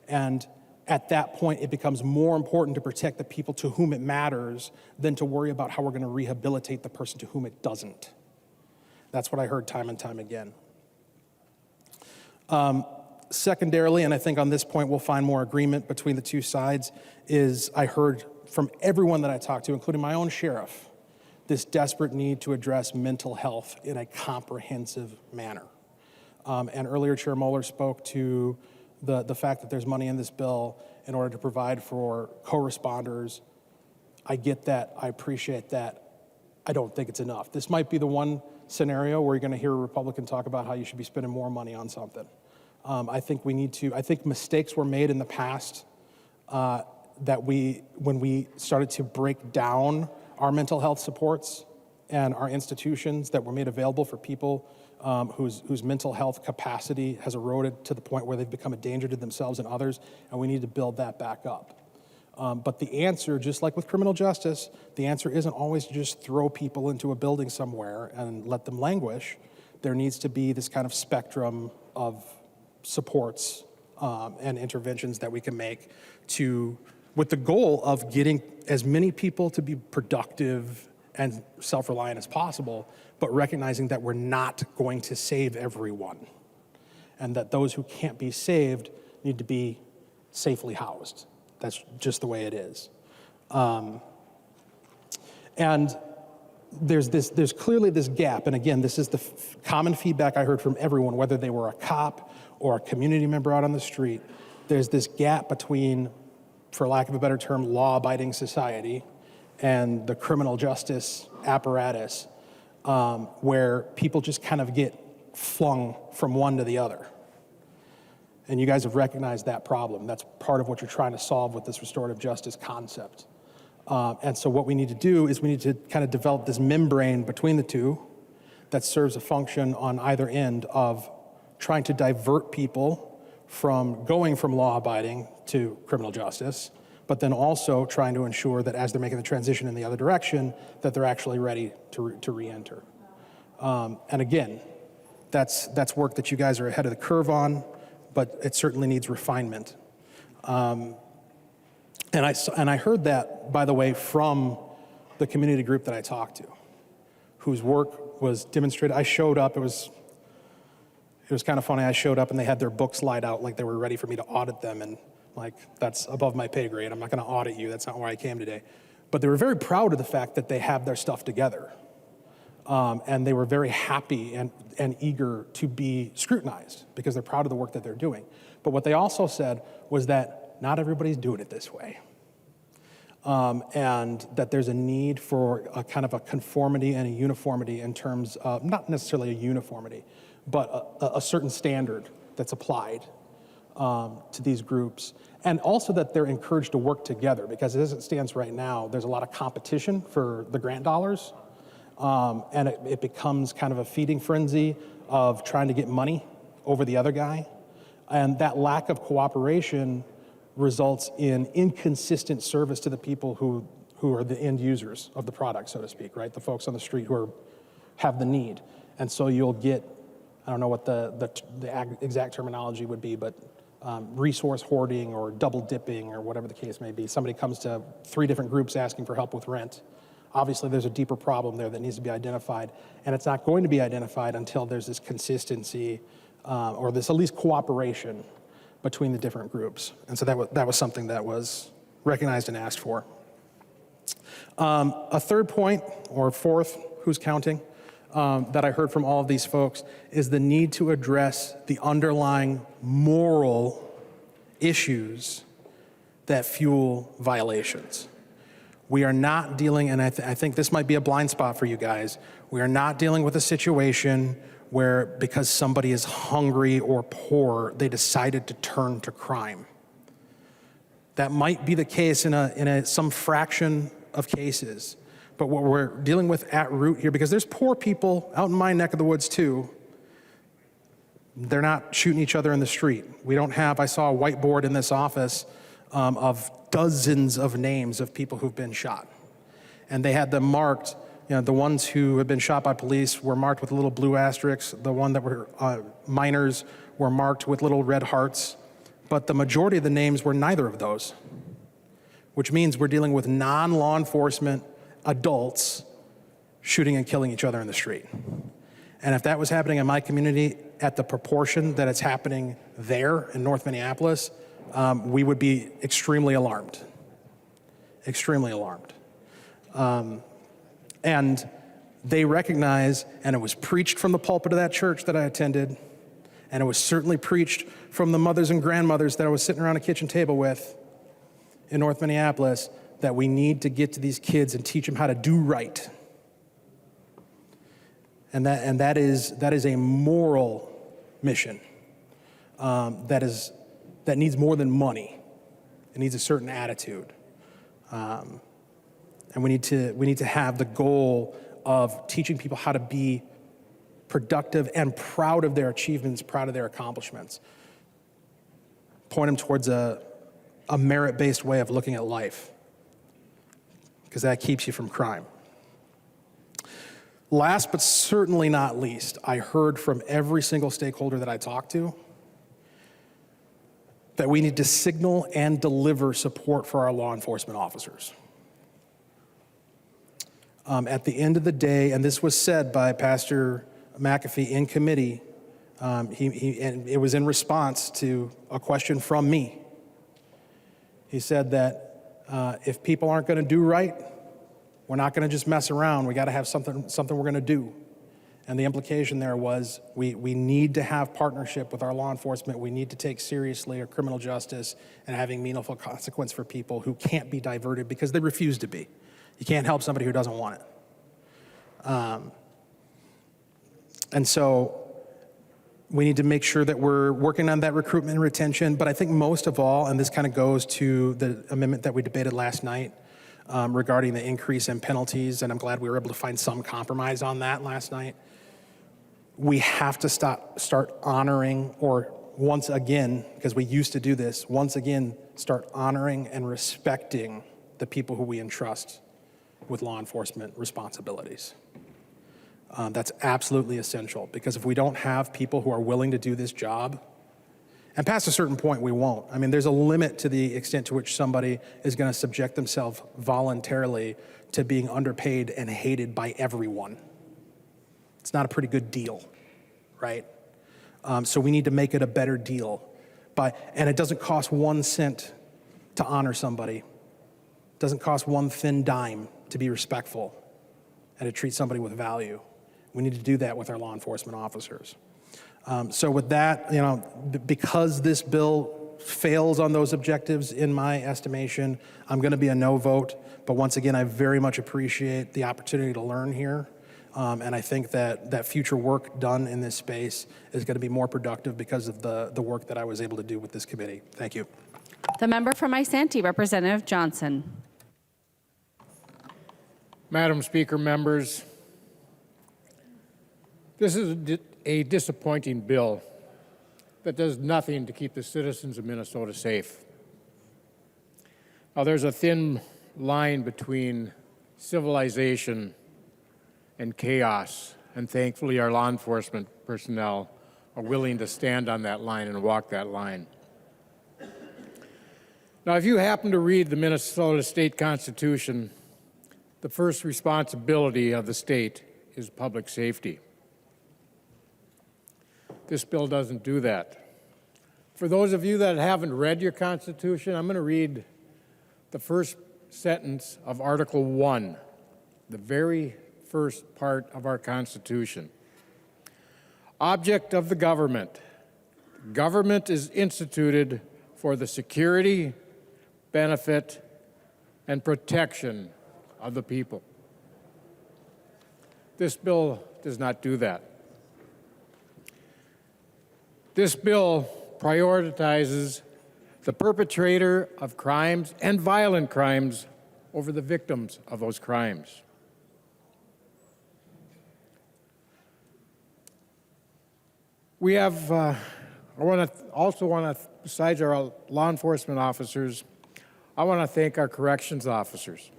And at that point, it becomes more important to protect the people to whom it matters than to worry about how we're going to rehabilitate the person to whom it doesn't. That's what I heard time and time again. Secondarily, and I think on this point we'll find more agreement between the two sides, is I heard from everyone that I talked to, including my own sheriff, this desperate need to address mental health in a comprehensive manner. And earlier, Chair Moller spoke to the fact that there's money in this bill in order to provide for co-responders. I get that. I appreciate that. I don't think it's enough. This might be the one scenario where you're going to hear a Republican talk about how you should be spending more money on something. I think mistakes were made in the past that when we started to break down our mental health supports and our institutions that were made available for people whose mental health capacity has eroded to the point where they've become a danger to themselves and others, and we need to build that back up. But the answer, just like with criminal justice, the answer isn't always to just throw people into a building somewhere and let them languish. There needs to be this kind of spectrum of supports and interventions that we can make with the goal of getting as many people to be productive and self-reliant as possible, but recognizing that we're not going to save everyone, and that those who can't be saved need to be safely housed. That's just the way it is. And there's clearly this gap, and again, this is the common feedback I heard from everyone, whether they were a cop or a community member out on the street. There's this gap between, for lack of a better term, law-abiding society and the criminal justice apparatus, where people just kind of get flung from one to the other. And you guys have recognized that problem. That's part of what you're trying to solve with this restorative justice concept. And so what we need to do is we need to kind of develop this membrane between the two that serves a function on either end of trying to divert people from going from law-abiding to criminal justice, but then also trying to ensure that as they're making the transition in the other direction, that they're actually ready to re-enter. And again, that's work that you guys are ahead of the curve on, but it certainly needs refinement. And I heard that, by the way, from the community group that I talked to, whose work was demonstrated. I showed up, it was kind of funny. I showed up and they had their books laid out like they were ready for me to audit them, and like, that's above my pay grade. I'm not going to audit you. That's not why I came today. But they were very proud of the fact that they have their stuff together. And they were very happy and eager to be scrutinized because they're proud of the work that they're doing. But what they also said was that not everybody's doing it this way. And that there's a need for a kind of a conformity and a uniformity in terms of, not necessarily a uniformity, but a certain standard that's applied to these groups. And also that they're encouraged to work together, because as it stands right now, there's a lot of competition for the grant dollars. And it becomes kind of a feeding frenzy of trying to get money over the other guy. And that lack of cooperation results in inconsistent service to the people who are the end users of the product, so to speak, right? The folks on the street who have the need. And so you'll get, I don't know what the exact terminology would be, but resource hoarding or double dipping or whatever the case may be. Somebody comes to 3 different groups asking for help with rent. Obviously, there's a deeper problem there that needs to be identified, and it's not going to be identified until there's this consistency or this at least cooperation between the different groups. And so that was something that was recognized and asked for. A third point, or fourth, who's counting, that I heard from all of these folks is the need to address the underlying moral issues that fuel violations. We are not dealing, and I think this might be a blind spot for you guys, we are not dealing with a situation where because somebody is hungry or poor, they decided to turn to crime. That might be the case in some fraction of cases. But what we're dealing with at root here, because there's poor people out in my neck of the woods too, they're not shooting each other in the street. We don't have, I saw a whiteboard in this office of dozens of names of people who've been shot. And they had them marked, the ones who have been shot by police were marked with little blue asterisks. The one that were minors were marked with little red hearts. But the majority of the names were neither of those, which means we're dealing with non-law enforcement adults shooting and killing each other in the street. And if that was happening in my community at the proportion that it's happening there in North Minneapolis, we would be extremely alarmed. Extremely alarmed. And they recognize, and it was preached from the pulpit of that church that I attended, and it was certainly preached from the mothers and grandmothers that I was sitting around a kitchen table with in North Minneapolis, that we need to get to these kids and teach them how to do right. And that is a moral mission that needs more than money. It needs a certain attitude. And we need to have the goal of teaching people how to be productive and proud of their achievements, proud of their accomplishments. Point them towards a merit-based way of looking at life, because that keeps you from crime. Last but certainly not least, I heard from every single stakeholder that I talked to that we need to signal and deliver support for our law enforcement officers. At the end of the day, and this was said by Pastor McAfee in committee, and it was in response to a question from me. He said that if people aren't going to do right, we're not going to just mess around. We got to have something we're going to do. And the implication there was we need to have partnership with our law enforcement. We need to take seriously our criminal justice and having meaningful consequence for people who can't be diverted because they refuse to be. You can't help somebody who doesn't want it. And so we need to make sure that we're working on that recruitment and retention. But I think most of all, and this kind of goes to the amendment that we debated last night regarding the increase in penalties, and I'm glad we were able to find some compromise on that last night. We have to start honoring, or once again, because we used to do this, once again, start honoring and respecting the people who we entrust with law enforcement responsibilities. That's absolutely essential, because if we don't have people who are willing to do this job, and past a certain point we won't. I mean, there's a limit to the extent to which somebody is going to subject themselves voluntarily to being underpaid and hated by everyone. It's not a pretty good deal, right? So we need to make it a better deal. And it doesn't cost 1 cent to honor somebody. It doesn't cost 1 thin dime to be respectful and to treat somebody with value. We need to do that with our law enforcement officers. So with that, because this bill fails on those objectives, in my estimation, I'm going to be a no vote. But once again, I very much appreciate the opportunity to learn here. And I think that future work done in this space is going to be more productive because of the work that I was able to do with this committee. Thank you. The member from Isanti, Representative Johnson. Madam Speaker, members, this is a disappointing bill that does nothing to keep the citizens of Minnesota safe. Now, there's a thin line between civilization and chaos, and thankfully our law enforcement personnel are willing to stand on that line and walk that line. Now, if you happen to read the Minnesota State Constitution, the first responsibility of the state is public safety. This bill doesn't do that. For those of you that haven't read your Constitution, I'm going to read the first sentence of Article 1, the very first part of our Constitution. Object of the government. Government is instituted for the security, benefit, and protection of the people. This bill does not do that. This bill prioritizes the perpetrator of crimes and violent crimes over the victims of those crimes. We have, besides our law enforcement officers, I want to thank our corrections officers.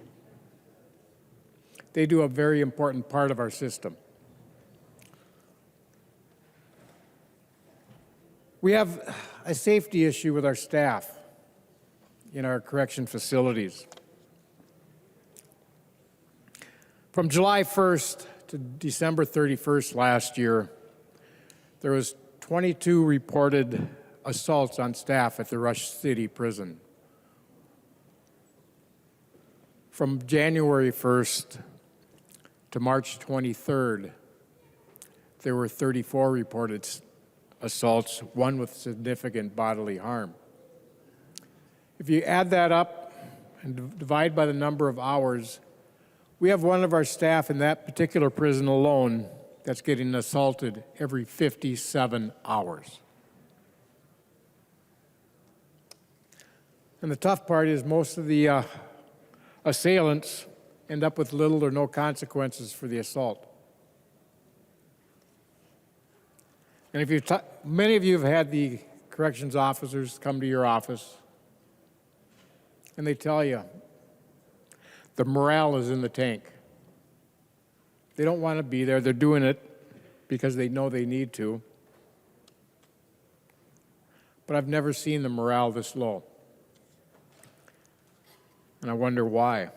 They do a very important part of our system. We have a safety issue with our staff in our correction facilities. From July 1st to December 31st last year, there was 22 reported assaults on staff at the Rush City Prison. From January 1st to March 23rd, there were 34 reported assaults, one with significant bodily harm. If you add that up and divide by the number of hours, we have one of our staff in that particular prison alone that's getting assaulted every 57 hours. And the tough part is most of the assailants end up with little or no consequences for the assault. And if many of you have had the corrections officers come to your office, and they tell you the morale is in the tank. They don't want to be there. They're doing it because they know they need to. But I've never seen the morale this low. And I wonder why.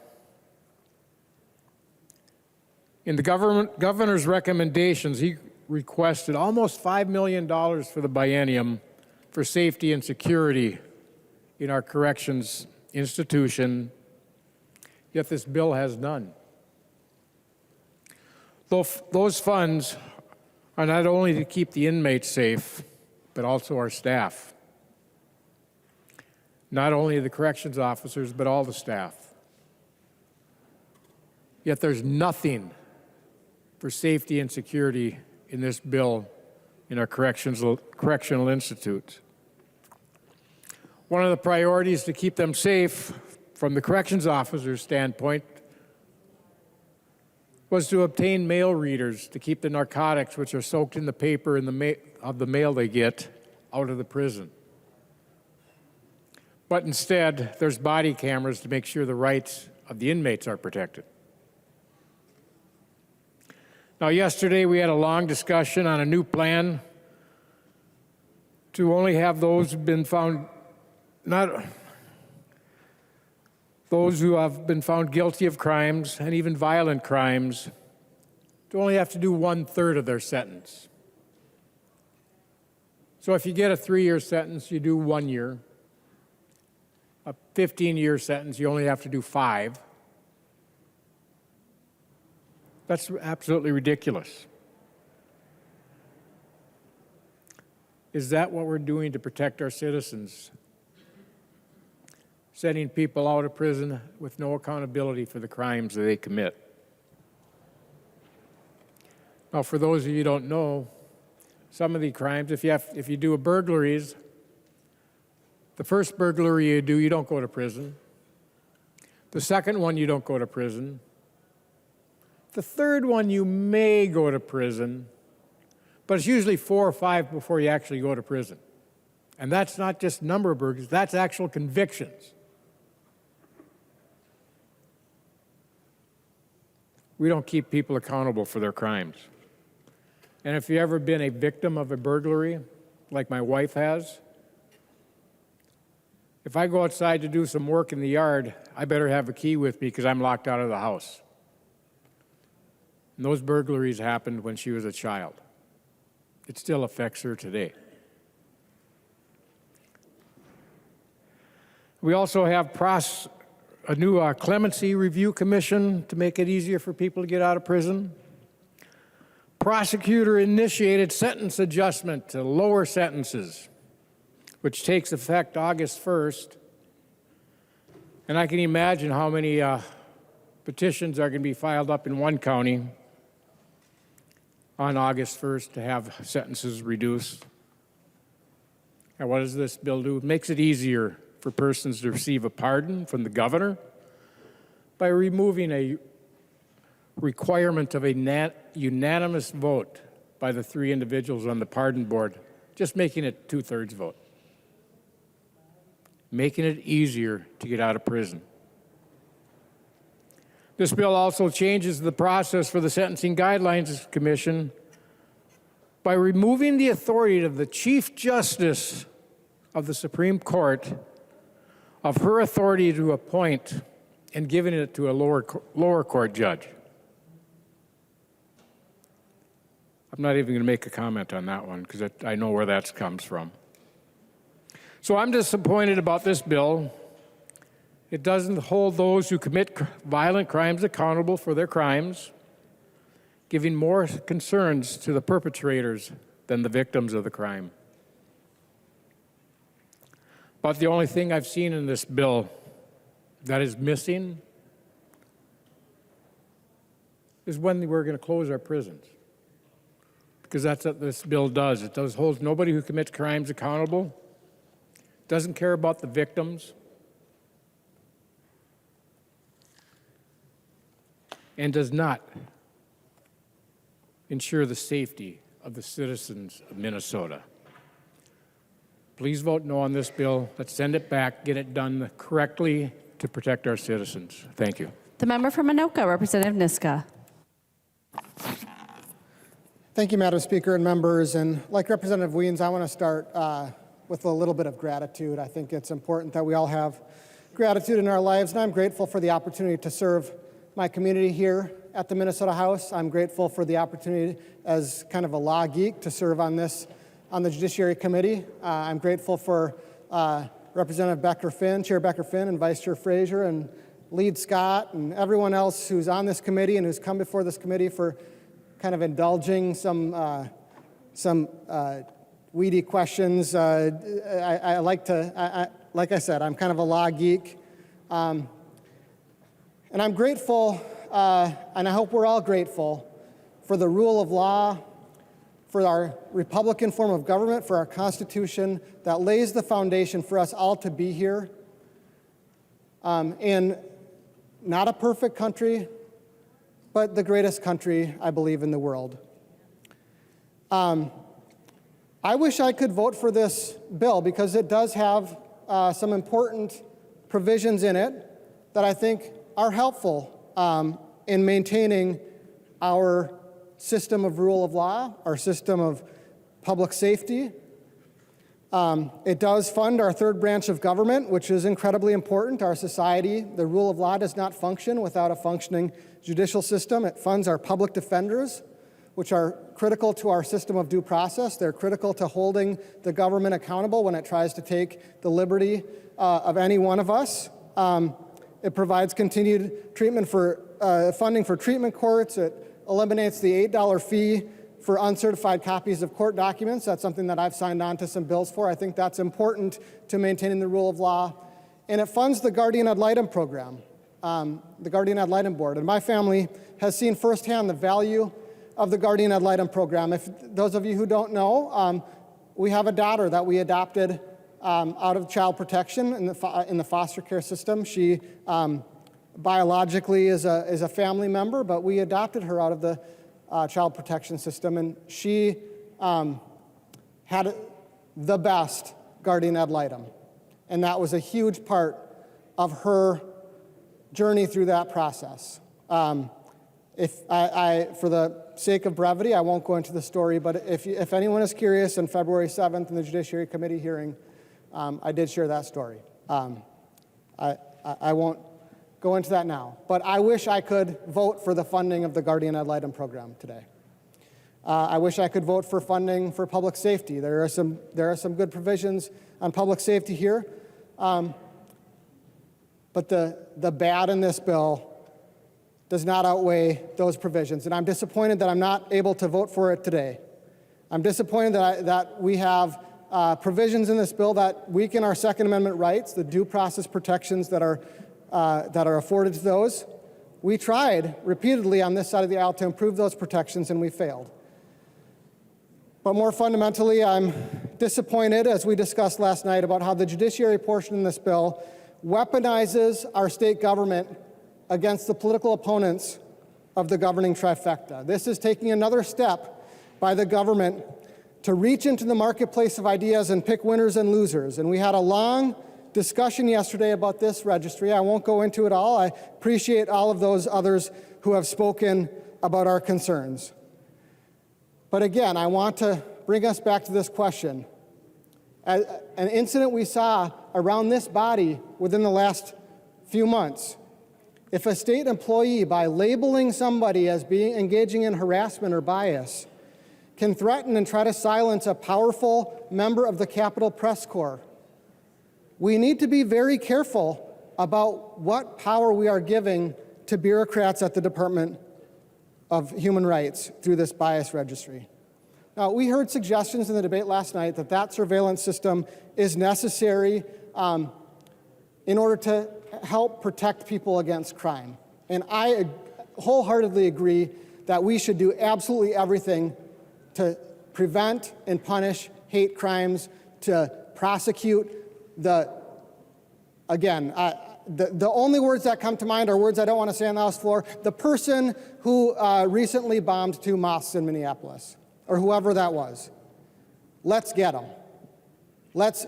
In the governor's recommendations, he requested almost $5 million for the biennium for safety and security in our corrections institution, yet this bill has none. Those funds are not only to keep the inmates safe, but also our staff. Not only the corrections officers, but all the staff. Yet there's nothing for safety and security in this bill in our correctional institutes. One of the priorities to keep them safe from the corrections officer's standpoint was to obtain mail readers to keep the narcotics, which are soaked in the paper of the mail they get, out of the prison. But instead, there's body cameras to make sure the rights of the inmates are protected. Now, yesterday we had a long discussion on a new plan to only have those who've been found, those who have been found guilty of crimes and even violent crimes, to only have to do 1/3 of their sentence. So if you get a 3-year sentence, you do 1 year. A 15-year sentence, you only have to do 5. That's absolutely ridiculous. Is that what we're doing to protect our citizens? Sending people out of prison with no accountability for the crimes that they commit. Now, for those of you who don't know, some of the crimes, if you do a burglaries, the first burglary you do, you don't go to prison. The second one, you don't go to prison. The third one, you may go to prison, but it's usually 4 or 5 before you actually go to prison. And that's not just number of burglaries, that's actual convictions. We don't keep people accountable for their crimes. And if you've ever been a victim of a burglary, like my wife has, if I go outside to do some work in the yard, I better have a key with me because I'm locked out of the house. And those burglaries happened when she was a child. It still affects her today. We also have a new clemency review commission to make it easier for people to get out of prison. Prosecutor-initiated sentence adjustment to lower sentences, which takes effect August 1st. And I can imagine how many petitions are going to be filed up in one county on August 1st to have sentences reduced. And what does this bill do? It makes it easier for persons to receive a pardon from the governor by removing a requirement of a unanimous vote by the 3 individuals on the pardon board, just making it 2/3 vote. Making it easier to get out of prison. This bill also changes the process for the Sentencing Guidelines Commission by removing the authority of the Chief Justice of the Supreme Court of her authority to appoint and giving it to a lower court judge. I'm not even going to make a comment on that one because I know where that comes from. So I'm disappointed about this bill. It doesn't hold those who commit violent crimes accountable for their crimes, giving more concerns to the perpetrators than the victims of the crime. But the only thing I've seen in this bill that is missing is when we're going to close our prisons. Because that's what this bill does. It holds nobody who commits crimes accountable, doesn't care about the victims, and does not ensure the safety of the citizens of Minnesota. Please vote no on this bill. Let's send it back, get it done correctly to protect our citizens. Thank you. The member from Anoka, Representative Niska. Thank you, Madam Speaker and members. And like Representative Wiens, I want to start with a little bit of gratitude. I think it's important that we all have gratitude in our lives, and I'm grateful for the opportunity to serve my community here at the Minnesota House. I'm grateful for the opportunity as kind of a law geek to serve on the Judiciary Committee. I'm grateful for Representative Becker-Finn, Chair Becker-Finn, and Vice Chair Frazier, and Lead Scott, and everyone else who's on this committee and who's come before this committee for kind of indulging some weedy questions. I like I said, I'm kind of a law geek. And I'm grateful, and I hope we're all grateful, for the rule of law, for our Republican form of government, for our Constitution that lays the foundation for us all to be here. In not a perfect country, but the greatest country, I believe, in the world. I wish I could vote for this bill because it does have some important provisions in it that I think are helpful in maintaining our system of rule of law, our system of public safety. It does fund our third branch of government, which is incredibly important. Our society, the rule of law does not function without a functioning judicial system. It funds our public defenders, which are critical to our system of due process. They're critical to holding the government accountable when it tries to take the liberty of any one of us. It provides continued treatment for funding for treatment courts. It eliminates the $8 fee for uncertified copies of court documents. That's something that I've signed on to some bills for. I think that's important to maintaining the rule of law. And it funds the Guardian Ad Litem program, the Guardian Ad Litem board. And my family has seen firsthand the value of the Guardian Ad Litem program. If those of you who don't know, we have a daughter that we adopted out of child protection in the foster care system. She biologically is a family member, but we adopted her out of the child protection system, and she had the best Guardian Ad Litem, and that was a huge part of her journey through that process. If for the sake of brevity, I won't go into the story, but if anyone is curious, on February 7th in the Judiciary Committee hearing, I did share that story. I won't go into that now, but I wish I could vote for the funding of the Guardian Ad Litem program today. I wish I could vote for funding for public safety. There are some good provisions on public safety here. but the bad in this bill does not outweigh those provisions. And I'm disappointed that I'm not able to vote for it today. I'm disappointed that we have provisions in this bill that weaken our Second Amendment rights, the due process protections that are afforded to those. We tried repeatedly on this side of the aisle to improve those protections, and we failed. But more fundamentally, I'm disappointed, as we discussed last night, about how the judiciary portion in this bill weaponizes our state government against the political opponents of the governing trifecta. This is taking another step by the government to reach into the marketplace of ideas and pick winners and losers. And we had a long discussion yesterday about this registry. I won't go into it all. I appreciate all of those others who have spoken about our concerns. But again, I want to bring us back to this question. An incident we saw around this body within the last few months. If a state employee, by labeling somebody as being engaging in harassment or bias, can threaten and try to silence a powerful member of the Capitol Press Corps, we need to be very careful about what power we are giving to bureaucrats at the Department of Human Rights through this bias registry. Now, we heard suggestions in the debate last night that that surveillance system is necessary in order to help protect people against crime. And I wholeheartedly agree that we should do absolutely everything to prevent and punish hate crimes, to prosecute the only words that come to mind are words I don't want to say on the House floor. The person who recently bombed 2 mosques in Minneapolis, or whoever that was. Let's get them. Let's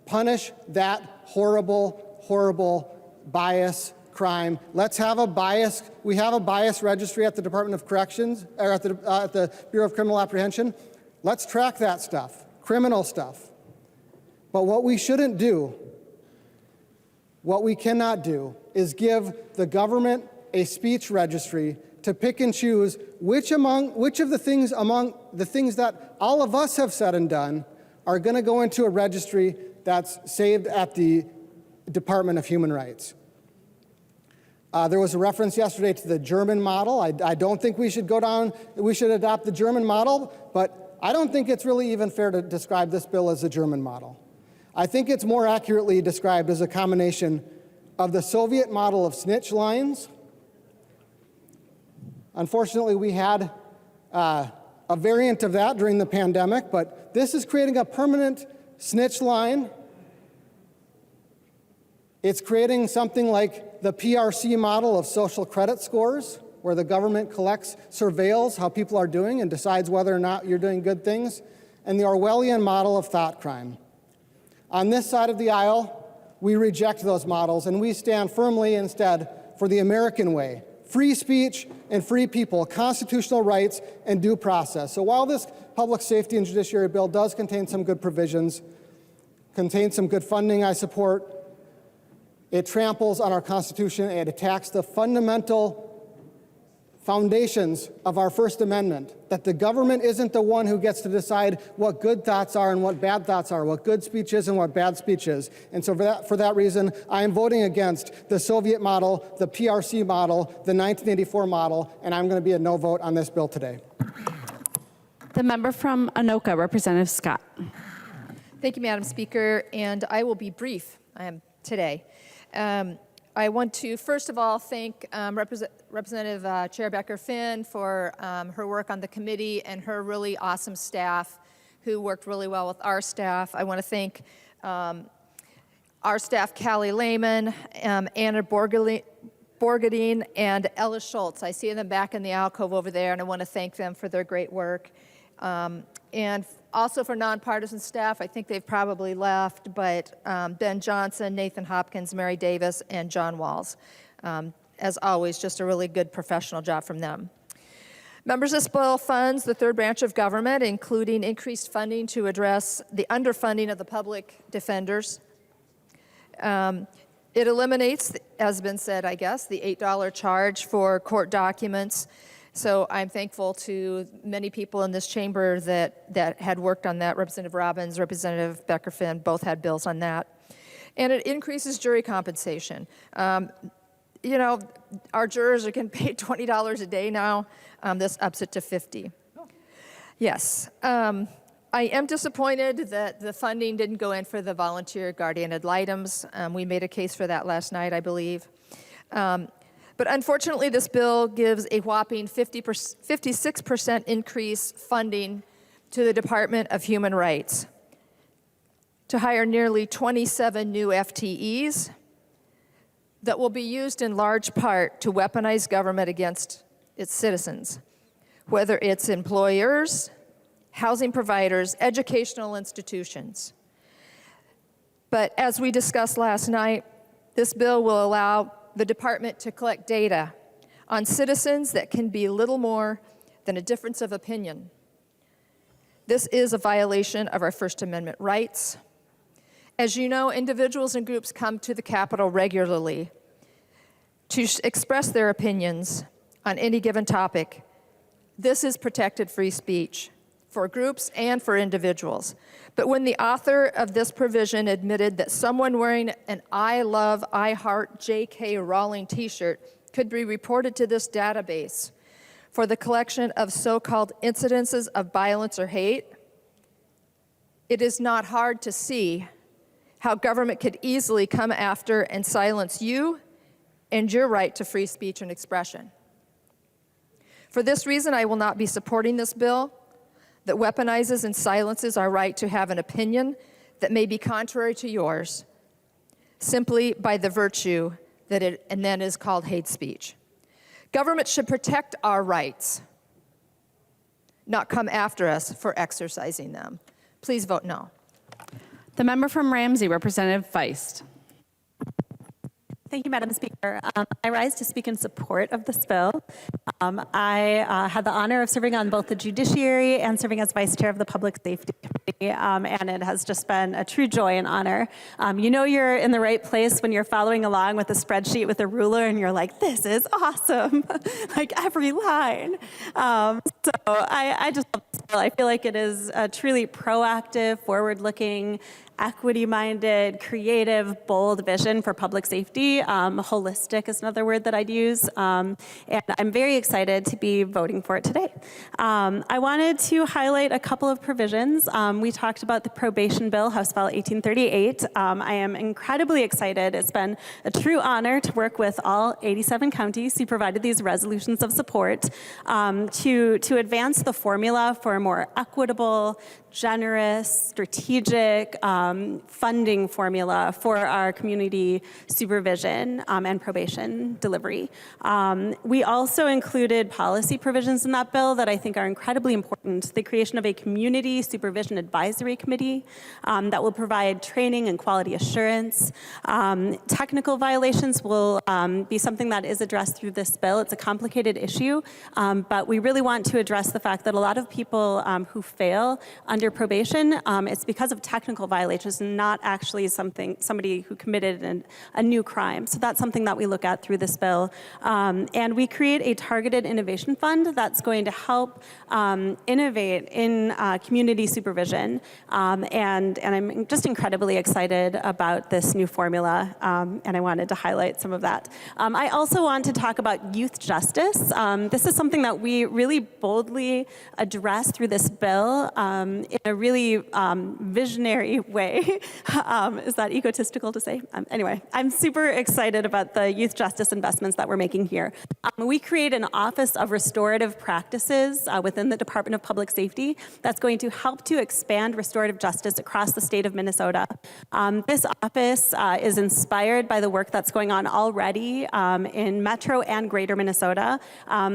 punish that horrible, horrible bias crime. Let's have a bias. We have a bias registry at the Department of Corrections, or at the Bureau of Criminal Apprehension. Let's track that stuff, criminal stuff. But what we shouldn't do, what we cannot do, is give the government a speech registry to pick and choose which of the things among the things that all of us have said and done are going to go into a registry that's saved at the Department of Human Rights. There was a reference yesterday to the German model. I don't think we should adopt the German model, but I don't think it's really even fair to describe this bill as a German model. I think it's more accurately described as a combination of the Soviet model of snitch lines. Unfortunately, we had a variant of that during the pandemic, but this is creating a permanent snitch line. It's creating something like the PRC model of social credit scores, where the government collects, surveils how people are doing and decides whether or not you're doing good things, and the Orwellian model of thought crime. On this side of the aisle, we reject those models, and we stand firmly instead for the American way: free speech and free people, constitutional rights and due process. So while this public safety and judiciary bill does contain some good provisions, contains some good funding I support, it tramples on our Constitution and it attacks the fundamental foundations of our First Amendment, that the government isn't the one who gets to decide what good thoughts are and what bad thoughts are, what good speech is and what bad speech is. And so for that reason, I am voting against the Soviet model, the PRC model, the 1984 model, and I'm going to be a no vote on this bill today. The member from Anoka, Representative Scott. Thank you, Madam Speaker, and I will be brief today. I want to, first of all, thank Representative Chair Becker-Finn for her work on the committee and her really awesome staff who worked really well with our staff. I want to thank our staff, Callie Lehman, Anna Borgadine, and Ella Schultz. I see them back in the alcove over there, and I want to thank them for their great work. And also for nonpartisan staff, I think they've probably left, but Ben Johnson, Nathan Hopkins, Mary Davis, and John Walls. As always, just a really good professional job from them. Members, this bill funds the third branch of government, including increased funding to address the underfunding of the public defenders. It eliminates, as has been said, I guess, the $8 charge for court documents. So I'm thankful to many people in this chamber that had worked on that. Representative Robbins, Representative Becker-Finn, both had bills on that. And it increases jury compensation. You know, our jurors are getting paid $20 a day now. This ups it to $50. Yes. I am disappointed that the funding didn't go in for the volunteer guardian ad litems. We made a case for that last night, I believe. But unfortunately, this bill gives a whopping 56% increase funding to the Department of Human Rights to hire nearly 27 new FTEs that will be used in large part to weaponize government against its citizens, whether it's employers, housing providers, educational institutions. But as we discussed last night, this bill will allow the department to collect data on citizens that can be little more than a difference of opinion. This is a violation of our First Amendment rights. As you know, individuals and groups come to the Capitol regularly to express their opinions on any given topic. This is protected free speech for groups and for individuals. But when the author of this provision admitted that someone wearing an I love, I heart J.K. Rowling t-shirt could be reported to this database for the collection of so-called incidences of violence or hate, it is not hard to see how government could easily come after and silence you and your right to free speech and expression. For this reason, I will not be supporting this bill that weaponizes and silences our right to have an opinion that may be contrary to yours, simply by the virtue that it and then is called hate speech. Government should protect our rights, not come after us for exercising them. Please vote no. The member from Ramsey, Representative Feist. Thank you, Madam Speaker. I rise to speak in support of this bill. I had the honor of serving on both the Judiciary and serving as Vice Chair of the Public Safety Committee, and it has just been a true joy and honor. You know you're in the right place when you're following along with a spreadsheet with a ruler and you're like, this is awesome, like every line. So I just love this bill. I feel like it is a truly proactive, forward-looking, equity-minded, creative, bold vision for public safety. Holistic is another word that I'd use. And I'm very excited to be voting for it today. I wanted to highlight a couple of provisions. We talked about the probation bill, House File 1838. I am incredibly excited. It's been a true honor to work with all 87 counties who provided these resolutions of support to advance the formula for a more equitable, generous, strategic funding formula for our community supervision and probation delivery. We also included policy provisions in that bill that I think are incredibly important. The creation of a community supervision advisory committee that will provide training and quality assurance. Technical violations will be something that is addressed through this bill. It's a complicated issue, but we really want to address the fact that a lot of people who fail under probation, it's because of technical violations and not actually somebody who committed a new crime. So that's something that we look at through this bill. And we create a targeted innovation fund that's going to help innovate in community supervision. And I'm just incredibly excited about this new formula, and I wanted to highlight some of that. I also want to talk about youth justice. This is something that we really boldly address through this bill in a really visionary way. Is that egotistical to say? Anyway, I'm super excited about the youth justice investments that we're making here. We create an Office of Restorative Practices within the Department of Public Safety that's going to help to expand restorative justice across the state of Minnesota. This office is inspired by the work that's going on already in Metro and Greater Minnesota.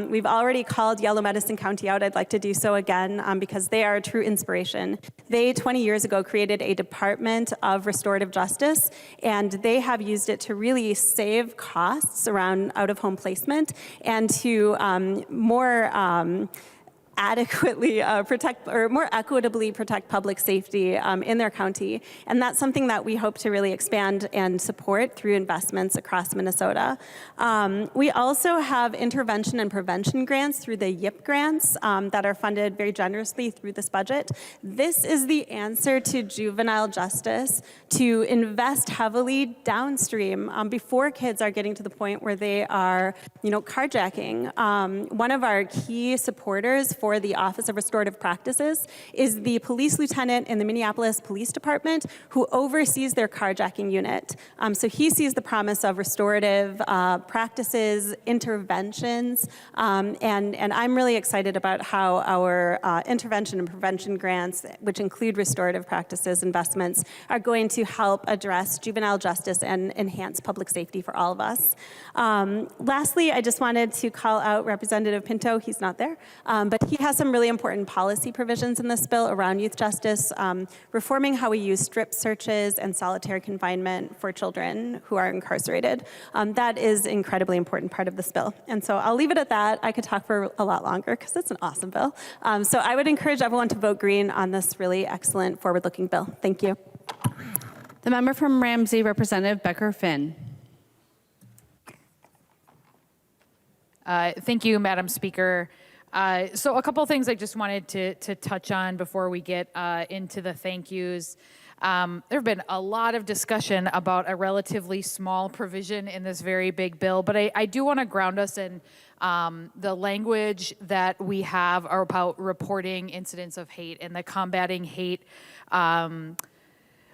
We've already called Yellow Medicine County out. I'd like to do so again because they are a true inspiration. They, 20 years ago, created a Department of Restorative Justice, and they have used it to really save costs around out-of-home placement and to more adequately protect or more equitably protect public safety in their county. And that's something that we hope to really expand and support through investments across Minnesota. We also have intervention and prevention grants through the YIP grants that are funded very generously through this budget. This is the answer to juvenile justice to invest heavily downstream before kids are getting to the point where they are, carjacking. One of our key supporters for the Office of Restorative Practices is the police lieutenant in the Minneapolis Police Department who oversees their carjacking unit. So he sees the promise of restorative practices, interventions, and I'm really excited about how our intervention and prevention grants, which include restorative practices investments, are going to help address juvenile justice and enhance public safety for all of us. Lastly, I just wanted to call out Representative Pinto. He's not there, but he has some really important policy provisions in this bill around youth justice, reforming how we use strip searches and solitary confinement for children who are incarcerated. That is an incredibly important part of this bill. And so I'll leave it at that. I could talk for a lot longer because it's an awesome bill. So I would encourage everyone to vote green on this really excellent forward-looking bill. Thank you. The member from Ramsey, Representative Becker Finn. Thank you, Madam Speaker. So a couple things I just wanted to touch on before we get into the thank yous. There have been a lot of discussion about a relatively small provision in this very big bill, but I do want to ground us in the language that we have about reporting incidents of hate and the combating hate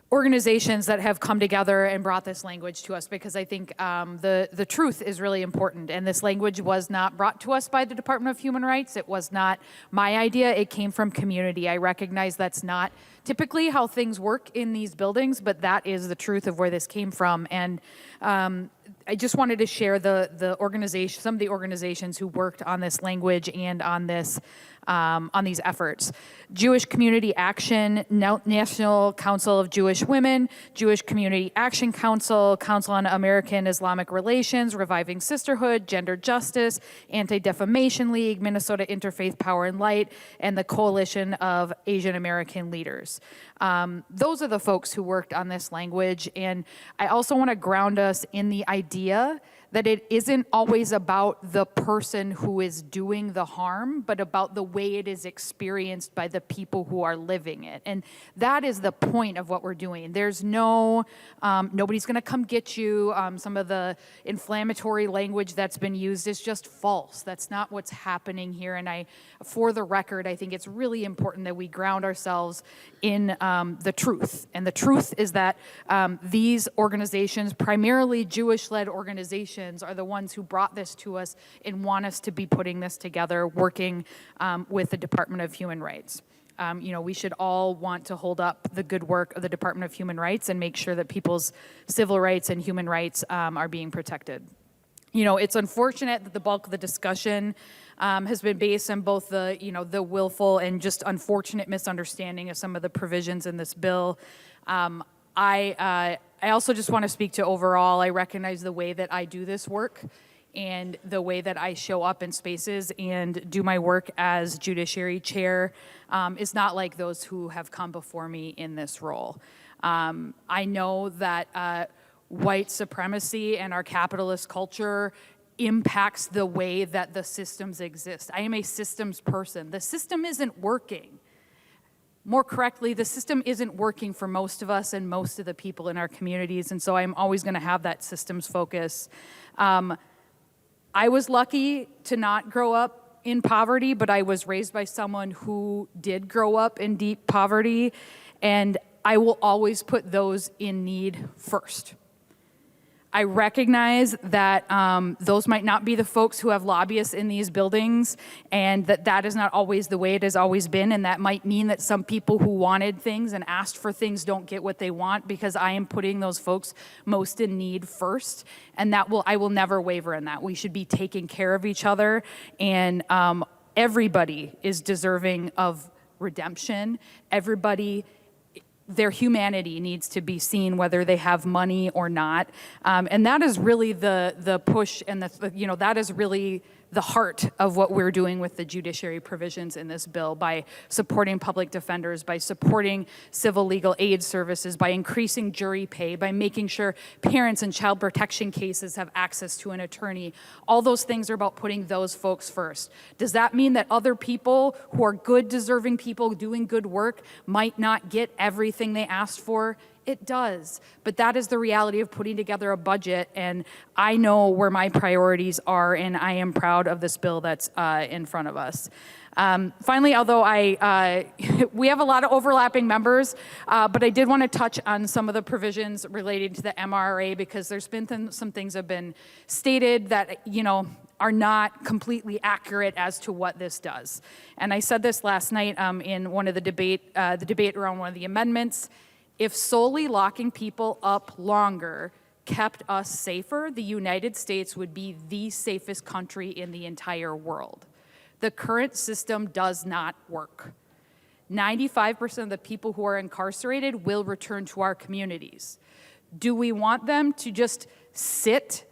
organizations that have come together and brought this language to us, because I think the truth is really important. And this language was not brought to us by the Department of Human Rights. It was not my idea. It came from community. I recognize that's not typically how things work in these buildings, but that is the truth of where this came from. And I just wanted to share the organization, some of the organizations who worked on this language and on this on these efforts. Jewish Community Action, National Council of Jewish Women, Jewish Community Action Council, Council on American Islamic Relations, Reviving Sisterhood, Gender Justice, Anti-Defamation League, Minnesota Interfaith Power and Light, and the Coalition of Asian American Leaders. Those are the folks who worked on this language, and I also want to ground us in the idea that it isn't always about the person who is doing the harm, but about the way it is experienced by the people who are living it. And that is the point of what we're doing. There's no, nobody's gonna come get you. Some of the inflammatory language that's been used is just false. That's not what's happening here. And for the record, I think it's really important that we ground ourselves in the truth. And the truth is that these organizations, primarily Jewish-led organizations, are the ones who brought this to us and want us to be putting this together, working with the Department of Human Rights. We should all want to hold up the good work of the Department of Human Rights and make sure that people's civil rights and human rights are being protected. It's unfortunate that the bulk of the discussion has been based on both the willful and just unfortunate misunderstanding of some of the provisions in this bill. I also just want to speak to overall, I recognize the way that I do this work and the way that I show up in spaces and do my work as Judiciary Chair is not like those who have come before me in this role. I know that white supremacy and our capitalist culture impacts the way that the systems exist. I am a systems person. The system isn't working. More correctly, the system isn't working for most of us and most of the people in our communities, and so I'm always going to have that systems focus. I was lucky to not grow up in poverty, but I was raised by someone who did grow up in deep poverty, and I will always put those in need first. I recognize that those might not be the folks who have lobbyists in these buildings, and that is not always the way it has always been, and that might mean that some people who wanted things and asked for things don't get what they want, because I am putting those folks most in need first, and I will never waver in that. We should be taking care of each other, and everybody is deserving of redemption. Their humanity needs to be seen whether they have money or not. And that is really the push, and that is really the heart of what we're doing with the judiciary provisions in this bill by supporting public defenders, by supporting civil legal aid services, by increasing jury pay, by making sure parents in child protection cases have access to an attorney. All those things are about putting those folks first. Does that mean that other people who are good, deserving people doing good work might not get everything they asked for? It does, but that is the reality of putting together a budget, and I know where my priorities are, and I am proud of this bill that's in front of us. Finally, although we have a lot of overlapping members, but I did want to touch on some of the provisions related to the MRA because there's been some things that have been stated that, are not completely accurate as to what this does. And I said this last night in one of the debate around one of the amendments. If solely locking people up longer kept us safer, the United States would be the safest country in the entire world. The current system does not work. 95% of the people who are incarcerated will return to our communities. Do we want them to just sit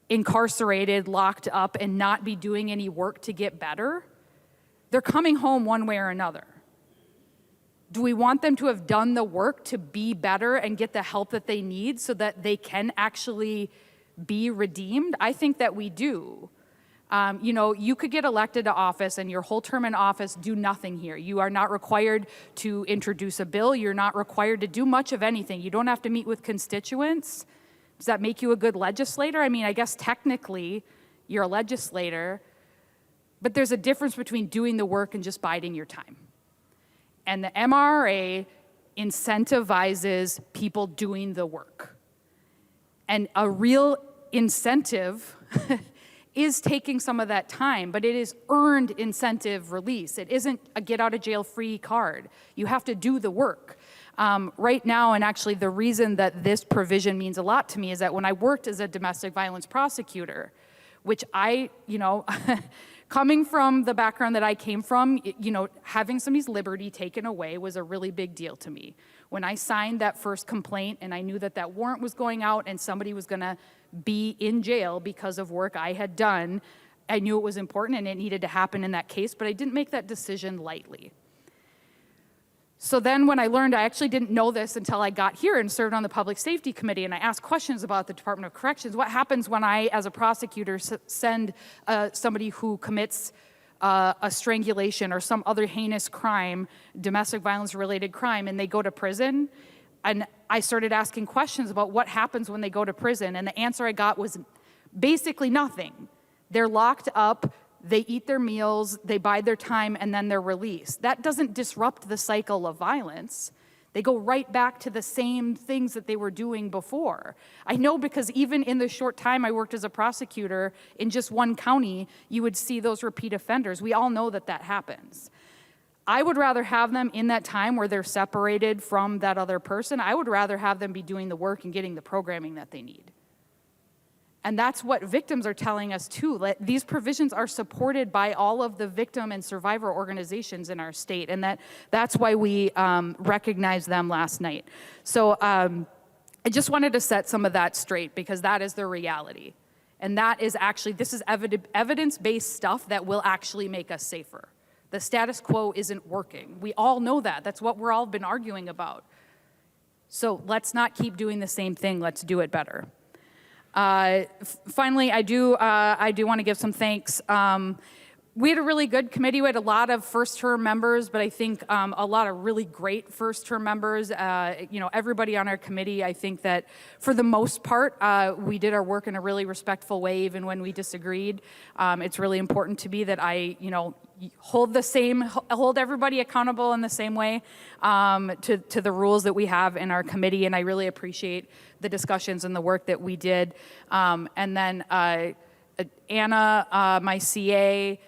incarcerated, locked up, and not be doing any work to get better? They're coming home one way or another. Do we want them to have done the work to be better and get the help that they need so that they can actually be redeemed? I think that we do. You could get elected to office and your whole term in office do nothing here. You are not required to introduce a bill. You're not required to do much of anything. You don't have to meet with constituents. Does that make you a good legislator? I mean, I guess technically you're a legislator, but there's a difference between doing the work and just biding your time. And the MRA incentivizes people doing the work. And a real incentive is taking some of that time, but it is earned incentive release. It isn't a get out of jail free card. You have to do the work. Right now, and actually the reason that this provision means a lot to me is that when I worked as a domestic violence prosecutor, which coming from the background that I came from, having somebody's liberty taken away was a really big deal to me. When I signed that first complaint and I knew that that warrant was going out and somebody was gonna be in jail because of work I had done, I knew it was important and it needed to happen in that case, but I didn't make that decision lightly. So then when I learned, I actually didn't know this until I got here and served on the Public Safety Committee, and I asked questions about the Department of Corrections. What happens when I, as a prosecutor, send somebody who commits a strangulation or some other heinous crime, domestic violence-related crime, and they go to prison? And I started asking questions about what happens when they go to prison, and the answer I got was basically nothing. They're locked up, they eat their meals, they bide their time, and then they're released. That doesn't disrupt the cycle of violence. They go right back to the same things that they were doing before. I know because even in the short time I worked as a prosecutor in just one county, you would see those repeat offenders. We all know that that happens. I would rather have them in that time where they're separated from that other person. I would rather have them be doing the work and getting the programming that they need. And that's what victims are telling us too. These provisions are supported by all of the victim and survivor organizations in our state, and that's why we recognized them last night. So I just wanted to set some of that straight because that is the reality. And that is actually, this is evidence-based stuff that will actually make us safer. The status quo isn't working. We all know that. That's what we're all been arguing about. So let's not keep doing the same thing. Let's do it better. Finally, I do want to give some thanks. We had a really good committee. We had a lot of first-term members, but I think a lot of really great first-term members. Everybody on our committee, I think that for the most part, we did our work in a really respectful way, even when we disagreed. It's really important to me that I, hold everybody accountable in the same way to the rules that we have in our committee, and I really appreciate the discussions and the work that we did. And then Anna, my CA,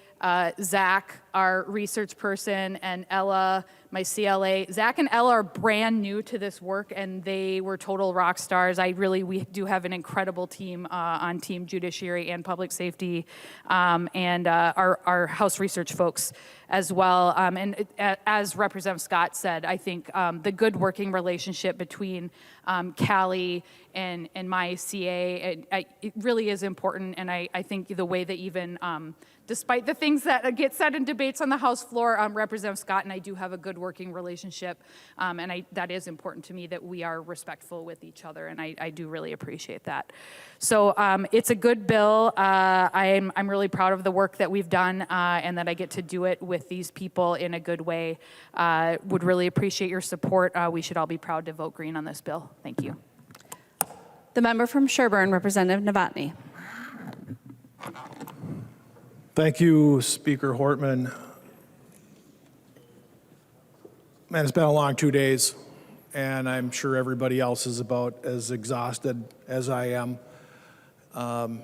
Zach, our research person, and Ella, my CLA. Zach and Ella are brand new to this work, and they were total rock stars. We do have an incredible team on Team Judiciary and Public Safety, and our House research folks as well. And as Representative Scott said, I think the good working relationship between Callie and my CA, it really is important, and I think the way that even despite the things that get said in debates on the House floor, Representative Scott and I do have a good working relationship, and that is important to me that we are respectful with each other, and I do really appreciate that. So it's a good bill. I'm really proud of the work that we've done, and that I get to do it with these people in a good way. Would really appreciate your support. We should all be proud to vote green on this bill. Thank you. The member from Sherburne, Representative Novotny. Thank you, Speaker Hortman. Man, it's been a long 2 days, and I'm sure everybody else is about as exhausted as I am. And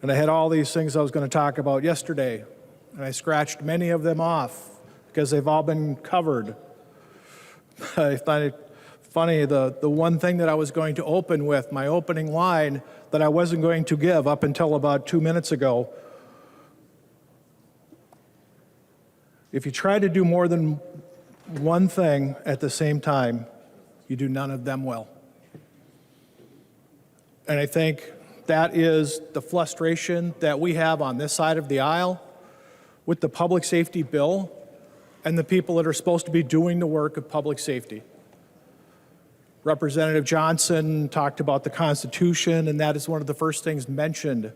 I had all these things I was going to talk about yesterday, and I scratched many of them off because they've all been covered. I find it funny, the one thing that I was going to open with, my opening line that I wasn't going to give up until about 2 minutes ago. If you try to do more than one thing at the same time, you do none of them well. And I think that is the frustration that we have on this side of the aisle with the public safety bill and the people that are supposed to be doing the work of public safety. Representative Johnson talked about the Constitution, and that is one of the first things mentioned.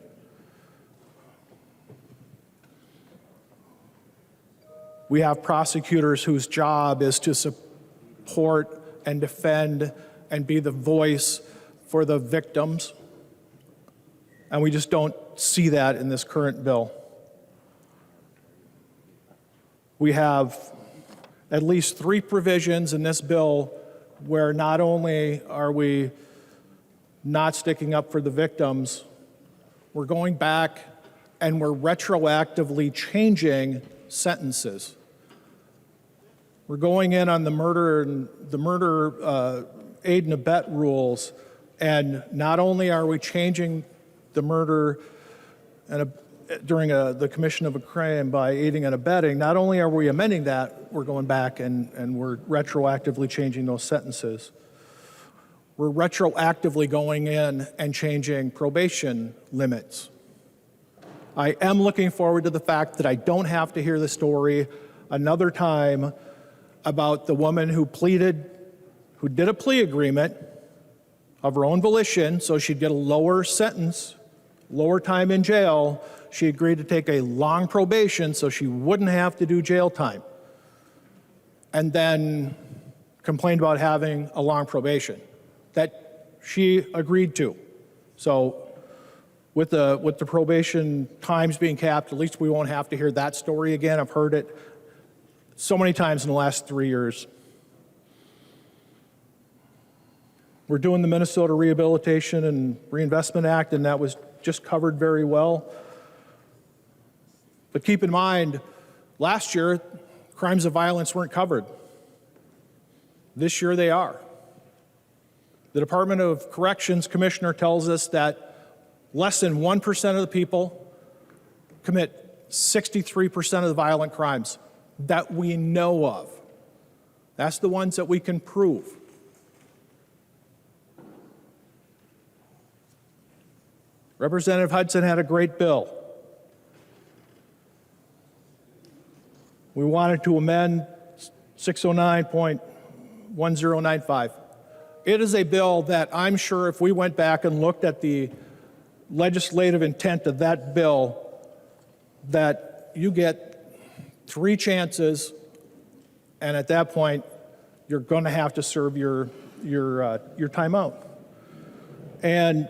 We have prosecutors whose job is to support and defend and be the voice for the victims, and we just don't see that in this current bill. We have at least 3 provisions in this bill where not only are we not sticking up for the victims, we're going back and we're retroactively changing sentences. We're going in on the murder aid and abet rules, and not only are we changing the murder during the commission of a crime by aiding and abetting, not only are we amending that, we're going back and we're retroactively changing those sentences. We're retroactively going in and changing probation limits. I am looking forward to the fact that I don't have to hear the story another time about the woman who did a plea agreement of her own volition so she'd get a lower sentence, lower time in jail. She agreed to take a long probation so she wouldn't have to do jail time, and then complained about having a long probation that she agreed to. So with the probation times being capped, at least we won't have to hear that story again. I've heard it so many times in the last 3 years. We're doing the Minnesota Rehabilitation and Reinvestment Act, and that was just covered very well. But keep in mind, last year, crimes of violence weren't covered. This year they are. The Department of Corrections Commissioner tells us that less than 1% of the people commit 63% of the violent crimes that we know of. That's the ones that we can prove. Representative Hudson had a great bill. We wanted to amend 609.1095. It is a bill that I'm sure if we went back and looked at the legislative intent of that bill, that you get 3 chances, and at that point, you're going to have to serve your time out. And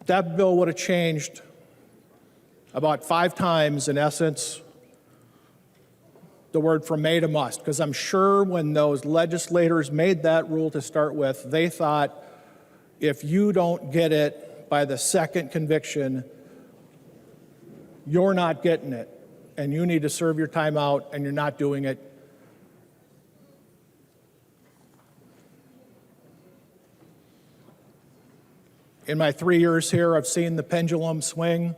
that bill would have changed about 5 times, in essence, the word from may to must, because I'm sure when those legislators made that rule to start with, they thought if you don't get it by the second conviction, you're not getting it, and you need to serve your time out, and you're not doing it. In my 3 years here, I've seen the pendulum swing.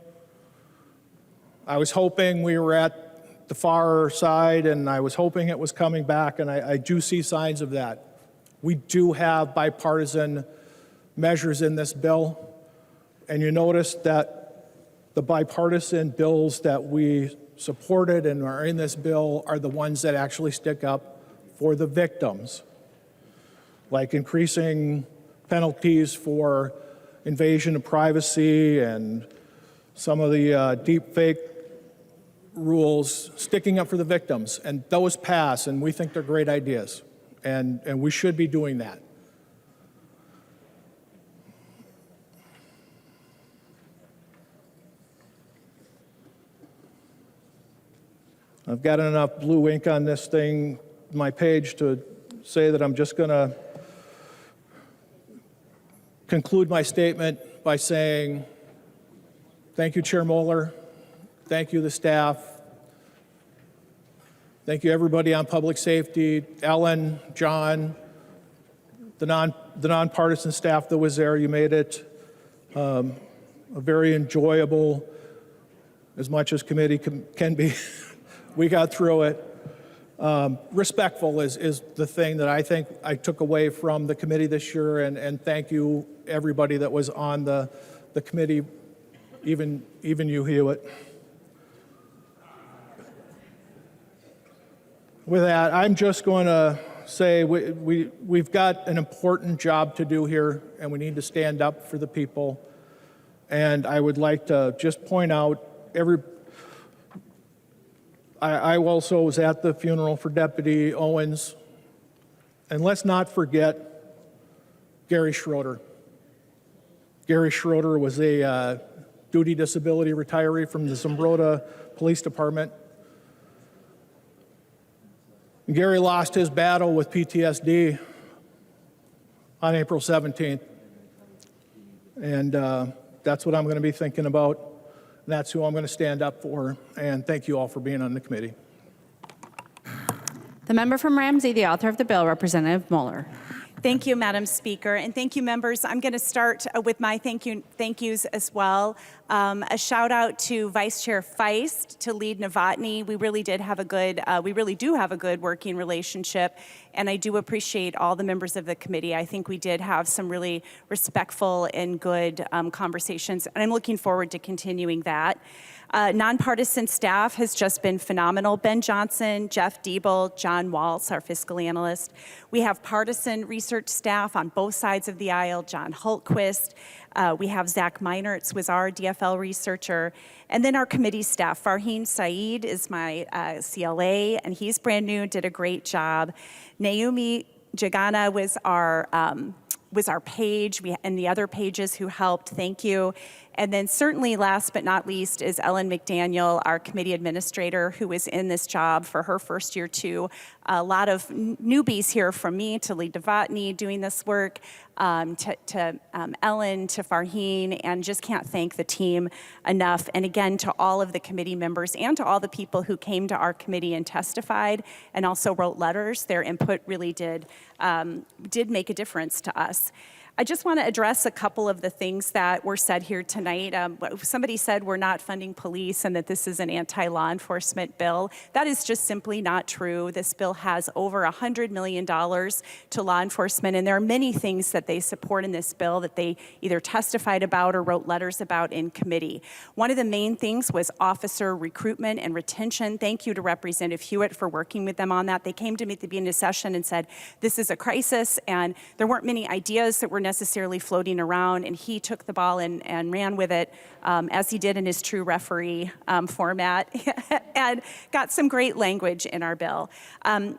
I was hoping we were at the far side, and I was hoping it was coming back, and I do see signs of that. We do have bipartisan measures in this bill, and you notice that the bipartisan bills that we supported and are in this bill are the ones that actually stick up for the victims, like increasing penalties for invasion of privacy and some of the deep fake rules, sticking up for the victims. And those pass, and we think they're great ideas, and we should be doing that. I've got enough blue ink on this thing, my page, to say that I'm just going to conclude my statement by saying thank you, Chair Moller. Thank you, the staff. Thank you, everybody on public safety, Ellen, John, the nonpartisan staff that was there. You made it a very enjoyable, as much as committee can be. We got through it. Respectful is the thing that I think I took away from the committee this year, and thank you, everybody that was on the committee, even you, Hewitt. With that, I'm just going to say we've got an important job to do here, and we need to stand up for the people. And I would like to just point out I also was at the funeral for Deputy Owens, and let's not forget Gary Schroeder. Gary Schroeder was a duty disability retiree from the Zumbrota Police Department. Gary lost his battle with PTSD on April 17th, and that's what I'm going to be thinking about. That's who I'm going to stand up for, and thank you all for being on the committee. The member from Ramsey, the author of the bill, Representative Moller. Thank you, Madam Speaker, and thank you, members. I'm going to start with my thank yous as well. A shout out to Vice Chair Feist, to lead Novotny. We really do have a good working relationship, and I do appreciate all the members of the committee. I think we did have some really respectful and good conversations, and I'm looking forward to continuing that. Nonpartisan staff has just been phenomenal. Ben Johnson, Jeff Diebel, John Waltz, our fiscal analyst. We have partisan research staff on both sides of the aisle, John Hultquist. We have Zach Meinertz, was our DFL researcher. And then our committee staff. Farheen Saeed is my CLA, and he's brand new, did a great job. Naomi Jagana was our page, and the other pages who helped, thank you. And then certainly last but not least is Ellen McDaniel, our committee administrator, who was in this job for her first year too. A lot of newbies here from me to Lee Novotny doing this work, to Ellen, to Farheen, and just can't thank the team enough. And again, to all of the committee members and to all the people who came to our committee and testified and also wrote letters. Their input really did make a difference to us. I just want to address a couple of the things that were said here tonight. Somebody said we're not funding police and that this is an anti-law enforcement bill. That is just simply not true. This bill has over $100 million to law enforcement, and there are many things that they support in this bill that they either testified about or wrote letters about in committee. One of the main things was officer recruitment and retention. Thank you to Representative Hewitt for working with them on that. They came to me at the beginning of the session and said, this is a crisis, and there weren't many ideas that were necessarily floating around, and he took the ball and ran with it, as he did in his true referee format, and got some great language in our bill.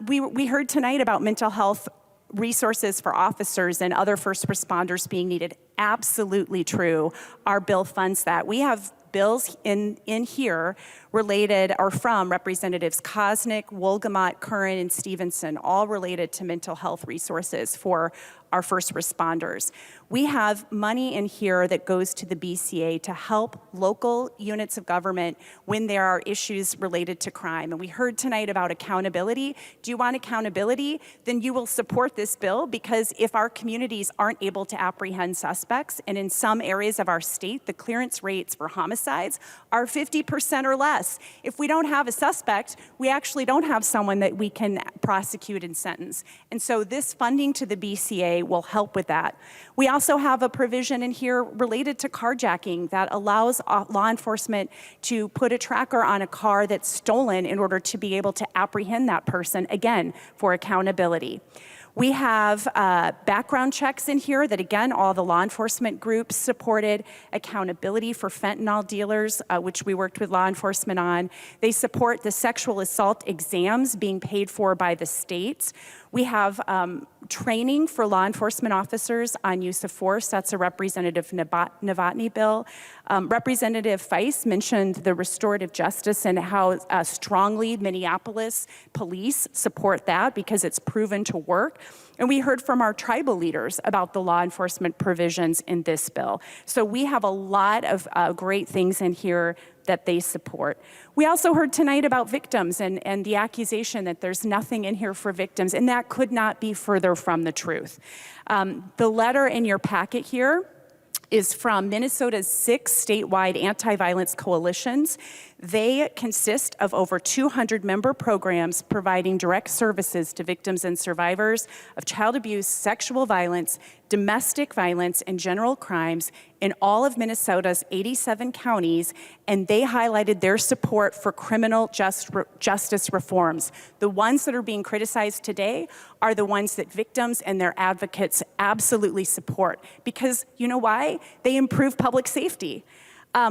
We heard tonight about mental health resources for officers and other first responders being needed. Absolutely true. Our bill funds that. We have bills in here related or from Representatives Kosnick, Wolgamott, Curran, and Stevenson, all related to mental health resources for our first responders. We have money in here that goes to the BCA to help local units of government when there are issues related to crime. And we heard tonight about accountability. Do you want accountability? Then you will support this bill, because if our communities aren't able to apprehend suspects, and in some areas of our state, the clearance rates for homicides are 50% or less. If we don't have a suspect, we actually don't have someone that we can prosecute and sentence. And so this funding to the BCA will help with that. We also have a provision in here related to carjacking that allows law enforcement to put a tracker on a car that's stolen in order to be able to apprehend that person, again, for accountability. We have background checks in here that, again, all the law enforcement groups supported. Accountability for fentanyl dealers, which we worked with law enforcement on. They support the sexual assault exams being paid for by the states. We have training for law enforcement officers on use of force. That's a Representative Novotny bill. Representative Feist mentioned the restorative justice and how strongly Minneapolis police support that because it's proven to work. And we heard from our tribal leaders about the law enforcement provisions in this bill. So we have a lot of great things in here that they support. We also heard tonight about victims and the accusation that there's nothing in here for victims, and that could not be further from the truth. The letter in your packet here is from Minnesota's 6 statewide anti-violence coalitions. They consist of over 200 member programs providing direct services to victims and survivors of child abuse, sexual violence, domestic violence, and general crimes in all of Minnesota's 87 counties, and they highlighted their support for criminal justice reforms. The ones that are being criticized today are the ones that victims and their advocates absolutely support, because you know why? They improve public safety.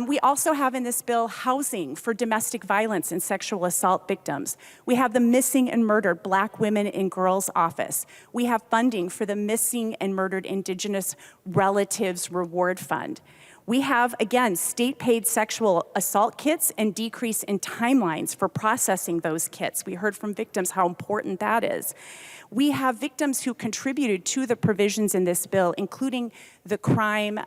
We also have in this bill housing for domestic violence and sexual assault victims. We have the Missing and Murdered Black Women and Girls Office. We have funding for the Missing and Murdered Indigenous Relatives Reward Fund. We have, again, state-paid sexual assault kits and decrease in timelines for processing those kits. We heard from victims how important that is. We have victims who contributed to the provisions in this bill, including the crime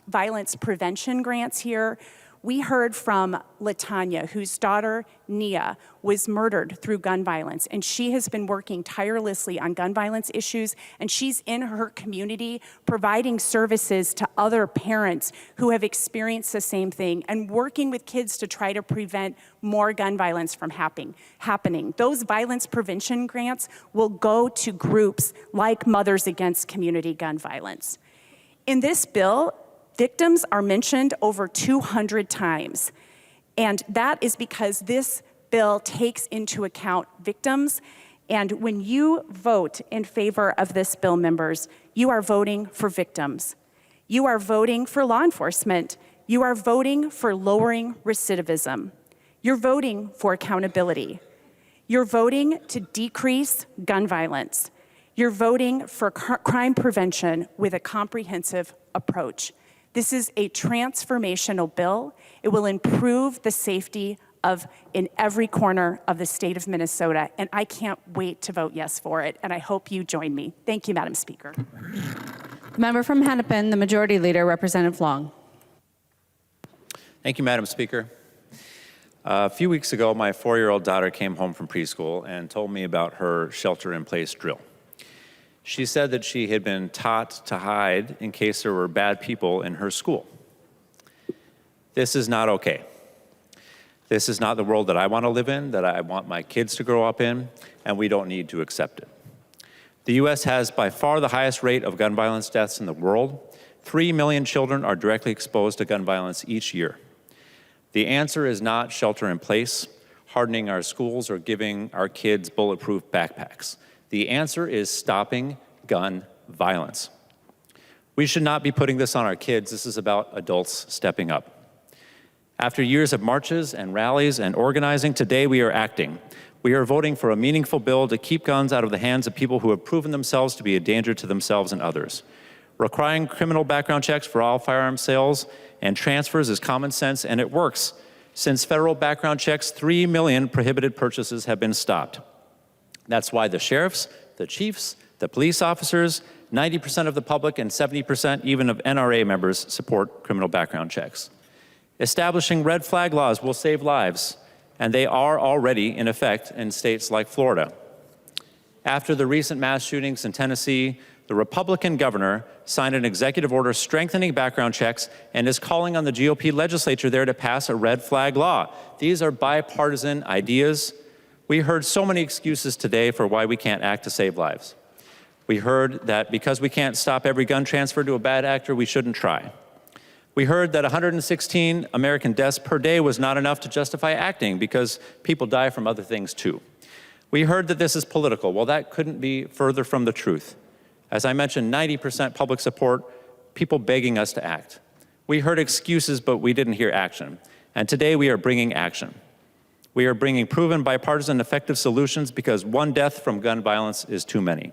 violence prevention grants here. We heard from LaTanya, whose daughter, Nia, was murdered through gun violence, and she has been working tirelessly on gun violence issues, and she's in her community providing services to other parents who have experienced the same thing and working with kids to try to prevent more gun violence from happening. Those violence prevention grants will go to groups like Mothers Against Community Gun Violence. In this bill, victims are mentioned over 200 times, and that is because this bill takes into account victims. And when you vote in favor of this bill, members, you are voting for victims. You are voting for law enforcement. You are voting for lowering recidivism. You're voting for accountability. You're voting to decrease gun violence. You're voting for crime prevention with a comprehensive approach. This is a transformational bill. It will improve the safety in every corner of the state of Minnesota, and I can't wait to vote yes for it, and I hope you join me. Thank you, Madam Speaker. The member from Hennepin, the Majority Leader, Representative Long. Thank you, Madam Speaker. A few weeks ago, my 4-year-old daughter came home from preschool and told me about her shelter-in-place drill. She said that she had been taught to hide in case there were bad people in her school. This is not okay. This is not the world that I want to live in, that I want my kids to grow up in, and we don't need to accept it. The U.S. has by far the highest rate of gun violence deaths in the world. 3 million children are directly exposed to gun violence each year. The answer is not shelter in place, hardening our schools, or giving our kids bulletproof backpacks. The answer is stopping gun violence. We should not be putting this on our kids. This is about adults stepping up. After years of marches and rallies and organizing, today we are acting. We are voting for a meaningful bill to keep guns out of the hands of people who have proven themselves to be a danger to themselves and others. Requiring criminal background checks for all firearm sales and transfers is common sense, and it works. Since federal background checks, 3 million prohibited purchases have been stopped. That's why the sheriffs, the chiefs, the police officers, 90% of the public and 70% even of NRA members support criminal background checks. Establishing red flag laws will save lives, and they are already in effect in states like Florida. After the recent mass shootings in Tennessee, the Republican governor signed an executive order strengthening background checks and is calling on the GOP legislature there to pass a red flag law. These are bipartisan ideas. We heard so many excuses today for why we can't act to save lives. We heard that because we can't stop every gun transfer to a bad actor, we shouldn't try. We heard that 116 American deaths per day was not enough to justify acting because people die from other things too. We heard that this is political. Well, that couldn't be further from the truth. As I mentioned, 90% public support, people begging us to act. We heard excuses, but we didn't hear action. And today we are bringing action. We are bringing proven bipartisan effective solutions because one death from gun violence is too many.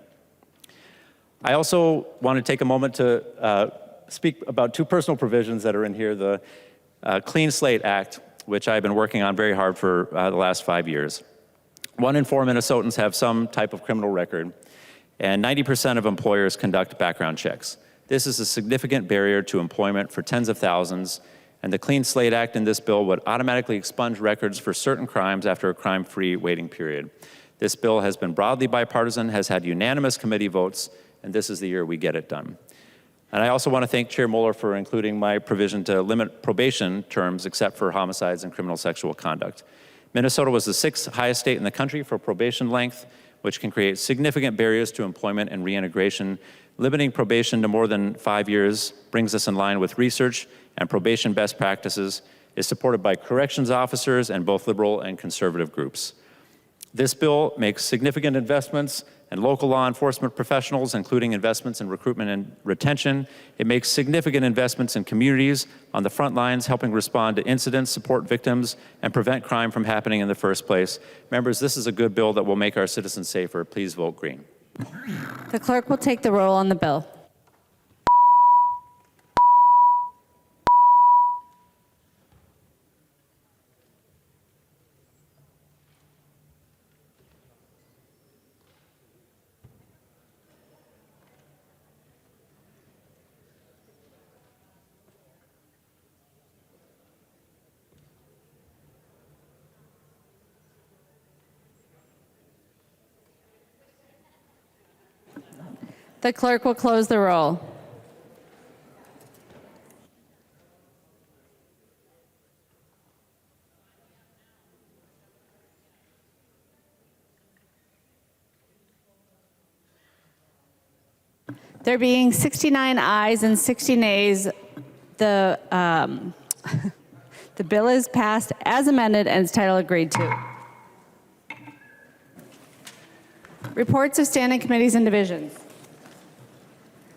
I also want to take a moment to speak about two personal provisions that are in here, the Clean Slate Act, which I've been working on very hard for the last 5 years. 1 in 4 Minnesotans have some type of criminal record, and 90% of employers conduct background checks. This is a significant barrier to employment for tens of thousands, and the Clean Slate Act in this bill would automatically expunge records for certain crimes after a crime-free waiting period. This bill has been broadly bipartisan, has had unanimous committee votes, and this is the year we get it done. And I also want to thank Chair Moller for including my provision to limit probation terms except for homicides and criminal sexual conduct. Minnesota was the 6th highest state in the country for probation length, which can create significant barriers to employment and reintegration. Limiting probation to more than 5 years brings us in line with research and probation best practices, is supported by corrections officers and both liberal and conservative groups. This bill makes significant investments in local law enforcement professionals, including investments in recruitment and retention. It makes significant investments in communities on the front lines, helping respond to incidents, support victims, and prevent crime from happening in the first place. Members, this is a good bill that will make our citizens safer. Please vote green. The clerk will take the roll on the bill. The clerk will close the roll. There being 69 ayes and 60 nays, the bill is passed as amended and its title agreed to. Reports of standing committees and divisions.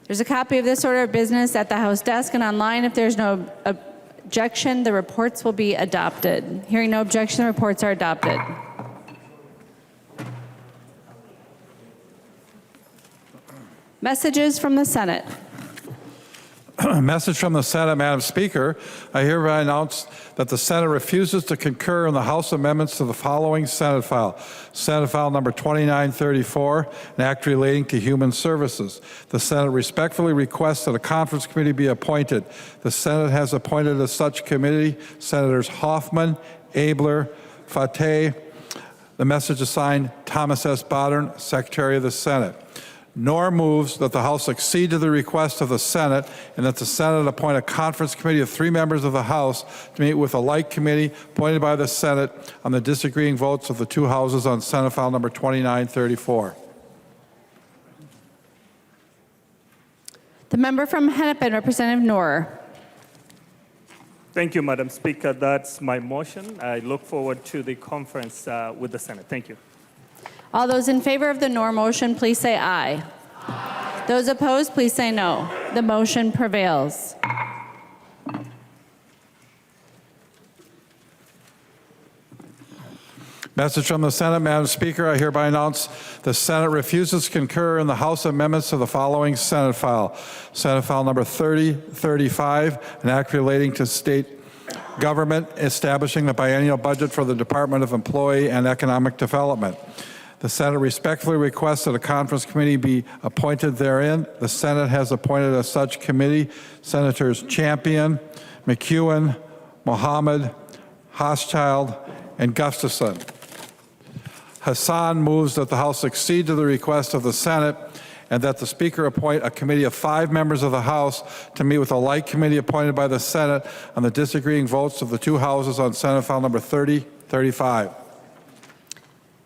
There's a copy of this order of business at the House desk and online. If there's no objection, the reports will be adopted. Hearing no objection, the reports are adopted. Messages from the Senate. Message from the Senate, Madam Speaker. I hereby announce that the Senate refuses to concur in the House amendments to the following Senate file. Senate file number 2934, an act relating to human services. The Senate respectfully requests that a conference committee be appointed. The Senate has appointed as such committee Senators Hoffman, Abler, Fateh. The message is signed Thomas S. Bodden, Secretary of the Senate. Nor moves that the House accede to the request of the Senate and that the Senate appoint a conference committee of 3 members of the House to meet with a like committee appointed by the Senate on the disagreeing votes of the 2 houses on Senate file number 2934. The member from Hennepin, Representative Noor. Thank you, Madam Speaker. That's my motion. I look forward to the conference with the Senate. Thank you. All those in favor of the Noor motion, please say aye. Aye. Those opposed, please say no. The motion prevails. Message from the Senate, Madam Speaker. I hereby announce the Senate refuses to concur in the House amendments to the following Senate file. Senate file number 3035, an act relating to state government establishing the biennial budget for the Department of Employee and Economic Development. The Senate respectfully requests that a conference committee be appointed therein. The Senate has appointed as such committee Senators Champion, McEwen, Mohammed, Hochschild, and Gustafson. Hassan moves that the House accede to the request of the Senate and that the Speaker appoint a committee of 5 members of the House to meet with a like committee appointed by the Senate on the disagreeing votes of the 2 houses on Senate File number 3035.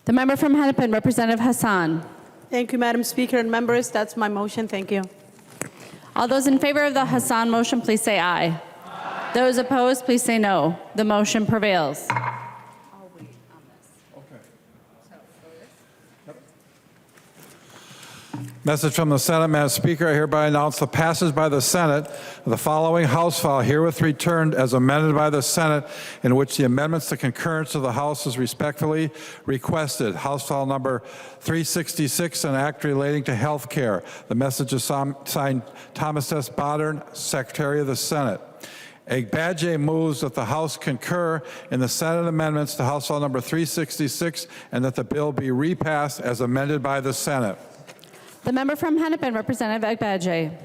The member from Hennepin, Representative Hassan. Thank you, Madam Speaker and members. That's my motion. Thank you. All those in favor of the Hassan motion, please say aye. Aye. Those opposed, please say no. The motion prevails. Message from the Senate. Madam Speaker, I hereby announce the passage by the Senate of the following House file herewith returned as amended by the Senate, in which the amendments to concurrence of the House is respectfully requested. House file number 366, an act relating to health care. The message is signed Thomas S. Bodern, Secretary of the Senate. Agbaje moves that the House concur in the Senate amendments to House file number 366 and that the bill be repassed as amended by the Senate. The member from Hennepin, Representative Agbaje.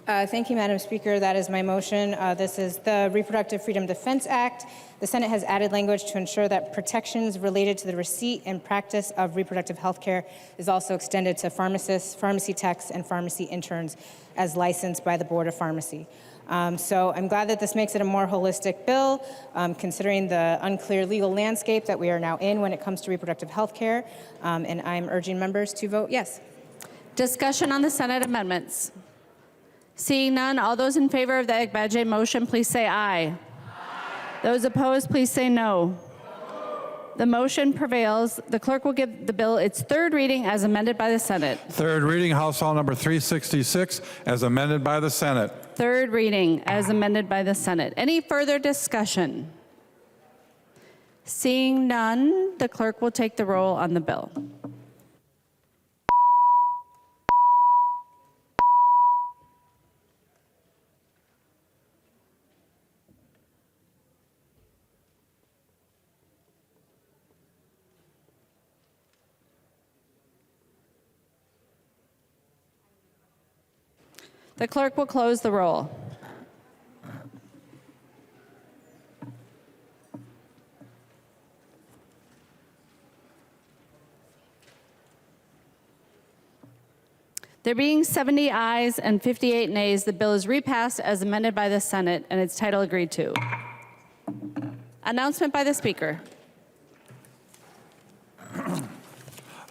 Thank you, Madam Speaker. That is my motion. This is the Reproductive Freedom Defense Act. The Senate has added language to ensure that protections related to the receipt and practice of reproductive health care is also extended to pharmacists, pharmacy techs, and pharmacy interns as licensed by the Board of Pharmacy. So I'm glad that this makes it a more holistic bill, considering the unclear legal landscape that we are now in when it comes to reproductive health care, and I'm urging members to vote yes. Discussion on the Senate amendments. Seeing none, all those in favor of the Agbaje motion, please say aye. Aye. Those opposed, please say no. The motion prevails. The clerk will give the bill its 3rd reading as amended by the Senate. 3rd reading, House File number 366, as amended by the Senate. 3rd reading as amended by the Senate. Any further discussion? Seeing none, the clerk will take the roll on the bill. The clerk will close the roll. There being 70 ayes and 58 nays, the bill is repassed as amended by the Senate and its title agreed to. Announcement by the Speaker.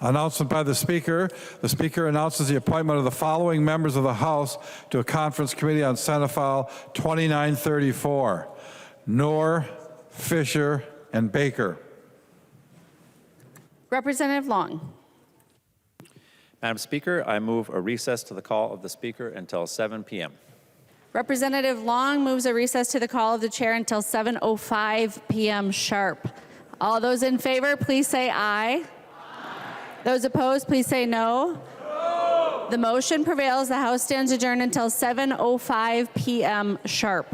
Announcement by the Speaker. The Speaker announces the appointment of the following members of the House to a conference committee on Senate File 2934. Noor, Fisher, and Baker. Representative Long. Madam Speaker, I move a recess to the call of the Speaker until 7 p.m. Representative Long moves a recess to the call of the chair until 7:05 p.m. sharp. All those in favor, please say aye. Those opposed, please say no. No. The motion prevails. The House stands adjourned until 7:05 p.m. sharp.